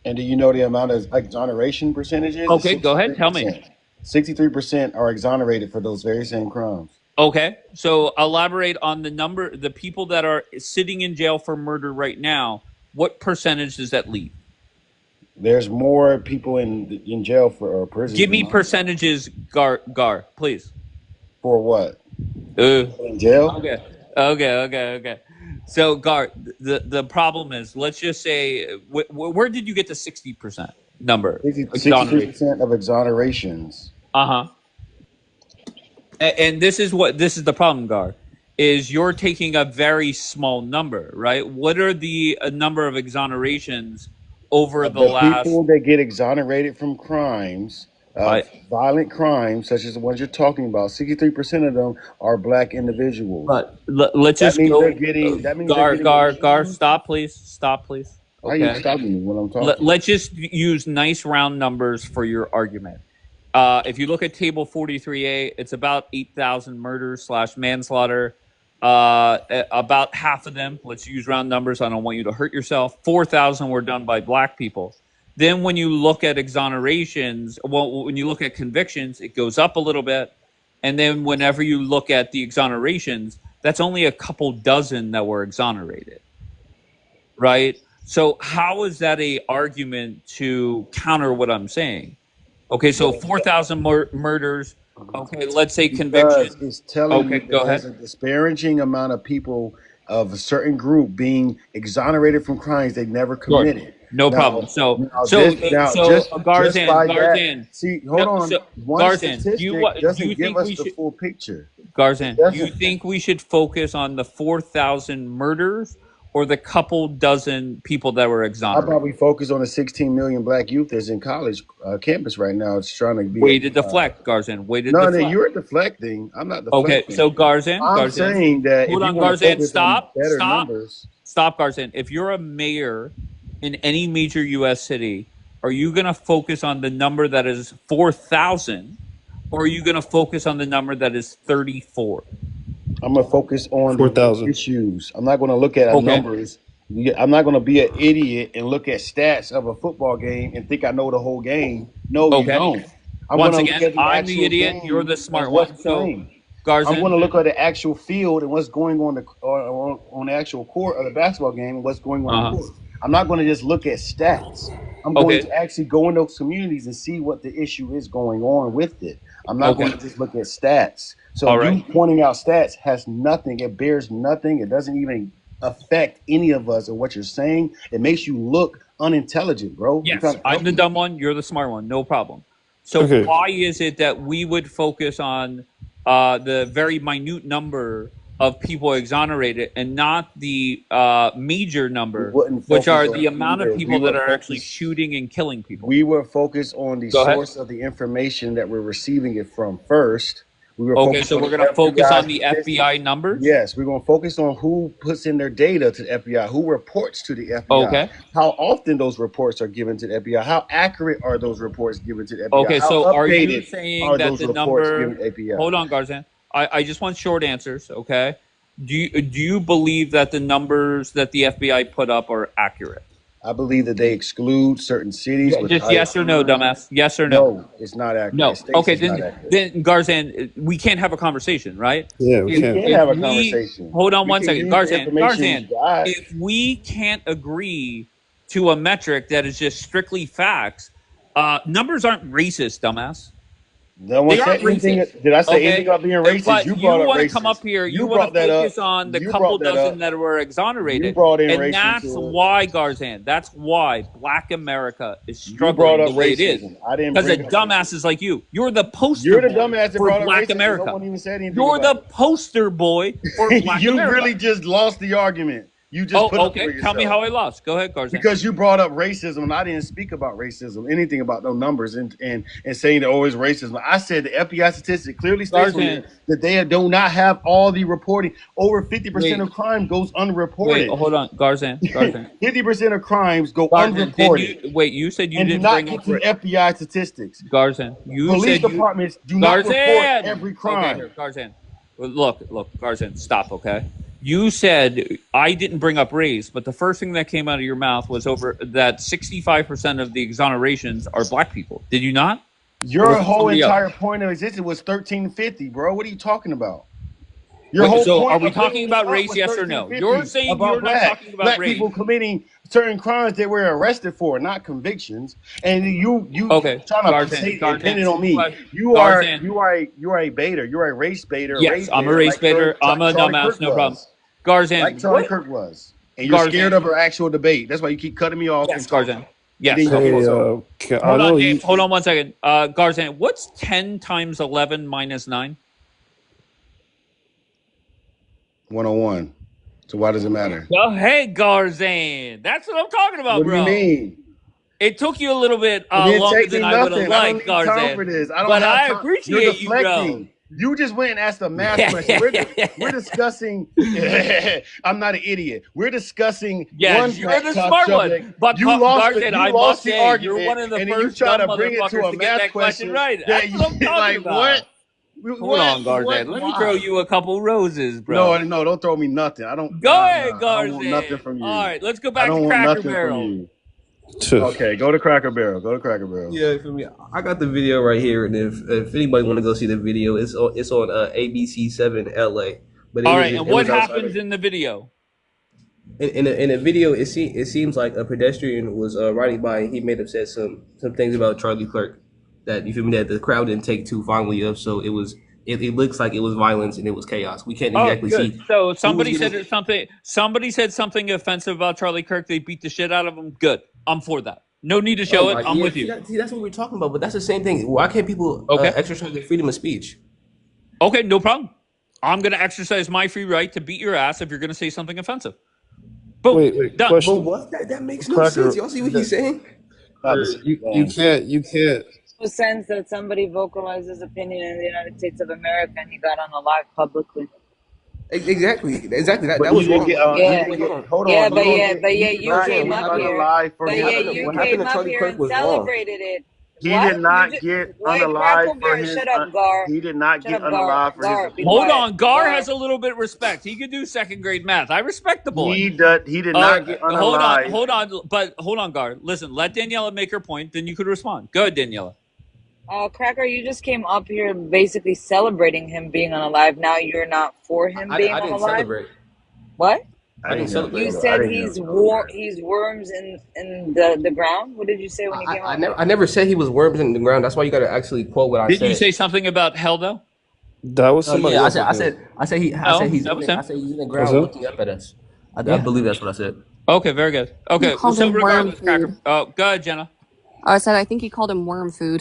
Speaker 23: And do you know the amount of exoneration percentages?
Speaker 1: Okay, go ahead. Tell me.
Speaker 23: 63% are exonerated for those very same crimes.
Speaker 1: Okay, so elaborate on the people that are sitting in jail for murder right now. What percentage does that leave?
Speaker 23: There's more people in jail for prison.
Speaker 1: Give me percentages, Gar, please.
Speaker 23: For what?
Speaker 1: In
Speaker 23: jail?
Speaker 1: Okay. So, Gar, the problem is, let's just say, where did you get the 60% number?
Speaker 23: 63% of exonerations.
Speaker 1: And this is the problem, Gar, is you're taking a very small number, right? What are the number of exonerations over the last
Speaker 23: people that get exonerated from crimes, violent crimes such as the ones you're talking about? 63% of them are black individuals.
Speaker 1: But let's just go. That means Gar, stop, please. Okay.
Speaker 23: Why are you stopping me when I'm talking?
Speaker 1: Let's just use nice round numbers for your argument. If you look at table 43A, it's about 8,000 murders / manslaughter. About half of them, let's use round numbers, I don't want you to hurt yourself, 4,000 were done by black people. Then when you look at exonerations, when you look at convictions, it goes up a little bit. And then whenever you look at the exonerations, that's only a couple dozen that were exonerated, right? So how is that a argument to counter what I'm saying? Okay, so 4,000 murders. Okay, let's say conviction.
Speaker 23: It's telling you that there's a disparaging amount of people of a certain group being exonerated from crimes they never committed.
Speaker 1: No problem. So Garzan.
Speaker 23: See, hold on. One statistic doesn't give us the full picture.
Speaker 1: Garzan, do you think we should focus on the 4,000 murders or the couple dozen people that were exonerated?
Speaker 23: I'll probably focus on the 16 million black youth that's in college campus right now. It's trying to be.
Speaker 1: Way to deflect, Garzan. Way to deflect.
Speaker 23: No, you're deflecting. I'm not deflecting.
Speaker 1: Okay, so Garzan.
Speaker 23: I'm saying that.
Speaker 1: Hold on, Garzan. Stop, Garzan. If you're a mayor in any major U.S. city, are you going to focus on the number that is 4,000, or are you going to focus on the number that is 34?
Speaker 23: I'm going to focus on 4,000 issues. I'm not going to look at numbers. I'm not going to be an idiot and look at stats of a football game and think I know the whole game. No, you don't.
Speaker 1: Once again, I'm the idiot. You're the smart one. So, Garzan,
Speaker 23: I'm going to look at the actual field and what's going on the actual court of the basketball game and what's going on the court. I'm not going to just look at stats. I'm going to actually go in those communities and see what the issue is going on with it. I'm not going to just look at stats. So you pointing out stats has nothing. It bears nothing. It doesn't even affect any of us or what you're saying. It makes you look unintelligent, bro.
Speaker 1: Yes, I'm the dumb one. You're the smart one. No problem. So why is it that we would focus on the very minute number of people exonerated and not the major
Speaker 23: We
Speaker 1: number,
Speaker 23: wouldn't
Speaker 1: which
Speaker 23: focus
Speaker 1: are
Speaker 23: on
Speaker 1: the amount of
Speaker 23: either.
Speaker 1: people that are actually shooting and killing people.
Speaker 23: We were focused on the
Speaker 1: Go ahead.
Speaker 23: source of the information that we're receiving it from first. We were
Speaker 1: Okay,
Speaker 23: focused
Speaker 1: so
Speaker 23: on
Speaker 1: we're
Speaker 23: the
Speaker 1: going to focus
Speaker 23: FBI
Speaker 1: on the
Speaker 23: statistics.
Speaker 1: FBI numbers?
Speaker 23: Yes, we're going to focus on who puts in their data to the FBI, who reports to the FBI,
Speaker 1: Okay.
Speaker 23: how often those reports are given to the FBI, how accurate are those reports given to the FBI,
Speaker 1: Okay,
Speaker 23: how
Speaker 1: so are you
Speaker 23: updated
Speaker 1: saying
Speaker 23: are
Speaker 1: that
Speaker 23: those
Speaker 1: the
Speaker 23: reports
Speaker 1: number?
Speaker 23: given to the FBI.
Speaker 1: Hold on, Garzan. I just want short answers. Okay. Do you believe that the numbers that the FBI put up are accurate?
Speaker 23: I believe that they exclude certain cities with
Speaker 1: Just
Speaker 23: high
Speaker 1: yes or no,
Speaker 23: crime.
Speaker 1: dumbass. Yes or no.
Speaker 23: No, it's not accurate.
Speaker 1: No.
Speaker 23: It states
Speaker 1: Okay,
Speaker 23: it's not accurate.
Speaker 1: then Garzan, we can't have a conversation, right?
Speaker 22: Yeah, we
Speaker 23: We
Speaker 22: can.
Speaker 23: can have a conversation.
Speaker 1: Hold on
Speaker 23: We
Speaker 1: one
Speaker 23: can
Speaker 1: second,
Speaker 23: use the
Speaker 1: Garzan.
Speaker 23: information we
Speaker 1: Garzan,
Speaker 23: got.
Speaker 1: if we can't agree to a metric that is just strictly facts, numbers aren't racist, dumbass.
Speaker 23: No one
Speaker 1: They
Speaker 23: said
Speaker 1: aren't
Speaker 23: anything.
Speaker 1: racist.
Speaker 23: Did I say
Speaker 1: Okay,
Speaker 23: anything about being racist?
Speaker 1: but
Speaker 23: You
Speaker 1: you
Speaker 23: brought up
Speaker 1: want to come up
Speaker 23: racist.
Speaker 1: here. You
Speaker 23: You
Speaker 1: want
Speaker 23: brought
Speaker 1: to
Speaker 23: that up.
Speaker 1: focus on the
Speaker 23: You
Speaker 1: couple
Speaker 23: brought that
Speaker 1: dozen
Speaker 23: up.
Speaker 1: that were exonerated,
Speaker 23: You brought in
Speaker 1: and
Speaker 23: race
Speaker 1: that's
Speaker 23: into it.
Speaker 1: why Garzan. That's why Black America is
Speaker 23: You brought
Speaker 1: struggling
Speaker 23: up
Speaker 1: the way it is.
Speaker 23: racism. I didn't
Speaker 1: Because
Speaker 23: bring
Speaker 1: of
Speaker 23: up
Speaker 1: dumbasses like you. You're the poster
Speaker 23: You're the
Speaker 1: boy
Speaker 23: dumbass that
Speaker 1: for
Speaker 23: brought up
Speaker 1: Black
Speaker 23: racism.
Speaker 1: America.
Speaker 23: No one even said anything
Speaker 1: You're
Speaker 23: about
Speaker 1: the poster boy for
Speaker 23: it.
Speaker 1: Black
Speaker 23: You
Speaker 1: America.
Speaker 23: really just lost the argument. You just put up for
Speaker 1: Okay.
Speaker 23: yourself.
Speaker 1: Tell me how I lost. Go ahead, Garzan.
Speaker 23: Because you brought up racism, and I didn't speak about racism, anything about no numbers, and saying that always racism. I said the FBI statistic clearly states
Speaker 1: Garzan.
Speaker 23: that they do not have all the reporting. Over 50% of crime goes unreported.
Speaker 1: Wait, hold on, Garzan.
Speaker 23: 50% of crimes go
Speaker 1: Garzan,
Speaker 23: unreported.
Speaker 1: you said you
Speaker 23: and do
Speaker 1: didn't
Speaker 23: not
Speaker 1: bring
Speaker 23: get
Speaker 1: up
Speaker 23: to FBI statistics.
Speaker 1: Garzan. You
Speaker 23: Police
Speaker 1: said
Speaker 23: departments do not report
Speaker 1: Garzan.
Speaker 23: every crime.
Speaker 1: Okay, Garzan. Look, Garzan, stop, okay? You said I didn't bring up race, but the first thing that came out of your mouth was over that 65% of the exonerations are Black people. Did you not?
Speaker 23: Your whole entire point of existence was 1350, bro. What are you talking about? Your
Speaker 1: Wait,
Speaker 23: whole
Speaker 1: so
Speaker 23: point
Speaker 1: are we
Speaker 23: of
Speaker 1: talking
Speaker 23: bringing
Speaker 1: about
Speaker 23: this up
Speaker 1: race,
Speaker 23: was
Speaker 1: yes or no?
Speaker 23: 1350
Speaker 1: You're saying
Speaker 23: about
Speaker 1: you're not talking about
Speaker 23: black
Speaker 1: race.
Speaker 23: people committing certain crimes they were arrested for, not convictions. And you
Speaker 1: Okay,
Speaker 23: trying to say depending on me. You are a baiter. You're a race baiter.
Speaker 1: Yes, I'm a race baiter. I'm a dumbass. No problem. Garzan,
Speaker 23: like Charlie Kirk was, and you're scared of an actual debate. That's why you keep cutting me off.
Speaker 1: Yes, Garzan. Yes.
Speaker 23: Hey,
Speaker 1: hold on, James. Hold on one second. Garzan, what's 10 times 11 minus 9?
Speaker 23: 101. So why does it matter?
Speaker 1: Oh, hey, Garzan. That's what I'm talking about,
Speaker 23: what
Speaker 1: bro.
Speaker 23: What do you mean?
Speaker 1: It took you a little bit
Speaker 23: It didn't
Speaker 1: longer
Speaker 23: take me
Speaker 1: than I would have
Speaker 23: nothing.
Speaker 1: liked,
Speaker 23: I don't need
Speaker 1: Garzan.
Speaker 23: time for this. I don't
Speaker 1: but
Speaker 23: have
Speaker 1: I
Speaker 23: time.
Speaker 1: appreciate
Speaker 23: You're
Speaker 1: you, bro.
Speaker 23: deflecting. You just went and asked a math question. We're discussing. I'm not an idiot. We're discussing.
Speaker 1: Yes, you're the smart one. But
Speaker 23: you lost
Speaker 1: Garzan,
Speaker 23: you
Speaker 1: I
Speaker 23: lost
Speaker 1: must
Speaker 23: the
Speaker 1: say,
Speaker 23: argument,
Speaker 1: you're one of the
Speaker 23: and then you
Speaker 1: first
Speaker 23: try
Speaker 1: dumb
Speaker 23: to bring it to
Speaker 1: motherfuckers
Speaker 23: a
Speaker 1: to get
Speaker 23: math
Speaker 1: that question right.
Speaker 23: That
Speaker 1: That's what I'm talking
Speaker 23: like
Speaker 1: about.
Speaker 23: what?
Speaker 1: Hold on, Garzan. Let me throw you a couple roses, bro.
Speaker 23: No, don't throw me nothing. I don't.
Speaker 1: Go ahead, Garzan.
Speaker 23: I don't want nothing from you.
Speaker 1: All right, let's go back to Cracker Barrel.
Speaker 23: Okay, go to Cracker Barrel.
Speaker 3: Yeah, for me, I got the video right here, and if anybody want to go see the video, it's on ABC7 LA. But
Speaker 1: all right, and what happens in the video?
Speaker 3: In the video, it seems like a pedestrian was riding by, and he may have said some things about Charlie Kirk that you feel me that the crowd didn't take too fondly of. So it looks like it was violence and it was chaos. We can't exactly see.
Speaker 1: So somebody said something. Somebody said something offensive about Charlie Kirk. They beat the shit out of him. Good. I'm for that. No need to show it. I'm with you.
Speaker 3: See, that's what we're talking about. But that's the same thing. Why can't people exercise their freedom of speech?
Speaker 1: Okay, no problem. I'm going to exercise my free right to beat your ass if you're going to say something offensive. Boom.
Speaker 22: Wait,
Speaker 1: done.
Speaker 22: question.
Speaker 3: But what? That makes no sense. Y'all see what he's saying?
Speaker 22: You can't.
Speaker 12: No sense that somebody vocalized his opinion in the United States of America and he got on a live publicly.
Speaker 3: Exactly. That was wrong.
Speaker 12: Hold on. But you came up here. But you came up here and celebrated it.
Speaker 23: He did not get unalive for his.
Speaker 12: Shut up, Gar.
Speaker 23: He did not get unalive for his.
Speaker 1: Hold on, Gar has a little bit of respect. He could do second grade math. I respect the boy.
Speaker 23: He did not get unalive.
Speaker 1: Hold on, Gar. Listen, let Daniela make her point, then you could respond. Go ahead, Daniela.
Speaker 12: Cracker, you just came up here basically celebrating him being unalive. Now you're not for him being
Speaker 3: I didn't
Speaker 12: unalive.
Speaker 3: celebrate.
Speaker 12: What?
Speaker 3: I didn't celebrate.
Speaker 12: You said he's worms in the ground. What did you say when you came up?
Speaker 3: I never said he was worms in the ground. That's why you got to actually quote what I said.
Speaker 1: Did you say something about hell though?
Speaker 22: That was somebody.
Speaker 3: I said he's in the ground looking up at us. I believe that's what I said.
Speaker 1: Okay, very good. Okay,
Speaker 13: He called him worm food.
Speaker 1: Go ahead, Jenna.
Speaker 13: I said I think he called him worm food.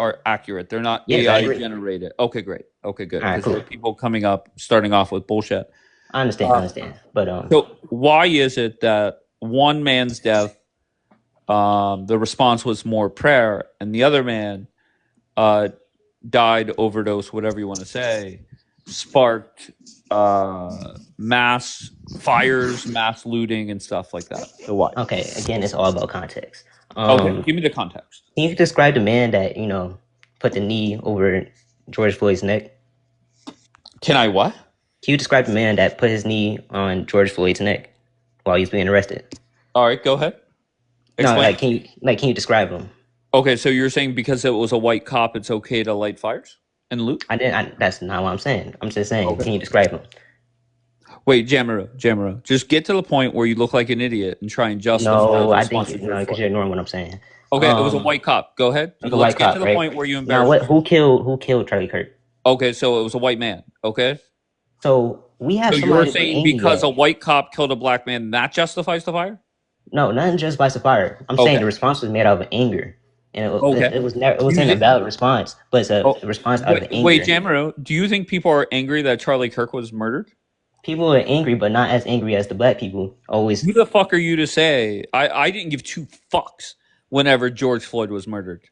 Speaker 1: are accurate. They're not
Speaker 2: Yes, I
Speaker 1: AI
Speaker 2: agree.
Speaker 1: generated. Okay, great. Okay, good.
Speaker 2: All right,
Speaker 1: Because there
Speaker 2: cool.
Speaker 1: are people coming up starting off with bullshit.
Speaker 2: I understand. But
Speaker 1: So why is it that one man's death, the response was more prayer, and the other man died, overdose, whatever you want to say, sparked mass fires, mass looting, and stuff like that? So why?
Speaker 2: okay, again, it's all about context.
Speaker 1: Okay, give me the context.
Speaker 2: Can you describe the man that put the knee over George Floyd's neck?
Speaker 1: Can I what?
Speaker 2: Can you describe the man that put his knee on George Floyd's neck while he was being arrested?
Speaker 1: All right, go ahead.
Speaker 2: No,
Speaker 1: Explain.
Speaker 2: can you describe him?
Speaker 1: Okay, so you're saying because it was a white cop, it's okay to light fires and loot?
Speaker 2: That's not what I'm saying. I'm just saying,
Speaker 1: Okay.
Speaker 2: can you describe him?
Speaker 1: Wait, Jamaro, just get to the point where you look like an idiot and try and justify
Speaker 2: No,
Speaker 1: the
Speaker 2: I think
Speaker 1: response.
Speaker 2: no, because you're ignoring what I'm saying.
Speaker 1: Okay, it was a white cop. Go ahead.
Speaker 2: It was a
Speaker 1: Let's
Speaker 2: white
Speaker 1: get
Speaker 2: cop,
Speaker 1: to the
Speaker 2: right?
Speaker 1: point where you
Speaker 2: Now,
Speaker 1: embarrass.
Speaker 2: who killed Charlie Kirk?
Speaker 1: Okay, so it was a white man. Okay.
Speaker 2: So we have
Speaker 1: So
Speaker 2: somebody
Speaker 1: you're saying
Speaker 2: angry
Speaker 1: because
Speaker 2: at-
Speaker 1: a white cop killed a black man, that justifies the fire?
Speaker 2: No, nothing just by the fire. I'm saying the response was made out of anger, and it wasn't a valid response, but it's a response out of anger.
Speaker 1: Wait, Jamaro, do you think people are angry that Charlie Kirk was murdered?
Speaker 2: People are angry, but not as angry as the black people. Always.
Speaker 1: Who the fuck are you to say? I didn't give two fucks whenever George Floyd was murdered.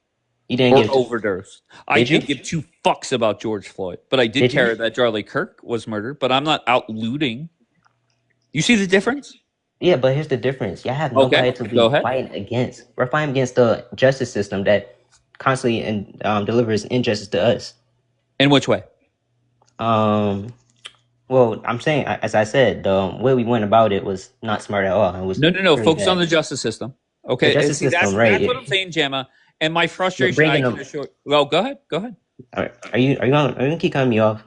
Speaker 2: You didn't give
Speaker 1: overdose. I didn't give two fucks about George Floyd, but I did care that Charlie Kirk was murdered. But I'm not out looting. You see the difference?
Speaker 2: Yeah, but here's the difference. Y'all have nobody to be fighting against. We're fighting against the justice system that constantly delivers injustice to us.
Speaker 1: In which way?
Speaker 2: Well, I'm saying, as I said, the way we went about it was not smart at all. It was
Speaker 1: no. Focus on the justice system. Okay,
Speaker 2: the justice system, right?
Speaker 1: That's what I'm saying, Jamma. And my frustration, I can assure. Well, go ahead. All
Speaker 2: right. Are you gonna keep cutting me off?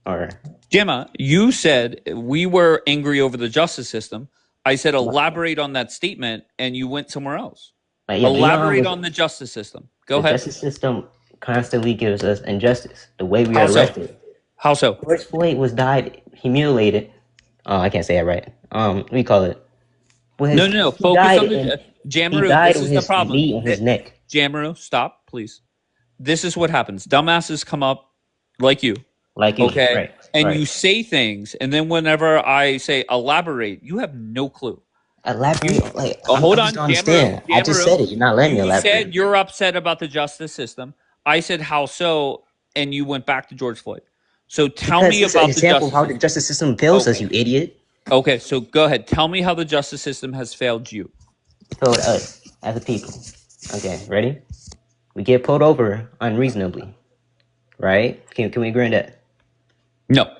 Speaker 2: Or
Speaker 1: Jamma, you said we were angry over the justice system. I said elaborate on that statement, and you went somewhere else. Elaborate on the justice system. Go ahead.
Speaker 2: The justice system constantly gives us injustice. The way we are arrested.
Speaker 1: How so?
Speaker 2: George Floyd was humiliated. Oh, I can't say it right. We call it.
Speaker 1: No. Focus on the Jamaro. This is the problem.
Speaker 2: Knee on his neck.
Speaker 1: Jamaro, stop, please. This is what happens. Dumbasses come up like you.
Speaker 2: Okay. Right,
Speaker 1: and you say things, and then whenever I say elaborate, you have no clue.
Speaker 2: Elaborate?
Speaker 1: Hold on,
Speaker 2: Jamaro. I just said it. You're not letting me elaborate.
Speaker 1: You said you're upset about the justice system. I said how so, and you went back to George Floyd. So tell me about the
Speaker 2: example of how the justice system fails us, you idiot.
Speaker 1: Okay, so go ahead. Tell me how the justice system has failed you.
Speaker 2: Failed us as a people. Okay, ready? We get pulled over unreasonably, right? Can we agree on that?
Speaker 1: No.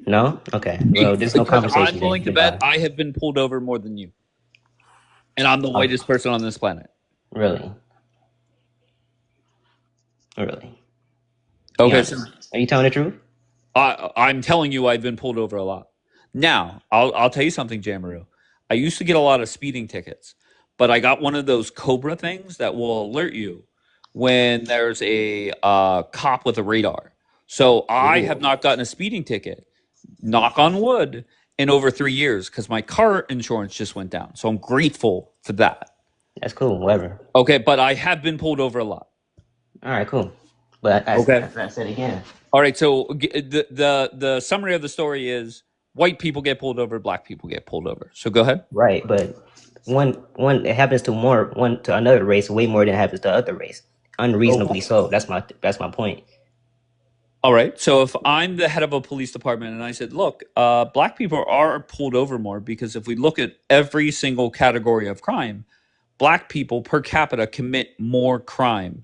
Speaker 2: No? Okay. Well, there's no conversation.
Speaker 1: I'm willing to bet I have been pulled over more than you. And I'm the whitest person on this planet.
Speaker 2: Really?
Speaker 1: Okay,
Speaker 2: so are you telling the truth?
Speaker 1: I'm telling you I've been pulled over a lot. Now, I'll tell you something, Jamaro. I used to get a lot of speeding tickets, but I got one of those Cobra things that will alert you when there's a cop with a radar. So I have not gotten a speeding ticket, knock on wood, in over 3 years because my car insurance just went down. So I'm grateful for that.
Speaker 2: That's cool, whatever.
Speaker 1: Okay, but I have been pulled over a lot.
Speaker 2: All right, cool. But I said again.
Speaker 1: All right, so the summary of the story is white people get pulled over, black people get pulled over. So go ahead.
Speaker 2: Right, but one it happens to another race way more than it happens to other race. Unreasonably so. That's my point.
Speaker 1: All right. So if I'm the head of a police department and I said, look, black people are pulled over more because if we look at every single category of crime, black people per capita commit more crime.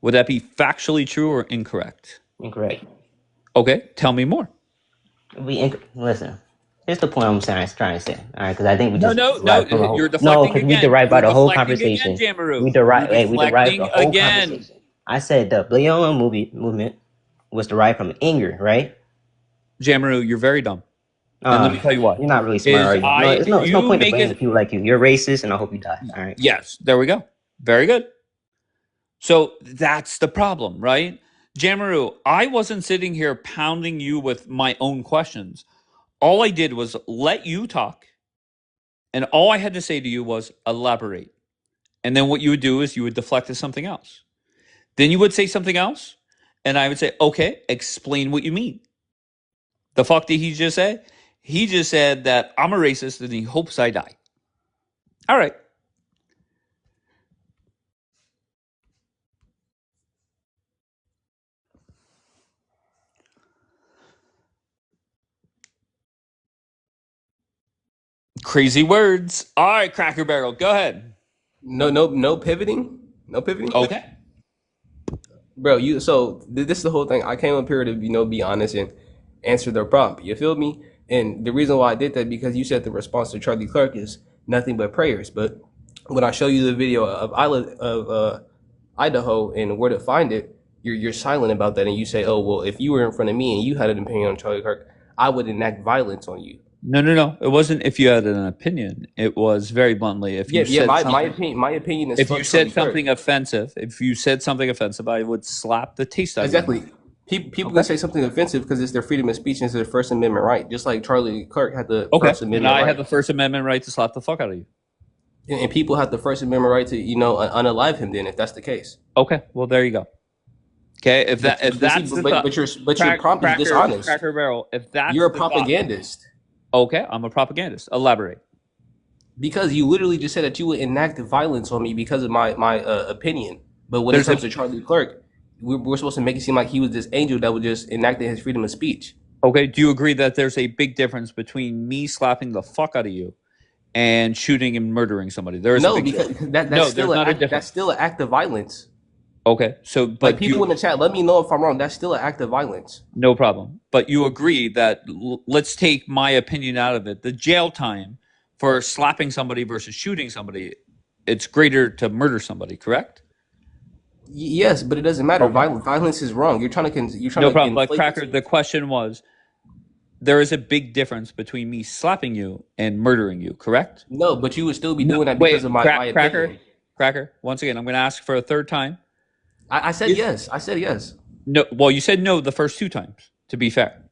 Speaker 1: Would that be factually true or incorrect?
Speaker 2: Incorrect.
Speaker 1: Okay. Tell me more.
Speaker 2: Listen. Here's the point I'm trying to say. All right, because I think we just
Speaker 1: you're deflecting again.
Speaker 2: We derived by the whole conversation.
Speaker 1: Again,
Speaker 2: we derived the whole conversation. I said the BLM movement was derived from anger, right?
Speaker 1: Jamaru, you're very dumb. And let me tell you what.
Speaker 2: You're not really smart, are you? No, it's no point to blaming people like you. You're racist, and I hope you die. All right.
Speaker 1: Yes, there we go. Very good. So that's the problem, right? Jamaru, I wasn't sitting here pounding you with my own questions. All I did was let you talk, and all I had to say to you was elaborate. And then what you would do is you would deflect to something else. Then you would say something else, and I would say, okay, explain what you mean. The fuck did he just say? He just said that I'm a racist and he hopes I die. All right. Crazy words. All right, Cracker Barrel, go ahead.
Speaker 9: No pivoting. No pivoting.
Speaker 1: Okay.
Speaker 9: Bro, this is the whole thing. I came up here to be honest and answer the prompt. You feel me? And the reason why I did that because you said the response to Charlie Clark is nothing but prayers. But when I show you the video of Idaho and where to find it, you're silent about that and you say, oh well, if you were in front of me and you had an opinion on Charlie Clark, I would enact violence on you.
Speaker 1: No. It wasn't if you had an opinion. It was very bluntly if you said
Speaker 9: my opinion is
Speaker 1: if you said something offensive. If you said something offensive, I would slap the taste out of you.
Speaker 9: Exactly. People can say something offensive because it's their freedom of speech and it's their First Amendment right. Just like Charlie Clark had the First Amendment
Speaker 1: right. And I
Speaker 9: right.
Speaker 1: have the First Amendment right to slap the fuck out of you.
Speaker 9: And people have the First Amendment right to unalive him. Then, if that's the case.
Speaker 1: Okay. Well, there you go. Okay. If that's
Speaker 9: your prompt is dishonest.
Speaker 1: Cracker Barrel. If that's
Speaker 9: you're a propagandist.
Speaker 1: Okay, I'm a propagandist. Elaborate.
Speaker 9: Because you literally just said that you would enact violence on me because of my opinion. But when it comes to Charlie Clark, we're supposed to make it seem like he was this angel that would just enact his freedom of speech.
Speaker 1: Okay, do you agree that there's a big difference between me slapping the fuck out of you and shooting and murdering somebody? There's
Speaker 9: that's still an act of violence.
Speaker 1: Okay, so
Speaker 9: but people in the chat, let me know if I'm wrong. That's still an act of violence.
Speaker 1: No problem. But you agree that let's take my opinion out of it. The jail time for slapping somebody versus shooting somebody, it's greater to murder somebody, correct?
Speaker 9: Yes, but it doesn't matter. Okay. Violence is wrong. You're trying to.
Speaker 1: No problem. But Cracker, the question was, there is a big difference between me slapping you and murdering you, correct?
Speaker 9: No, but you would still be doing that because of my opinion.
Speaker 1: Cracker. Once again, I'm going to ask for a third time.
Speaker 9: I said yes. I said yes.
Speaker 1: No, well, you said no the first two times, to be fair.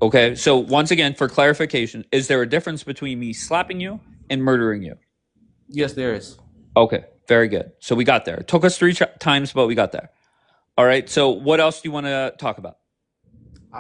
Speaker 1: Okay, so once again, for clarification, is there a difference between me slapping you and murdering you?
Speaker 9: Yes, there is.
Speaker 1: Okay, very good. So we got there. It took us 3 times, but we got there. All right, so what else do you want to talk about?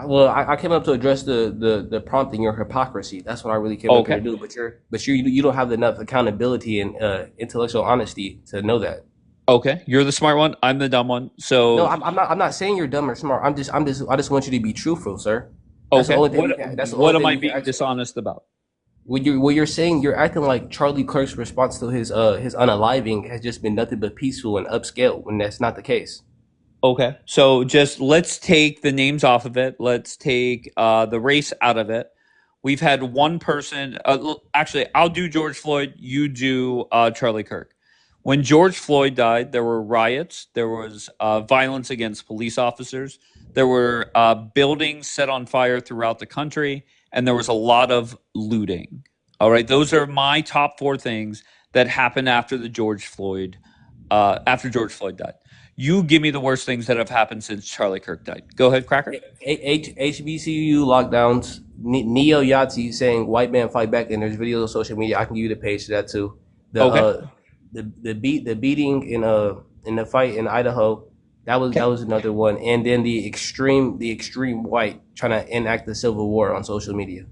Speaker 9: Well, I came up to address the prompt and your hypocrisy. That's what I really came up here to do. But you don't have enough accountability and intellectual honesty to know that.
Speaker 1: Okay, you're the smart one. I'm the dumb one. So
Speaker 9: no, I'm not saying you're dumb or smart. I just want you to be truthful, sir.
Speaker 1: That's what am I being dishonest about?
Speaker 9: What you're saying, you're acting like Charlie Clark's response to his unaliving has just been nothing but peaceful and upscale when that's not the case.
Speaker 1: Okay, so just let's take the names off of it. Let's take the race out of it. We've had one person. Actually, I'll do George Floyd. You do Charlie Kirk. When George Floyd died, there were riots. There was violence against police officers. There were buildings set on fire throughout the country, and there was a lot of looting. All right, those are my top 4 things that happened after George Floyd died. You give me the worst things that have happened since Charlie Kirk died. Go ahead, Cracker.
Speaker 9: HBCU lockdowns, Neo Yahtzee saying white man fight back, and there's videos on social media. I can give you the page to that too. The beating in the fight in Idaho, that was another one, and then the extreme white trying to enact the Civil War on social media.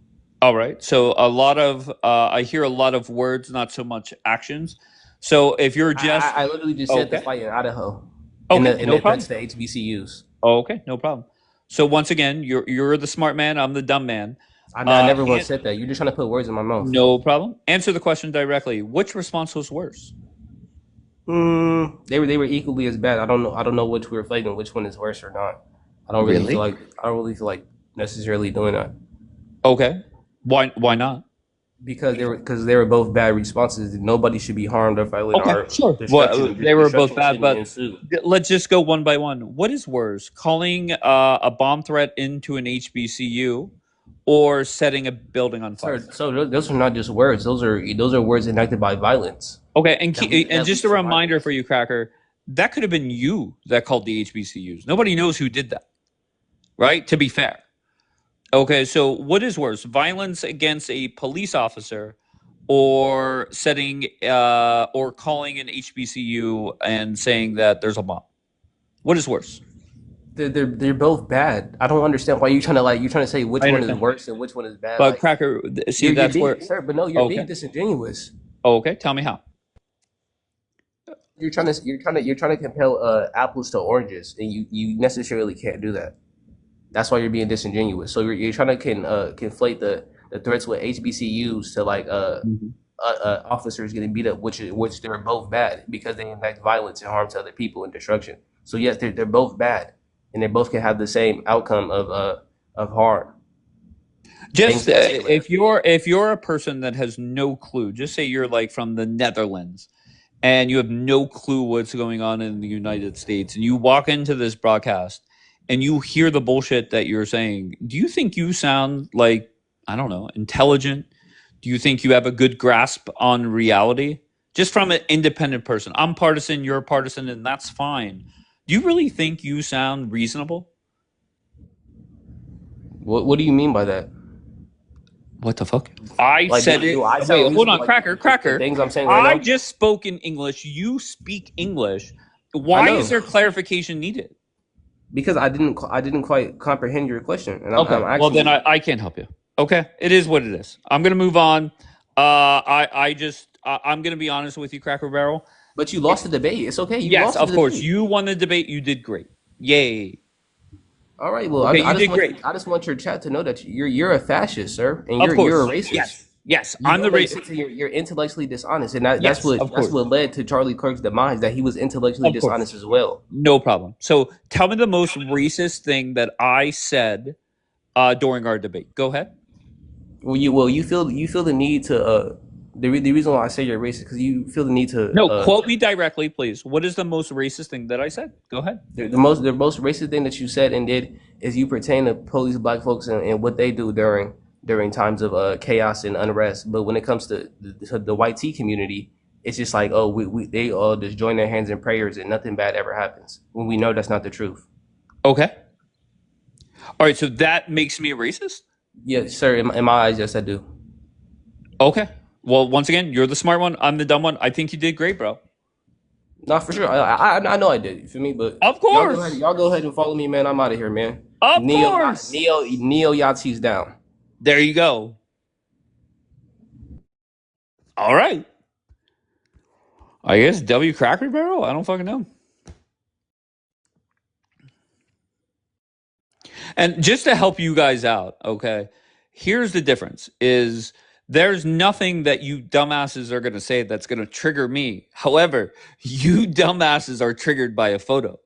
Speaker 1: All right, so a lot of I hear a lot of words, not so much actions. So if you're just,
Speaker 9: I literally just said the fight in Idaho.
Speaker 1: Okay, no problem.
Speaker 9: That's the HBCUs.
Speaker 1: Okay, no problem. So once again, you're the smart man. I'm the dumb man.
Speaker 9: I never once said that. You're just trying to put words in my mouth.
Speaker 1: No problem. Answer the question directly. Which response was worse?
Speaker 9: They were equally as bad. I don't know which we're fighting, which one is worse or not. I don't really feel like necessarily doing that.
Speaker 1: Okay. Why not?
Speaker 9: Because they were both bad responses. Nobody should be harmed or violated.
Speaker 1: Okay, sure. Well, they were both bad, but let's just go one by one. What is worse, calling a bomb threat into an HBCU or setting a building on fire?
Speaker 9: So those are not just words. Those are words enacted by violence.
Speaker 1: Okay, and just a reminder for you, Cracker, that could have been you that called the HBCUs. Nobody knows who did that, right? To be fair. Okay, so what is worse, violence against a police officer or setting or calling an HBCU and saying that there's a bomb? What is worse?
Speaker 9: They're both bad. I don't understand why you're trying to say which one is worse and which one is bad.
Speaker 1: But
Speaker 9: Like,
Speaker 1: Cracker, see, that's where.
Speaker 9: sir. But no, you're being disingenuous.
Speaker 1: Oh, okay, tell me how.
Speaker 9: You're trying to compare apples to oranges, and you necessarily can't do that. That's why you're being disingenuous. So you're trying to conflate the threats with HBCUs to like officers getting beat up, which they're both bad because they enact violence and harm to other people and destruction. So yes, they're both bad, and they both can have the same outcome of harm.
Speaker 1: Just if you're a person that has no clue, just say you're like from the Netherlands and you have no clue what's going on in the United States, and you walk into this broadcast and you hear the bullshit that you're saying, do you think you sound like, I don't know, intelligent? Do you think you have a good grasp on reality? Just from an independent person. I'm partisan, you're partisan, and that's fine. Do you really think you sound reasonable?
Speaker 9: What do you mean by that?
Speaker 1: What the fuck? I said it. Wait, hold on, Cracker.
Speaker 9: Things I'm saying right now.
Speaker 1: I just spoke in English. You speak English. Why is there clarification needed?
Speaker 9: Because I didn't quite comprehend your question. And
Speaker 1: okay. Well, then I can't help you. Okay, it is what it is. I'm gonna move on. I'm gonna be honest with you, Cracker Barrel.
Speaker 9: But you lost the debate. It's okay.
Speaker 1: Yes, of course. You won the debate. You did great. Yay.
Speaker 9: All right. Well,
Speaker 1: okay,
Speaker 9: I just want your chat to know that you're a fascist, sir, and you're a racist.
Speaker 1: Yes, I'm the racist.
Speaker 9: You're intellectually dishonest, and that's what led to Charlie Kirk's demise. That he was intellectually dishonest as well.
Speaker 1: No problem. So tell me the most racist thing that I said during our debate. Go ahead.
Speaker 9: Well, you feel the need to the reason why I say you're racist because you feel the need to
Speaker 1: quote me directly, please. What is the most racist thing that I said? Go ahead.
Speaker 9: The most racist thing that you said and did is you pertain to police black folks and what they do during times of chaos and unrest. But when it comes to the white T community, it's just like, oh, they all just join their hands in prayers and nothing bad ever happens when we know that's not the truth.
Speaker 1: Okay. All right. So that makes me a racist?
Speaker 9: Yes, sir. In my eyes, yes, I do.
Speaker 1: Okay. Well, once again, you're the smart one. I'm the dumb one. I think you did great, bro.
Speaker 9: No, for sure. I know I did. You feel me? But
Speaker 1: of course,
Speaker 9: y'all go ahead and follow me, man. I'm out of here, man.
Speaker 1: Of course.
Speaker 9: Neo Yahtzee's down.
Speaker 1: There you go. All right. I guess W Cracker Barrel? I don't fucking know. And just to help you guys out, okay, here's the difference is there's nothing that you dumbasses are going to say that's going to trigger me. However, you dumbasses are triggered by a photo.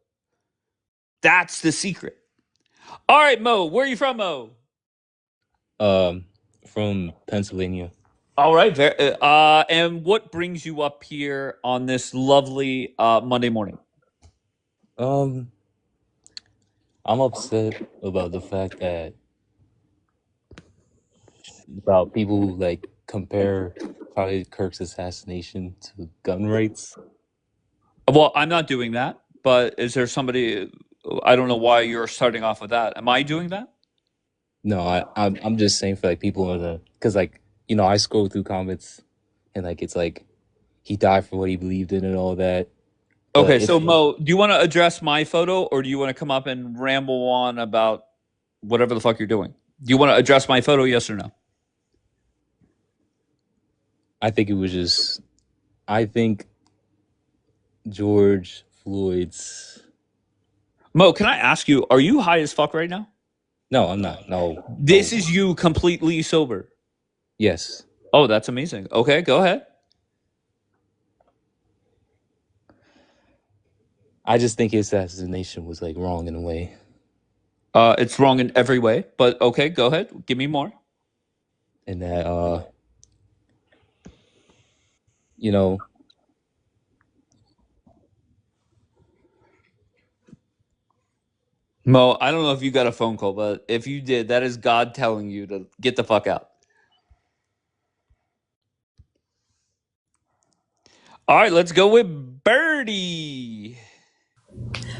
Speaker 1: That's the secret. All right, Mo, where are you from, Mo?
Speaker 15: From Pennsylvania.
Speaker 1: All right. And what brings you up here on this lovely Monday morning?
Speaker 15: I'm upset about the fact that about people who like compare Charlie Kirk's assassination to gun rights.
Speaker 1: Well, I'm not doing that, but is there somebody? I don't know why you're starting off with that. Am I doing that?
Speaker 15: No, I'm just saying for like people in the because like you know I scroll through comments and like it's like he died for what he believed in and all that.
Speaker 1: Okay, so Mo, do you want to address my photo or do you want to come up and ramble on about whatever the fuck you're doing? Do you want to address my photo, yes or no?
Speaker 15: I think it was just, I think George Floyd's.
Speaker 1: Mo, can I ask you, are you high as fuck right now?
Speaker 15: No, I'm not. No.
Speaker 1: This is you completely sober?
Speaker 15: Yes.
Speaker 1: Oh, that's amazing. Okay, go ahead.
Speaker 15: I just think his assassination was like wrong in a way.
Speaker 1: It's wrong in every way, but okay, go ahead. Give me more.
Speaker 15: And that, you know,
Speaker 1: Mo, I don't know if you got a phone call, but if you did, that is God telling you to get the fuck out. All right, let's go with Birdie.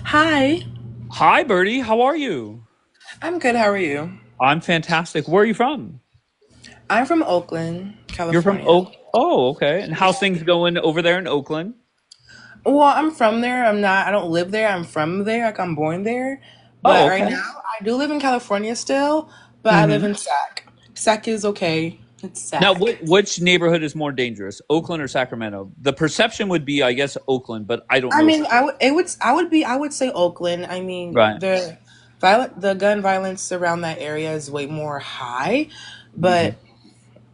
Speaker 18: Hi.
Speaker 1: Hi, Birdie. How are you?
Speaker 18: I'm good. How are you?
Speaker 1: I'm fantastic. Where are you from?
Speaker 18: I'm from Oakland, California.
Speaker 1: You're from Oakland? Oh, okay. And how's things going over there in Oakland?
Speaker 18: Well, I'm from there. I don't live there. I'm from there. Like, I'm born there. But right
Speaker 1: okay.
Speaker 18: now, I do live in California still, but I live
Speaker 1: Mm-hmm.
Speaker 18: in Sac. Sac is okay. It's
Speaker 1: Now,
Speaker 18: Sac.
Speaker 1: which neighborhood is more dangerous, Oakland or Sacramento? The perception would be, I guess, Oakland, but I don't
Speaker 18: I
Speaker 1: know
Speaker 18: mean,
Speaker 1: for sure.
Speaker 18: I would say Oakland. I mean,
Speaker 1: Right.
Speaker 18: the gun violence around that area is way more high,
Speaker 1: Mm-hmm.
Speaker 18: but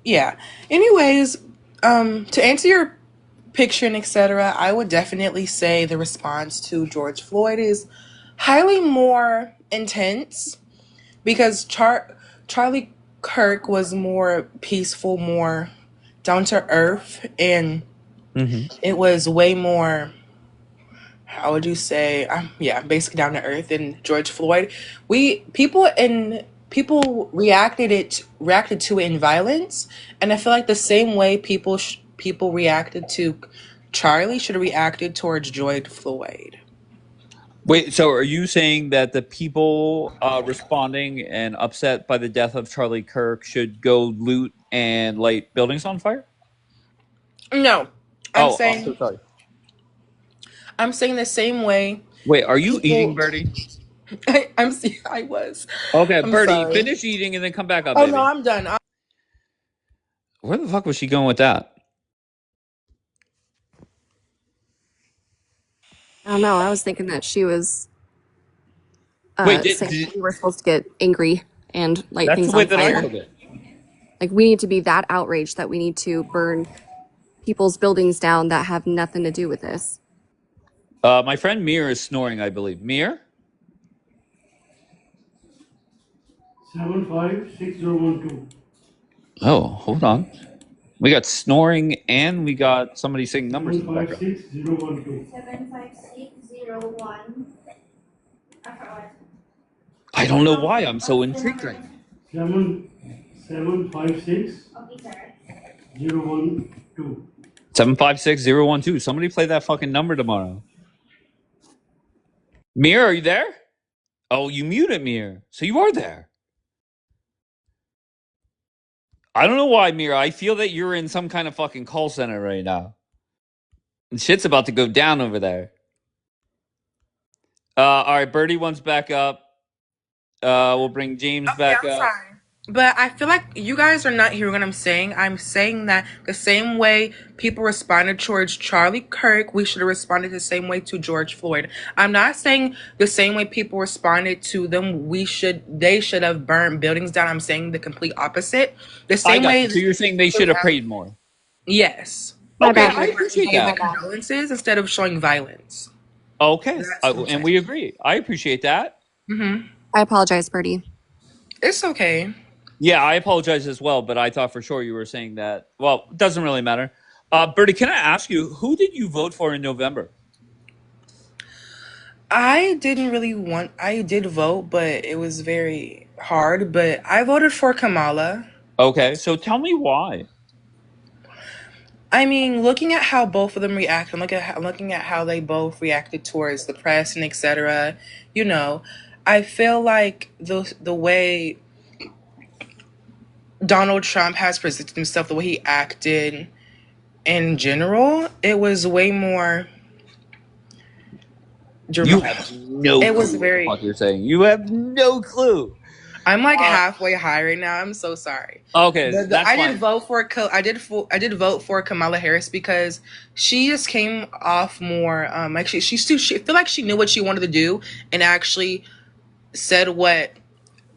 Speaker 18: yeah. Anyways, to answer your picture and etc., I would definitely say the response to George Floyd is highly more intense because Charlie Kirk was more peaceful, more down to earth, and
Speaker 1: Mm-hmm.
Speaker 18: it was way more, how would you say, yeah, basically down to earth. And George Floyd, people reacted to it in violence, and I feel like the same way people reacted to Charlie should have reacted towards George Floyd.
Speaker 1: Wait, so are you saying that the people responding and upset by the death of Charlie Kirk should go loot and light buildings on fire?
Speaker 18: No, I'm
Speaker 1: Oh, I'm so
Speaker 18: saying
Speaker 1: sorry.
Speaker 18: I'm saying the same way
Speaker 1: Wait, are you eating,
Speaker 18: people.
Speaker 1: Birdie?
Speaker 18: I was.
Speaker 1: Okay,
Speaker 18: I'm
Speaker 1: Birdie,
Speaker 18: sorry.
Speaker 1: finish eating and then come back up,
Speaker 18: Oh no,
Speaker 1: baby.
Speaker 18: I'm done.
Speaker 1: Where the fuck was she going with that?
Speaker 13: I don't know. I was thinking that she was
Speaker 1: Wait,
Speaker 13: saying that we were supposed to get angry and light
Speaker 1: that's the
Speaker 13: things
Speaker 1: way
Speaker 13: on
Speaker 1: that I
Speaker 13: fire.
Speaker 1: took it.
Speaker 13: Like we need to be that outraged that we need to burn people's buildings down that have nothing to do with this.
Speaker 1: My friend Mir is snoring, I believe. Mir?
Speaker 4: 756012.
Speaker 1: Oh, hold on. We got snoring and we got somebody saying numbers in the background.
Speaker 4: 756012.
Speaker 19: 75601.
Speaker 1: I don't know why I'm so intrigued right now.
Speaker 4: 756
Speaker 1: 756-012. Somebody play that fucking number tomorrow. Mir, are you there? Oh, you muted Mir. So you are there. I don't know why, Mir. I feel that you're in some kind of fucking call center right now. And shit's about to go down over there. All right, Birdie wants back up. We'll bring James back
Speaker 18: I'm
Speaker 1: up.
Speaker 18: sorry. But I feel like you guys are not hearing what I'm saying. I'm saying that the same way people responded towards Charlie Kirk, we should have responded the same way to George Floyd. I'm not saying the same way people responded to them, they should have burned buildings down. I'm saying the complete opposite. The
Speaker 1: I
Speaker 18: same
Speaker 1: got
Speaker 18: way.
Speaker 1: you. So you're saying they should have prayed more?
Speaker 18: Yes.
Speaker 13: My
Speaker 1: Okay,
Speaker 13: bad.
Speaker 1: I appreciate
Speaker 18: Gave
Speaker 1: that.
Speaker 18: condolences instead of showing violence.
Speaker 1: Okay,
Speaker 18: That's what I'm
Speaker 1: and
Speaker 18: saying.
Speaker 1: we agree. I appreciate that.
Speaker 13: I apologize, Birdie.
Speaker 18: It's okay.
Speaker 1: Yeah, I apologize as well, but I thought for sure you were saying that. Well, it doesn't really matter. Birdie, can I ask you, who did you vote for in November?
Speaker 18: I did vote, but it was very hard. But I voted for Kamala.
Speaker 1: Okay, so tell me why.
Speaker 18: I mean, looking at how both of them react, and looking at how they both reacted towards the press and etc. I feel like the way Donald Trump has presented himself, the way he acted in general, it was way more
Speaker 1: You have no
Speaker 18: it was
Speaker 1: clue what the
Speaker 18: very.
Speaker 1: fuck you're saying. You have no clue.
Speaker 18: I'm like halfway high right now. I'm so sorry.
Speaker 1: Okay, that's
Speaker 18: I
Speaker 1: fine.
Speaker 18: did vote for vote for Kamala Harris because she just came off more like she feel like she knew what she wanted to do and actually said what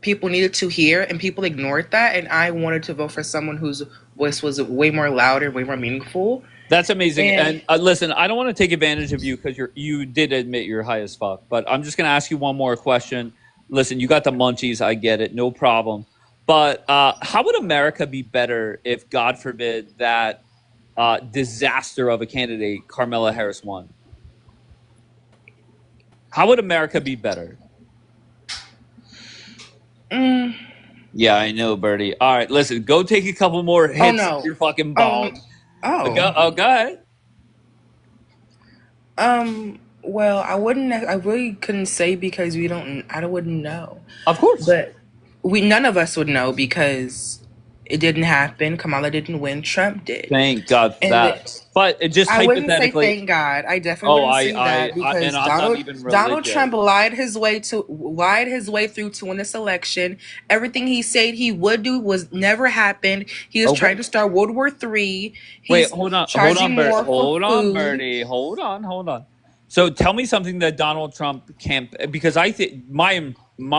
Speaker 18: people needed to hear, and people ignored that. And I wanted to vote for someone whose voice was way more louder, way more meaningful.
Speaker 1: That's amazing. And listen, I don't want to take advantage of you because you did admit you're high as fuck. But I'm just going to ask you one more question. Listen, you got the munchies. I get it. No problem. But how would America be better if, God forbid, that disaster of a candidate, Kamala Harris, won? How would America be better? Yeah, I know, Birdie. All right, listen, go take a couple more hits of your fucking bong. Go ahead.
Speaker 18: Well, I really couldn't say because I wouldn't know.
Speaker 1: Of course.
Speaker 18: But none of us would know because It didn't happen. Kamala didn't win. Trump did.
Speaker 1: Thank God for
Speaker 18: And
Speaker 1: that. But just
Speaker 18: I wouldn't say
Speaker 1: hypothetically,
Speaker 18: thank God. I definitely wouldn't say that
Speaker 1: and
Speaker 18: because
Speaker 1: I'm not even
Speaker 18: Donald
Speaker 1: religious.
Speaker 18: Trump lied his way through to win this election. Everything he said he would do was never happened. He is trying to start World War III. He's
Speaker 1: Hold on,
Speaker 18: Bernie.
Speaker 1: Hold on. So tell me something that Donald Trump can't, because I think my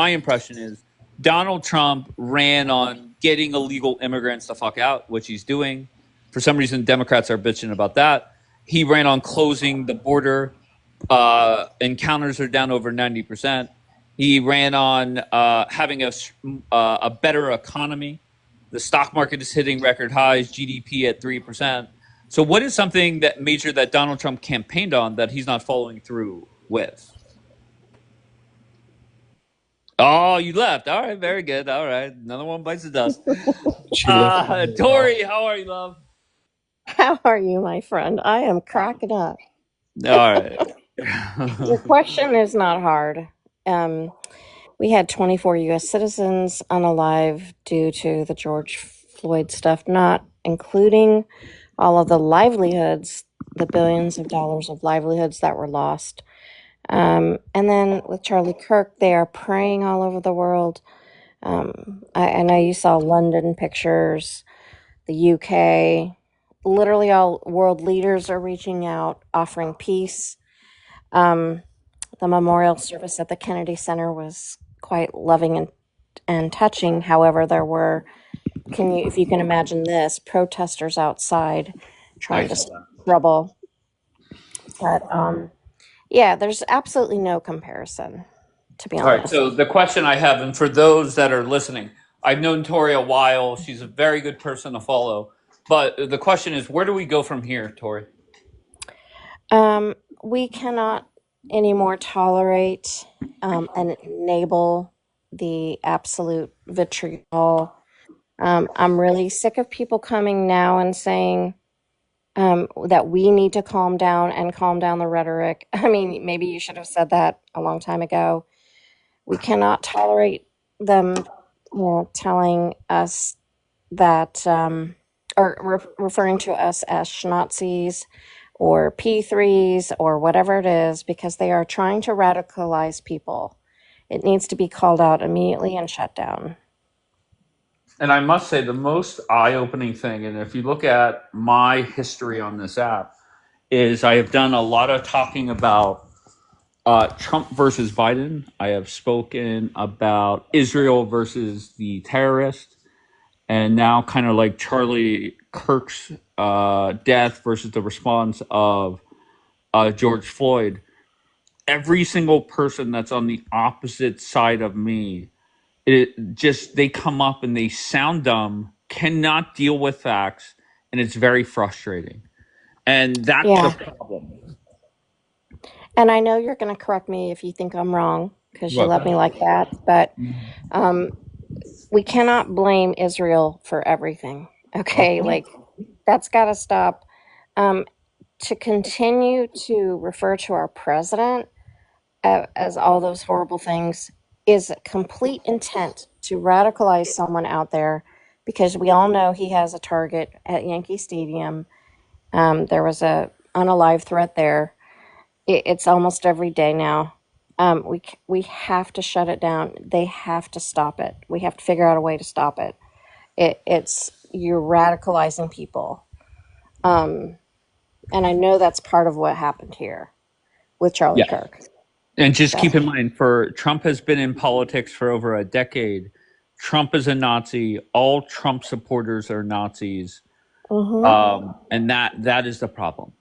Speaker 1: impression is Donald Trump ran on getting illegal immigrants the fuck out, which he's doing. For some reason, Democrats are bitching about that. He ran on closing the border. Encounters are down over 90%. He ran on having a better economy. The stock market is hitting record highs, GDP at 3%. So what is something that major that Donald Trump campaigned on that he's not following through with? Oh, you left. All right, very good. All right, another one bites the dust. Tori, how are you, love?
Speaker 17: How are you, my friend? I am cracking up.
Speaker 1: All right.
Speaker 17: Your question is not hard. We had 24 U.S. citizens unalive due to the George Floyd stuff, not including all of the livelihoods, the billions of dollars of livelihoods that were lost. And then with Charlie Kirk, they are praying all over the world. I know you saw London pictures, the UK. Literally all world leaders are reaching out, offering peace. The memorial service at the Kennedy Center was quite loving and touching. However, there were, if you can imagine this, protesters outside trying to stop trouble. But yeah, there's absolutely no comparison, to be honest.
Speaker 1: All right, so the question I have, and for those that are listening, I've known Tori a while. She's a very good person to follow. But the question is, where do we go from here, Tori?
Speaker 17: We cannot anymore tolerate and enable the absolute vitriol. I'm really sick of people coming now and saying that we need to calm down and calm down the rhetoric. I mean, maybe you should have said that a long time ago. We cannot tolerate them, telling us that, or referring to us as schnazis or P3s or whatever it is, because they are trying to radicalize people. It needs to be called out immediately and shut down.
Speaker 1: And I must say, the most eye-opening thing, and if you look at my history on this app, is I have done a lot of talking about Trump versus Biden. I have spoken about Israel versus the terrorist, and now kind of like Charlie Kirk's death versus the response of George Floyd. Every single person that's on the opposite side of me, they come up and they sound dumb, cannot deal with facts, and it's very frustrating. And that's the problem.
Speaker 17: And I know you're going to correct me if you think I'm wrong, because you love me like that. But we cannot blame Israel for everything. Okay, like that's got to stop. To continue to refer to our president as all those horrible things is a complete intent to radicalize someone out there, because we all know he has a target at Yankee Stadium. There was a unalive threat there. It's almost every day now. We have to shut it down. They have to stop it. We have to figure out a way to stop it. You're radicalizing people. And I know that's part of what happened here with Charlie Kirk.
Speaker 1: And just keep in mind, Trump has been in politics for over a decade. Trump is a Nazi. All Trump supporters are Nazis. And that is the problem.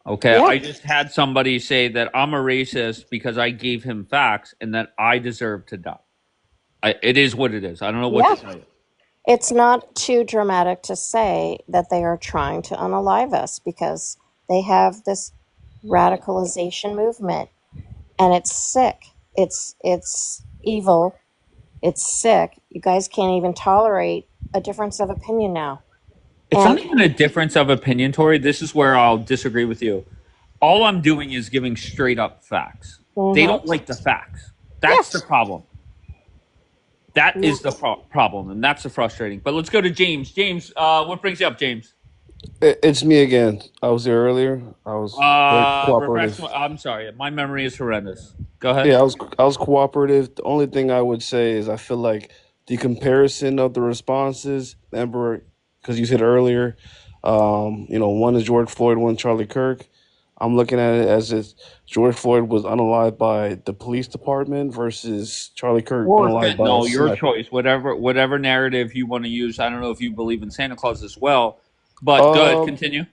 Speaker 1: Okay. I just had somebody say that I'm a racist because I gave him facts and that I deserve to die. It is what it is. I don't know what to tell you.
Speaker 17: It's not too dramatic to say that they are trying to unalive us, because they have this radicalization movement, and it's sick. It's evil. It's sick. You guys can't even tolerate a difference of opinion now.
Speaker 1: It's not even a difference of opinion, Tori. This is where I'll disagree with you. All I'm doing is giving straight up facts. They don't like the facts. That's the problem. That is the problem, and that's the frustrating. But let's go to James. James, what brings you up, James?
Speaker 22: It's me again. I was there earlier. I was very
Speaker 1: Refresh.
Speaker 22: cooperative.
Speaker 1: I'm sorry, my memory is horrendous. Go ahead.
Speaker 22: Yeah, I was cooperative. The only thing I would say is I feel like the comparison of the responses, remember, because you said earlier, one is George Floyd, one Charlie Kirk. I'm looking at it as if George Floyd was unalived by the police department versus Charlie Kirk
Speaker 1: Or
Speaker 22: unalived by a
Speaker 1: fentanyl, your
Speaker 22: sniper.
Speaker 1: choice. Whatever narrative you want to use. I don't know if you believe in Santa Claus as well, but good.
Speaker 22: Um,
Speaker 1: Continue.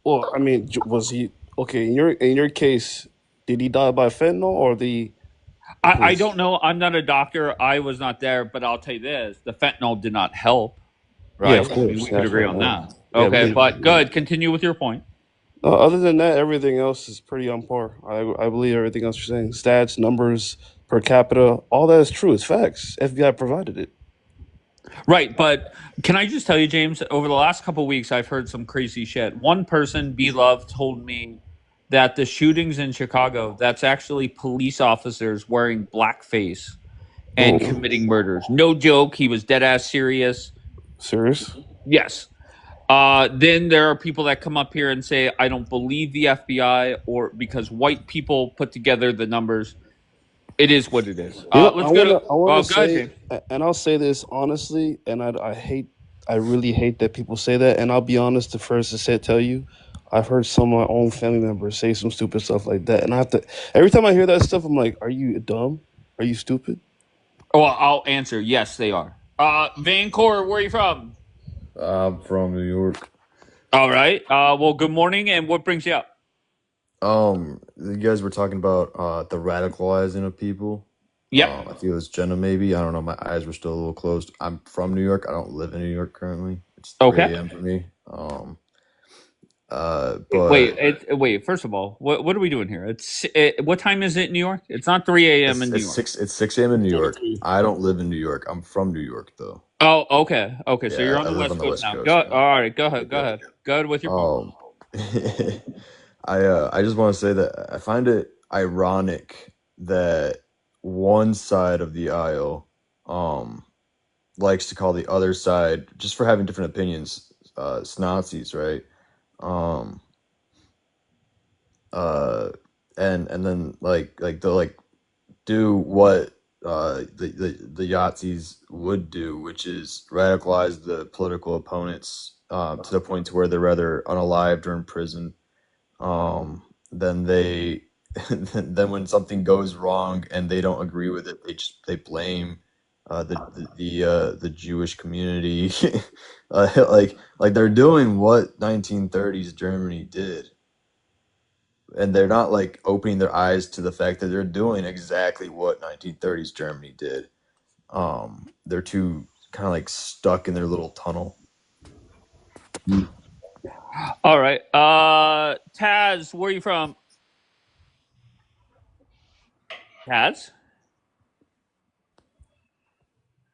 Speaker 22: well, I mean, was he okay in your case? Did he die by fentanyl or the
Speaker 1: I
Speaker 22: police?
Speaker 1: don't know. I'm not a doctor. I was not there, but I'll tell you this: the fentanyl did not help.
Speaker 22: Yeah, of
Speaker 1: Right? I mean,
Speaker 22: course.
Speaker 1: we could
Speaker 22: That's
Speaker 1: agree
Speaker 22: right.
Speaker 1: on that.
Speaker 22: Yeah,
Speaker 1: Okay, but good. Continue with your point.
Speaker 22: other than that, everything else is pretty on par. I believe everything else you're saying. Stats, numbers, per capita, all that is true. It's facts. FBI provided it.
Speaker 1: Right, but can I just tell you, James? Over the last couple of weeks, I've heard some crazy shit. One person, Be Love, told me that the shootings in Chicago, that's actually police officers wearing blackface and
Speaker 22: Oh,
Speaker 1: committing murders. No joke. He was dead ass serious.
Speaker 22: serious?
Speaker 1: Yes. Then there are people that come up here and say, I don't believe the FBI, or because white people put together the numbers. It is what it is.
Speaker 22: I
Speaker 1: Let's go
Speaker 22: wanna
Speaker 1: to.
Speaker 22: I wanna
Speaker 1: Go ahead,
Speaker 22: say,
Speaker 1: James.
Speaker 22: and I'll say this honestly, and I really hate that people say that, and I'll be honest, the first to tell you, I've heard some of my own family members say some stupid stuff like that, and I have to every time I hear that stuff, I'm like, are you dumb? Are you stupid?
Speaker 1: Oh, I'll answer. Yes, they are. Vancouver, where are you from?
Speaker 6: I'm from New York.
Speaker 1: All right. Well, good morning. And what brings you up?
Speaker 6: You guys were talking about the radicalizing of people.
Speaker 1: Yep.
Speaker 6: I think it was Jenna, maybe. I don't know. My eyes were still a little closed. I'm from New York. I don't live in New York currently. It's 3 a.m. for me. But
Speaker 1: Wait. First of all, what are we doing here? What time is it in New York? It's not 3 a.m. in New York.
Speaker 6: It's 6 a.m. in New York. I don't live in New York. I'm from New York, though.
Speaker 1: Oh, okay. Okay, so you're
Speaker 6: Yeah,
Speaker 1: on
Speaker 6: I
Speaker 1: the
Speaker 6: live
Speaker 1: West
Speaker 6: on the
Speaker 1: Coast
Speaker 6: West
Speaker 1: now.
Speaker 6: Coast.
Speaker 1: Go. All right. Go ahead. Go ahead. Go ahead with your point.
Speaker 6: I just want to say that I find it ironic that one side of the aisle likes to call the other side, just for having different opinions, snazis, right? Um and then they'll do what the Yahtzees would do, which is radicalize the political opponents to the point to where they're rather unalived or in prison. Then they then when something goes wrong and they don't agree with it, they blame the Jewish community. Like they're doing what 1930s Germany did, and they're not like opening their eyes to the fact that they're doing exactly what 1930s Germany did. They're too kind of like stuck in their little tunnel.
Speaker 1: All right. Taz, where are you from? Taz.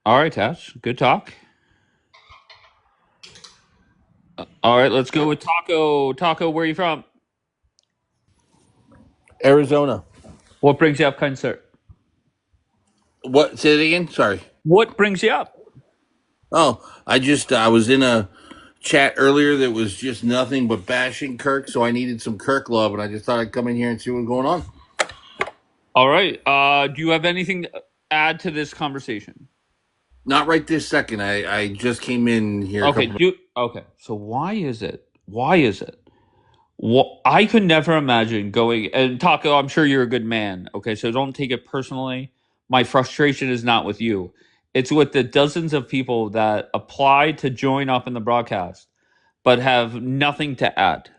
Speaker 1: All right, Taz. Good talk. All right, let's go with Taco. Taco, where are you from?
Speaker 19: Arizona.
Speaker 1: What brings you up, kind sir?
Speaker 19: What? Say it again. Sorry.
Speaker 1: What brings you up?
Speaker 19: Oh, I was in a chat earlier that was just nothing but bashing Kirk, so I needed some Kirk love, and I just thought I'd come in here and see what's going on.
Speaker 1: All right. Do you have anything to add to this conversation?
Speaker 19: Not right this second. I just came in here.
Speaker 1: Okay. Okay. So why is it? Why is it? I could never imagine going and Taco. I'm sure you're a good man. Okay, so don't take it personally. My frustration is not with you. It's with the dozens of people that apply to join up in the broadcast, but have nothing to add.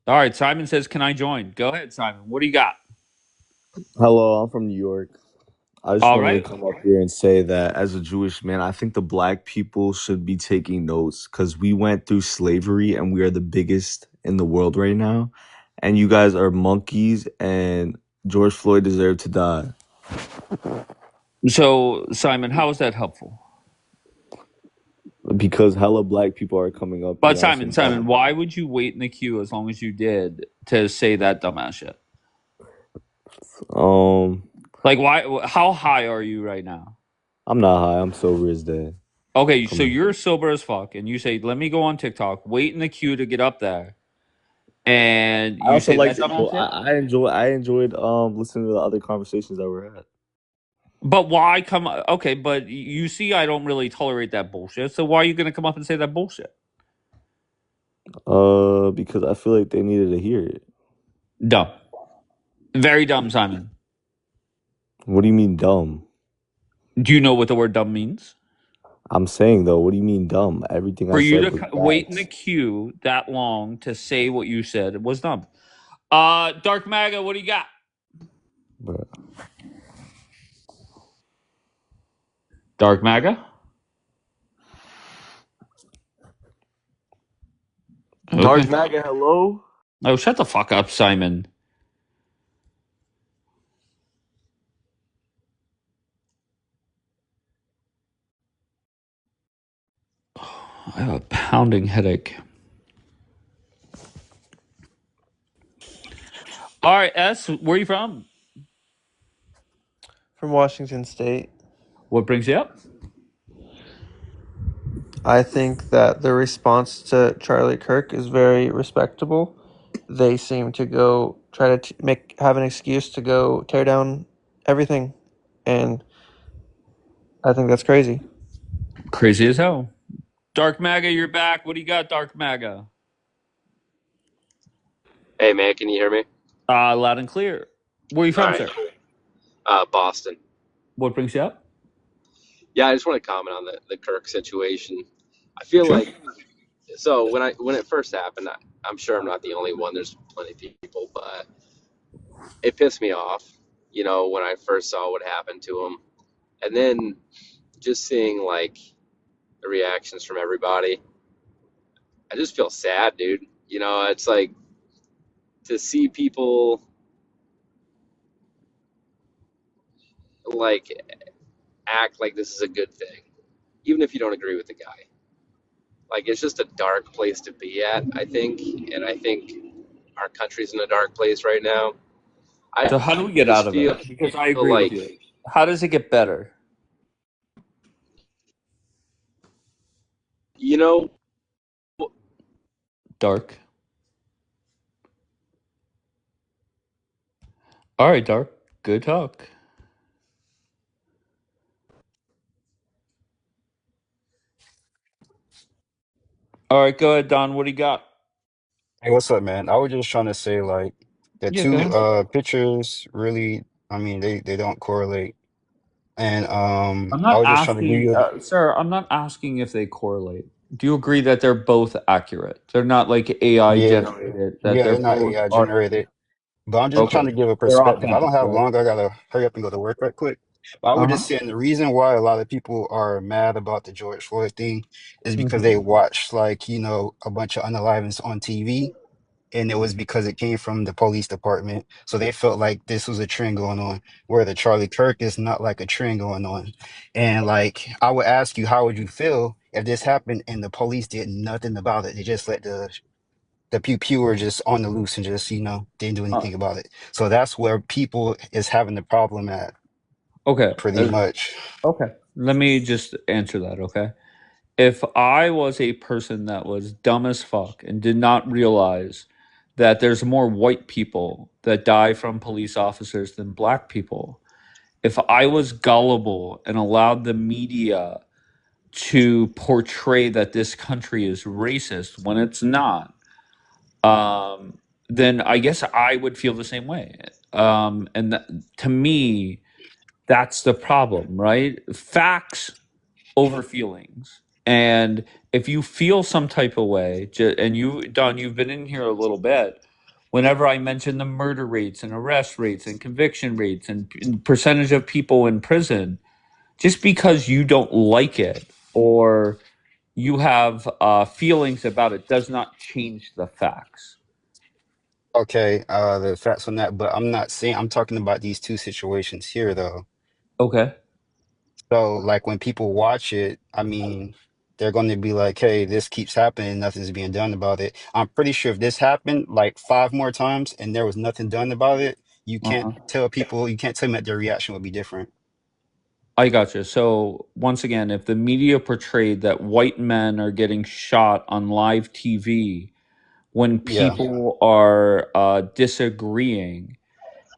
Speaker 1: All right, Simon says, "Can I join?" Go ahead, Simon. What do you got?
Speaker 21: Hello, I'm from New York. I just
Speaker 1: All
Speaker 21: wanted to
Speaker 1: right.
Speaker 21: come up here and say that as a Jewish man, I think the black people should be taking notes because we went through slavery and we are the biggest in the world right now. And you guys are monkeys, and George Floyd deserved to die.
Speaker 1: So, Simon, how is that helpful?
Speaker 21: Because hella black people are coming up
Speaker 1: But
Speaker 21: here on some
Speaker 1: Simon, why would you wait in the queue as long as you did to say that dumbass shit?
Speaker 21: um
Speaker 1: Like, why? How high are you right now?
Speaker 21: I'm not high. I'm sober as day.
Speaker 1: Okay, so
Speaker 21: Come on.
Speaker 1: you're sober as fuck, and you say, "Let me go on TikTok, wait in the queue to get up there," and
Speaker 21: I
Speaker 1: you
Speaker 21: also
Speaker 1: say
Speaker 21: like
Speaker 1: that
Speaker 21: to
Speaker 1: dumbass
Speaker 21: know.
Speaker 1: shit.
Speaker 21: I enjoyed listening to the other conversations that were had.
Speaker 1: But why come? Okay, but you see, I don't really tolerate that bullshit. So why are you gonna come up and say that bullshit?
Speaker 21: Because I feel like they needed to hear it.
Speaker 1: Dumb, very dumb, Simon.
Speaker 21: What do you mean dumb?
Speaker 1: Do you know what the word dumb means?
Speaker 21: I'm saying though, what do you mean dumb? Everything I
Speaker 1: For you
Speaker 21: said
Speaker 1: to
Speaker 21: was
Speaker 1: wait in the
Speaker 21: facts.
Speaker 1: queue that long to say what you said was dumb. Dark Maga, what do you got?
Speaker 21: But
Speaker 1: Dark Maga?
Speaker 21: Dark
Speaker 1: Okay.
Speaker 21: Maga, hello.
Speaker 1: Oh, shut the fuck up, Simon. I have a pounding headache. All right, S, where are you from?
Speaker 5: From Washington State.
Speaker 1: What brings you up?
Speaker 5: I think that the response to Charlie Kirk is very respectable. They seem to go try to have an excuse to go tear down everything, and I think that's crazy.
Speaker 1: Crazy as hell. Dark Maga, you're back. What do you got, Dark Maga?
Speaker 7: Hey man, can you hear me?
Speaker 1: Loud and clear. Where are you
Speaker 7: All
Speaker 1: from,
Speaker 7: right.
Speaker 1: sir?
Speaker 7: Boston.
Speaker 1: What brings you up?
Speaker 7: Yeah, I just want to comment on the Kirk situation. I feel
Speaker 1: Sure.
Speaker 7: like so when it first happened, I'm sure I'm not the only one. There's plenty of people, but it pissed me off. You know, when I first saw what happened to him, and then just seeing like the reactions from everybody, I just feel sad, dude. You know, it's like to see people like act like this is a good thing, even if you don't agree with the guy. Like it's just a dark place to be at, I think, and I think our country's in a dark place right now. I
Speaker 1: So how do we get out
Speaker 7: just
Speaker 1: of
Speaker 7: feel
Speaker 1: it? Because I agree with
Speaker 7: like,
Speaker 1: you. How does it get better?
Speaker 7: you know,
Speaker 1: Dark. All right, Dark. Good talk. All right, go ahead, Don. What do you got?
Speaker 20: Hey, what's up, man? I was just trying to say, like, the
Speaker 1: Yeah, go
Speaker 20: two
Speaker 1: ahead.
Speaker 20: pictures really, I mean, they don't correlate. And
Speaker 1: I'm
Speaker 20: I
Speaker 1: not
Speaker 20: was just trying to give
Speaker 1: asking,
Speaker 20: you
Speaker 1: sir, I'm not asking if they correlate. Do you agree that they're both accurate? They're not like AI
Speaker 20: yeah,
Speaker 1: generated, that
Speaker 20: yeah,
Speaker 1: they're
Speaker 20: they're not
Speaker 1: both
Speaker 20: AI
Speaker 1: are.
Speaker 20: generated, but I'm just trying
Speaker 1: Okay.
Speaker 20: to give a
Speaker 1: They're
Speaker 20: perspective. I
Speaker 1: authentic,
Speaker 20: don't have
Speaker 1: right?
Speaker 20: long. I gotta hurry up and go to work right quick. But I
Speaker 1: Uh
Speaker 20: was
Speaker 1: huh.
Speaker 20: just saying the reason why a lot of people are mad about the George Floyd thing is because
Speaker 1: Hmm.
Speaker 20: they watched, like, a bunch of unalivings on TV, and it was because it came from the police department. So they felt like this was a trend going on, where the Charlie Kirk is not like a trend going on. And like, I would ask you, how would you feel if this happened and the police did nothing about it? They just let the pew pewer just on the loose and just, didn't do anything about it. So that's where people is having the problem at,
Speaker 1: Okay.
Speaker 20: pretty much.
Speaker 1: Okay. Let me just answer that, okay? If I was a person that was dumb as fuck and did not realize that there's more white people that die from police officers than black people, if I was gullible and allowed the media to portray that this country is racist when it's not, then I guess I would feel the same way. And to me, that's the problem, right? Facts over feelings. And if you feel some type of way, and you, Don, you've been in here a little bit. Whenever I mention the murder rates and arrest rates and conviction rates and percentage of people in prison, just because you don't like it or you have feelings about it does not change the facts.
Speaker 20: Okay, the facts on that, but I'm talking about these two situations here though.
Speaker 1: Okay.
Speaker 20: So, like, when people watch it, I mean, they're going to be like, hey, this keeps happening, nothing's being done about it. I'm pretty sure if this happened like five more times and there was nothing done about it, you can't tell people, you can't tell them that their reaction would be different.
Speaker 1: I gotcha. So once again, if the media portrayed that white men are getting shot on live TV when
Speaker 20: Yeah.
Speaker 1: people are disagreeing,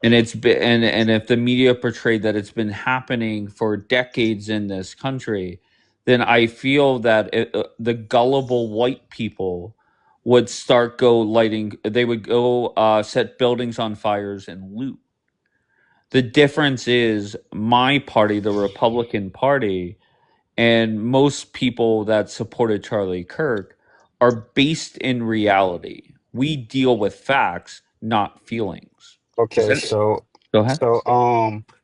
Speaker 1: and it's been and if the media portrayed that it's been happening for decades in this country, then I feel that the gullible white people would start go lighting. They would go set buildings on fires and loot. The difference is my party, the Republican Party, and most people that supported Charlie Kirk are based in reality. We deal with facts, not feelings. Is
Speaker 20: Okay,
Speaker 1: that
Speaker 20: so
Speaker 1: Go ahead.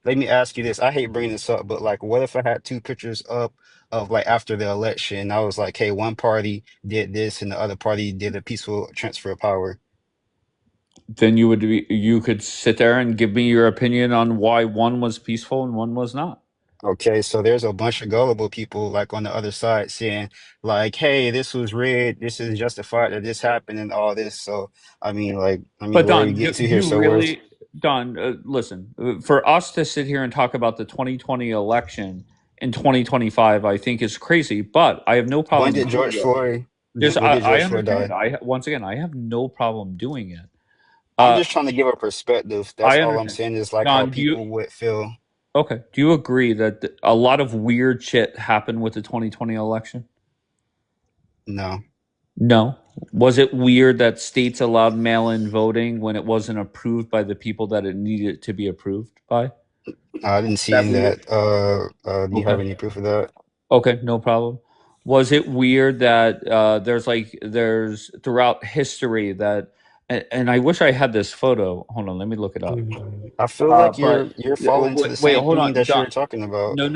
Speaker 20: let me ask you this. I hate bringing this up, but like what if I had two pictures up of like after the election? I was like, hey, one party did this and the other party did a peaceful transfer of power.
Speaker 1: Then you could sit there and give me your opinion on why one was peaceful and one was not.
Speaker 20: Okay, so there's a bunch of gullible people like on the other side saying like, hey, this was rigged, this is justified that this happened and all this. So
Speaker 1: But
Speaker 20: where are we
Speaker 1: Don,
Speaker 20: getting
Speaker 1: do
Speaker 20: to here?
Speaker 1: you
Speaker 20: So where's
Speaker 1: really, Don? Listen, for us to sit here and talk about the 2020 election in 2025, I think is crazy. But I have no
Speaker 20: when
Speaker 1: problem
Speaker 20: did
Speaker 1: doing
Speaker 20: George
Speaker 1: it.
Speaker 20: Floyd
Speaker 1: Just
Speaker 20: when did
Speaker 1: I
Speaker 20: George Floyd
Speaker 1: understand.
Speaker 20: die?
Speaker 1: I once again, I have no problem doing it.
Speaker 20: I'm
Speaker 1: Uh,
Speaker 20: just trying to give a perspective. That's
Speaker 1: I
Speaker 20: all I'm
Speaker 1: understand.
Speaker 20: saying is like how
Speaker 1: Don, do you
Speaker 20: people would feel.
Speaker 1: okay? Do you agree that a lot of weird shit happened with the 2020 election?
Speaker 20: No,
Speaker 1: No. Was it weird that states allowed mail-in voting when it wasn't approved by the people that it needed to be approved by?
Speaker 20: I didn't see
Speaker 1: That
Speaker 20: any of
Speaker 1: weird.
Speaker 20: that. Do you have
Speaker 1: Okay.
Speaker 20: any proof of that?
Speaker 1: Okay, no problem. Was it weird that there's throughout history that and I wish I had this photo. Hold on, let me look it up.
Speaker 20: I feel like
Speaker 1: But
Speaker 20: you're falling to
Speaker 1: wait,
Speaker 20: the
Speaker 1: wait,
Speaker 20: same
Speaker 1: hold
Speaker 20: thing
Speaker 1: on,
Speaker 20: that
Speaker 1: Don.
Speaker 20: you're talking about.
Speaker 1: No,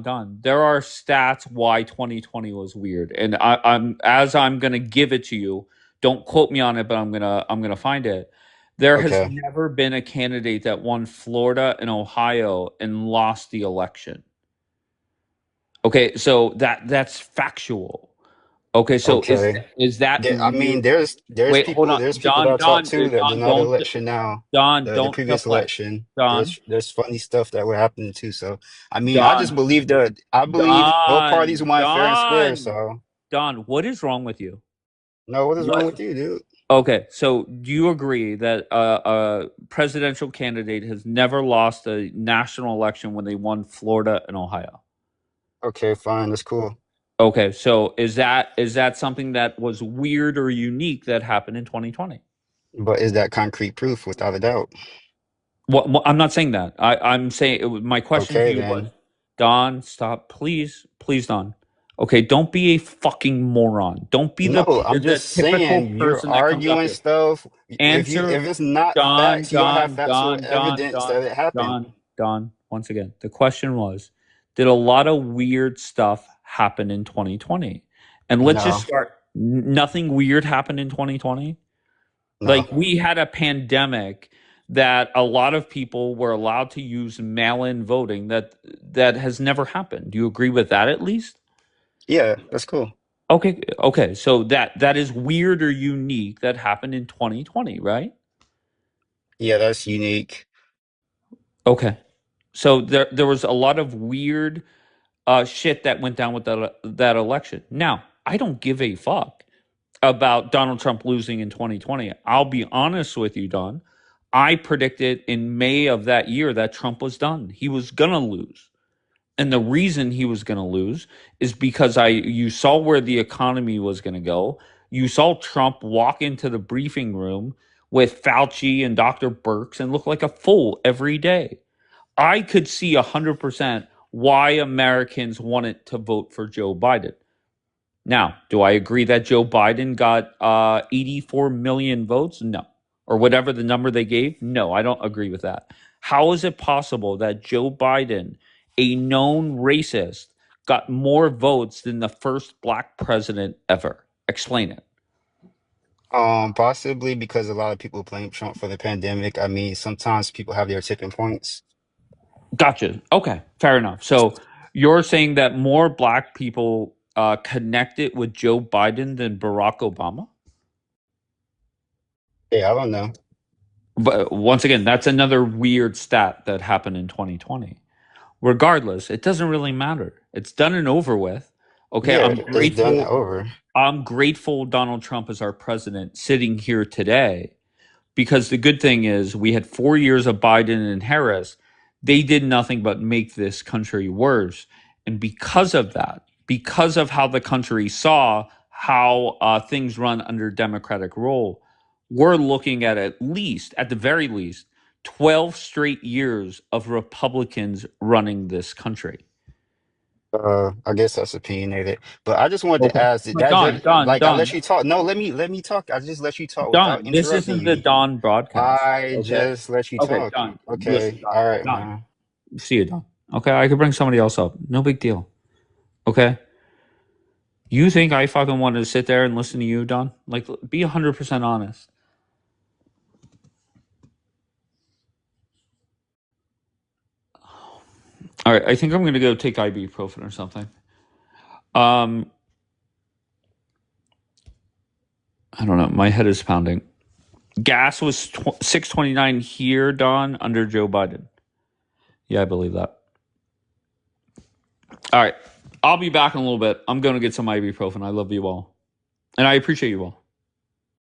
Speaker 1: Don. There are stats why 2020 was weird, and I'm gonna give it to you. Don't quote me on it, but I'm gonna find it. There has
Speaker 20: Okay.
Speaker 1: never been a candidate that won Florida and Ohio and lost the election. Okay, so that's factual. Okay, so
Speaker 20: Okay.
Speaker 1: is that
Speaker 20: I mean,
Speaker 1: weird?
Speaker 20: there's
Speaker 1: Wait, hold
Speaker 20: people
Speaker 1: on,
Speaker 20: that I talk to that
Speaker 1: Don,
Speaker 20: deny the
Speaker 1: don't,
Speaker 20: election now.
Speaker 1: Don,
Speaker 20: The
Speaker 1: don't
Speaker 20: previous
Speaker 1: deflect,
Speaker 20: election.
Speaker 1: Don,
Speaker 20: There's funny stuff that were happening too. So I mean,
Speaker 1: Don,
Speaker 20: I believe both parties
Speaker 1: Don,
Speaker 20: won fair and square.
Speaker 1: Don,
Speaker 20: So
Speaker 1: Don. What is wrong with you?
Speaker 20: no, what is wrong with
Speaker 1: What?
Speaker 20: you, dude?
Speaker 1: Okay, so do you agree that a presidential candidate has never lost a national election when they won Florida and Ohio?
Speaker 20: Okay, fine, that's cool.
Speaker 1: Okay, so is that something that was weird or unique that happened in 2020?
Speaker 20: But is that concrete proof without a doubt?
Speaker 1: I'm not saying that. I'm saying my question to
Speaker 20: Okay,
Speaker 1: you was,
Speaker 20: then.
Speaker 1: Don, stop, please, please, Don. Okay, don't be a fucking moron. Don't be
Speaker 20: No, I'm
Speaker 1: the
Speaker 20: just
Speaker 1: typical
Speaker 20: saying you're
Speaker 1: person that comes up
Speaker 20: arguing
Speaker 1: here.
Speaker 20: stuff.
Speaker 1: Answer,
Speaker 20: If it's not
Speaker 1: Don,
Speaker 20: facts, you don't have
Speaker 1: Don,
Speaker 20: factual
Speaker 1: Don, Don,
Speaker 20: evidence
Speaker 1: Don,
Speaker 20: that it happened.
Speaker 1: Don. Once again, the question was, did a lot of weird stuff happen in 2020? And let's just
Speaker 20: No,
Speaker 1: start. Nothing weird happened in 2020.
Speaker 20: no.
Speaker 1: Like we had a pandemic that a lot of people were allowed to use mail-in voting that has never happened. Do you agree with that at least?
Speaker 20: Yeah, that's cool.
Speaker 1: Okay. So that is weird or unique that happened in 2020, right?
Speaker 20: Yeah, that's unique.
Speaker 1: Okay. So there was a lot of weird shit that went down with that election. Now, I don't give a fuck about Donald Trump losing in 2020. I'll be honest with you, Don. I predicted in May of that year that Trump was done. He was going to lose. And the reason he was going to lose is because you saw where the economy was going to go. You saw Trump walk into the briefing room with Fauci and Dr. Birx and look like a fool every day. I could see 100% why Americans wanted to vote for Joe Biden. Now, do I agree that Joe Biden got 84 million votes? No. Or whatever the number they gave? No, I don't agree with that. How is it possible that Joe Biden, a known racist, got more votes than the first black president ever? Explain it.
Speaker 20: Possibly because a lot of people blame Trump for the pandemic. I mean, sometimes people have their tipping points.
Speaker 1: Gotcha. Okay, fair enough. So you're saying that more black people connected with Joe Biden than Barack Obama?
Speaker 20: Yeah, I don't know.
Speaker 1: But once again, that's another weird stat that happened in 2020. Regardless, it doesn't really matter. It's done and over with. Okay,
Speaker 20: Yeah, it's done over.
Speaker 1: I'm grateful Donald Trump is our president sitting here today, because the good thing is we had 4 years of Biden and Harris. They did nothing but make this country worse. And because of that, because of how the country saw how things run under Democratic rule, we're looking at least, at the very least, 12 straight years of Republicans running this country.
Speaker 20: I guess that's opinionated, but I just wanted to
Speaker 1: Okay.
Speaker 20: ask that just like I let you talk. No, let me talk. I just let you talk without
Speaker 1: Don, this
Speaker 20: interrupting
Speaker 1: isn't the
Speaker 20: you.
Speaker 1: Don broadcast.
Speaker 20: I
Speaker 1: Okay.
Speaker 20: just let you
Speaker 1: Okay,
Speaker 20: talk.
Speaker 1: Don. Listen,
Speaker 20: Okay,
Speaker 1: Don.
Speaker 20: all right,
Speaker 1: Don.
Speaker 20: man.
Speaker 1: See you, Don. Okay, I could bring somebody else up. No big deal. Okay. You think I fucking wanted to sit there and listen to you, Don? Like, be 100% honest. All right, I think I'm gonna go take ibuprofen or something. I don't know. My head is pounding. Gas was 6.29 here, Don, under Joe Biden. Yeah, I believe that. All right, I'll be back in a little bit. I'm gonna get some ibuprofen. I love you all, and I appreciate you all.